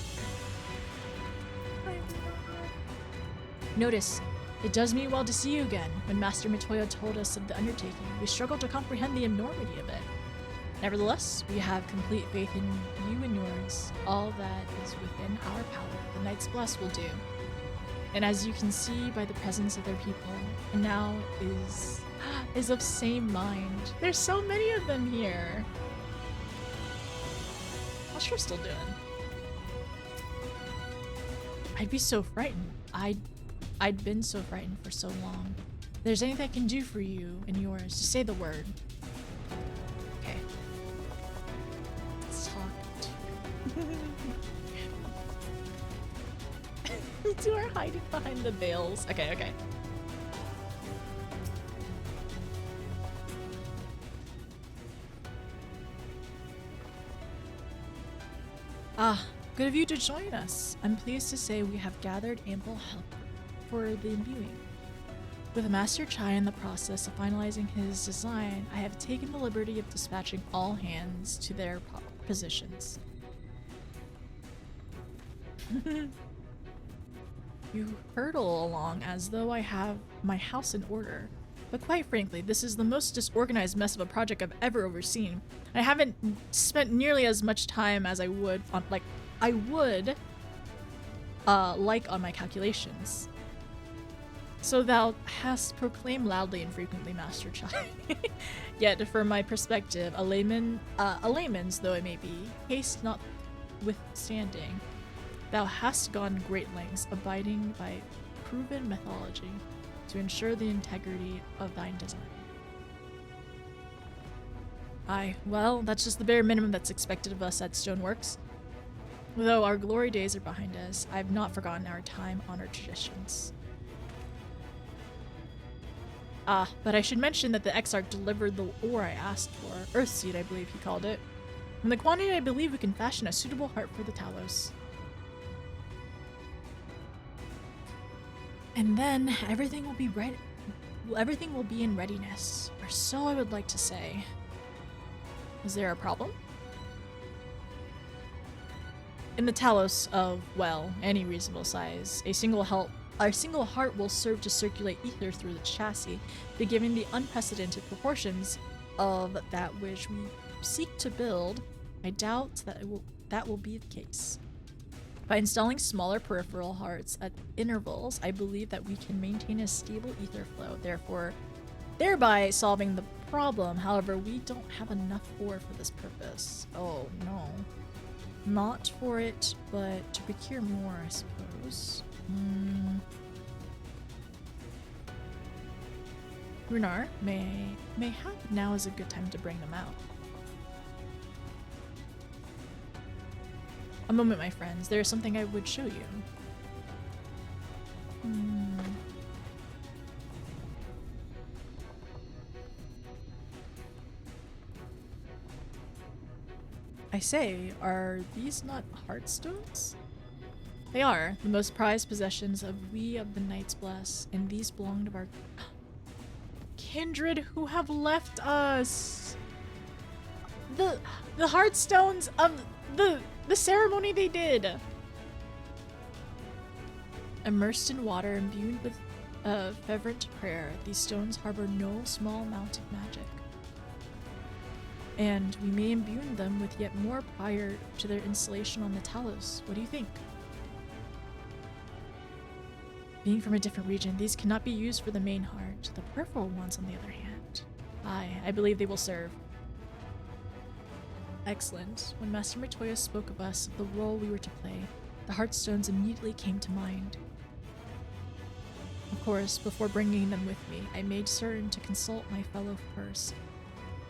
Notice, it does me well to see you again. When Master Mitoya told us of the undertaking, we struggled to comprehend the enormity of it. Nevertheless, we have complete faith in you and yours. All that is within our power, the Knights Bless will do. And as you can see by the presence of their people, and now is of same mind. There's so many of them here. How's she still doing? I'd be so frightened. I'd been so frightened for so long. If there's anything I can do for you and yours, just say the word. Okay. Let's talk. You two are hiding behind the veils. Okay. Good of you to join us. I'm pleased to say we have gathered ample help for the imbuing. With Master Chai in the process of finalizing his design, I have taken the liberty of dispatching all hands to their positions. You hurtle along as though I have my house in order. But quite frankly, this is the most disorganized mess of a project I've ever overseen. I haven't spent nearly as much time as I would on, on my calculations. So thou hast proclaimed loudly and frequently, Master Chai. Yet, from my perspective, a layman's though it may be, haste notwithstanding, thou hast gone great lengths, abiding by proven methodology, to ensure the integrity of thine design. Aye, well, that's just the bare minimum that's expected of us at Stoneworks. Though our glory days are behind us, I have not forgotten our time-honored traditions. But I should mention that the Exarch delivered the ore I asked for, Earthseed I believe he called it. In the quantity I believe we can fashion a suitable heart for the Talos. And then everything will be ready. Everything will be in readiness, or so I would like to say. Is there a problem? In the Talos of, well, any reasonable size, our single heart will serve to circulate ether through the chassis, but given the unprecedented proportions of that which we seek to build, I doubt that will be the case. By installing smaller peripheral hearts at intervals, I believe that we can maintain a stable ether flow, thereby solving the problem. However, we don't have enough ore for this purpose. Oh no. Not for it, but to procure more, I suppose. Runar, mayhap now is a good time to bring them out. A moment, my friends. There is something I would show you. I say, are these not heartstones? They are, the most prized possessions of we of the Knights Bless, and these belong to our kindred who have left us. The heartstones of the ceremony they did. Immersed in water, imbued with fervent prayer, these stones harbor no small amount of magic. And we may imbue them with yet more prior to their installation on the Talos. What do you think? Being from a different region, these cannot be used for the main heart. The peripheral ones, on the other hand. I believe they will serve. Excellent. When Master Matoya spoke of us, of the role we were to play, the heartstones immediately came to mind. Of course, before bringing them with me, I made certain to consult my fellow first.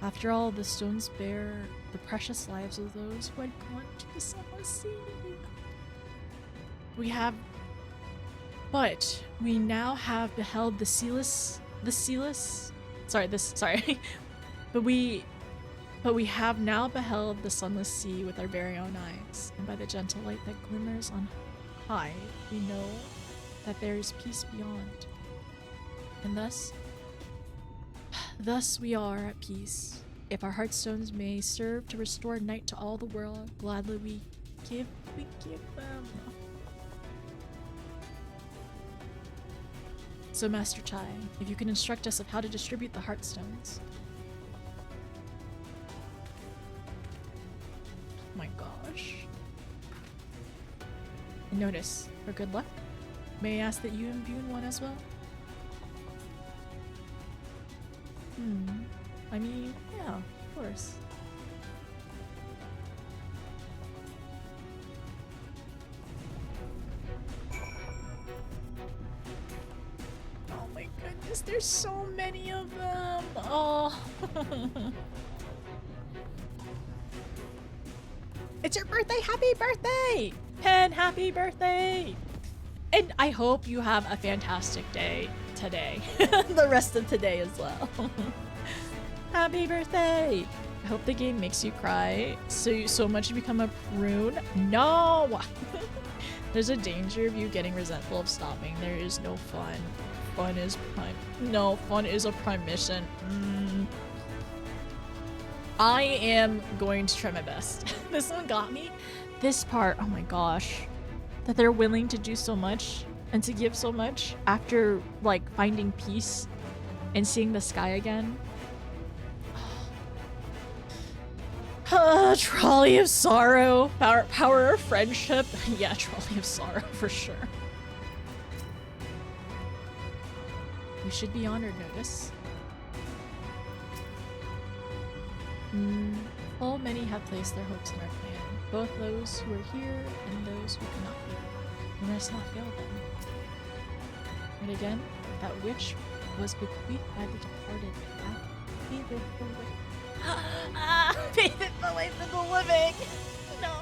After all, the stones bear the precious lives of those who had gone to the Sunless Sea. But we now have beheld But we have now beheld the Sunless Sea with our very own eyes, and by the gentle light that glimmers on high, we know that there is peace beyond. And thus we are at peace. If our heartstones may serve to restore night to all the world, gladly we give them. So Master Chai, if you can instruct us of how to distribute the heartstones. Oh my gosh. And notice, for good luck, may I ask that you imbue one as well? I mean, yeah, of course. Oh my goodness, there's so many of them! Oh. It's your birthday! Happy birthday! Pen, happy birthday! And I hope you have a fantastic day today. The rest of today as well. Happy birthday! I hope the game makes you cry so much you become a prune. No! There's a danger of you getting resentful of stopping. There is no fun. Fun is a prime mission. I am going to try my best. This one got me. This part, oh my gosh. That they're willing to do so much and to give so much after, like, finding peace and seeing the sky again. Trolley of Sorrow. Power of Friendship. Yeah, Trolley of Sorrow for sure. We should be honored, Notice. Full many have placed their hopes in our plan, both those who are here and those who cannot be. We must not fail them. And again, that which was bequeathed by the departed, paveth the way for the living. No.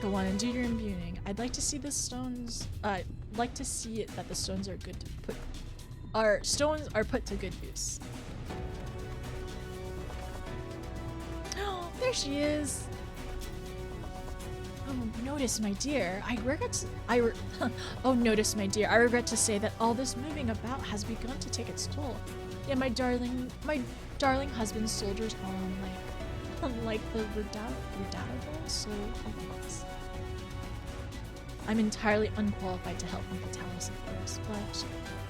Go on and do your imbuing. I'd like to see the stones. I'd like to see it that the stones are good to put. Our stones are put to good use. Oh, there she is. Oh, Notice, my dear. Notice, my dear. I regret to say that all this moving about has begun to take its toll. Yeah, my darling husband's soldiers on like the redoubtable soul beings. I'm entirely unqualified to help with the Talos, of course, but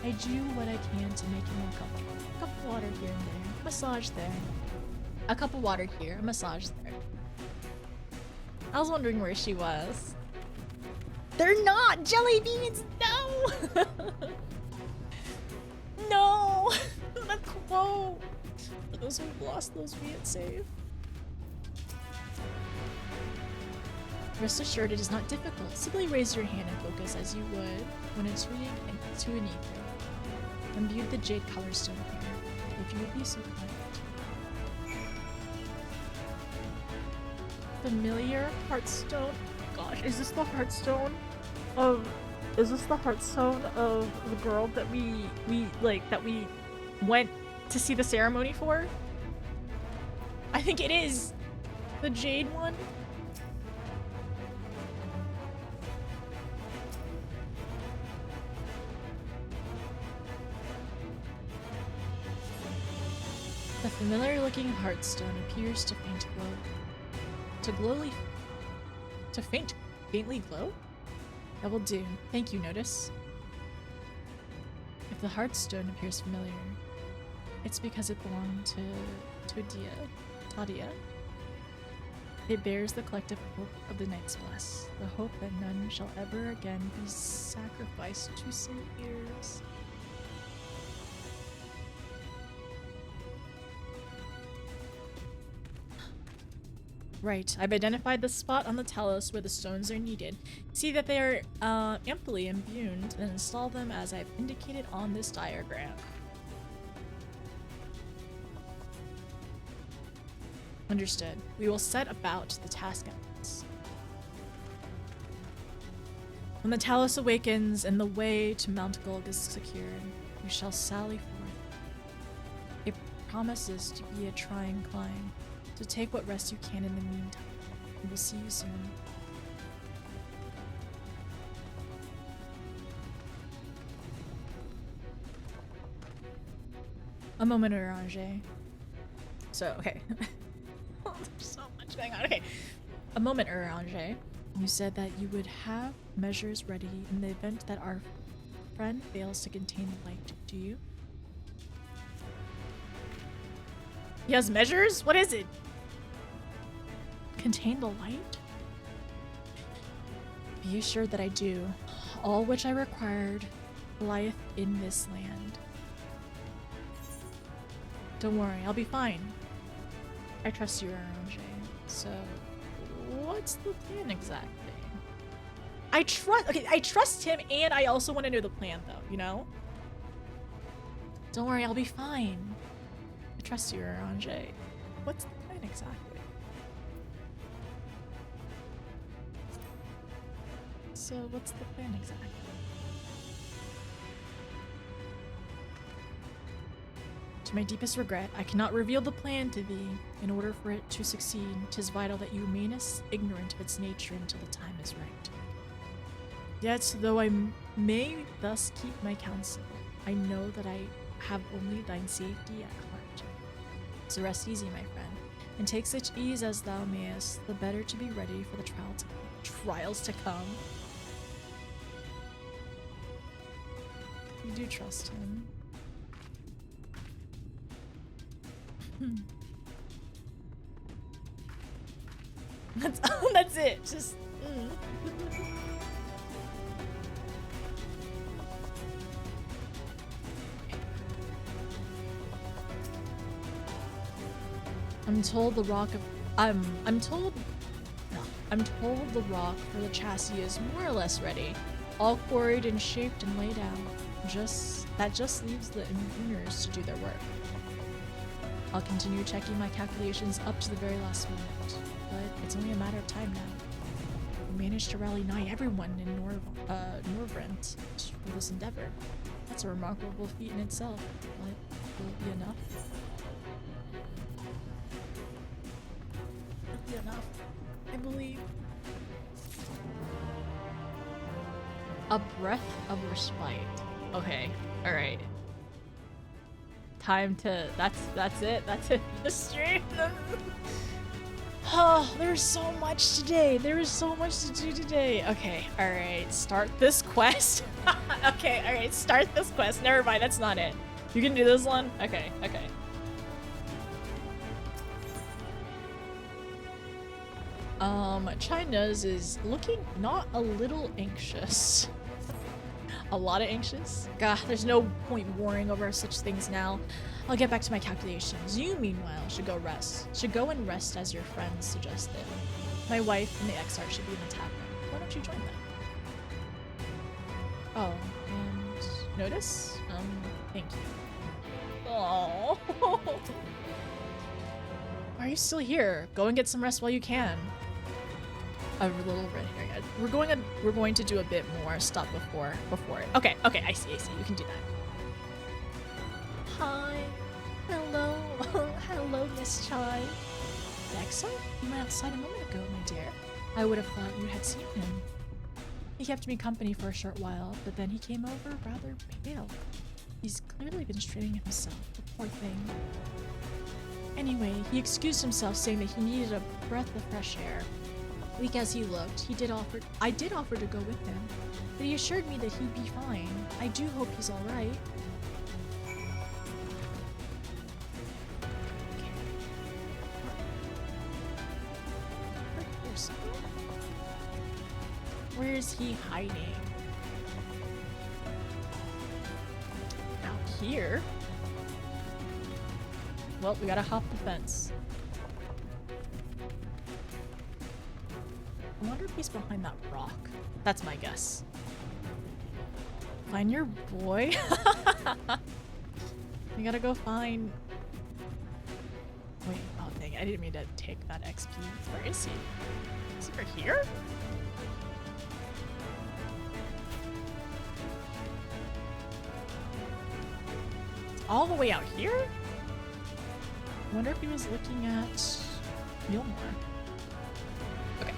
I do what I can to make it more comfortable. A cup of water here and there, massage there. A cup of water here, a massage there. I was wondering where she was. They're not jelly beans. No. No. The quote. For those who lost those we had saved. Rest assured, it is not difficult. Simply raise your hand and focus as you would when it's reading into an ether. Imbue the jade color stone here, if you would be so kind. Familiar Heartstone. Gosh, is this the Heartstone of? Is this the Heartstone of the girl that we went to see the ceremony for? I think it is the jade one. The familiar-looking Heartstone appears to faint glow. To faintly glow? That will do. Thank you, Notice. If the Heartstone appears familiar, it's because it belonged to Tadia. It bears the collective hope of the Knights Bless, the hope that none shall ever again be sacrificed to Saviors. Right, I've identified the spot on the Talos where the stones are needed. See that they are amply imbued, and install them as I've indicated on this diagram. Understood. We will set about the task at once. When the Talos awakens and the way to Mount Gulg is secured, we shall sally forth. It promises to be a trying climb. So take what rest you can in the meantime. We will see you soon. A moment, Orange. So, okay. There's so much going on. Okay. A moment, Orange. You said that you would have measures ready in the event that our friend fails to contain the light. Do you? He has measures? What is it? Contain the light? Be assured that I do. All which I required lieth in this land. Don't worry, I'll be fine. I trust you, Orange. So, what's the plan exactly? I trust him, and I also want to know the plan, though, you know? Don't worry, I'll be fine. I trust you, Orange. What's the plan exactly? So what's the plan exactly? To my deepest regret, I cannot reveal the plan to thee. In order for it to succeed, 'tis vital that you remainest ignorant of its nature until the time is right. Yet, though I may thus keep my counsel, I know that I have only thine safety at heart. So rest easy, my friend, and take such ease as thou mayest, the better to be ready for the trials to come. You do trust him. That's it. Just. I'm told the rock for the chassis is more or less ready, all quarried and shaped and laid out. That just leaves the engineers to do their work. I'll continue checking my calculations up to the very last minute, but it's only a matter of time now. We managed to rally nigh everyone in Norvrent for this endeavor. That's a remarkable feat in itself, but will it be enough? Will it be enough? I believe. A breath of respite. Okay, alright. Time to, that's it for the stream. Oh, there's so much today. There is so much to do today. Okay, alright, start this quest. Okay, alright, start this quest. Never mind, that's not it. You can do this one? Okay. China's is looking not a little anxious. A lot of anxious? Gah, there's no point worrying over such things now. I'll get back to my calculations. You, meanwhile, should go rest. Should go and rest as your friends suggested. My wife and the XR should be in the tavern. Why don't you join them? Oh, and notice? Thank you. Oh. Why are you still here? Go and get some rest while you can. A little red hair. We're going to do a bit more. Stop before it. Okay, I see. You can do that. Hi. Hello. Hello, Miss Chai. Dexa? You went outside a moment ago, my dear. I would have thought you had seen him. He kept me company for a short while, but then he came over rather pale. He's clearly been straining himself, the poor thing. Anyway, he excused himself, saying that he needed a breath of fresh air. Weak as he looked, I did offer to go with him, but he assured me that he'd be fine. I do hope he's alright. Where is he hiding? Out here? Well, we gotta hop the fence. I wonder if he's behind that rock. That's my guess. Find your boy? We gotta go find... Wait, oh dang, I didn't mean to take that XP. Where is he? Is he over here? All the way out here? I wonder if he was looking at Milmore. Okay.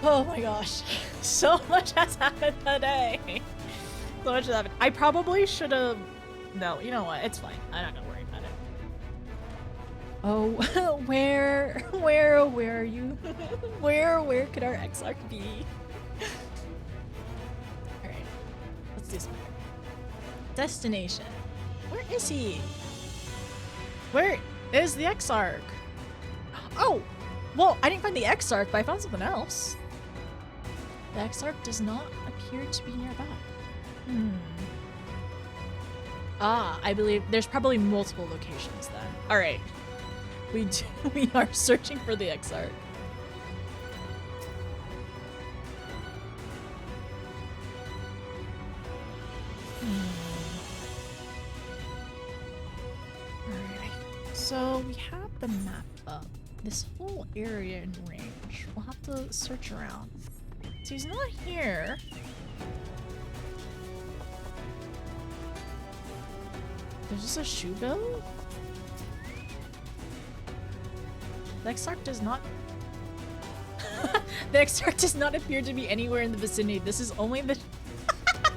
Oh my gosh. So much has happened today. So much has happened. I probably should have... No, you know what? It's fine. I'm not gonna worry about it. Oh, where are you? where could our XR be? Alright. Let's do some. Destination. Where is he? Where is the Exarch? Oh! Well, I didn't find the Exarch, but I found something else. The Exarch does not appear to be nearby. Ah, I believe there's probably multiple locations then. Alright. We are searching for the Exarch. So we have the map up. This whole area in range. We'll have to search around. So he's not here. There's just a shoe bill? The Exarch does not... The Exarch does not appear to be anywhere in the vicinity. This is only the...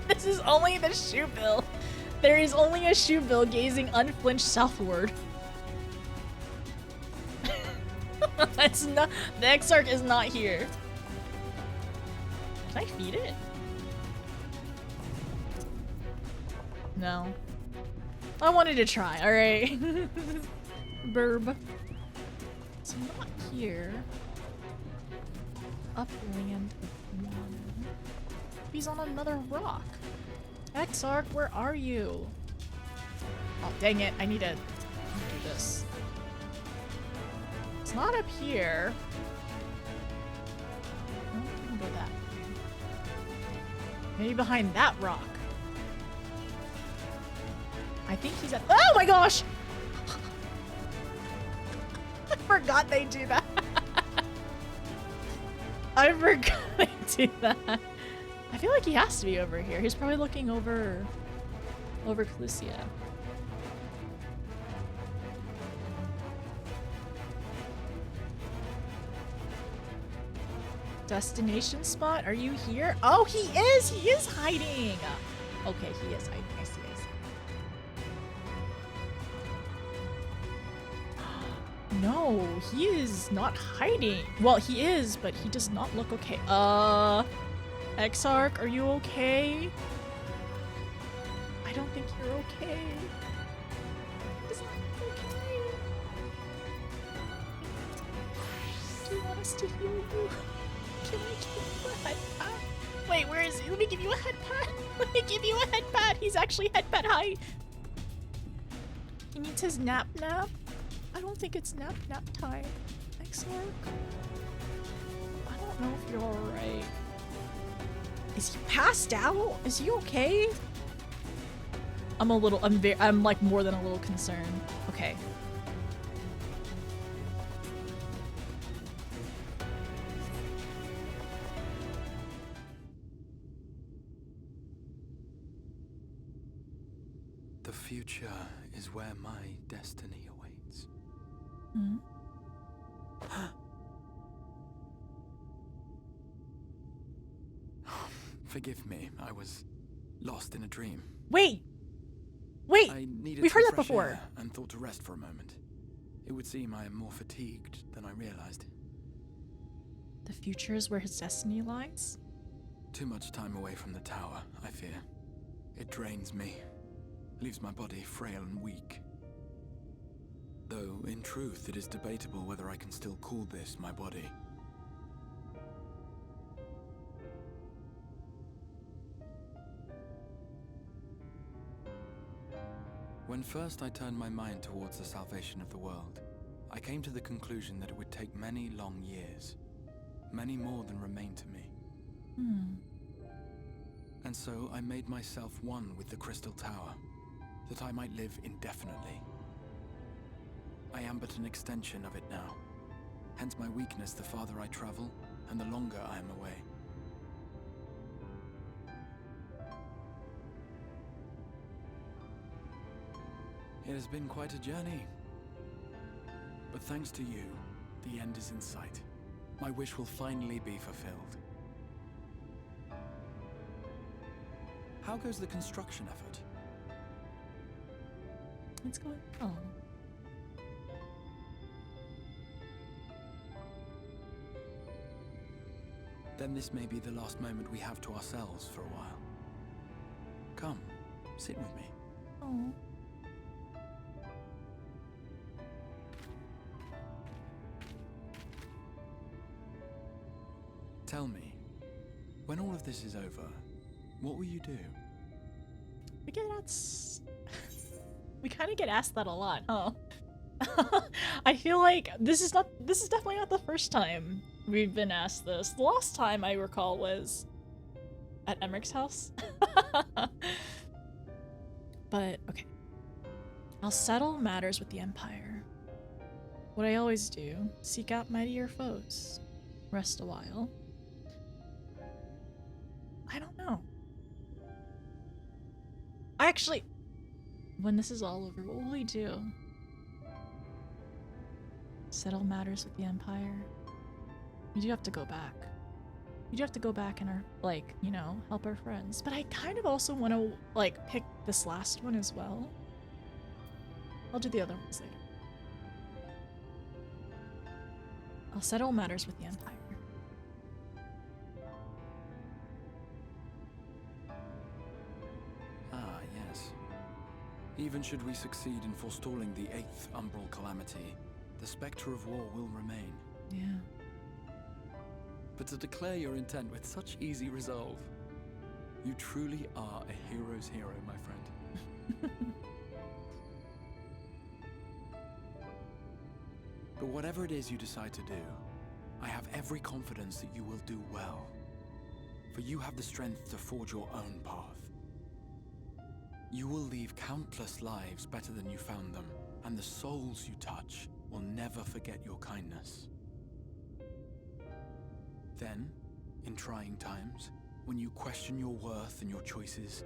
This is only the shoe bill. There is only a shoe bill gazing unflinched southward. It's not. The Exarch is not here. Can I feed it? No. I wanted to try. All right. Burb. It's not here. Upland of one. He's on another rock. Exarch, where are you? Oh dang it! I need to do this. It's not up here. I don't think we can go that way. Maybe behind that rock. I think he's at— oh my gosh! I forgot they do that. I forgot they do that. I feel like he has to be over here. He's probably looking over Clusia. Destination spot? Are you here? Oh, he is! He is hiding! Okay, he is hiding. I see. No, he is not hiding. Well, he is, but he does not look okay. Exarch, are you okay? I don't think you're okay. He does not look okay. wants to heal you. Can I give you a head pat? Wait, where is he? Let me give you a head pat. Let me give you a head pat. He's actually head pat height. He needs his nap. I don't think it's nap time. Excellent. I don't know if you're alright. Is he passed out? Is he okay? I'm like more than a little concerned. Okay. The future is where my destiny awaits. Hmm? Forgive me, I was lost in a dream. Wait! I needed We've heard some that fresh before. air and thought to rest for a moment. It would seem I am more fatigued than I realized. The future is where his destiny lies? Too much time away from the tower, I fear. It drains me, leaves my body frail and weak. Though, in truth, it is debatable whether I can still call this my body. When first I turned my mind towards the salvation of the world, I came to the conclusion that it would take many long years, many more than remain to me. And so I made myself one with the Crystal Tower, that I might live indefinitely. I am but an extension of it now, hence my weakness the farther I travel, and the longer I am away. It has been quite a journey. But thanks to you, the end is in sight. My wish will finally be fulfilled. How goes the construction effort? It's going on. Then this may be the last moment we have to ourselves for a while. Come, sit with me. Oh. Tell me, when all of this is over, what will you do? We get asked. We kind of get asked that a lot, huh? I feel like this is definitely not the first time we've been asked this. The last time I recall was at Emmerich's house. But okay. I'll settle matters with the Empire. What I always do, seek out mightier foes. Rest a while. I don't know. When this is all over, what will we do? Settle matters with the Empire. You do have to go back. You do have to go back and, help our friends. But I kind of also want to, pick this last one as well. I'll do the other ones later. I'll settle matters with the Empire. Ah, yes. Even should we succeed in forestalling the 8th Umbral Calamity, the spectre of war will remain. Yeah. But to declare your intent with such easy resolve, you truly are a hero's hero, my friend. But whatever it is you decide to do, I have every confidence that you will do well. For you have the strength to forge your own path. You will leave countless lives better than you found them, and the souls you touch will never forget your kindness. Then, in trying times, when you question your worth and your choices,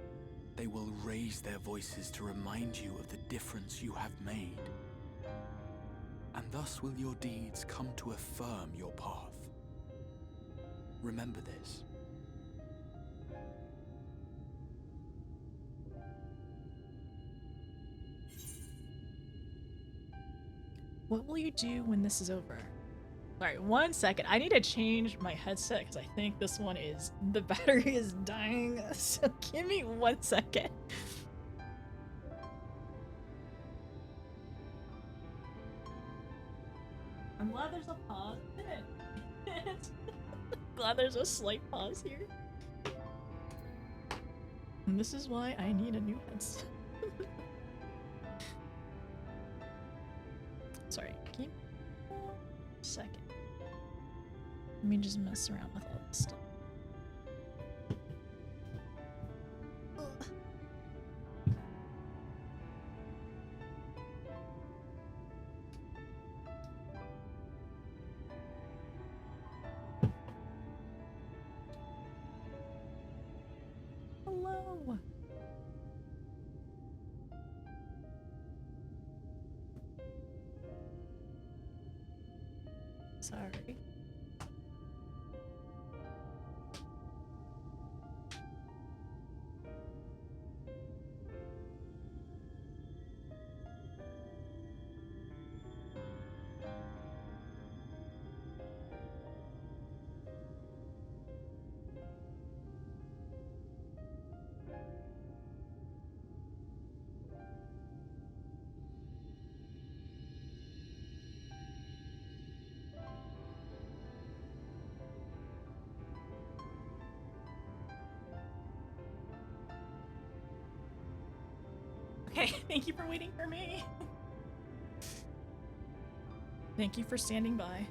they will raise their voices to remind you of the difference you have made. And thus will your deeds come to affirm your path. Remember this. What will you do when this is over? Sorry, 1 second. I need to change my headset because I think this one the battery is dying. So give me 1 second. I'm glad there's a pause in it. Glad there's a slight pause here. And this is why I need a new headset. Sorry, can you... Second. Let me just mess around with all this stuff. Hello. Sorry. Okay, thank you for waiting for me. Thank you for standing by.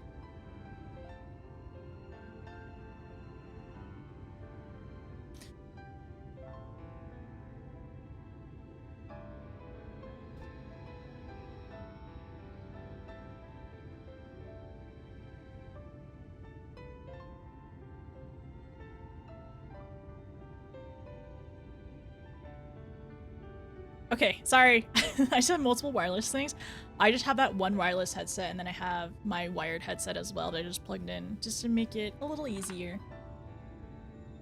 Okay, sorry. I just have multiple wireless things. I just have that one wireless headset, and then I have my wired headset as well that I just plugged in just to make it a little easier.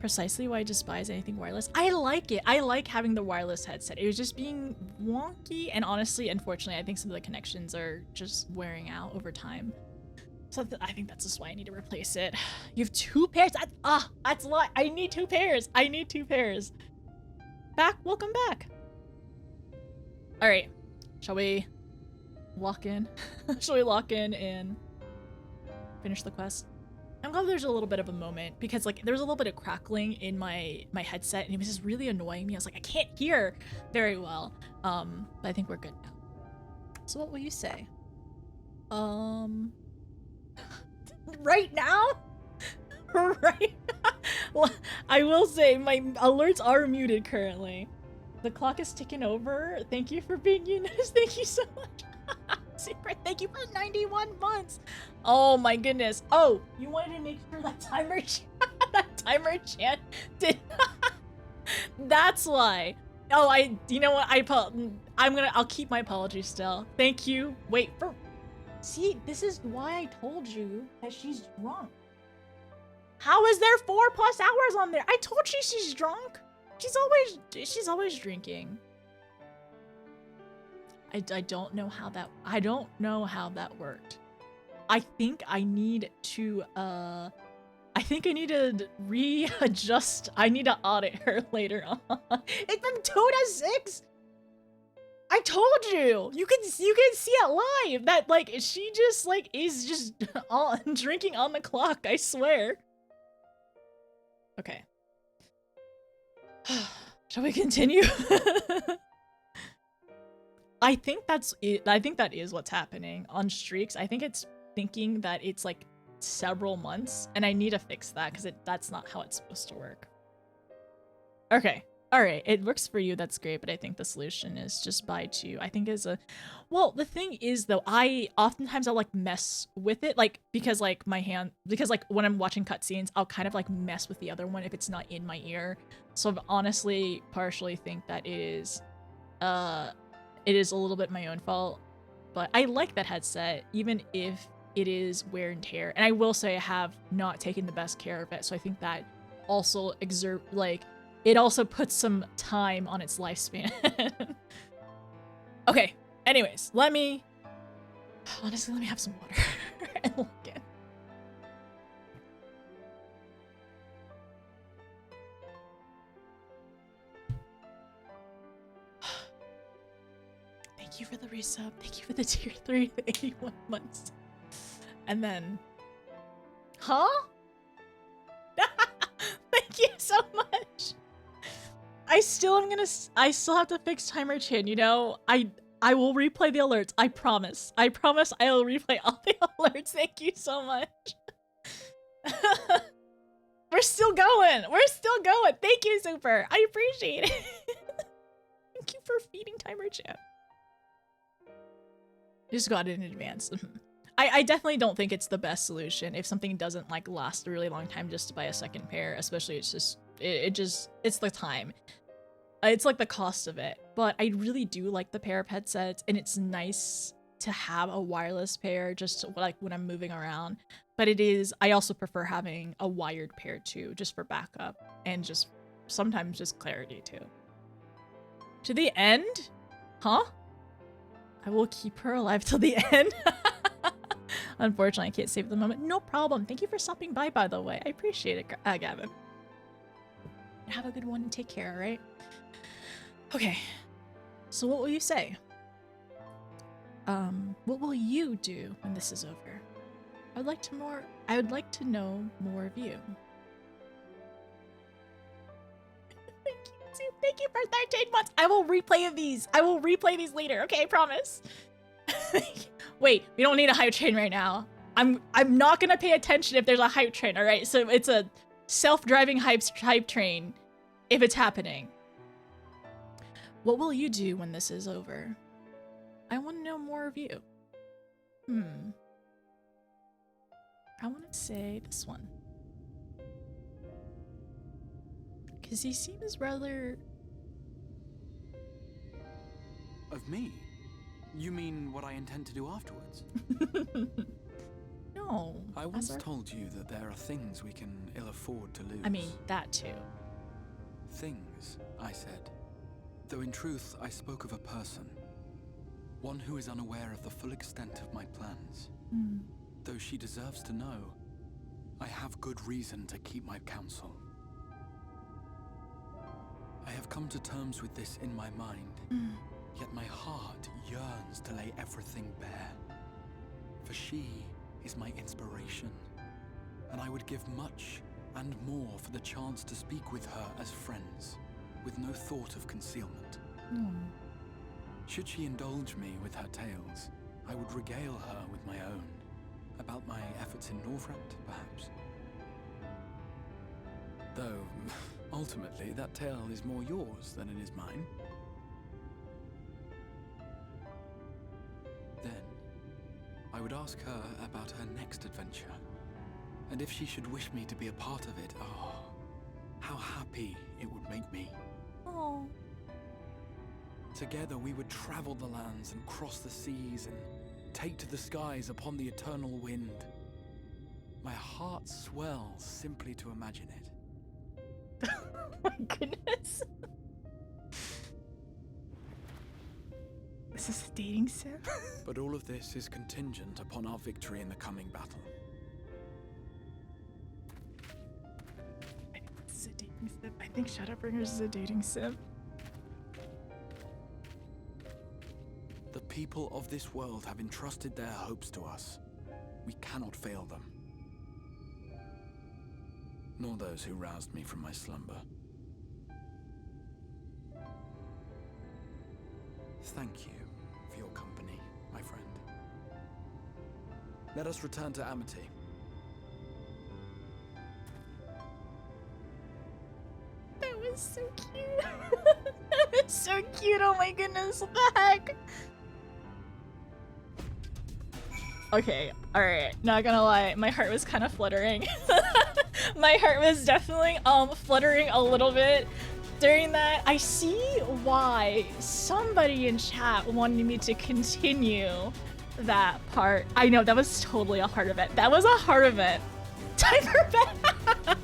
Precisely why I despise anything wireless. I like it. I like having the wireless headset. It was just being wonky, and honestly, unfortunately, I think some of the connections are just wearing out over time. So I think that's just why I need to replace it. You have 2 pairs? That's a lot. I need 2 pairs. I need 2 pairs. Welcome back. All right, shall we lock in? Shall we lock in and finish the quest? I'm glad there's a little bit of a moment because like there was a little bit of crackling in my headset and it was just really annoying me. I was like, I can't hear very well. But I think we're good now. So what will you say? Right now? Right? Well, I will say my alerts are muted currently. The clock is ticking over. Thank you for being Eunice. Thank you so much. Secret, thank you for 91 months. Oh my goodness. Oh, you wanted to make sure that timer chant did. That's why. Oh, you know what? I'll keep my apology still. Thank you. Wait for. See, this is why I told you that she's drunk. How is there 4+ hours on there? I told you she's drunk. She's always drinking. I don't know how that worked. I think I need to readjust. I need to audit her later on. It's from 2 to 6. I told you. You can see it live that like she just like is just drinking on the clock, I swear. Okay. Shall we continue? I think that's it. I think that is what's happening on streaks. I think it's thinking that it's like several months, and I need to fix that because that's not how it's supposed to work. Okay. All right. It works for you. That's great. But I think the solution is just buy 2. I think well, the thing is though, oftentimes I'll like mess with it, like because like when I'm watching cutscenes, I'll kind of like mess with the other one if it's not in my ear. So I honestly partially think that it is a little bit my own fault, but I like that headset, even if it is wear and tear. And I will say I have not taken the best care of it. So I think that also it also puts some time on its lifespan. Okay. Anyways, let me have some water and look in. Thank you for the resub. Thank you for the tier 3, the 81 months. And then Huh? Thank you so much. I still have to fix timer chin, you know? I will replay the alerts. I promise. I promise I will replay all the alerts. Thank you so much. We're still going. We're still going. Thank you, Super. I appreciate it. Thank you for feeding timer chin. Just got it in advance. I definitely don't think it's the best solution if something doesn't like last a really long time just to buy a second pair, especially it's the time. It's like the cost of it. But I really do like the pair of headsets, and it's nice to have a wireless pair just to, like when I'm moving around. But I also prefer having a wired pair too, just for backup and just sometimes just clarity too. To the end? Huh? I will keep her alive till the end. Unfortunately, I can't save at the moment. No problem. Thank you for stopping by the way. I appreciate it, Gavin. Have a good one and take care, alright? Okay. So what will you say? What will you do when this is over? I would like to know more of you. Thank you for 13 months. I will replay these. I will replay these later. Okay, I promise. Wait, we don't need a hype train right now. I'm not gonna pay attention if there's a hype train, all right? So it's a self-driving hype train if it's happening. What will you do when this is over? I want to know more of you. I want to say this one. Because he seems rather... Of me? You mean what I intend to do afterwards? No. I once told you that there are things we can ill afford to lose. I mean, that too. Things, I said. Though in truth, I spoke of a person. One who is unaware of the full extent of my plans. Though she deserves to know, I have good reason to keep my counsel. I have come to terms with this in my mind, yet my heart yearns to lay everything bare. For she is my inspiration, and I would give much and more for the chance to speak with her as friends, with no thought of concealment. Should she indulge me with her tales, I would regale her with my own, about my efforts in Northrend, perhaps. Though, ultimately, that tale is more yours than it is mine. Then, I would ask her about her next adventure, and if she should wish me to be a part of it, oh, how happy it would make me. Oh. Together we would travel the lands and cross the seas and take to the skies upon the eternal wind. My heart swells simply to imagine it. Oh my goodness. Is this a dating sim? But all of this is contingent upon our victory in the coming battle. I think this is a dating sim. I think Shadowbringers is a dating sim. The people of this world have entrusted their hopes to us. We cannot fail them. Nor those who roused me from my slumber. Thank you for your company, my friend. Let us return to Amity. That was so cute. That was so cute. Oh my goodness. What the heck? Okay, alright. Not gonna lie, my heart was kind of fluttering. My heart was definitely fluttering a little bit during that. I see why somebody in chat wanted me to continue that part. I know, that was totally a heart event. That was a heart event. Time for bed.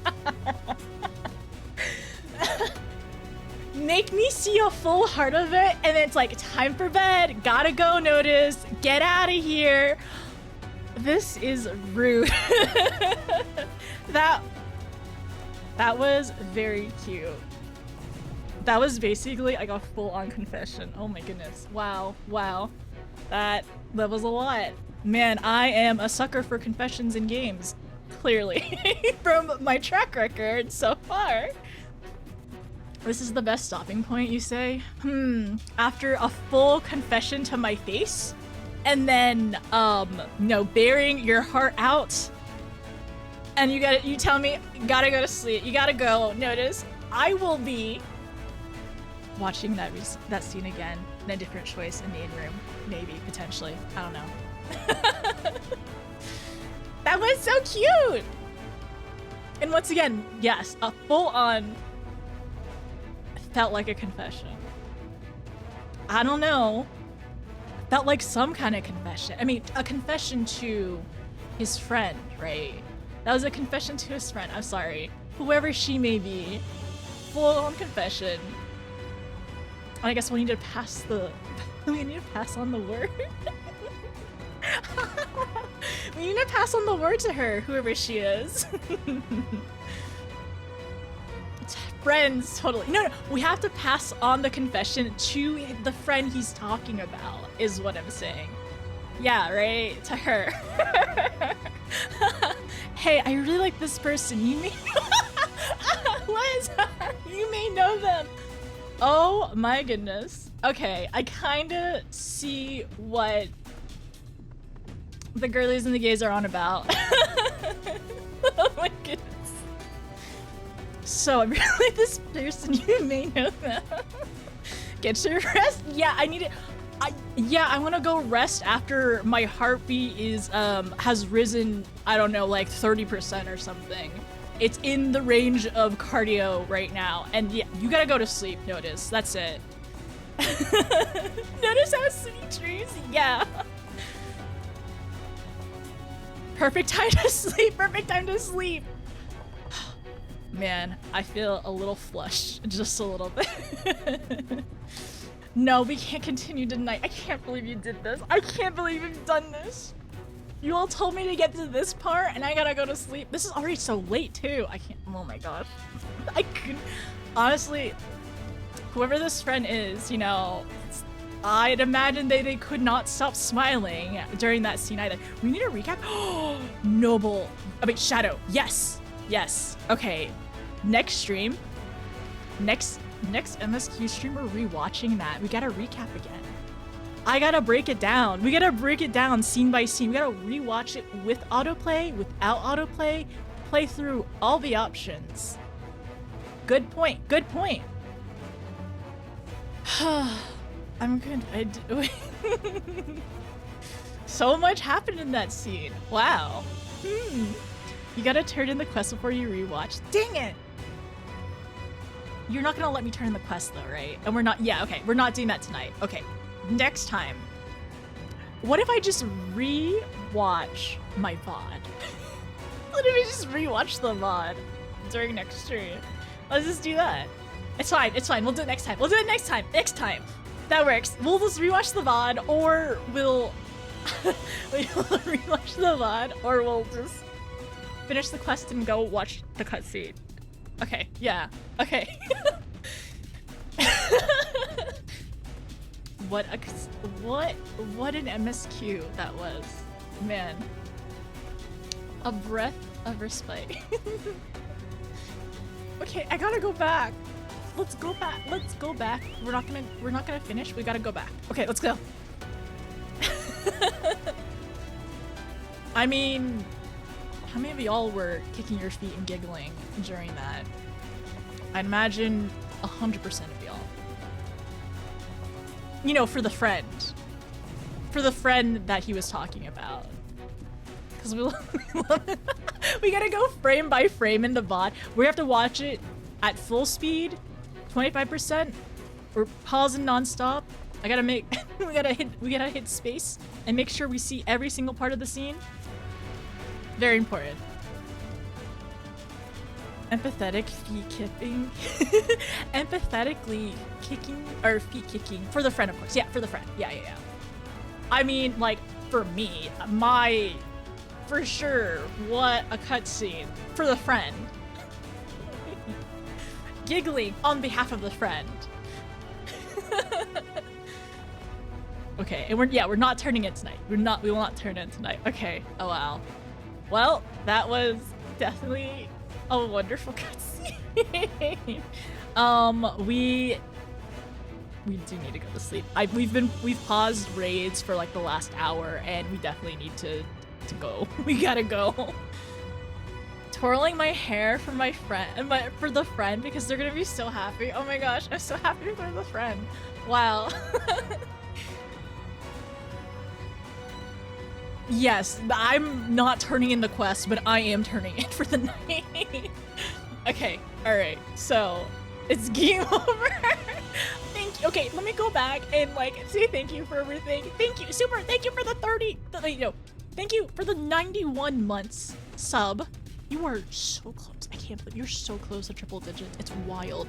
Make me see a full heart of it, and it's like, time for bed, gotta go notice, get out of here. This is rude. That was very cute. That was basically like a full-on confession. Oh my goodness. Wow. Wow. That was a lot. Man, I am a sucker for confessions in games. clearly, from my track record so far. This is the best stopping point, you say? After a full confession to my face, and then, bearing your heart out, and you tell me, you gotta go to sleep, you gotta go. Notice, I will be watching that scene again in a different choice in the in-room. Maybe, potentially. I don't know. That was so cute! And once again, yes, a full-on felt like a confession. I don't know. Felt like some kind of confession. I mean, a confession to his friend, right? That was a confession to his friend. I'm sorry. Whoever she may be. Full-on confession. And I guess we need to pass on the word. We need to pass on the word to her, whoever she is. Friends, totally. No, we have to pass on the confession to the friend he's talking about, is what I'm saying. Yeah, right? To her. Hey, I really like this person. You may Liz, you may know them. Oh my goodness. Okay, I kinda see what the girlies and the gays are on about. Oh my goodness. So I really like this person. You may know them. Get your rest. Yeah, I need it. I want to go rest after my heartbeat has risen, I don't know, like 30% or something. It's in the range of cardio right now. And yeah, you gotta go to sleep, Notice. That's it. Notice how city trees? Yeah. Perfect time to sleep. Perfect time to sleep. Man, I feel a little flushed. Just a little bit. No, we can't continue tonight. I can't believe you did this. I can't believe you've done this. You all told me to get to this part and I gotta go to sleep. This is already so late too. I can't, oh my gosh. I couldn't, honestly, whoever this friend is, you know, I'd imagine they could not stop smiling during that scene either. We need a recap. Noble, I mean, Shadow, yes. Yes, okay. Next stream, next MSQ stream, we're rewatching that. We gotta recap again. I gotta break it down. We gotta break it down scene by scene. We gotta rewatch it with autoplay, without autoplay, play through all the options. Good point, good point. I'm good. So much happened in that scene. Wow. You gotta turn in the quest before you rewatch. Dang it! You're not gonna let me turn in the quest though, right? And we're not, yeah, okay, we're not doing that tonight. Okay, next time. What if I just re-watch my VOD? What if I just re-watch the VOD during next stream? Let's just do that. It's fine, we'll do it next time. We'll do it next time. That works. We'll just rewatch the VOD, or we'll rewatch the VOD, or we'll just finish the quest and go watch the cutscene. Okay, yeah, okay. What an MSQ that was. Man. A breath of respite. Okay, I gotta go back. Let's go back. We're not gonna finish. We gotta go back. Okay, let's go. I mean, how many of y'all were kicking your feet and giggling during that? I'd imagine 100% of y'all. You know, for the friend. For the friend that he was talking about. Because we love it. We gotta go frame by frame in the VOD. We have to watch it at full speed, 25%. We're pausing nonstop. I gotta make, we gotta hit space and make sure we see every single part of the scene. Very important. Empathetic feet kicking. Empathetically kicking, or feet kicking. For the friend, of course. Yeah, for the friend. Yeah. I mean, like, for me, for sure, what a cutscene. For the friend. Giggling on behalf of the friend. Okay, and we're not turning it tonight. We will not turn it tonight. Okay. Oh wow. Well, that was definitely a wonderful cutscene. We do need to go to sleep. We've paused raids for like the last hour, and we definitely need to go. We gotta go. Twirling my hair for my friend, for the friend, because they're gonna be so happy. Oh my gosh, I'm so happy for the friend. Wow. Yes, I'm not turning in the quest, but I am turning in for the night. Okay, alright, so it's game over. Thank you. Okay, let me go back and like say thank you for everything. Thank you, super. Thank you for the 30. Thank you for the 91 months sub. You are so close. I can't believe you're so close to triple digits. It's wild.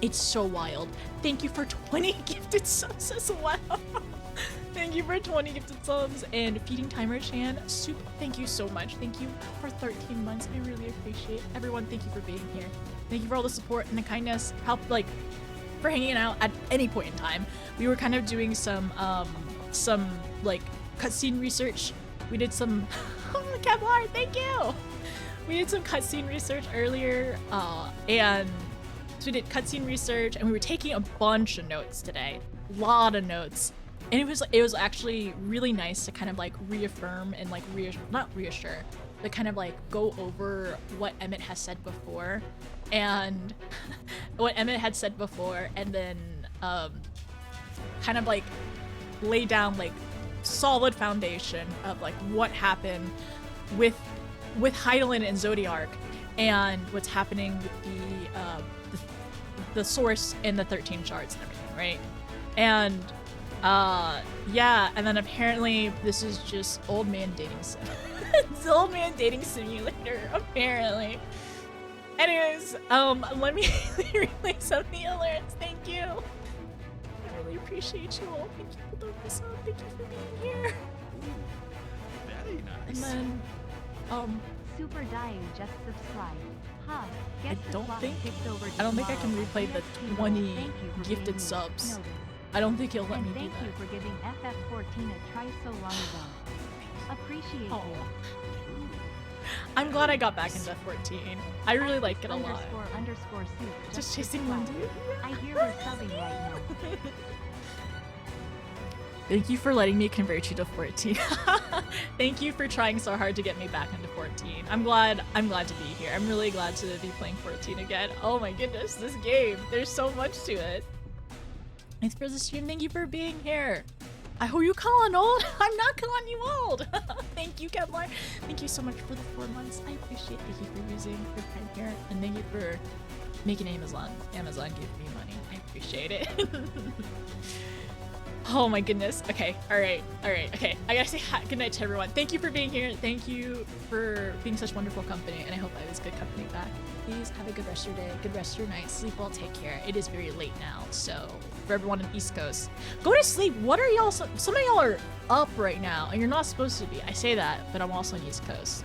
It's so wild. Thank you for 20 gifted subs as well. Thank you for 20 gifted subs and feeding timer Chan. Super, thank you so much. Thank you for 13 months. I really appreciate it. Everyone, thank you for being here. Thank you for all the support and the kindness. Help, like, for hanging out at any point in time. We were kind of doing some like cutscene research. We did some Kevlar, thank you. We did some cutscene research earlier, and so we did cutscene research, and we were taking a bunch of notes today. A lot of notes. And it was actually really nice to kind of like reaffirm and like not reassure, but kind of like go over what Emmett has said before, and what Emmett had said before, and then kind of like lay down like solid foundation of like what happened with Hydaelyn and Zodiark, and what's happening with the source in the 13 shards and everything, right? And yeah, and then apparently this is just old man dating sim. It's old man dating simulator, apparently. Anyways, let me relay some of the alerts. Thank you. I really appreciate you all. Thank you for throwing this up. Thank you for being here. Very nice. And then, Super Dying just subscribed. Huh, I don't think I can replay the 20 gifted subs. I don't think he'll let me do that. Thank you for giving FF14 a try so long ago. Appreciate you. I'm glad I got back into 14. I really like it a lot. __soup Just chasing one dude. I hear we're subbing right now. Thank you for letting me convert you to 14. Thank you for trying so hard to get me back into 14. I'm glad to be here. I'm really glad to be playing 14 again. Oh my goodness, this game. There's so much to it. Thanks for the stream. Thank you for being here. I hope you calling old. I'm not calling you old. Thank you, Kevlar. Thank you so much for the 4 months. I appreciate it. Thank you for using your friend here. And thank you for making Amazon give me money. I appreciate it. Oh my goodness. Okay. All right. Okay. I gotta say good night to everyone. Thank you for being here. Thank you for being such wonderful company. And I hope I was good company back. Please have a good rest of your day. Good rest of your night. Sleep well. Take care. It is very late now. So for everyone in East Coast, go to sleep. What are y'all? Some of y'all are up right now and you're not supposed to be. I say that, but I'm also on East Coast.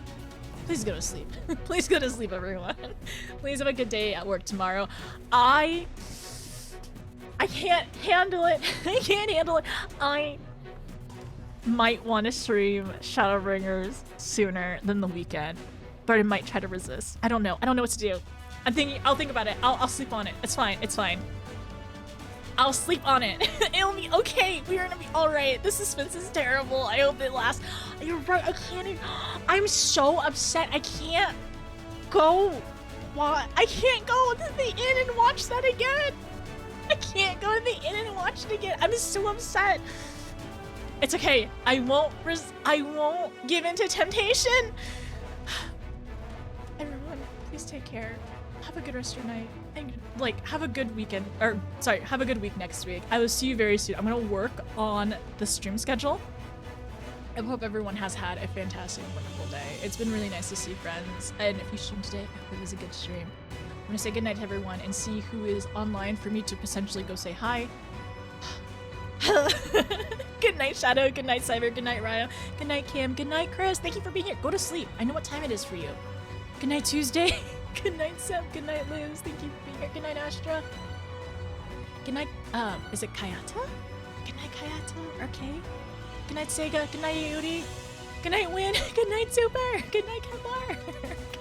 Please go to sleep. Please go to sleep, everyone. Please have a good day at work tomorrow. I can't handle it. I can't handle it. I might want to stream Shadowbringers sooner than the weekend, but I might try to resist. I don't know. I don't know what to do. I'll think about it. I'll sleep on it. It's fine. It's fine. I'll sleep on it. It'll be okay. We're gonna be all right. The suspense is terrible. I hope it lasts. You're right. I can't even. I'm so upset. I can't go. What? I can't go to the inn and watch that again. I can't go to the inn and watch it again. I'm so upset. It's okay. I won't give in to temptation. Everyone, please take care. Have a good rest of your night. And have a good weekend. Or sorry, have a good week next week. I will see you very soon. I'm gonna work on the stream schedule. I hope everyone has had a fantastic, wonderful day. It's been really nice to see friends. And if you streamed today, I hope it was a good stream. I'm gonna say goodnight to everyone and see who is online for me to potentially go say hi. Good night, Shadow. Good night, Cyber. Good night, Raya. Good night, Kim. Good night, Chris. Thank you for being here. Go to sleep. I know what time it is for you. Good night, Tuesday. Good night, Seb. Good night, Liz. Thank you for being here. Good night, Astra. Good night, is it Kayata? Good night, Kayata. Okay. Good night, Sega. Good night, Yuri. Good night, Win. Good night, Super. Good night, Kevlar.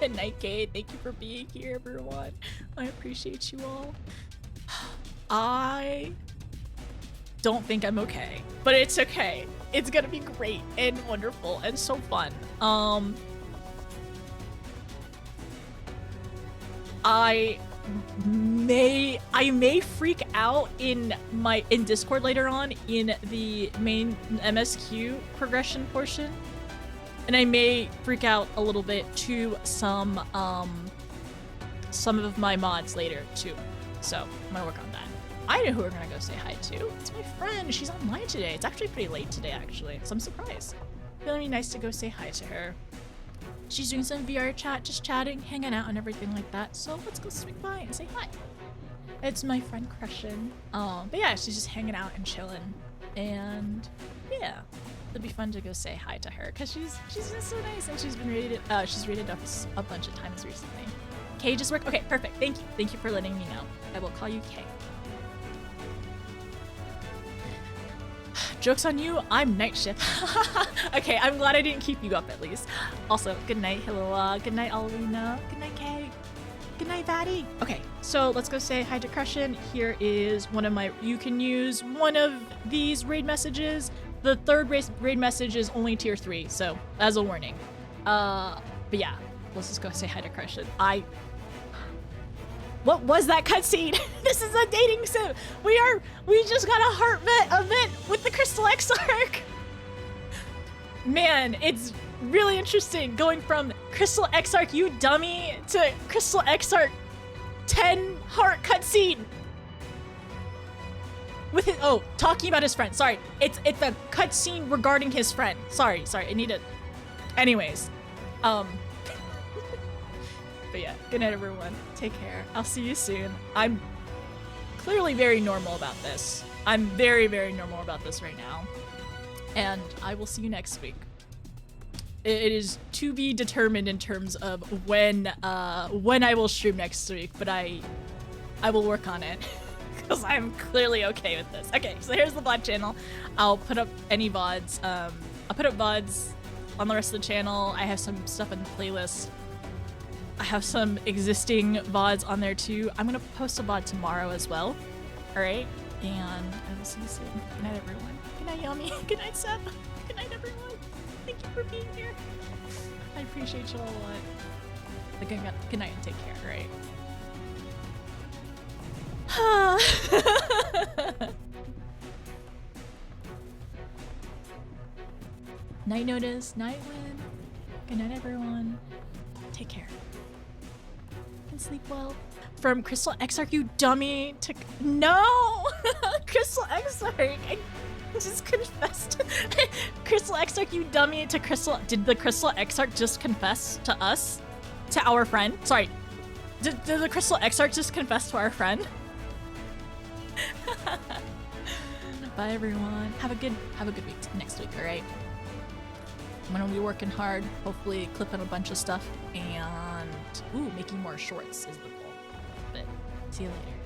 Good night, Kate. Thank you for being here, everyone. I appreciate you all. I don't think I'm okay, but it's okay. It's gonna be great and wonderful and so fun. I may freak out in Discord later on in the main MSQ progression portion, and I may freak out a little bit to some of my mods later too. So I'm gonna work on that. I know who we're gonna go say hi to. It's my friend. She's online today. It's actually pretty late today, actually, so I'm surprised. Feeling really nice to go say hi to her. She's doing some VR chat, just chatting, hanging out, and everything like that. So let's go swing by and say hi. It's my friend Crushin. But yeah, she's just hanging out and chilling, and yeah, it'll be fun to go say hi to her because she's just so nice, and she's been rated. She's rated us a bunch of times recently. Kay just worked. Okay, perfect. Thank you. Thank you for letting me know. I will call you Kay. Joke's on you, I'm night shift. Okay, I'm glad I didn't keep you up at least. Also, good night, Hilloa. Good night, Alina. Good night, Kay. Good night, Batty. Okay, so let's go say hi to Crushin. Here is one of my, you can use one of these raid messages. The third raid message is only tier 3, so as a warning. But yeah, let's just go say hi to Crushin. What was that cutscene? This is a dating sim. We just got a heart event with the Crystal Exarch. Man, it's really interesting going from Crystal Exarch, you dummy, to Crystal Exarch 10 heart cutscene. With his, oh, talking about his friend. Sorry, it's a cutscene regarding his friend. Sorry, I need it. Anyways, but yeah, good night, everyone. Take care. I'll see you soon. I'm clearly very normal about this. I'm very, very normal about this right now. And I will see you next week. It is to be determined in terms of when I will stream next week, but I will work on it. Because I'm clearly okay with this. Okay, so here's the VOD channel. I'll put up any VODs. I'll put up VODs on the rest of the channel. I have some stuff in the playlist. I have some existing VODs on there too. I'm gonna post a VOD tomorrow as well. Alright? And I will see you soon. Good night, everyone. Good night, Yami. Good night, Seth. Good night, everyone. Thank you for being here. I appreciate you all a lot. But good night and take care, alright? Night notice, night win. Good night, everyone. Take care. And sleep well. From Crystal Exarch, you dummy, to no! Crystal Exarch! I just confessed. Crystal Exarch, you dummy, to Crystal. Did the Crystal Exarch just confess to us? To our friend? Sorry. Did the Crystal Exarch just confess to our friend? Bye, everyone. Have a good week next week, alright? I'm gonna be working hard, hopefully clipping a bunch of stuff, and ooh, making more shorts is the goal. But see you later.